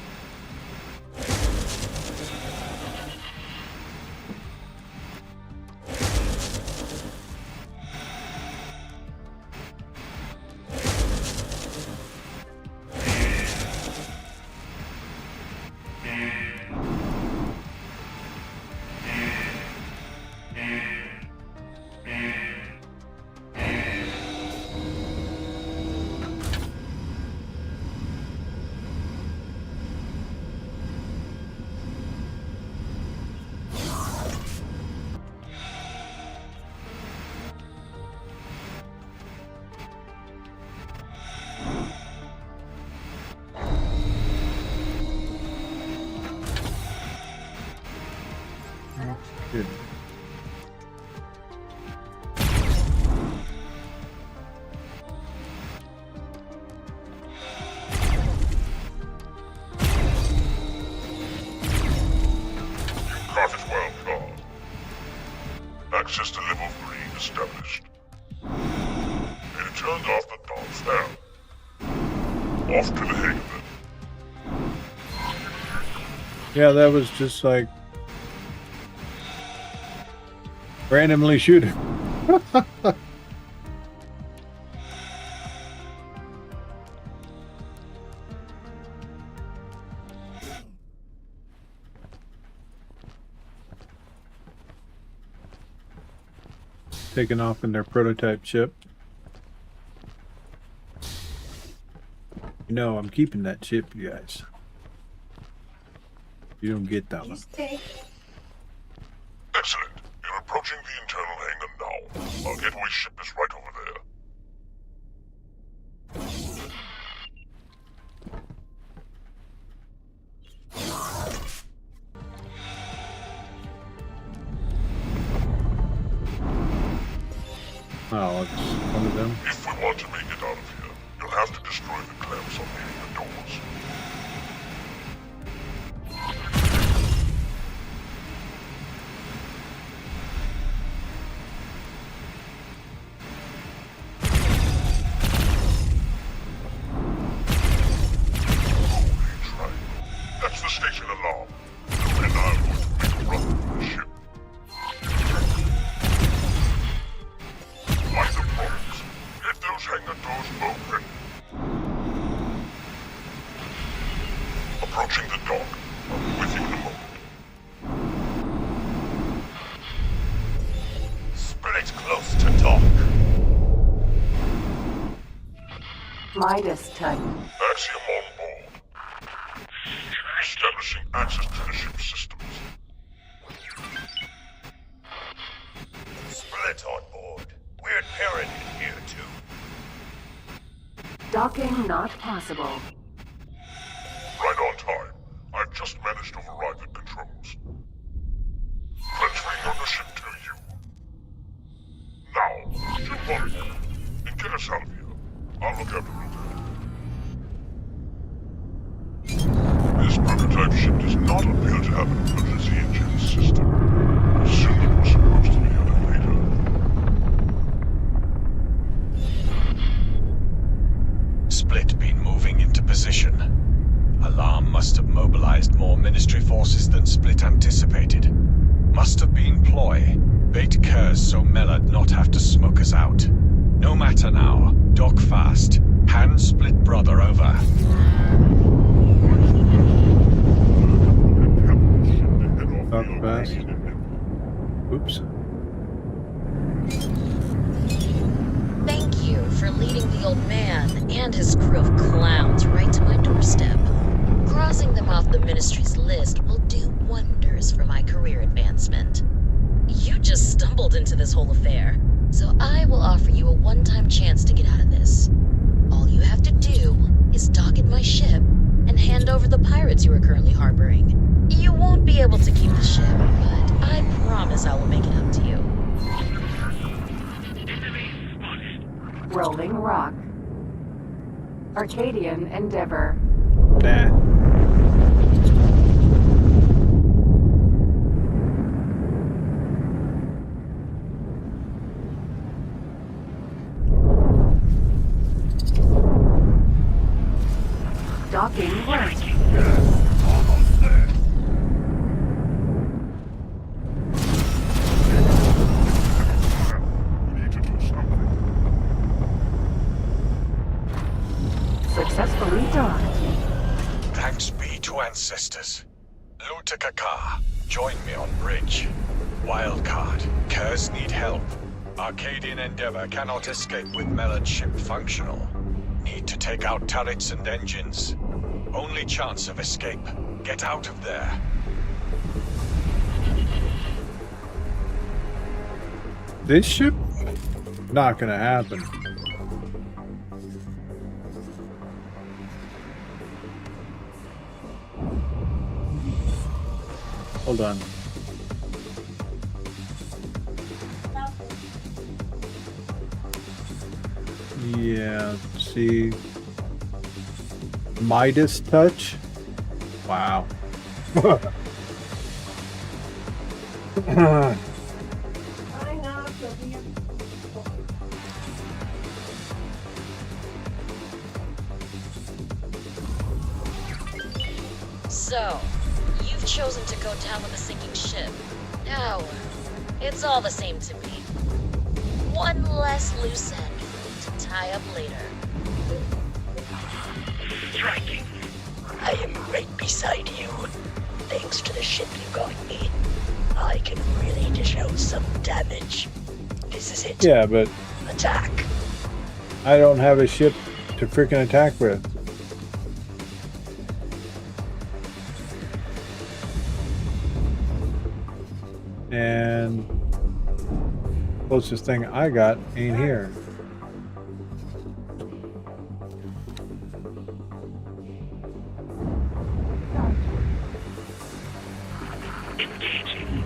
Good. Got it well, Carl. Access to level 3 established. And it turned off the dogs now. Off to the hang of it. Yeah, that was just like randomly shooting. Taking off in their prototype ship. You know, I'm keeping that ship, you guys. You don't get that one. Excellent. You're approaching the internal hangar now. Our getaway ship is right over there. Oh, it's one of them. If we want to make it out of here, you'll have to destroy the clamps on the doors. Midas touch. Axiom on board. Establishing access to the ship's systems. Split on board. Weird parent in here, too. Docking not possible. Right on time. I've just managed to override the controls. Transferring ownership to you. Now, jump on board and get us out of here. I'll look after Lieutenant. This prototype ship does not appear to have an emergency engine system. I assume it was supposed to be an elevator. Split been moving into position. Alarm must have mobilized more Ministry forces than Split anticipated. Must have been ploy. Bait Curse so Mellard not have to smoke us out. No matter now. Dock fast. Hand Split brother over. Dock fast. Oops. Thank you for leading the old man and his crew of clowns right to my doorstep. Crossing them off the Ministry's list will do wonders for my career advancement. You just stumbled into this whole affair, so I will offer you a one-time chance to get out of this. All you have to do is dock at my ship and hand over the pirates you are currently harboring. You won't be able to keep the ship, but I promise I will make it up to you. Rolling rock. Arcadian Endeavor. Nah. Docking right. Almost there. We need to do something. Successfully docked. Thanks be to ancestors. Lutakaka, join me on bridge. Wildcard, Curse need help. Arcadian Endeavor cannot escape with Mellard ship functional. Need to take out turrets and engines. Only chance of escape. Get out of there. This ship? Not gonna happen. Hold on. Yeah, see. Midas touch? Wow. So, you've chosen to go down with a sinking ship. Now, it's all the same to me. One less loose end to tie up later. Striking. I am right beside you. Thanks to the ship you got me, I can really dish out some damage. This is it. Yeah, but Attack. I don't have a ship to freaking attack with. And closest thing I got ain't here. Engaging.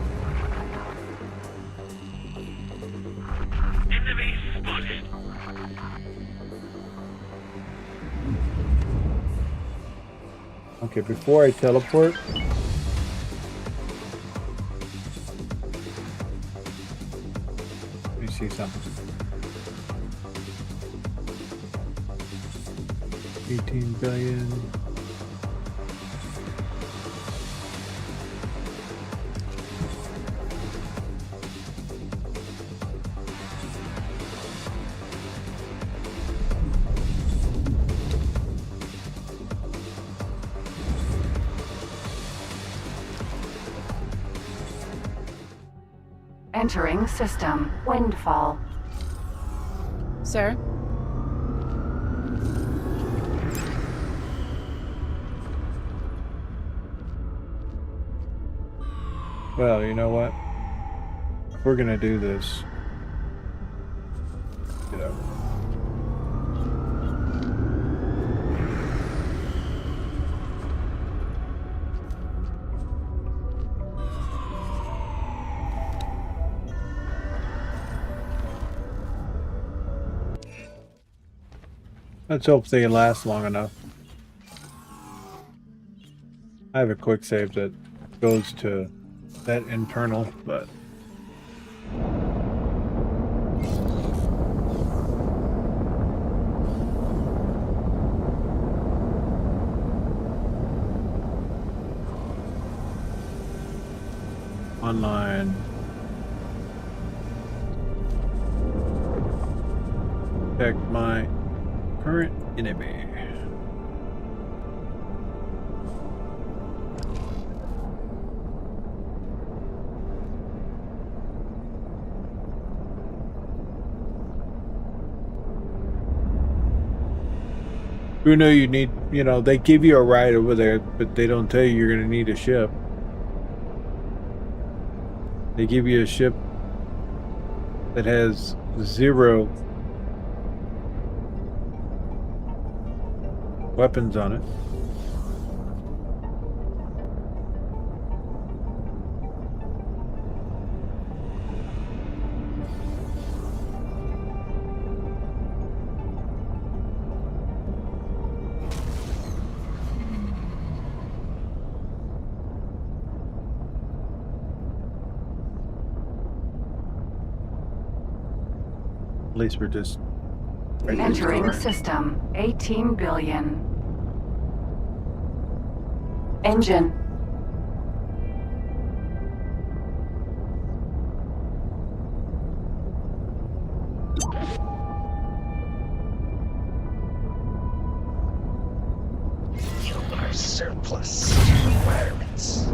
Enemy spotted. Okay, before I teleport, let me see something. 18 billion. Entering system. Windfall. Sir? Well, you know what? If we're gonna do this, you know. Let's hope they last long enough. I have a quick save that goes to that internal, but online. Check my current enemy. Who knew you need, you know, they give you a ride over there, but they don't tell you you're going to need a ship. They give you a ship that has 0 weapons on it. At least we're just ready to Entering start. system 18 billion. Engine. You are surplus requirements.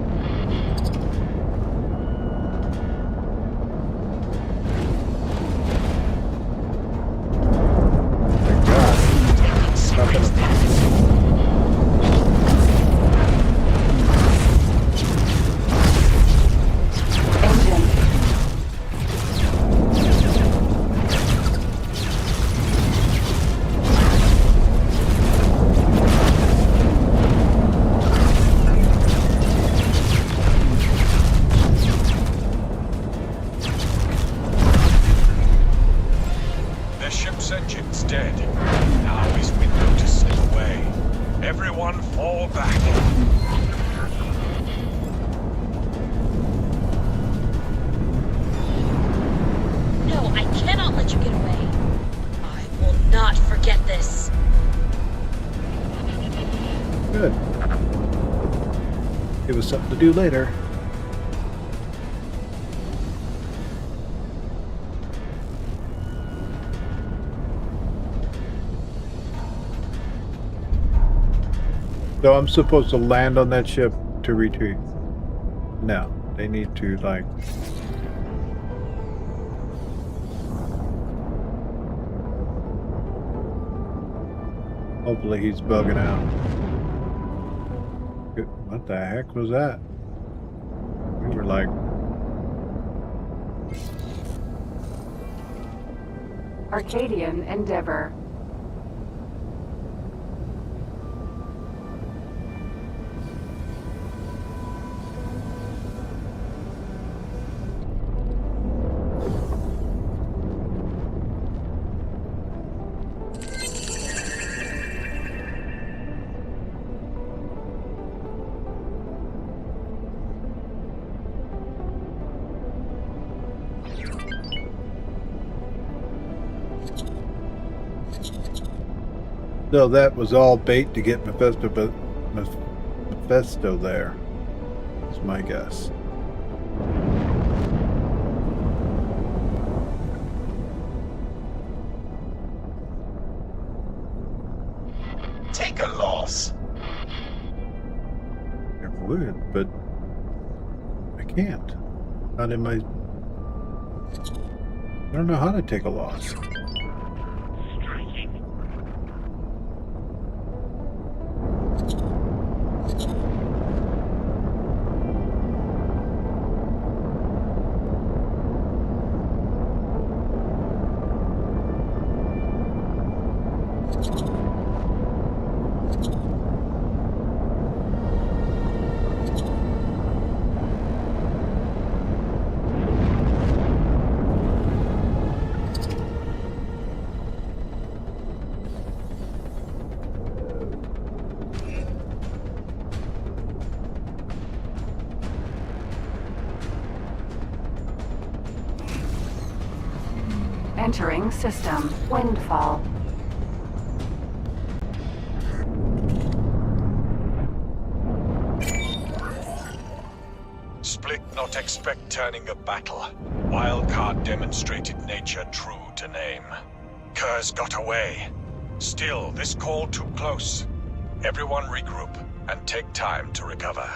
The ship's engine's dead. Now his window to slip away. Everyone fall back. No, I cannot let you get away. I will not forget this. Good. Give us something to do later. So I'm supposed to land on that ship to retreat? No, they need to like... Hopefully he's bugging out. What the heck was that? We were like... Arcadian Endeavor. So that was all bait to get Mephisto there. That's my guess. Take a loss. I would, but I can't. Not in my... I don't know how to take a loss. Entering system. Windfall. Split not expect turning of battle. Wildcard demonstrated nature true to name. Curse got away. Still, this call too close. Everyone regroup and take time to recover.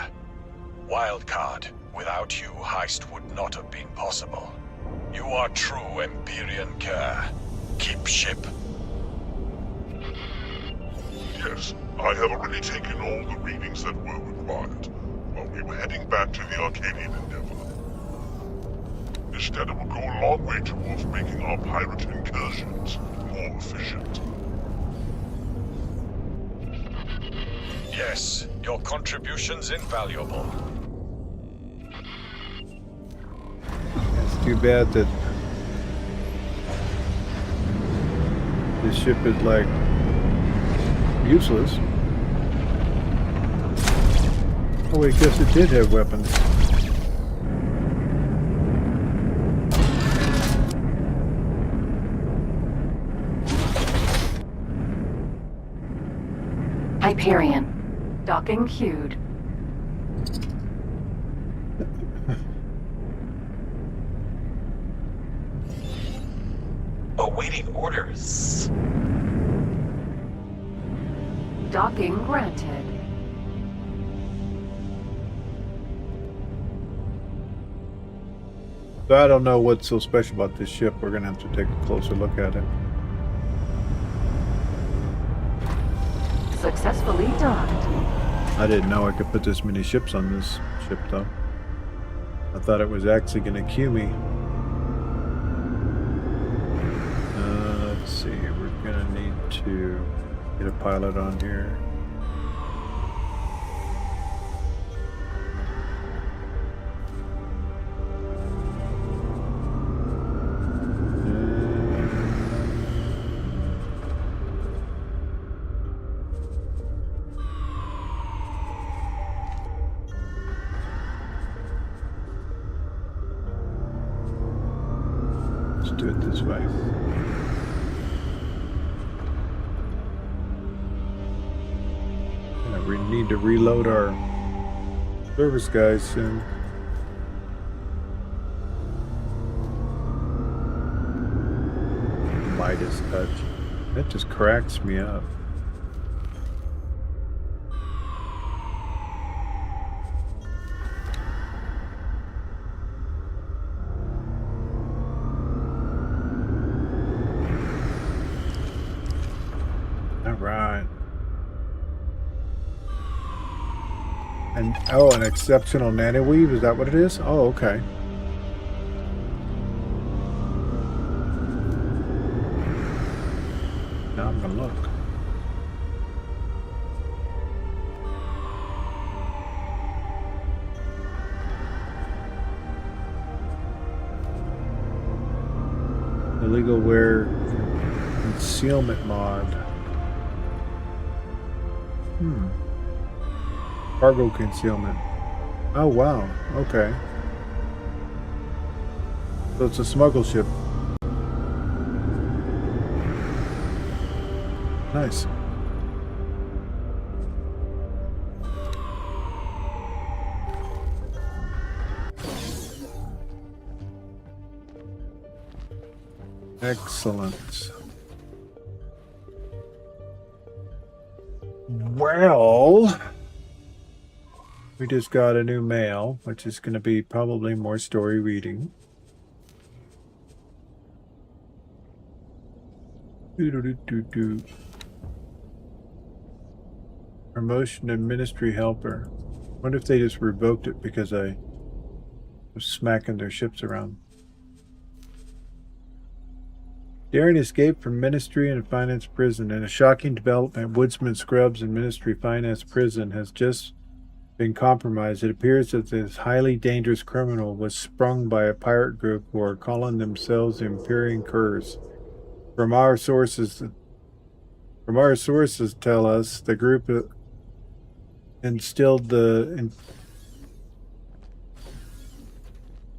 Wildcard, without you, heist would not have been possible. You are true Empyrean Kerr. Keep ship. Yes, I have already taken all the readings that were required, while we were heading back to the Arcadian Endeavor. This data will go a long way towards making our pirate incursions more efficient. Yes, your contribution's invaluable. It's too bad that this ship is like useless. Oh wait, I guess it did have weapons. Hyperion. Docking queued. Awaiting orders. Docking granted. So I don't know what's so special about this ship. We're gonna have to take a closer look at it. Successfully docked. I didn't know I could put this many ships on this ship though. I thought it was actually gonna queue me. Let's see, we're gonna need to get a pilot on here. Let's do it this way. We need to reload our service guys soon. Midas touch. That just cracks me up. All right. And oh, an exceptional nanoweave, is that what it is? Oh, okay. Now I'm gonna look. Illegal wear concealment mod. Cargo concealment. Oh wow, okay. So it's a smuggle ship. Nice. Excellent. Well, we just got a new mail, which is going to be probably more story reading. Promotion and ministry helper. What if they just revoked it because I was smacking their ships around? Daring escape from Ministry and Finance Prison. In a shocking development, Woodsman Scrubs and Ministry Finance Prison has just been compromised. It appears that this highly dangerous criminal was sprung by a pirate group who are calling themselves the Empyrean Curs. From our sources tell us the group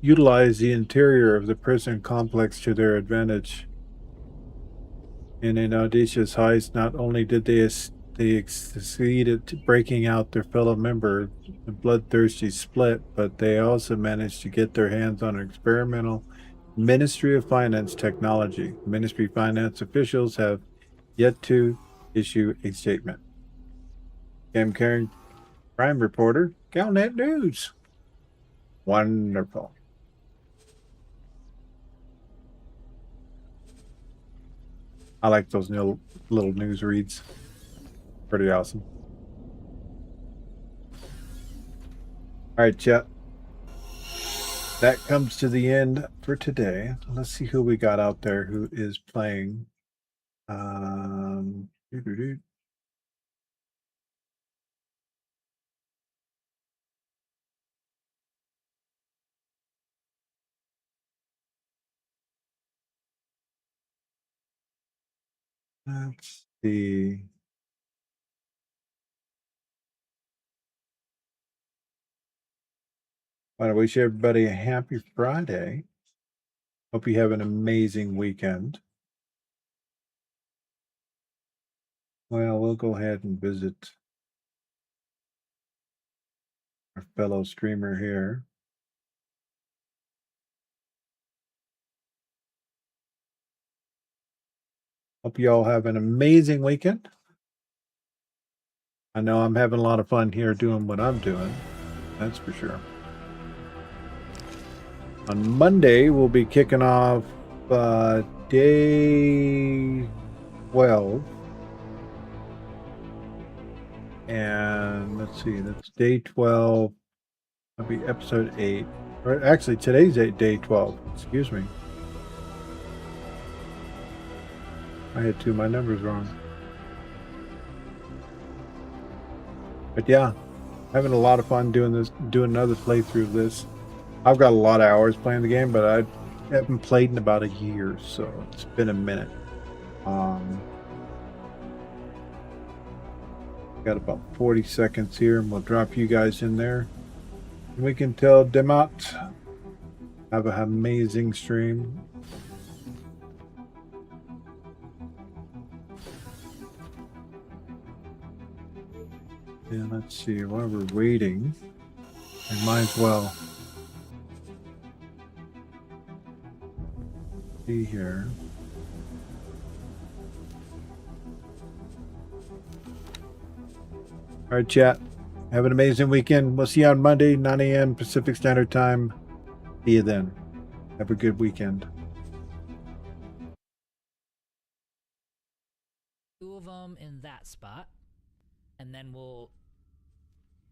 utilized the interior of the prison complex to their advantage. In an audacious heist, not only did they succeed at breaking out their fellow member, the bloodthirsty Split, but they also managed to get their hands on an experimental Ministry of Finance technology. Ministry Finance officials have yet to issue a statement. Cam Caring, crime reporter, Galnet News. Wonderful. I like those little news reads. Pretty awesome. All right, chat. That comes to the end for today. Let's see who we got out there who is playing. Let's see. I want to wish everybody a happy Friday. Hope you have an amazing weekend. Well, we'll go ahead and visit our fellow streamer here. Hope you all have an amazing weekend. I know I'm having a lot of fun here doing what I'm doing. That's for sure. On Monday, we'll be kicking off day 12. And let's see, that's day 12. That'll be episode 8. Or actually, today's day 12. Excuse me. I had my numbers wrong. But yeah, having a lot of fun doing this, doing another playthrough of this. I've got a lot of hours playing the game, but I haven't played in about a year, so it's been a minute. Got about 40 seconds here, and we'll drop you guys in there. And we can tell Demot, have an amazing stream. And let's see, while we're waiting, I might as well be here. All right, chat. Have an amazing weekend. We'll see you on Monday, 9 a.m. Pacific Standard Time. See you then. Have a good weekend. Two of them in that spot, and then we'll